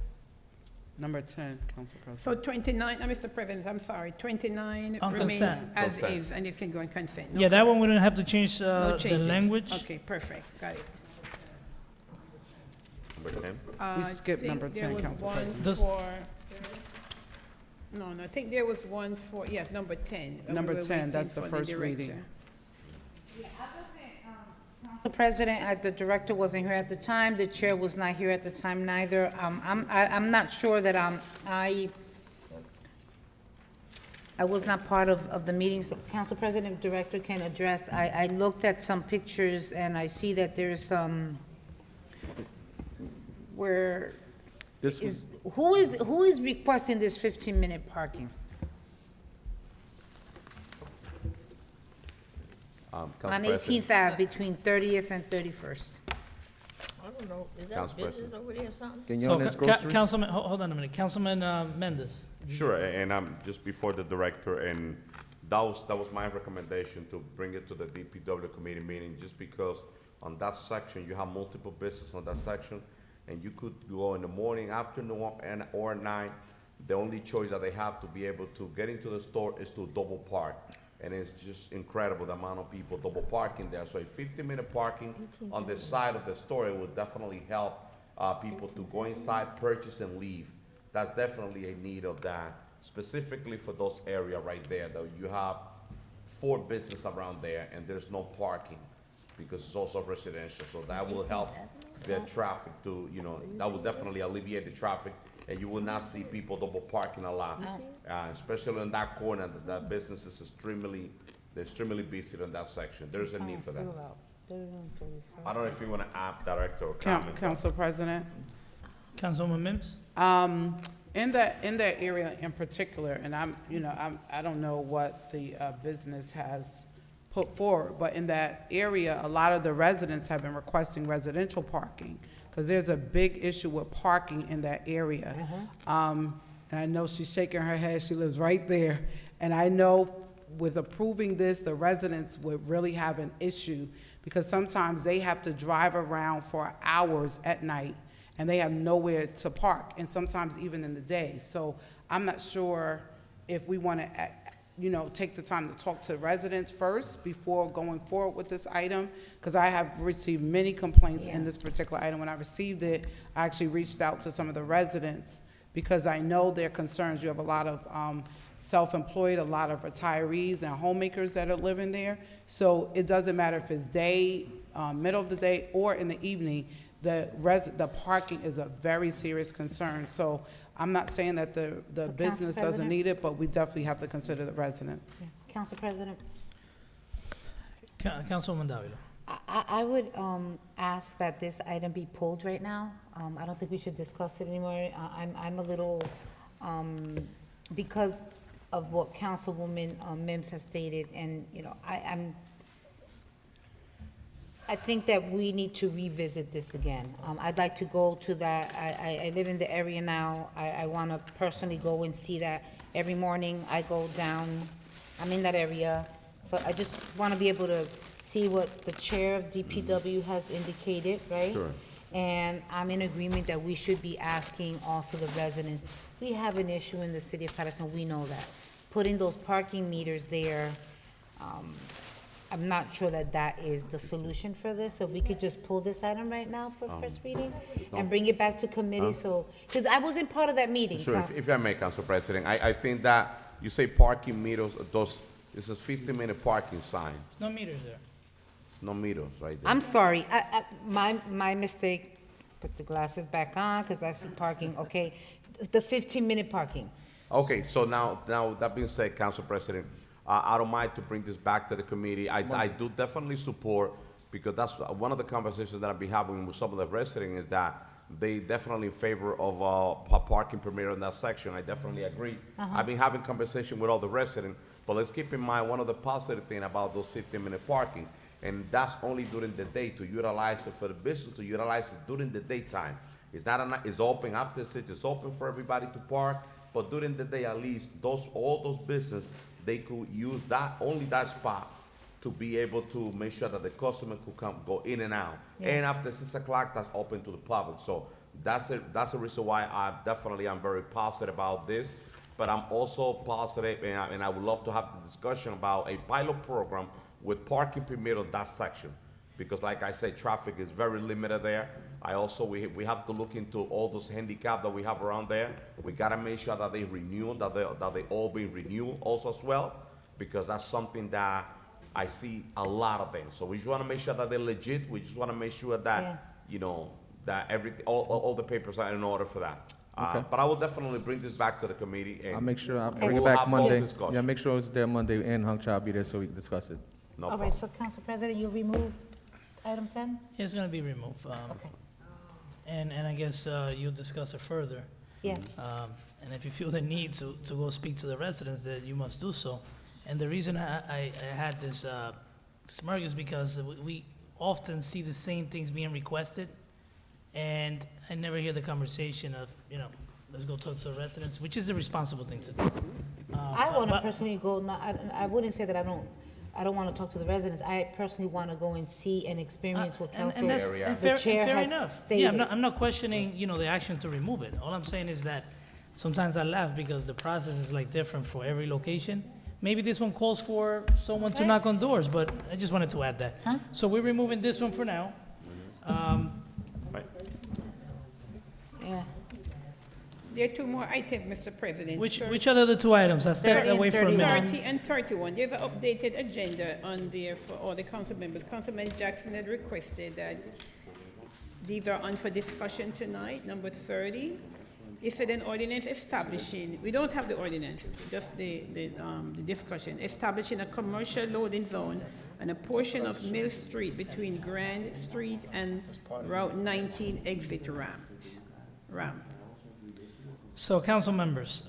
Speaker 3: Number 10, Council President.
Speaker 2: So 29, Mr. President, I'm sorry, 29
Speaker 1: On
Speaker 2: remains
Speaker 1: consent.
Speaker 2: as
Speaker 18: Consent.
Speaker 2: is, and it can go in consent. No
Speaker 1: Yeah, that one we don't have to change,
Speaker 2: no
Speaker 1: the
Speaker 2: changes.
Speaker 1: language.
Speaker 2: Okay, perfect, got it.
Speaker 18: Number 10.
Speaker 3: We skipped number 10, Council President.
Speaker 1: Does-
Speaker 2: No, I think there was one for, yes, number 10. that we
Speaker 3: Number
Speaker 2: were
Speaker 3: 10, that's
Speaker 2: waiting
Speaker 3: the
Speaker 2: for
Speaker 3: first reading.
Speaker 2: director.
Speaker 4: The president, the director wasn't here at the time, the chair was not here at the time neither. I'm not sure that I was not part of the meeting, so Council President, Director can address. I looked at some pictures and I see that there's some, where,
Speaker 14: This was,
Speaker 4: who is requesting this 15-minute parking?
Speaker 18: Council
Speaker 4: On
Speaker 18: President.
Speaker 4: 18th Ave between 30th and 31st.
Speaker 5: I don't know, is that
Speaker 18: Council
Speaker 5: business
Speaker 18: President.
Speaker 5: over there or something?
Speaker 14: can you
Speaker 1: So,
Speaker 14: on this grocery?
Speaker 1: Councilman, hold on a minute. Councilman, Mendez.
Speaker 18: Sure, and I'm just before the director, and that was my recommendation to bring it to the DPW committee meeting, just because on that section, you have multiple business on that section, and you could go in the morning, afternoon, or night. The only choice that they have to be able to get into the store is to double park. And it's just incredible the amount of people double parking there. So a 15-minute parking on the side of the store, it would definitely help people to go inside, purchase, and leave. That's definitely a need of that, specifically for those area right there, though. You have 4 business around there, and there's no parking, because it's also residential. So that will help the traffic to, that will definitely alleviate the traffic, and you will not see people double parking a lot. Especially in that corner, that business is extremely busy in that section. There's a need for that. I don't know if you want to add, Director, or comment.
Speaker 3: Council President.
Speaker 1: Councilwoman Mims?
Speaker 3: In that area in particular, and I don't know what the business has put forward, but in that area, a lot of the residents have been requesting residential parking, because there's a big issue with parking in that area. And I know she's shaking her head, she lives right there. And I know with approving this, the residents would really have an issue, because sometimes they have to drive around for hours at night, and they have nowhere to park, and sometimes even in the day. So I'm not sure if we want to, take the time to talk to residents first before going forward with this item, because I have received many complaints in this particular item. When I received it, I actually reached out to some of the residents, because I know their concerns. You have a lot of self-employed, a lot of retirees and homemakers that are living there. So it doesn't matter if it's day, middle of the day, or in the evening, the parking is a very serious concern. So I'm not saying that the
Speaker 4: Council
Speaker 3: business doesn't
Speaker 4: President?
Speaker 3: need it, but we definitely have to consider the residents.
Speaker 4: Council President,
Speaker 1: Councilwoman Davila.
Speaker 4: I would ask that this item be pulled right now. I don't think we should discuss it anymore. I'm a little, because of what Councilwoman Mims has stated, and, you know, I think that we need to revisit this again. I'd like to go to that, I live in the area now. I want to personally go and see that. Every morning I go down, I'm in that area. So I just want to be able to see what the chair of DPW has indicated, right?
Speaker 16: Sure.
Speaker 4: And I'm in agreement that we should be asking also the residents. We have an issue in the city of Paterson, we know that. Putting those parking meters there, I'm not sure that that is the solution for this. So if we could just pull this item right now for first reading and bring it back to committee, so, because I wasn't part of that meeting.
Speaker 16: Sure, if I may, Council President, I think that you say parking meters, this is 15-minute parking sign.
Speaker 1: There's no meters there.
Speaker 16: No meters right there.
Speaker 4: I'm sorry, my mistake. Put the glasses back on, because I see parking, okay. The 15-minute parking.
Speaker 16: Okay, so now that being said, Council President, I don't mind to bring this back to the committee. I do definitely support, because that's one of the conversations that I've been having with some of the residents, is that they definitely in favor of a parking permit in that section. I definitely agree. I've been having conversation with all the residents, but let's keep in mind one of the positive thing about those 15-minute parking, and that's only during the day, to utilize it for the business, to utilize it during the daytime. It's not it's open after 6, it's open for everybody to park, but during the day at least, all those businesses, they could use only that spot to be able to make sure that the customer could go in and out.
Speaker 4: Yeah.
Speaker 16: And after 6 o'clock, that's open to the public. So that's the reason why I'm very positive about this. But I'm also positive, and I would love to have the discussion about a pilot program with parking permit on that section. Because like I said, traffic is very limited there. We have to look into all those handicap that we have around there. We gotta make sure that they renew, that they all be renewed also as well, because that's something that I see a lot of them. So we just wanna make sure that they're legit. We just wanna make sure that, you know, that all the papers are in order for that.
Speaker 20: Okay.
Speaker 16: But I will definitely bring this back to the committee, and
Speaker 20: I'll make sure, I'll
Speaker 16: and
Speaker 20: bring
Speaker 16: we
Speaker 20: it
Speaker 16: will
Speaker 20: back
Speaker 16: have both
Speaker 20: Monday.
Speaker 16: discussions.
Speaker 20: Yeah, make sure it's there Monday, and Hung Chow be there so we can discuss it.
Speaker 16: No
Speaker 4: All
Speaker 16: problem.
Speaker 4: right, so Council President, you remove item 10?
Speaker 1: It's gonna be removed.
Speaker 4: Okay.
Speaker 1: And I guess you'll discuss it further.
Speaker 4: Yeah.
Speaker 1: And if you feel the need to go speak to the residents, that you must do so. And the reason I had this smirk is because we often see the same things being requested, and I never hear the conversation of, you know, let's go talk to the residents, which is the responsible thing to do.
Speaker 4: I want to
Speaker 1: but-
Speaker 4: personally go, I wouldn't say that I don't want to talk to the residents. I personally want to go and see and experience what council,
Speaker 1: And
Speaker 4: the chair
Speaker 1: fair
Speaker 4: has
Speaker 1: enough.
Speaker 4: stated.
Speaker 1: Yeah, I'm not questioning, you know, the action to remove it. All I'm saying is that sometimes I laugh because the process is like different for every location. Maybe this one calls for someone to knock on doors, but I just wanted to add that.
Speaker 4: Huh?
Speaker 1: So we're removing this one for now.
Speaker 4: Yeah.
Speaker 2: There are 2 more items, Mr. President.
Speaker 1: Which are the 2 items? I stepped
Speaker 4: 30 and
Speaker 1: away for a minute.
Speaker 2: 30 and 31. There's an updated agenda on there for all the council members. Councilman Jackson had requested that these are on for discussion tonight. Number 30, it said an ordinance establishing, we don't have the ordinance, just the discussion, establishing a commercial loading zone on a portion of Mill Street between Grand Street and Route 19 exit ramp.
Speaker 1: So, council members,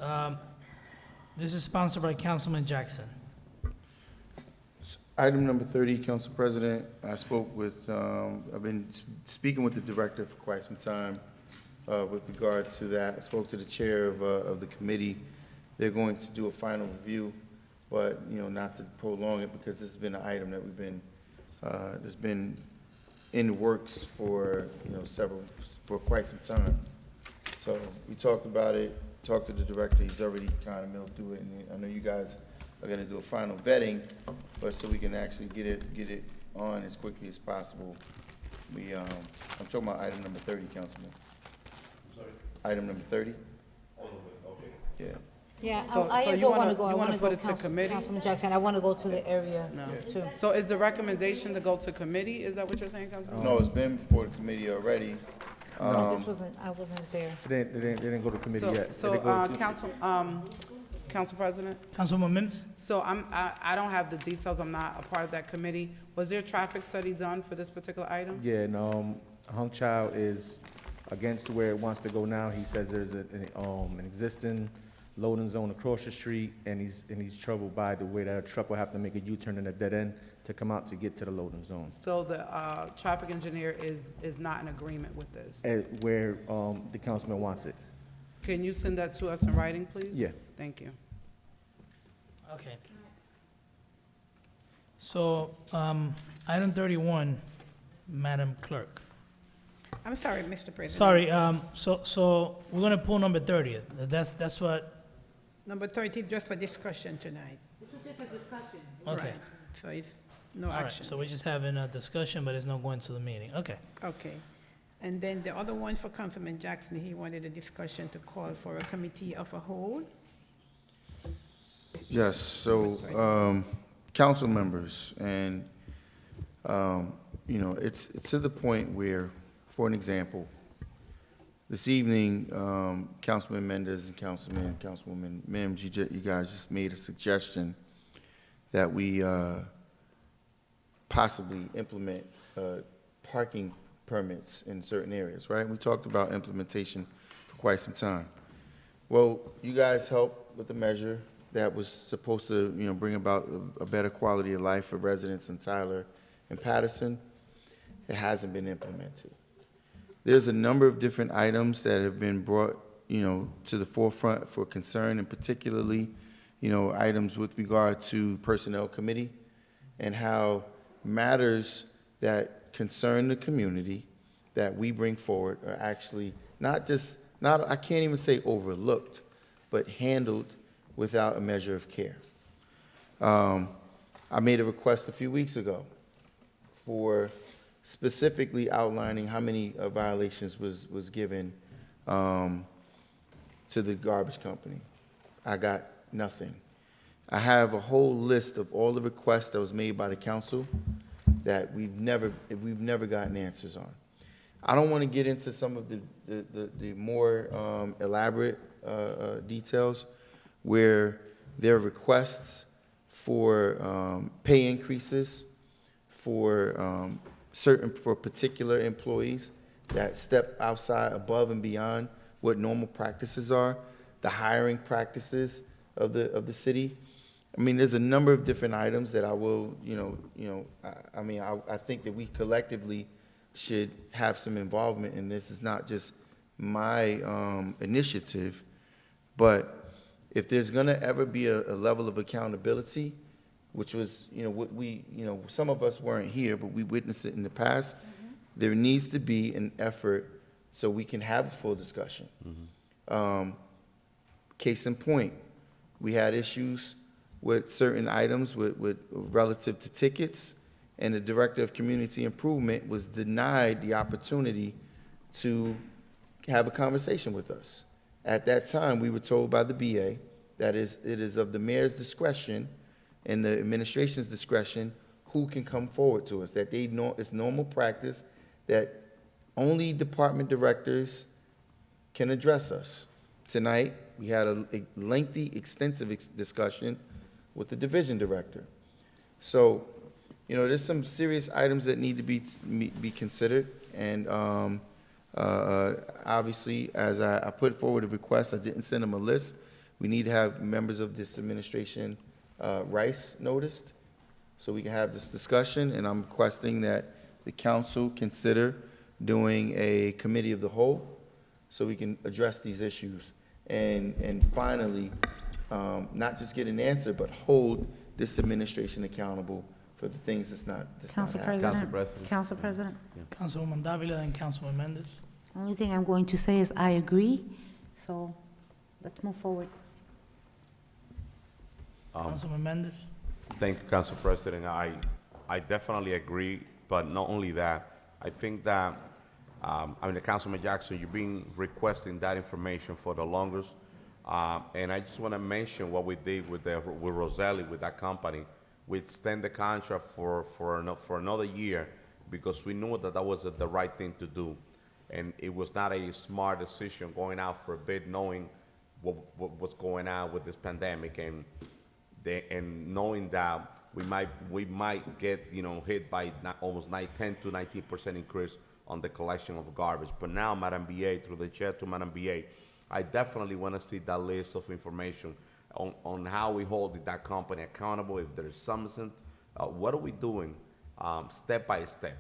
Speaker 1: this is sponsored by Councilman Jackson.
Speaker 10: Item number 30, Council President, I spoke with, I've been speaking with the director for quite some time with regard to that. I spoke to the chair of the committee. They're going to do a final review, but, you know, not to prolong it, because this has been an item that we've been, that's been in the works for, you know, for quite some time. So we talked about it, talked to the director, he's already kind of milled through it, and I know you guys are gonna do a final vetting, but so we can actually get it on as quickly as possible. I'm talking about item number 30, Councilman. Sorry? Item number 30?
Speaker 16: Oh,
Speaker 4: Yeah,
Speaker 3: So-
Speaker 4: I
Speaker 3: so
Speaker 4: as
Speaker 3: you
Speaker 4: well want
Speaker 3: wanna-
Speaker 4: to go. I
Speaker 3: you
Speaker 4: want
Speaker 3: wanna
Speaker 4: to go
Speaker 3: put it to committee?
Speaker 4: Councilman Jackson, I want to go to the area
Speaker 3: No.
Speaker 4: too.
Speaker 3: So is the recommendation to go to committee? Is that what you're saying, Councilman?
Speaker 10: No, it's been before the committee already.
Speaker 4: No, this wasn't, I wasn't there.
Speaker 20: They didn't go to committee
Speaker 3: So,
Speaker 20: yet.
Speaker 3: so,
Speaker 20: They go to-
Speaker 3: Council President?
Speaker 1: Councilwoman Mims?
Speaker 3: So I don't have the details, I'm not a part of that committee. Was there a traffic study done for this particular item?
Speaker 20: Yeah, and, Hung Chow is against where it wants to go now. He says there's an existing loading zone across the street, and he's troubled by the way that a truck will have to make a U-turn in a dead end to come out to get to the loading zone.
Speaker 3: So the traffic engineer is not in agreement with this?
Speaker 20: Where, the councilman wants it.
Speaker 3: Can you send that to us in writing, please?
Speaker 20: Yeah.
Speaker 3: Thank you.
Speaker 1: Okay. So, item 31, Madam Clerk.
Speaker 2: I'm sorry, Mr. President.
Speaker 1: Sorry, so we're gonna pull number 30. That's what,
Speaker 2: Number 30, just for discussion tonight.
Speaker 4: This was just a discussion.
Speaker 1: okay.
Speaker 2: Right. So it's no
Speaker 1: All right,
Speaker 2: action.
Speaker 1: so we're just having a discussion, but it's not going to the meeting. Okay.
Speaker 2: Okay. And then the other one for Councilman Jackson, he wanted a discussion to call for a committee of a whole.
Speaker 10: Yes, so, council members, and, it's to the point where, for an example, this evening, Councilman Mendez and Councilwoman Mims, you guys just made a suggestion that we, possibly implement, parking permits in certain areas, right? We talked about implementation for quite some time. Well, you guys helped with the measure that was supposed to, bring about a better quality of life for residents in Tyler and Paterson. It hasn't been implemented. There's a number of different items that have been brought, to the forefront for concern, and particularly, items with regard to Personnel Committee and how matters that concern the community that we bring forward are actually not, I can't even say overlooked, but handled without a measure of care. I made a request a few weeks ago for specifically outlining how many violations was given to the garbage company. I got nothing. I have a whole list of all the requests that was made by the council that we've never gotten answers on. I don't want to get into some of the more elaborate details where there are requests for pay increases for particular employees that step outside, above and beyond what normal practices are, the hiring practices of the city. I mean, there's a number of different items that I will, I think that we collectively should have some involvement in this. It's not just my initiative, but if there's gonna ever be a level of accountability, which was, what we, some of us weren't here, but we witnessed it in the past, there needs to be an effort so we can have a full discussion. Case in point, we had issues with certain items with relative to tickets, and the Director of Community Improvement was denied the opportunity to have a conversation with us. At that time, we were told by the BA that it is of the mayor's discretion and the administration's discretion who can come forward to us, that they know it's normal practice that only department directors can address us. Tonight, we had a lengthy, extensive discussion with the division director. So, there's some serious items that need to be considered, and obviously, as I put forward a request, I didn't send them a list. We need to have members of this administration, Rice, noticed, so we can have this discussion, and I'm requesting that the council consider doing a committee of the whole, so we can address these issues, and finally, not just get an answer, but hold this administration accountable for the things that's not
Speaker 4: Council
Speaker 10: happening.
Speaker 4: President. Council President.
Speaker 1: Councilwoman Davila and Councilman Mendez.
Speaker 4: Only thing I'm going to say is I agree, so let's move forward.
Speaker 1: Councilman Mendez.
Speaker 18: Thank you, Council President. I definitely agree, but not only that, I think that, Councilman Jackson, you've been requesting that information for the longest.
Speaker 16: And I just want to mention what we did with Roselli, with that company. We extend the contract for another year because we knew that was the right thing to do. And it was not a smart decision going out for a bid knowing what was going on with this pandemic and knowing that we might get hit by almost 10 to 19% increase on the collection of garbage. But now, Madam BA, through the chair to Madam BA, I definitely want to see that list of information on how we hold that company accountable. If there's something, what are we doing step by step?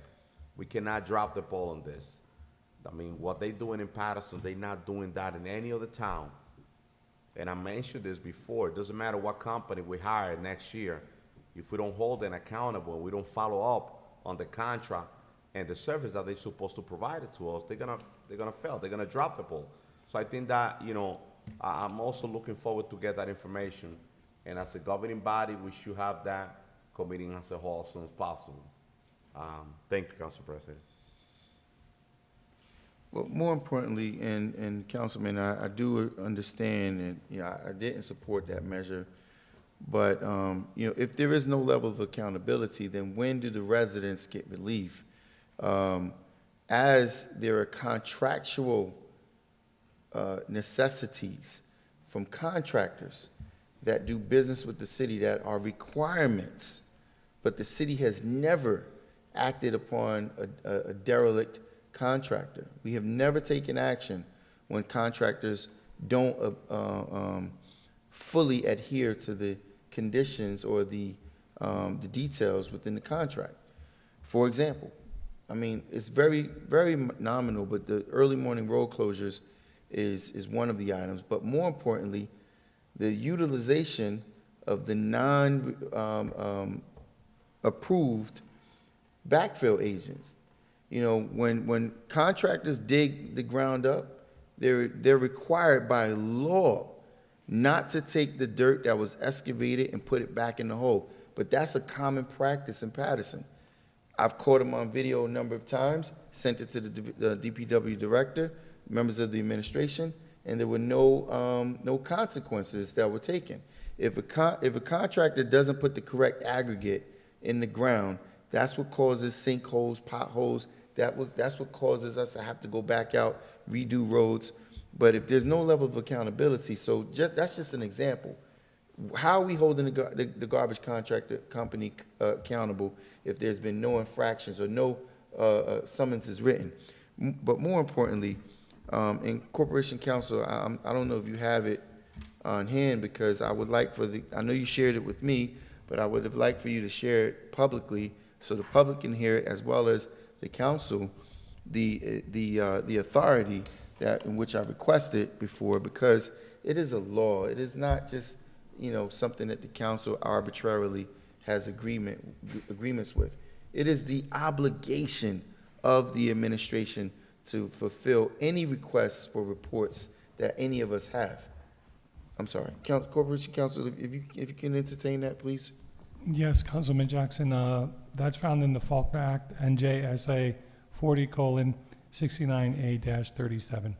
Speaker 16: We cannot drop the ball on this. I mean, what they're doing in Paterson, they're not doing that in any other town. And I mentioned this before. It doesn't matter what company we hire next year. If we don't hold them accountable, we don't follow up on the contract and the service that they're supposed to provide it to us, they're gonna fail. They're gonna drop the ball. So I think that I'm also looking forward to get that information. And as a governing body, we should have that committee as a whole as soon as possible. Thank you, Council President.
Speaker 10: Well, more importantly, and Councilman, I do understand, and I didn't support that measure, but if there is no level of accountability, then when do the residents get relief? As there are contractual necessities from contractors that do business with the city that are requirements, but the city has never acted upon a derelict contractor. We have never taken action when contractors don't fully adhere to the conditions or the details within the contract. For example, I mean, it's very, very nominal, but the early morning road closures is one of the items. But more importantly, the utilization of the non-approved backfill agents. When contractors dig the ground up, they're required by law not to take the dirt that was excavated and put it back in the hole. But that's a common practice in Paterson. I've caught them on video a number of times, sent it to the DPW director, members of the administration, and there were no consequences that were taken. If a contractor doesn't put the correct aggregate in the ground, that's what causes sinkholes, potholes. That's what causes us to have to go back out, redo roads. But if there's no level of accountability, that's just an example. How are we holding the garbage contractor company accountable if there's been no infractions or no summonses written? But more importantly, in Corporation Council, I don't know if you have it on hand, because I would like I know you shared it with me, but I would have liked for you to share it publicly so the public can hear it, as well as the council, the authority in which I requested before, because it is a law. It is not just something that the council arbitrarily has agreements with. It is the obligation of the administration to fulfill any requests for reports that any of us have. I'm sorry, Corporation Council, if you can entertain that, please.
Speaker 15: Yes, Councilman Jackson, that's found in the Faulkner Act, NJSA 40:69A-37.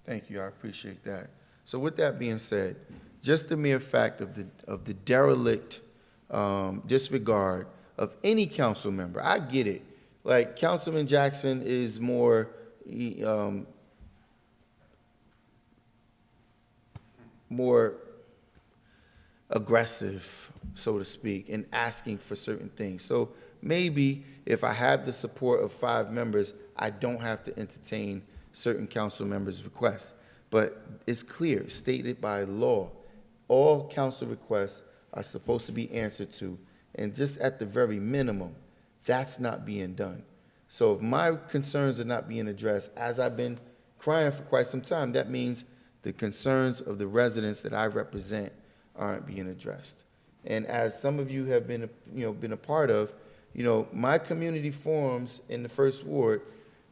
Speaker 10: Thank you, I appreciate that. So with that being said, just the mere fact of the derelict disregard of any council member, I get it. Like, Councilman Jackson is more aggressive, so to speak, in asking for certain things. So maybe if I have the support of 5 members, I don't have to entertain certain council members' requests. But it's clear, stated by law, all council requests are supposed to be answered to, and just at the very minimum, that's not being done. So if my concerns are not being addressed, as I've been crying for quite some time, that means the concerns of the residents that I represent aren't being addressed. And as some of you have been a part of, my community forums in the First Ward,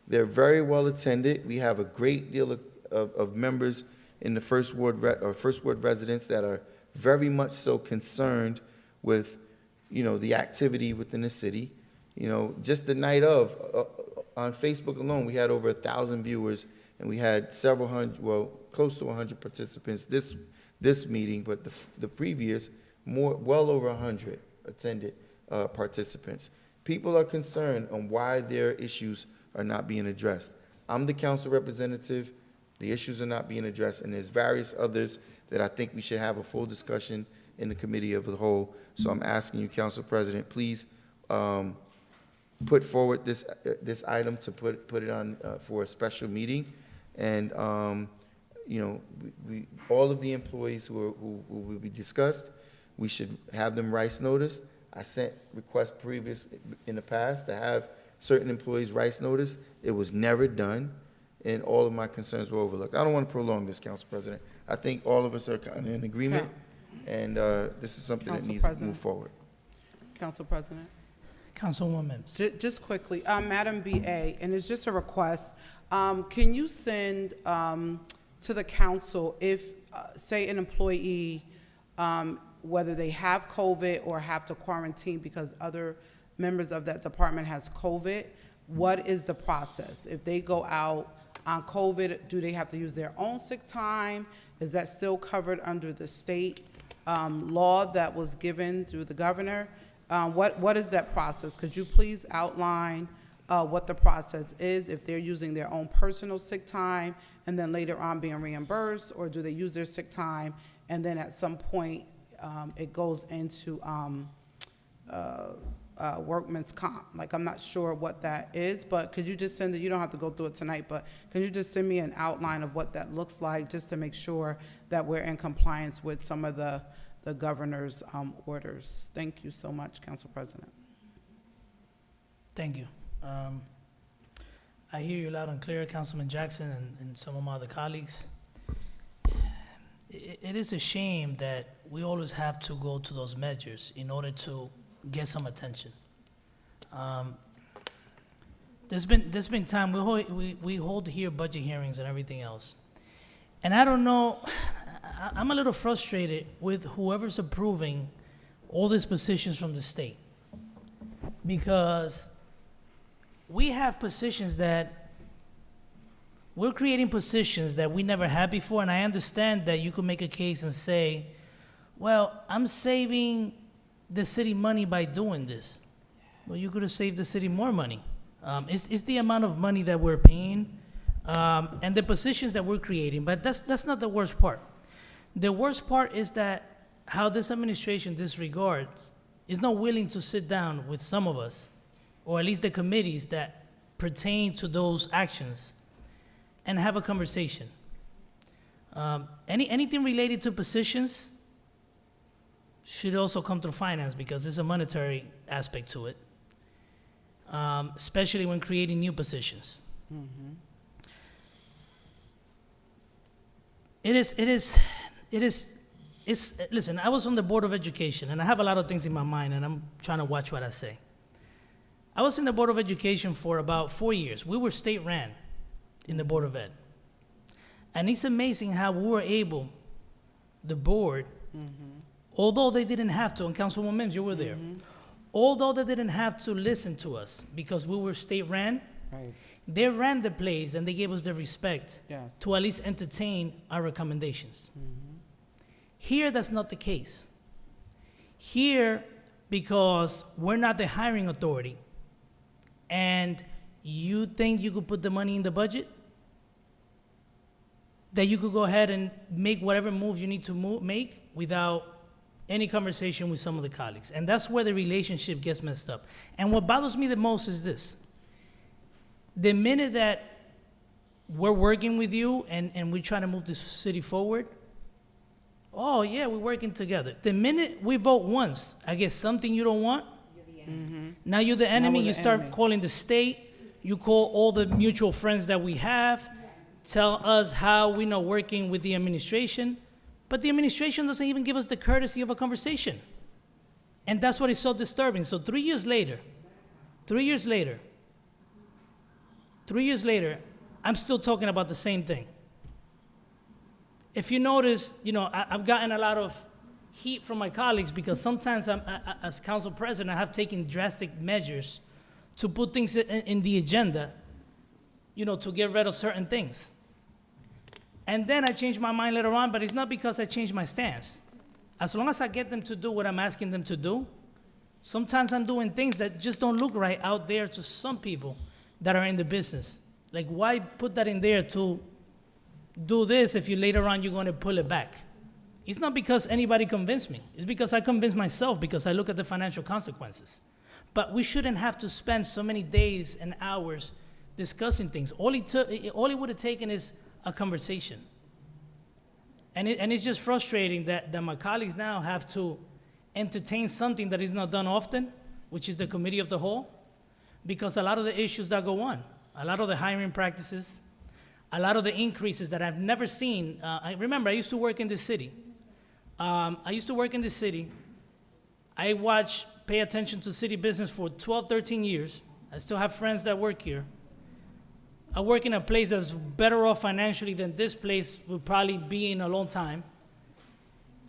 Speaker 10: they're very well attended. We have a great deal of members in the First Ward residents that are very much so concerned with, the activity within the city. Just the night of, on Facebook alone, we had over 1,000 viewers, and we had several hundred, well, close to 100 participants this meeting, but the previous, well over 100 attended participants. People are concerned on why their issues are not being addressed. I'm the council representative. The issues are not being addressed, and there's various others that I think we should have a full discussion in the committee of the whole. So I'm asking you, Council President, please put forward this item to put it on for a special meeting, and you know, we all of the employees who will be discussed, we should have them rights noticed. I sent requests in the past to have certain employees rights noticed. It was never done, and all of my concerns were overlooked. I don't want to prolong this, Council President. I think all of us are kind of in agreement, and this is something that needs to move forward.
Speaker 3: Council President.
Speaker 1: Councilwoman Mims.
Speaker 3: Just quickly, Madam BA, and it's just a request, can you send to the council if, say, an employee, whether they have COVID or have to quarantine because other members of that department has COVID, what is the process? If they go out on COVID, do they have to use their own sick time? Is that still covered under the state law that was given through the governor? What is that process? Could you please outline what the process is if they're using their own personal sick time and then later on being reimbursed, or do they use their sick time and then at some point it goes into workman's comp? Like, I'm not sure what that is, but could you just send it? You don't have to go through it tonight, but can you just send me an outline of what that looks like, just to make sure that we're in compliance with some of the governor's orders? Thank you so much, Council President.
Speaker 1: Thank you. I hear you loud and clear, Councilman Jackson and some of my other colleagues. It is a shame that we always have to go to those measures in order to get some attention. There's been time we hold here budget hearings and everything else, and I don't know. I'm a little frustrated with whoever's approving all these positions from the state, because we have positions that we're creating positions that we never had before, and I understand that you could make a case and say, well, I'm saving the city money by doing this. Well, you could have saved the city more money. It's the amount of money that we're paying and the positions that we're creating, but that's not the worst part. The worst part is that how this administration disregards, is not willing to sit down with some of us, or at least the committees that pertain to those actions, and have a conversation. Anything related to positions should also come through finance, because there's a monetary aspect to it, especially when creating new positions.
Speaker 3: Mm-hmm.
Speaker 1: Listen, I was on the Board of Education, and I have a lot of things in my mind, and I'm trying to watch what I say. I was in the Board of Education for about 4 years. We were state-ran in the Board of Ed. And it's amazing how we were able, the board, although they didn't have to, and Councilwoman Mims, you were there, although they didn't have to listen to us because we were state-ran,
Speaker 3: Right.
Speaker 1: they ran the place and they gave us the respect
Speaker 3: Yes.
Speaker 1: to at least entertain our recommendations. Here, that's not the case. Here, because we're not the hiring authority, and you think you could put the money in the budget, that you could go ahead and make whatever moves you need to make without any conversation with some of the colleagues. And that's where the relationship gets messed up. And what bothers me the most is this. The minute that we're working with you and we're trying to move this city forward, oh yeah, we're working together. The minute we vote once against something you don't want, now you're the enemy.
Speaker 3: we're
Speaker 1: You
Speaker 3: the
Speaker 1: start
Speaker 3: enemy.
Speaker 1: calling the state. You call all the mutual friends that we have, tell us how we're not working with the administration, but the administration doesn't even give us the courtesy of a conversation. And that's what is so disturbing. So 3 years later, I'm still talking about the same thing. If you notice, I've gotten a lot of heat from my colleagues because sometimes as council president, I have taken drastic measures to put things in the agenda, to get rid of certain things. And then I change my mind later on, but it's not because I changed my stance. As long as I get them to do what I'm asking them to do, sometimes I'm doing things that just don't look right out there to some people that are in the business. Like, why put that in there to do this if you later on you're going to pull it back? It's not because anybody convinced me. It's because I convinced myself because I look at the financial consequences. But we shouldn't have to spend so many days and hours discussing things. All it would have taken is a conversation. And it's just frustrating that my colleagues now have to entertain something that is not done often, which is the committee of the whole, because a lot of the issues that go on, a lot of the hiring practices, a lot of the increases that I've never seen. I remember I used to work in this city. I pay attention to city business for 12, 13 years. I still have friends that work here. I work in a place that's better off financially than this place would probably be in a long time.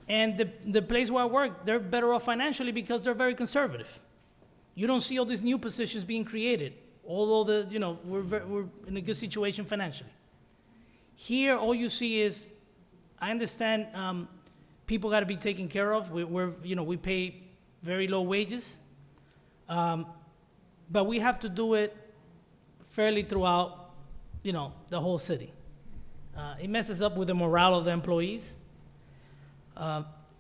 Speaker 1: And the place where I work, they're better off financially because they're very conservative. You don't see all these new positions being created, although we're in a good situation financially. Here, all you see is, I understand people got to be taken care of. We pay very low wages, but we have to do it fairly throughout, the whole city. It messes up with the morale of the employees.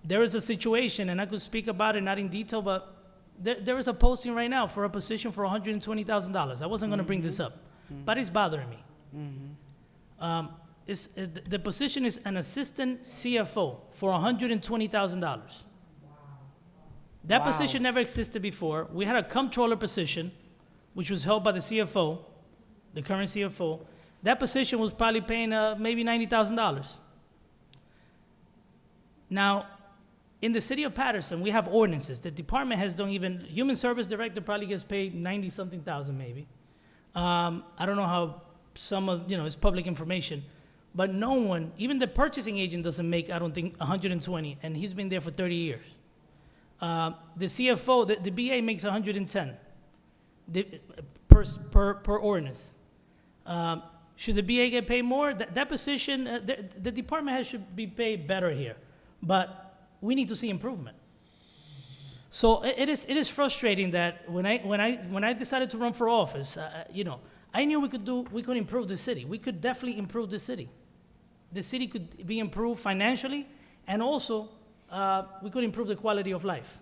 Speaker 1: There is a situation, and I could speak about it, not in detail, but there is a posting right now for a position for $120,000. I wasn't going to bring this up, but it's bothering me. The position is an assistant CFO for $120,000. That position never existed before. We had a comptroller position, which was held by the CFO, the current CFO. That position was probably paying maybe $90,000. Now, in the city of Paterson, we have ordinances. The department heads don't even, human service director probably gets paid 90-something thousand maybe. I don't know how it's public information. But no one, even the purchasing agent doesn't make, I don't think, 120, and he's been there for 30 years. The CFO, the BA makes 110 per ordinance. Should the BA get paid more? That position, the department head should be paid better here, but we need to see improvement. So it is frustrating that when I decided to run for office, I knew we could improve the city. We could definitely improve the city. The city could be improved financially, and also we could improve the quality of life.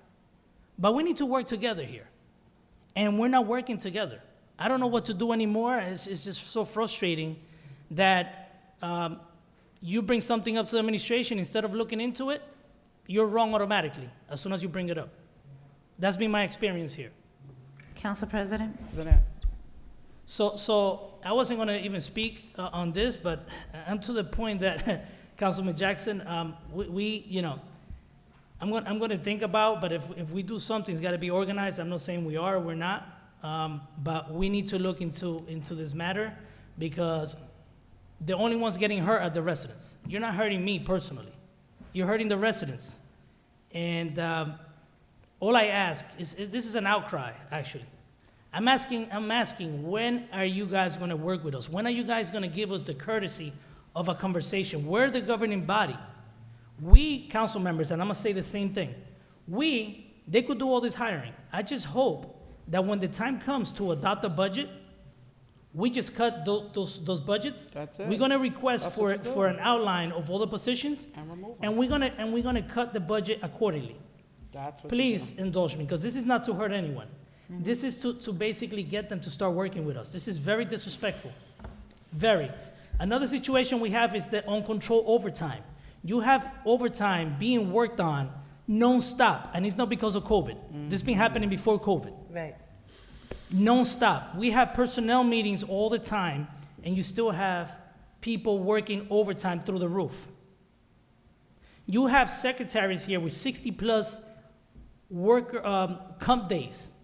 Speaker 1: But we need to work together here, and we're not working together. I don't know what to do anymore. It's just so frustrating that you bring something up to the administration, instead of looking into it, you're wrong automatically as soon as you bring it up. That's been my experience here.
Speaker 4: Council President?
Speaker 1: So I wasn't going to even speak on this, but I'm to the point that Councilman Jackson, I'm going to think about, but if we do something, it's got to be organized. I'm not saying we are or we're not, but we need to look into this matter, because the only ones getting hurt are the residents. You're not hurting me personally. You're hurting the residents. And all I ask is this is an outcry, actually. I'm asking, when are you guys going to work with us? When are you guys going to give us the courtesy of a conversation? We're the governing body. We, council members, and I'm going to say the same thing, they could do all this hiring. I just hope that when the time comes to adopt a budget, we just cut those budgets.
Speaker 3: That's it.
Speaker 1: We're going to request
Speaker 3: That's what you
Speaker 1: for
Speaker 3: do.
Speaker 1: an outline of all the positions,
Speaker 3: And remove
Speaker 1: and we're going to cut the budget accordingly.
Speaker 3: That's what
Speaker 1: Please indulge me, because this is not to hurt anyone. This is to basically get them to start working with us. This is very disrespectful. Very. Another situation we have is the uncontrolled overtime. You have overtime being worked on non-stop, and it's not because of COVID. This has been happening before COVID.
Speaker 4: Right.
Speaker 1: Non-stop. We have personnel meetings all the time, and you still have people working overtime through the roof. You have secretaries here with 60-plus comp days.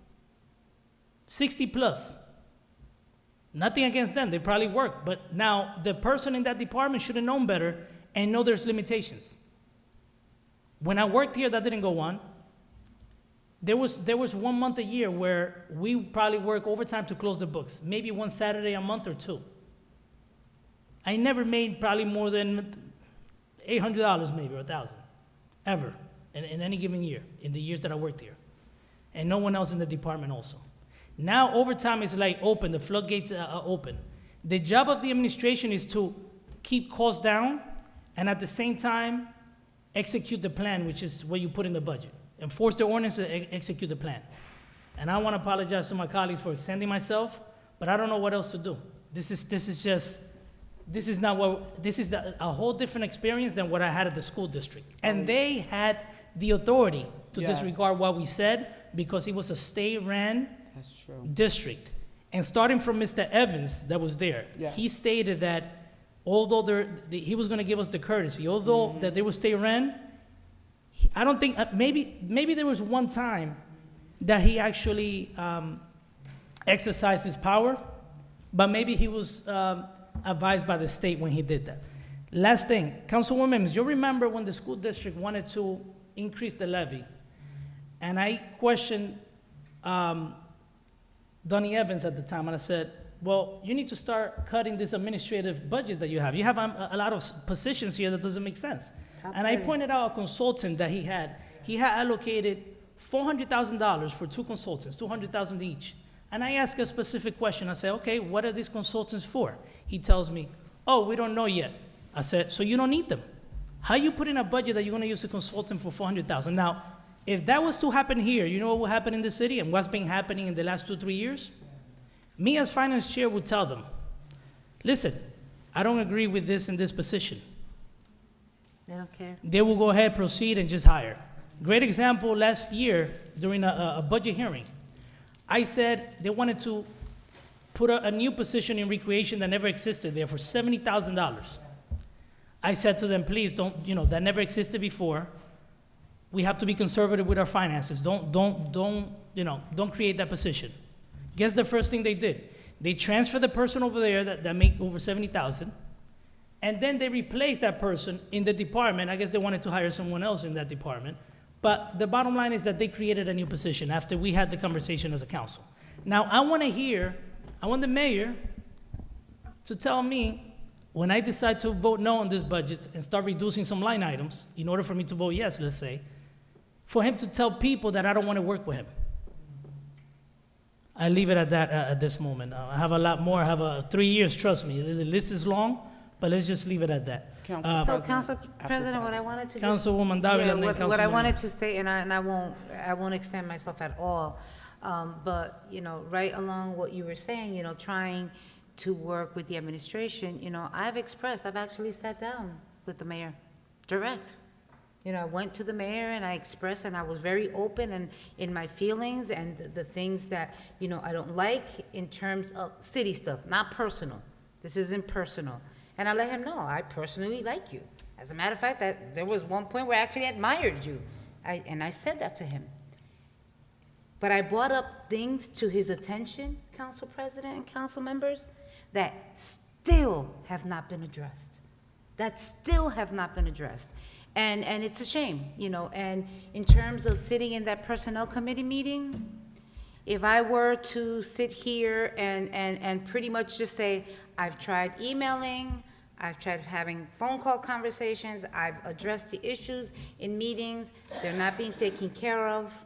Speaker 1: 60 plus. Nothing against them, they probably work, but now the person in that department should have known better and know there's limitations. When I worked here, that didn't go on. There was 1 month a year where we probably work overtime to close the books, maybe one Saturday a month or two. I never made probably more than $800 maybe, or $1,000, ever, in any given year, in the years that I worked here. And no one else in the department also. Now overtime is like open, the floodgates are open. The job of the administration is to keep costs down and at the same time execute the plan, which is what you put in the budget. Enforce the ordinance and execute the plan. And I want to apologize to my colleagues for extending myself, but I don't know what else to do. This is a whole different experience than what I had at the school district. And they had the authority to
Speaker 3: Yes.
Speaker 1: disregard what we said because it was a state-ran
Speaker 3: That's true.
Speaker 1: district. And starting from Mr. Evans that was there,
Speaker 3: Yes.
Speaker 1: he stated that although he was going to give us the courtesy, although that they were state-ran, I don't think, maybe there was one time that he actually exercised his power, but maybe he was advised by the state when he did that. Last thing, councilwoman members, you remember when the school district wanted to increase the levy, and I questioned Donnie Evans at the time, and I said, well, you need to start cutting this administrative budget that you have. You have a lot of positions here that doesn't make sense. And I pointed out a consultant that he had. He had allocated $400,000 for 2 consultants, $200,000 each. And I asked a specific question. I said, okay, what are these consultants for? He tells me, oh, we don't know yet. I said, so you don't need them. How you put in a budget that you're going to use a consultant for $400,000? Now, if that was to happen here, you know what will happen in the city and what's been happening in the last 2-3 years? Me as finance chair would tell them, listen, I don't agree with this in this position.
Speaker 4: They don't care.
Speaker 1: They will go ahead, proceed, and just hire. Great example, last year during a budget hearing, I said they wanted to put a new position in recreation that never existed there for $70,000. I said to them, please don't, that never existed before. We have to be conservative with our finances. Don't create that position. Guess the first thing they did? They transferred the person over there that made over $70,000, and then they replaced that person in the department. I guess they wanted to hire someone else in that department. But the bottom line is that they created a new position after we had the conversation as a council. Now, I want the mayor to tell me when I decide to vote no on this budget and start reducing some line items in order for me to vote yes, let's say, for him to tell people that I don't want to work with him. I leave it at that at this moment. I have a lot more. I have 3 years, trust me. The list is long, but let's just leave it at that.
Speaker 4: So, Council President, what I wanted to
Speaker 1: Councilwoman Davila, and then
Speaker 4: what I
Speaker 1: Councilwoman-
Speaker 4: wanted to say, and I won't extend myself at all, but, right along what you were saying, trying to work with the administration, I've actually sat down with the mayor, direct. I went to the mayor and I expressed, and I was very open and in my feelings and the things that, I don't like in terms of city stuff, not personal. This isn't personal. And I let him know, I personally like you. As a matter of fact, that there was one point where I actually admired you. And I said that to him. But I brought up things to his attention, Council President and council members, that still have not been addressed. And it's a shame, and in terms of sitting in that personnel committee meeting, if I were to sit here and pretty much just say, I've tried emailing, I've tried having phone call conversations, I've addressed the issues in meetings, they're not being taken care of,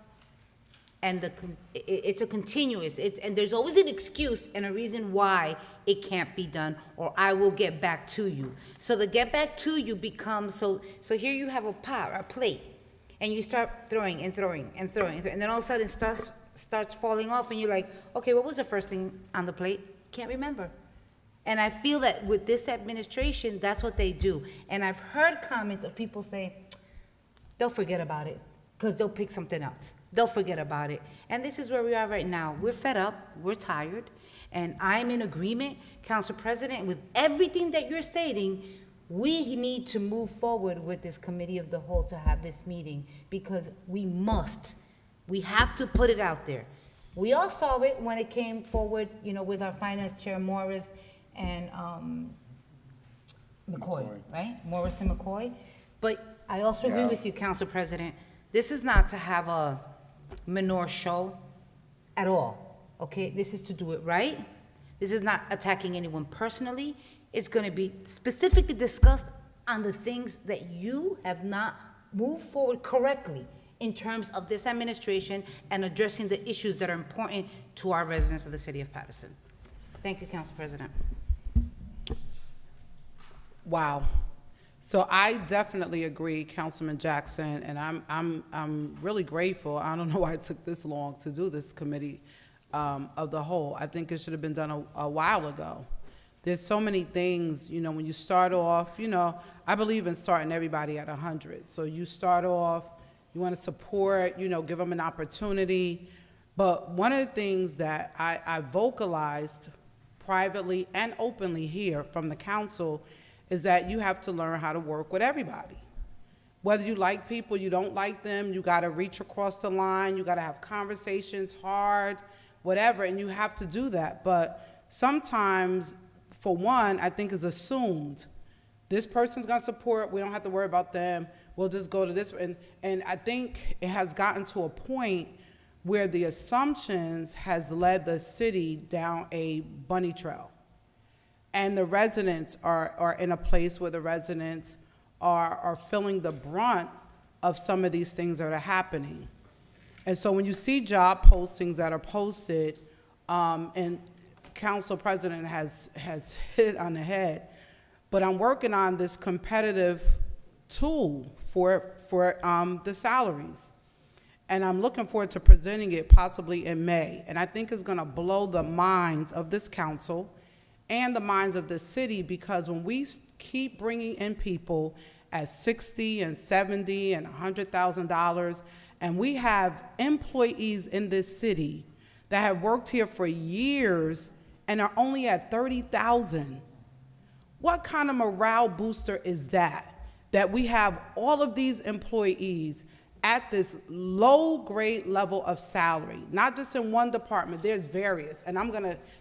Speaker 4: and it's a continuous, and there's always an excuse and a reason why it can't be done, or I will get back to you. So the get back to you becomes, so here you have a plate, and you start throwing, and then all of a sudden it starts falling off, and you're like, okay, what was the first thing on the plate? Can't remember. And I feel that with this administration, that's what they do. And I've heard comments of people say, they'll forget about it, because they'll pick something else. They'll forget about it. And this is where we are right now. We're fed up, we're tired, and I'm in agreement, Council President, with everything that you're stating. We need to move forward with this committee of the whole to have this meeting, because we have to put it out there. We all saw it when it came forward, with our finance chair, Morris, and McCoy, right? Morris and McCoy. But I also agree with you, Council President. This is not to have a manure show at all, okay? This is to do it right. This is not attacking anyone personally. It's going to be specifically discussed on the things that you have not moved forward correctly in terms of this administration and addressing the issues that are important to our residents of the city of Paterson. Thank you, Council President.
Speaker 3: Wow. So I definitely agree, Councilman Jackson, and I'm really grateful. I don't know why it took this long to do this committee of the whole. I think it should have been done a while ago. There's so many things, you know, when you start off, you know, I believe in starting everybody at 100. So you start off, you want to support, you know, give them an opportunity. But one of the things that I vocalized privately and openly here from the council is that you have to learn how to work with everybody. Whether you like people, you don't like them, you got to reach across the line, you got to have conversations, hard, whatever, and you have to do that. But sometimes, for one, I think is assumed. This person's gonna support, we don't have to worry about them, we'll just go to this. And I think it has gotten to a point where the assumptions has led the city down a bunny trail. And the residents are in a place where the residents are feeling the brunt of some of these things that are happening. And so when you see job postings that are posted, and Council President has hit it on the head, but I'm working on this competitive tool for the salaries. And I'm looking forward to presenting it possibly in May. And I think it's gonna blow the minds of this council and the minds of the city, because when we keep bringing in people at $60,000 and $70,000 and $100,000, and we have employees in this city that have worked here for years and are only at 30,000. What kind of morale booster is that? That we have all of these employees at this low grade level of salary, not just in one department, there's various, and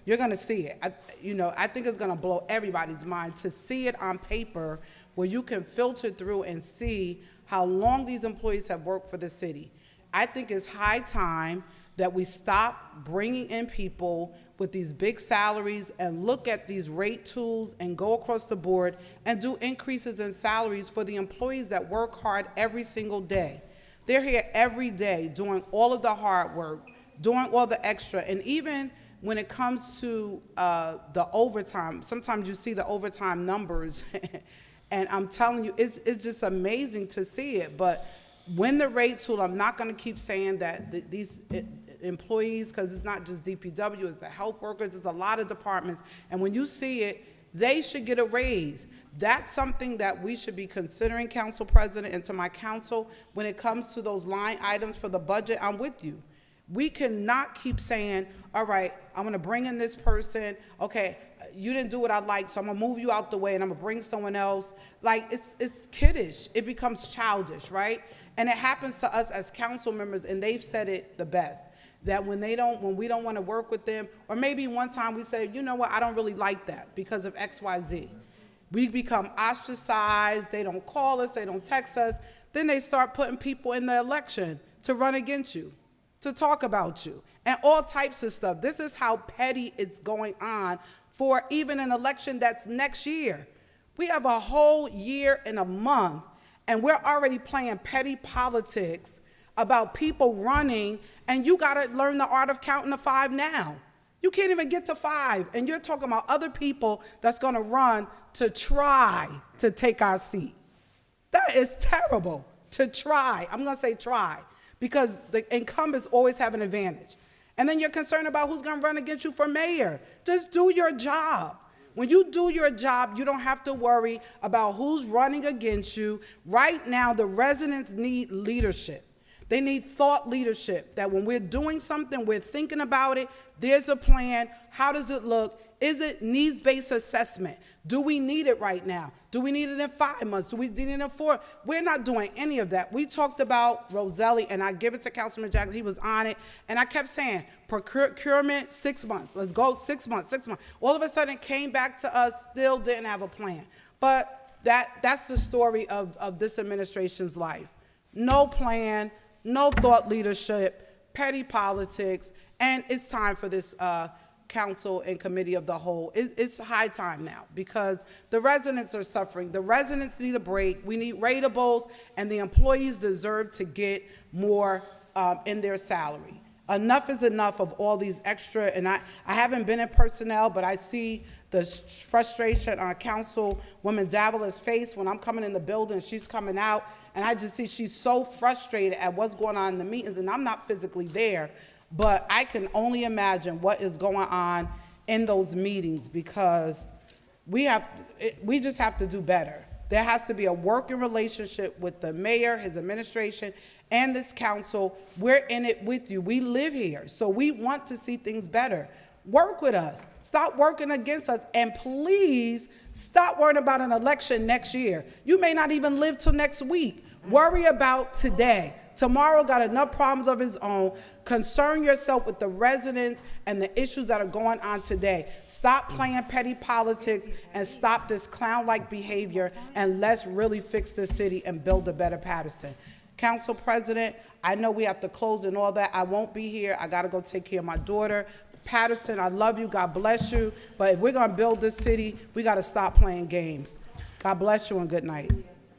Speaker 3: you're gonna see it. I think it's gonna blow everybody's mind to see it on paper where you can filter through and see how long these employees have worked for the city. I think it's high time that we stop bringing in people with these big salaries and look at these rate tools and go across the board and do increases in salaries for the employees that work hard every single day. They're here every day doing all of the hard work, doing all the extra, and even when it comes to the overtime, sometimes you see the overtime numbers, and I'm telling you, it's just amazing to see it. But when the rate tool, I'm not going to keep saying that these employees, because it's not just DPW, it's the health workers, it's a lot of departments, and when you see it, they should get a raise. That's something that we should be considering, Council President, and to my council, when it comes to those line items for the budget. I'm with you. We cannot keep saying, all right, I'm gonna bring in this person, okay, you didn't do what I like, so I'm gonna move you out the way and I'm gonna bring someone else. Like, it's kiddish, it becomes childish, right? And it happens to us as council members, and they've said it the best, that when we don't wanna work with them, or maybe one time we say, you know what, I don't really like that because of X, Y, Z. We become ostracized, they don't call us, they don't text us, then they start putting people in the election to run against you, to talk about you, and all types of stuff. This is how petty it's going on for even an election that's next year. We have a whole year and a month, and we're already playing petty politics about people running, and you gotta learn the art of counting to 5 now. You can't even get to 5, and you're talking about other people that's gonna run to try to take our seat. That is terrible, to try. I'm gonna say try, because the incumbents always have an advantage. And then you're concerned about who's gonna run against you for mayor. Just do your job. When you do your job, you don't have to worry about who's running against you. Right now, the residents need leadership. They need thought leadership, that when we're doing something, we're thinking about it, there's a plan, how does it look? Is it needs-based assessment? Do we need it right now? Do we need it in 5 months? Do we need it in 4? We're not doing any of that. We talked about Roselli, and I give it to Councilman Jackson, he was on it, and I kept saying, procurement, 6 months. Let's go 6 months, 6 months. All of a sudden it came back to us, still didn't have a plan. But that's the story of this administration's life. No plan, no thought leadership, petty politics, and it's time for this council and committee of the whole. It's high time now because the residents are suffering. The residents need a break. We need ratables, and the employees deserve to get more in their salary. Enough is enough of all these extra, and I haven't been in personnel, but I see the frustration on Councilwoman Davila's face when I'm coming in the building, she's coming out, and I just see she's so frustrated at what's going on in the meetings, and I'm not physically there, but I can only imagine what is going on in those meetings because we just have to do better. There has to be a working relationship with the mayor, his administration, and this council. We're in it with you. We live here, so we want to see things better. Work with us. Stop working against us, and please stop worrying about an election next year. You may not even live till next week. Worry about today. Tomorrow got enough problems of its own. Concern yourself with the residents and the issues that are going on today. Stop playing petty politics and stop this clown-like behavior, and let's really fix this city and build a better Paterson. Council President, I know we have to close and all that. I won't be here. I got to go take care of my daughter. Paterson, I love you. God bless you. But if we're going to build this city, we got to stop playing games. God bless you and good night.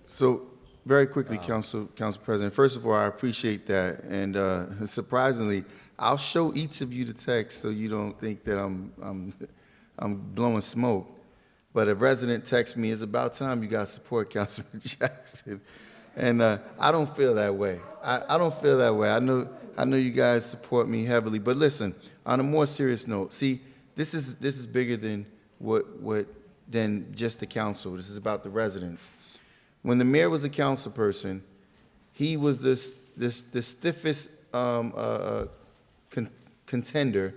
Speaker 3: So, very quickly, Council President, first of all, I appreciate that. And surprisingly, I'll show each of you the text so you don't think that I'm blowing smoke. But a resident texts me, it's about time you guys support Councilman Jackson. And I don't feel that way. I don't feel that way. I know you guys support me heavily. But listen, on a more serious note, see, this is bigger than than just the council. This is about the residents. When the mayor was a council person, he was the stiffest contender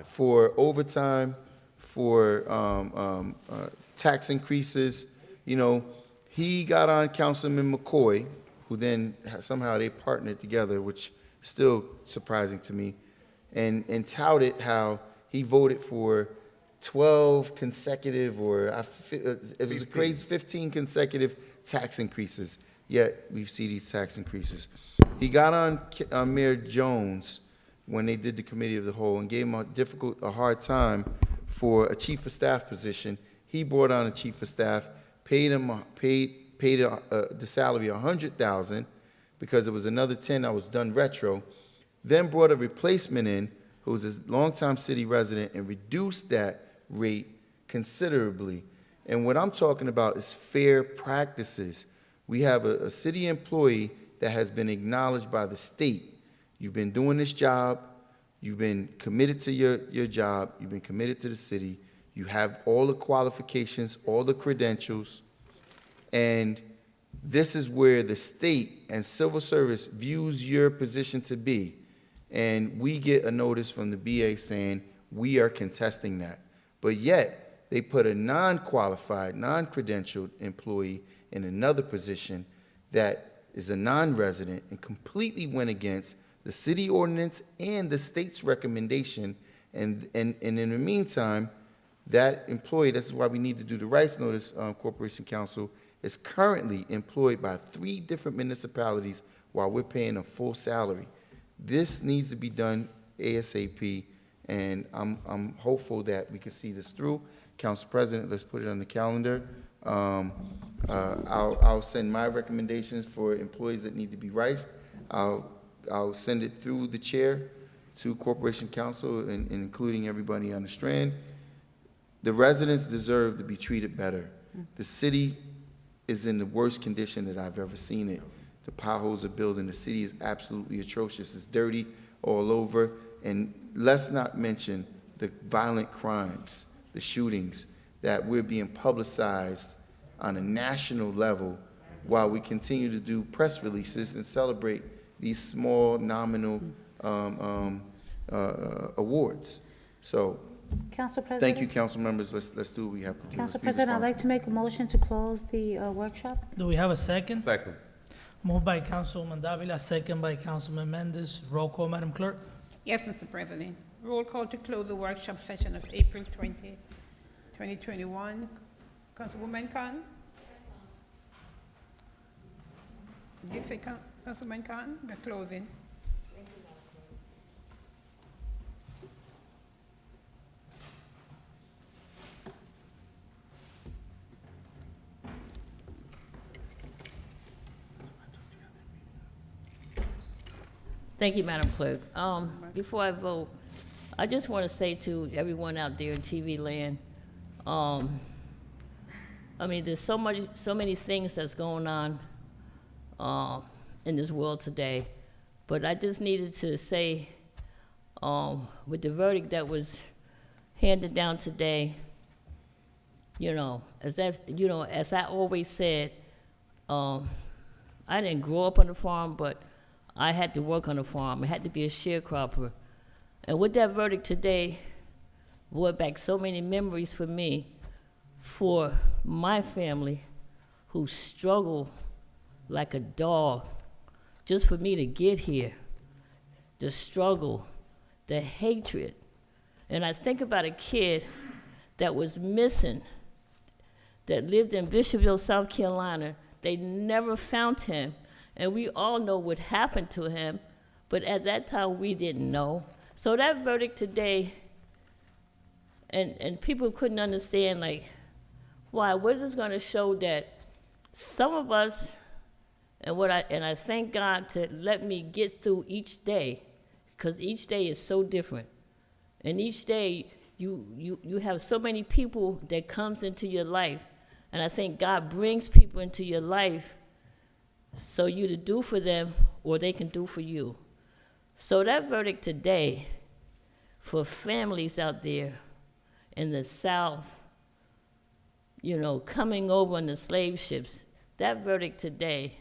Speaker 3: for overtime, for tax increases. You know, he got on Councilman McCoy, who then somehow they partnered together, which is still surprising to me, and touted how he voted for 12 consecutive, it was a crazy 15 consecutive tax increases, yet we see these tax increases. He got on Mayor Jones when they did the committee of the whole and gave him a hard time for a chief of staff position. He brought on a chief of staff, paid the salary $100,000 because it was another 10 that was done retro, then brought a replacement in who was a longtime city resident and reduced that rate considerably. And what I'm talking about is fair practices. We have a city employee that has been acknowledged by the state. You've been doing this job. You've been committed to your job. You've been committed to the city. You have all the qualifications, all the credentials. And this is where the state and civil service views your position to be. And we get a notice from the BA saying we are contesting that. But yet, they put a non-qualified, non-credentialed employee in another position that is a non-resident and completely went against the city ordinance and the state's recommendation. And in the meantime, that employee, this is why we need to do the rights notice, Corporation Council, is currently employed by 3 different municipalities while we're paying a full salary. This needs to be done ASAP, and I'm hopeful that we can see this through. Council President, let's put it on the calendar. I'll send my recommendations for employees that need to be riced. I'll send it through the chair to Corporation Council, and including everybody on the Strand. The residents deserve to be treated better. The city is in the worst condition that I've ever seen it. The potholes are building. The city is absolutely atrocious. It's dirty all over. And let's not mention the violent crimes, the shootings, that we're being publicized on a national level while we continue to do press releases and celebrate these small nominal awards. So,
Speaker 4: Council President?
Speaker 3: thank you, council members. Let's do what we have to do.
Speaker 4: Council President, I'd like to make a motion to close the workshop.
Speaker 1: Do we have a second?
Speaker 16: Second.
Speaker 1: Moved by Councilwoman Davila, second by Councilman Mendez. Roll call, Madam Clerk.
Speaker 2: Yes, Mr. President. Roll call to close the workshop session of April 20, 2021. Councilwoman Khan? Did you say Councilman Khan? We're closing.
Speaker 5: Thank you, Madam Clerk. Before I vote, I just want to say to everyone out there in TV land, I mean, there's so many things that's going on in this world today, but I just needed to say, with the verdict that was handed down today, as I always said, I didn't grow up on a farm, but I had to work on a farm. I had to be a sharecropper. And with that verdict today, brought back so many memories for me, for my family, who struggled like a dog just for me to get here. The struggle, the hatred. And I think about a kid that was missing, that lived in Bishopville, South Carolina. They never found him. And we all know what happened to him, but at that time we didn't know. So that verdict today, and people couldn't understand, like, why? What is this going to show? That some of us, and I thank God to let me get through each day, because each day is so different. And each day you have so many people that comes into your life, and I think God brings people into your life so you to do for them or they can do for you. So that verdict today for families out there in the South, coming over on the slave ships, that verdict today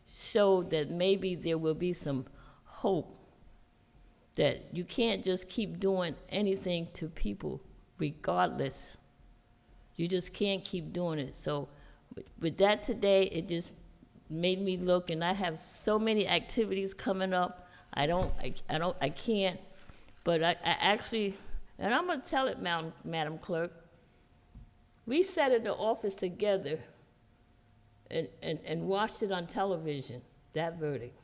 Speaker 5: showed that maybe there will be some hope, that you can't just keep doing anything to people regardless. You just can't keep doing it. So with that today, it just made me look, and I have so many activities coming up. I can't, but I actually, and I'm gonna tell it, Madam Clerk, we sat in the office together and watched it on television, that verdict.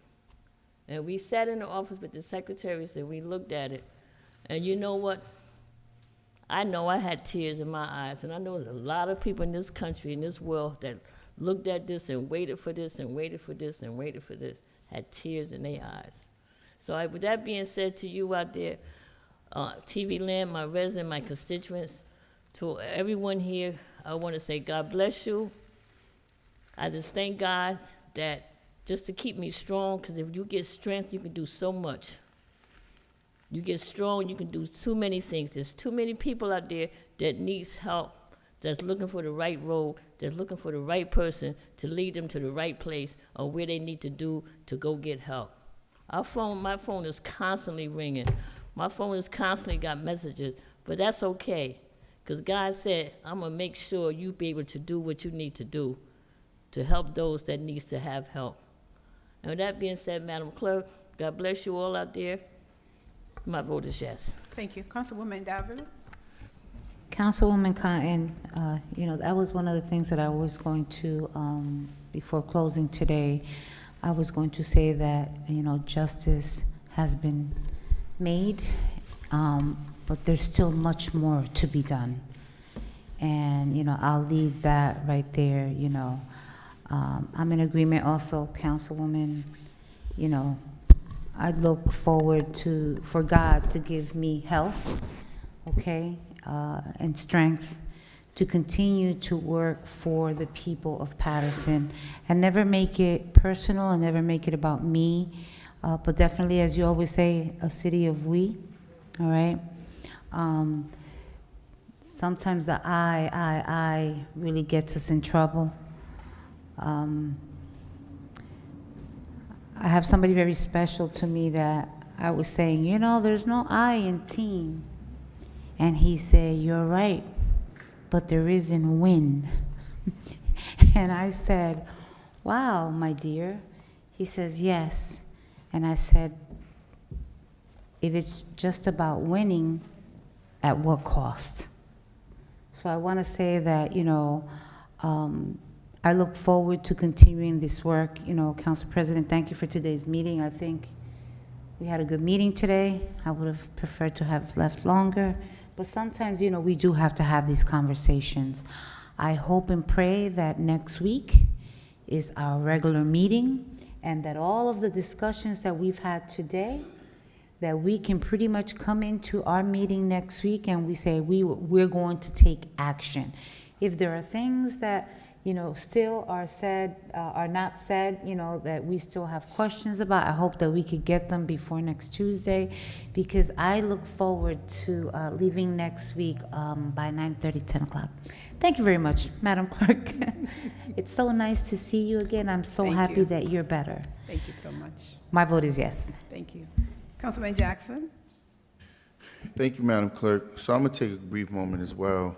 Speaker 5: And we sat in the office with the secretaries and we looked at it. And you know what? I know I had tears in my eyes, and I know there's a lot of people in this country, in this world, that looked at this and waited for this and waited for this and waited for this, had tears in their eyes. So with that being said, to you out there, TV land, my residents, my constituents, to everyone here, I want to say God bless you. I just thank God that just to keep me strong, because if you get strength, you can do so much. You get strong, you can do too many things. There's too many people out there that needs help, that's looking for the right road, that's looking for the right person to lead them to the right place or where they need to do to go get help. My phone is constantly ringing. My phone is constantly got messages, but that's okay, because God said, I'm gonna make sure you be able to do what you need to do to help those that needs to have help. And with that being said, Madam Clerk, God bless you all out there. My vote is yes.
Speaker 2: Thank you. Councilwoman Davila?
Speaker 4: Councilwoman Cotton, that was one of the things that I was going to, before closing today, I was going to say that, justice has been made, but there's still much more to be done. And, I'll leave that right there, I'm in agreement also, Councilwoman, I look forward for God to give me health, okay, and strength to continue to work for the people of Paterson and never make it personal and never make it about me, but definitely, as you always say, a city of we, all right? Sometimes the I really gets us in trouble. I have somebody very special to me that I was saying, there's no I in team. And he said, you're right, but there is in win. And I said, wow, my dear. He says, yes. And I said, if it's just about winning, at what cost? So I want to say that, I look forward to continuing this work. Council President, thank you for today's meeting. I think we had a good meeting today. I would have preferred to have left longer, but sometimes, we do have to have these conversations. I hope and pray that next week is our regular meeting and that all of the discussions that we've had today, that we can pretty much come into our meeting next week and we say we're going to take action. If there are things that, you know, still are said, are not said, you know, that we still have questions about, I hope that we could get them before next Tuesday, because I look forward to leaving next week by 9:30, 10 o'clock. Thank you very much, Madam Clerk. It's so nice to see you again. I'm so happy that you're better.
Speaker 2: Thank you so much.
Speaker 4: My vote is yes.
Speaker 2: Thank you. Councilman Jackson?
Speaker 10: Thank you, Madam Clerk. So I'm going to take a brief moment as well.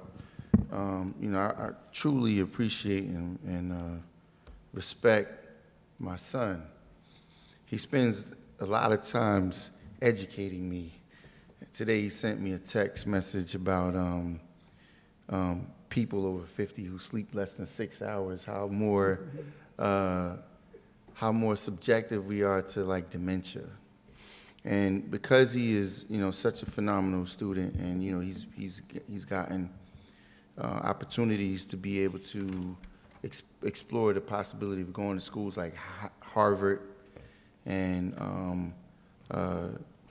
Speaker 10: You know, I truly appreciate and respect my son. He spends a lot of times educating me. Today he sent me a text message about people over 50 who sleep less than 6 hours, how more subjective we are to like dementia. And because he is, you know, such a phenomenal student, and you know he's gotten opportunities to be able to explore the possibility of going to schools like Harvard, and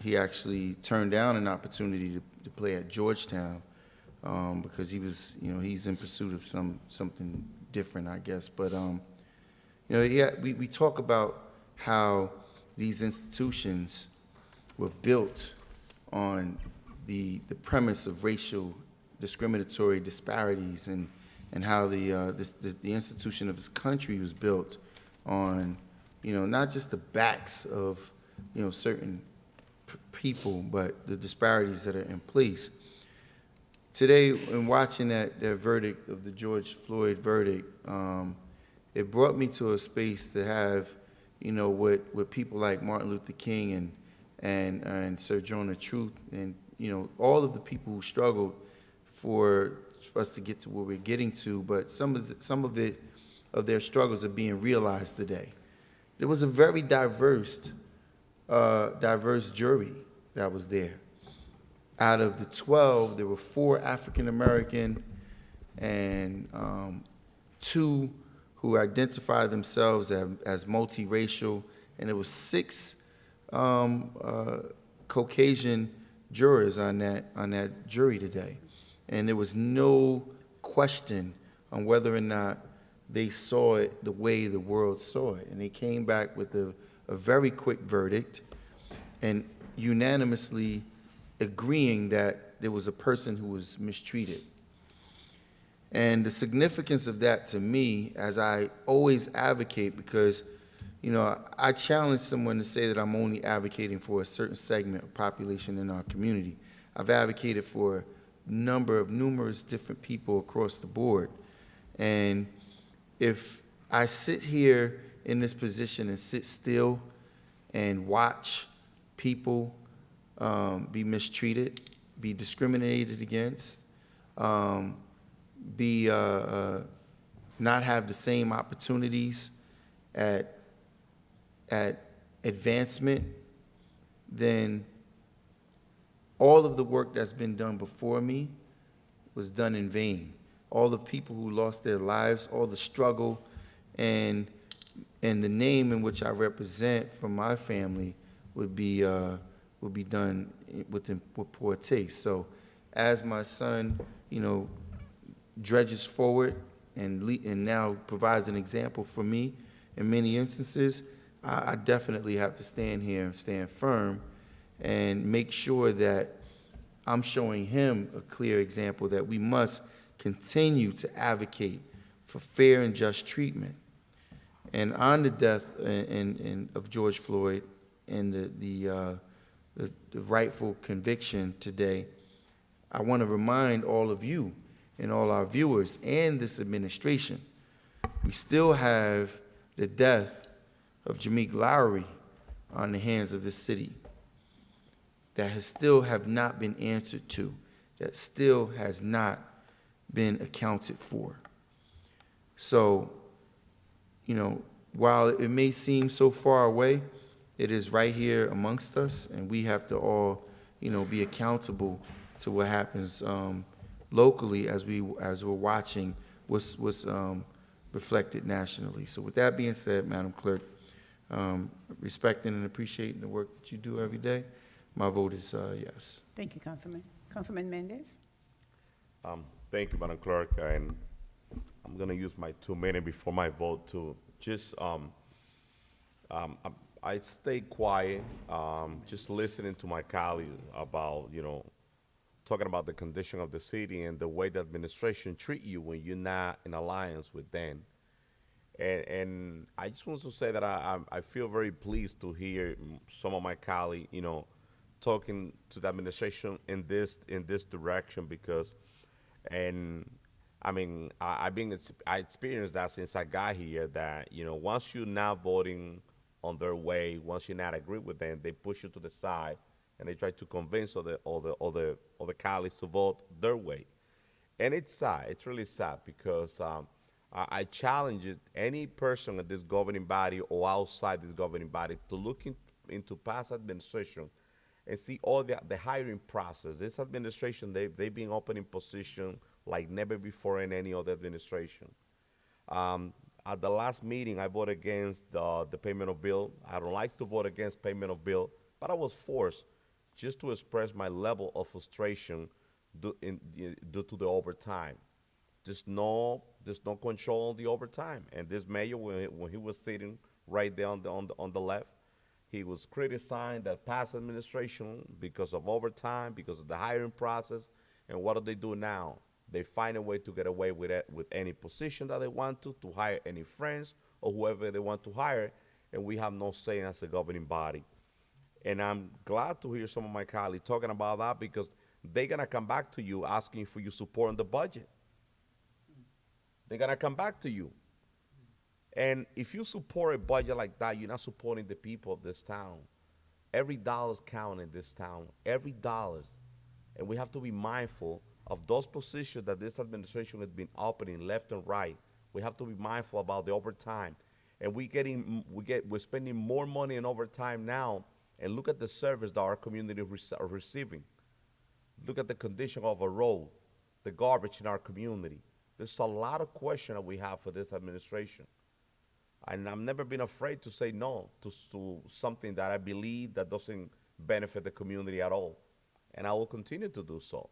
Speaker 10: he actually turned down an opportunity to play at Georgetown because he was, you know, he's in pursuit of something different, I guess. But you know, yeah, we talk about how these institutions were built on the premise of racial discriminatory disparities, and how the institution of this country was built on, you know, not just the backs of, you know, certain people, but the disparities that are in place. Today, in watching that verdict of the George Floyd verdict, it brought me to a space to have, you know, with people like Martin Luther King and Sojourner Truth, and you know, all of the people who struggled for us to get to where we're getting to, but some of their struggles are being realized today. There was a very diverse jury that was there. Out of the 12, there were 4 African American and 2 who identified themselves as multiracial, and there was 6 Caucasian jurors on that jury today. And there was no question on whether or not they saw it the way the world saw it. And they came back with a very quick verdict and unanimously agreeing that there was a person who was mistreated. And the significance of that to me, as I always advocate, because, you know, I challenge someone to say that I'm only advocating for a certain segment of population in our community. I've advocated for numerous different people across the board. And if I sit here in this position and sit still and watch people be mistreated, be discriminated against, not have the same opportunities at advancement, then all of the work that's been done before me was done in vain. All the people who lost their lives, all the struggle, and the name in which I represent from my family would be done with poor taste. So, as my son, you know, dredges forward and now provides an example for me in many instances, I definitely have to stand here and stand firm and make sure that I'm showing him a clear example that we must continue to advocate for fair and just treatment. And on the death of George Floyd and the rightful conviction today, I want to remind all of you and all our viewers and this administration, we still have the death of Jameek Lowry on the hands of this city that still have not been answered to, that still has not been accounted for. So, you know, while it may seem so far away, it is right here amongst us, and we have to all, you know, be accountable to what happens locally as we're watching what's reflected nationally. So with that being said, Madam Clerk, respecting and appreciating the work that you do every day. My vote is yes.
Speaker 2: Thank you, Councilman. Councilman Mendez?
Speaker 16: Thank you, Madam Clerk, and I'm gonna use my 2 minutes before my vote to just, I stay quiet, just listening to my colleagues about, talking about the condition of the city and the way the administration treat you when you're not in alliance with them. And I just want to say that I feel very pleased to hear some of my colleagues, talking to the administration in this direction because, and I mean, I experienced that since I got here that, once you're not voting on their way, once you're not agree with them, they push you to the side and they try to convince all the colleagues to vote their way. And it's sad, it's really sad because I challenge any person in this governing body or outside this governing body to look into past administration and see all the hiring process. This administration, they've been opening position like never before in any other administration. At the last meeting, I voted against the payment of bill. I don't like to vote against payment of bill, but I was forced just to express my level of frustration due to the overtime. There's no control on the overtime. And this mayor, when he was sitting right there on the left, he was criticizing the past administration because of overtime, because of the hiring process. And what do they do now? They find a way to get away with it, with any position that they want to hire any friends or whoever they want to hire, and we have no say as a governing body. And I'm glad to hear some of my colleagues talking about that because they're gonna come back to you asking for your support on the budget. They're gonna come back to you. And if you support a budget like that, you're not supporting the people of this town. Every dollar's counting in this town, every dollar. And we have to be mindful of those positions that this administration has been opening left and right. We have to be mindful about the overtime. And we're spending more money on overtime now, and look at the service that our community are receiving. Look at the condition of a road, the garbage in our community. There's a lot of questions that we have for this administration. And I've never been afraid to say no to something that I believe that doesn't benefit the community at all. And I will continue to do so.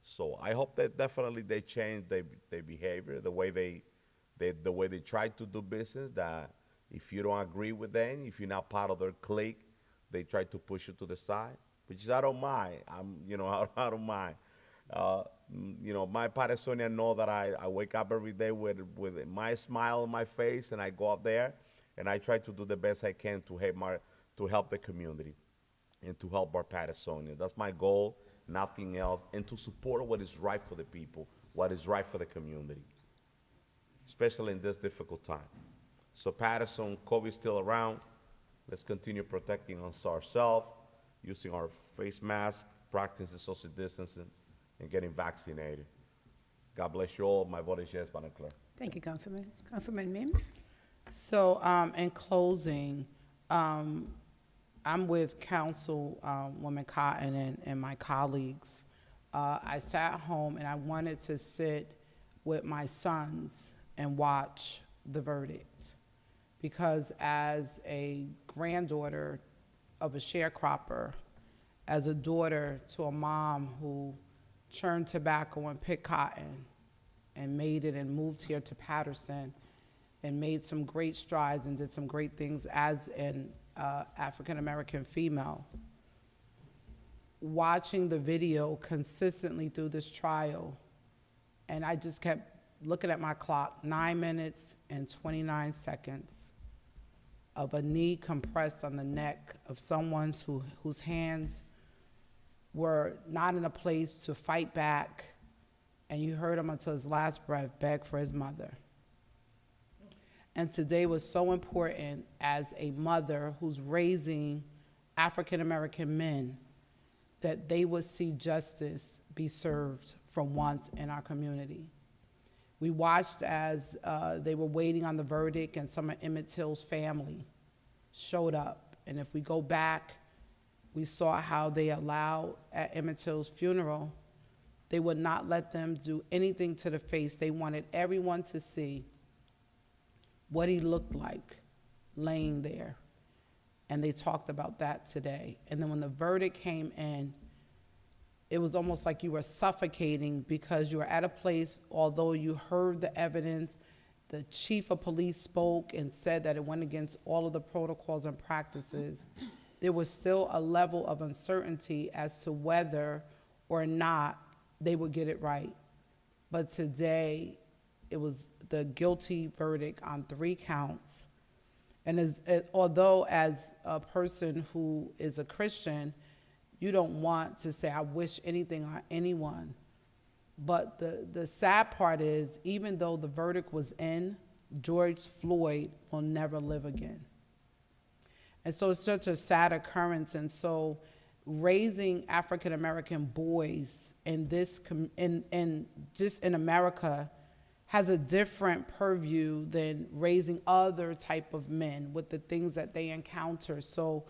Speaker 16: So I hope that definitely they change their behavior, the way they try to do business, that if you don't agree with them, if you're not part of their clique, they try to push you to the side, which is I don't mind. I don't mind. My Patersonians know that I wake up every day with my smile on my face, and I go up there and I try to do the best I can to help the community and to help our Patersonians. That's my goal, nothing else, and to support what is right for the people, what is right for the community, especially in this difficult time. So Paterson, COVID's still around. Let's continue protecting ourselves, using our face mask, practicing social distancing, and getting vaccinated. God bless you all. My vote is yes, Madam Clerk.
Speaker 2: Thank you, Councilman. Councilman Mims?
Speaker 3: So, in closing, I'm with Councilwoman Cotton and my colleagues. I sat home and I wanted to sit with my sons and watch the verdict. Because as a granddaughter of a sharecropper, as a daughter to a mom who churned tobacco and picked cotton and made it and moved here to Paterson and made some great strides and did some great things as an African-American female, watching the video consistently through this trial, and I just kept looking at my clock, 9 minutes and 29 seconds of a knee compressed on the neck of someone whose hands were not in a place to fight back, and you heard him until his last breath beg for his mother. And today was so important as a mother who's raising African-American men, that they would see justice be served for once in our community. We watched as they were waiting on the verdict, and some of Emmett Till's family showed up. And if we go back, we saw how they allowed at Emmett Till's funeral, they would not let them do anything to the face. They wanted everyone to see what he looked like laying there. And they talked about that today. And then when the verdict came in, it was almost like you were suffocating because you were at a place, although you heard the evidence, the chief of police spoke and said that it went against all of the protocols and practices, there was still a level of uncertainty as to whether or not they would get it right. But today, it was the guilty verdict on 3 counts. And although as a person who is a Christian, you don't want to say, I wish anything on anyone. But the sad part is, even though the verdict was in, George Floyd will never live again. And so it's such a sad occurrence. And so raising African-American boys in this, just in America, has a different purview than raising other type of men with the things that they encounter. So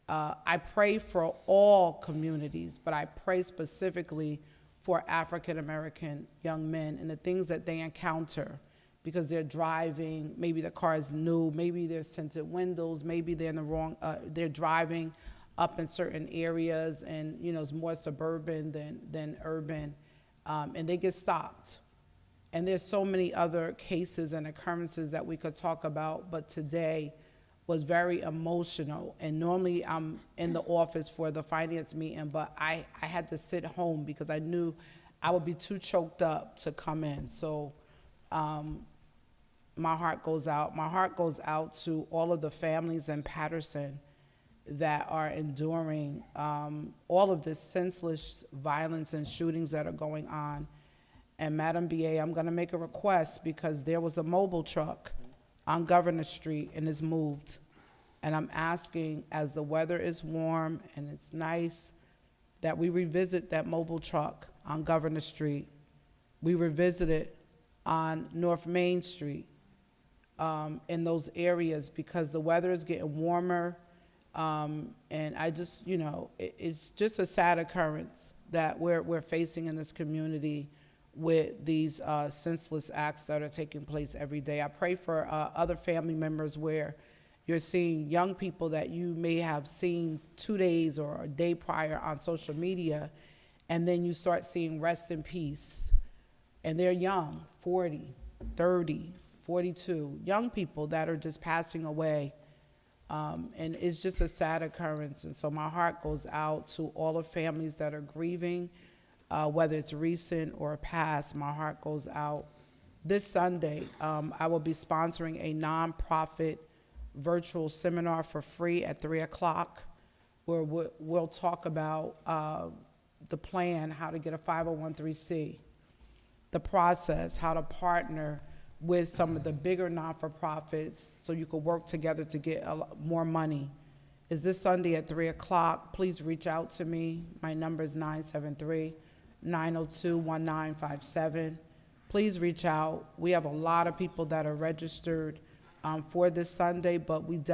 Speaker 3: I pray for all communities, but I pray specifically for African-American young men and the things that they encounter, because they're driving, maybe the car is new, maybe there's tinted windows, maybe they're in the wrong, they're driving up in certain areas and, you know, it's more suburban than urban, and they get stopped. And there's so many other cases and occurrences that we could talk about, but today was very emotional. And normally I'm in the office for the finance meeting, but I had to sit home because I knew I would be too choked up to come in. So my heart goes out. My heart goes out to all of the families in Paterson that are enduring all of this senseless violence and shootings that are going on. And Madam BA, I'm gonna make a request because there was a mobile truck on Governor Street and it's moved. And I'm asking, as the weather is warm and it's nice, that we revisit that mobile truck on Governor Street. We revisit it on North Main Street, in those areas, because the weather is getting warmer. And I just, you know, it's just a sad occurrence that we're facing in this community with these senseless acts that are taking place every day. I pray for other family members where you're seeing young people that you may have seen 2 days or a day prior on social media, and then you start seeing rest in peace. And they're young, 40, 30, 42, young people that are just passing away. And it's just a sad occurrence. And so my heart goes out to all the families that are grieving, whether it's recent or past. My heart goes out. This Sunday, I will be sponsoring a nonprofit virtual seminar for free at 3 o'clock, where we'll talk about the plan, how to get a 501(c), the process, how to partner with some of the bigger non-for-profits so you could work together to get more money. Is this Sunday at 3 o'clock. Please reach out to me. My number is 973-902-1957. Please reach out. We have a lot of people that are registered for this Sunday, but we've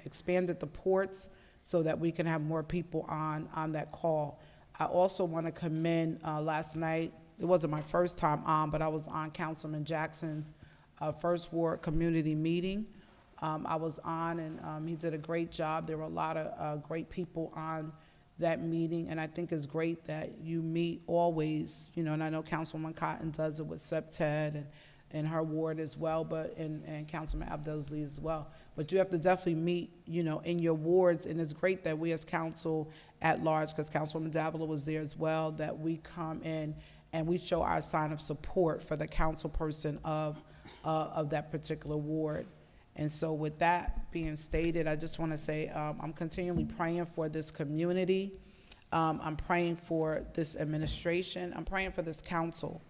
Speaker 3: expanded the ports so that we can have more people on that call. I also want to commend last night. It wasn't my first time on, but I was on Councilman Jackson's First Ward community meeting. I was on, and he did a great job. There were a lot of great people on that meeting, and I think it's great that you meet always, you know, and I know Councilwoman Cotton does it with SEPTED and her ward as well, but and Councilman Abdelaziz as well. But you have to definitely meet, you know, in your wards, and it's great that we as council at large, because Councilwoman Davila was there as well, that we come in and we show our sign of support for the council person of that particular ward. And so with that being stated, I just want to say I'm continually praying for this community. I'm praying for this administration. I'm praying for this council.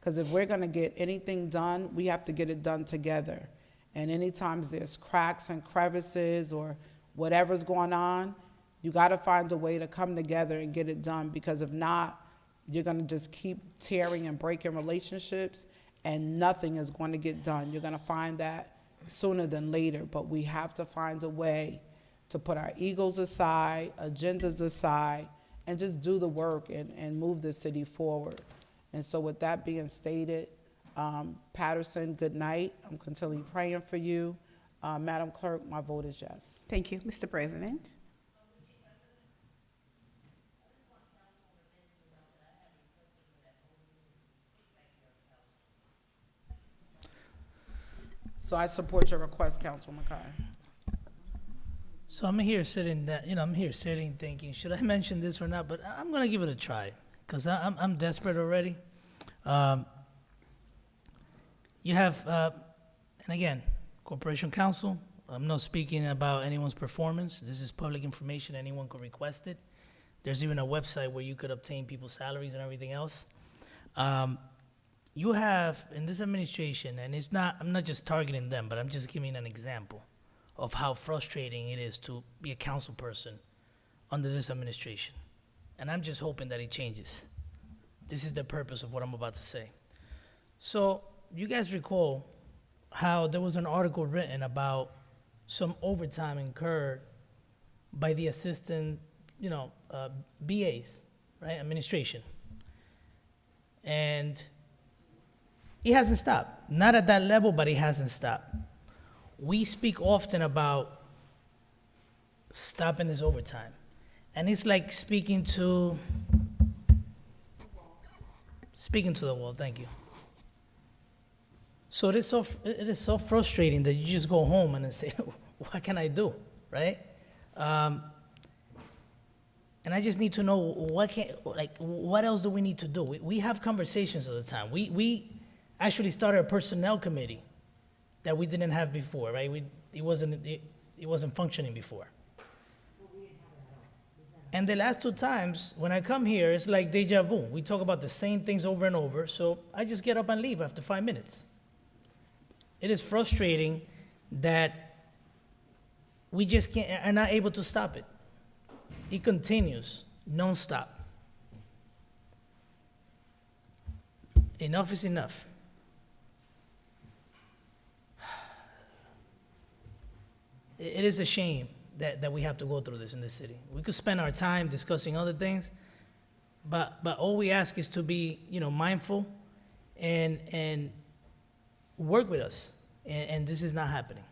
Speaker 3: Because if we're going to get anything done, we have to get it done together. And anytime there's cracks and crevices or whatever's going on, you got to find a way to come together and get it done. Because if not, you're going to just keep tearing and breaking relationships, and nothing is going to get done. You're going to find that sooner than later. But we have to find a way to put our egos aside, agendas aside, and just do the work and move the city forward. And so with that being stated, Paterson, good night. I'm continually praying for you. Madam Clerk, my vote is yes.
Speaker 2: Thank you, Mr. President.
Speaker 3: So I support your request, Councilman Mackay.
Speaker 1: So I'm here sitting, thinking, should I mention this or not? But I'm gonna give it a try, because I'm desperate already. You have, and again, Corporation Counsel, I'm not speaking about anyone's performance. This is public information, anyone could request it. There's even a website where you could obtain people's salaries and everything else. You have, in this administration, and it's not, I'm not just targeting them, but I'm just giving an example of how frustrating it is to be a council person under this administration. And I'm just hoping that it changes. This is the purpose of what I'm about to say. So, you guys recall how there was an article written about some overtime incurred by the assistant, BAs, right, administration. And it hasn't stopped. Not at that level, but it hasn't stopped. We speak often about stopping this overtime. And it's like speaking to the wall, thank you. So it is so frustrating that you just go home and say, what can I do, right? And I just need to know what else do we need to do? We have conversations all the time. We actually started a personnel committee that we didn't have before, right? It wasn't functioning before. And the last two times, when I come here, it's like deja vu. We talk about the same things over and over, so I just get up and leave after 5 minutes. It is frustrating that we just are not able to stop it. It continues nonstop. Enough is enough. It is a shame that we have to go through this in this city. We could spend our time discussing other things, but all we ask is to be, mindful and work with us, and this is not happening.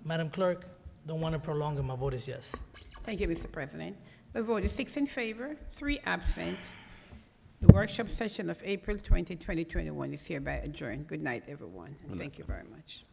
Speaker 1: Madam Clerk, don't want to prolong it, my vote is yes.
Speaker 2: Thank you, Mr. President. The vote is 6 in favor, 3 absent. The workshop session of April 20, 2021 is hereby adjourned. Good night, everyone, and thank you very much.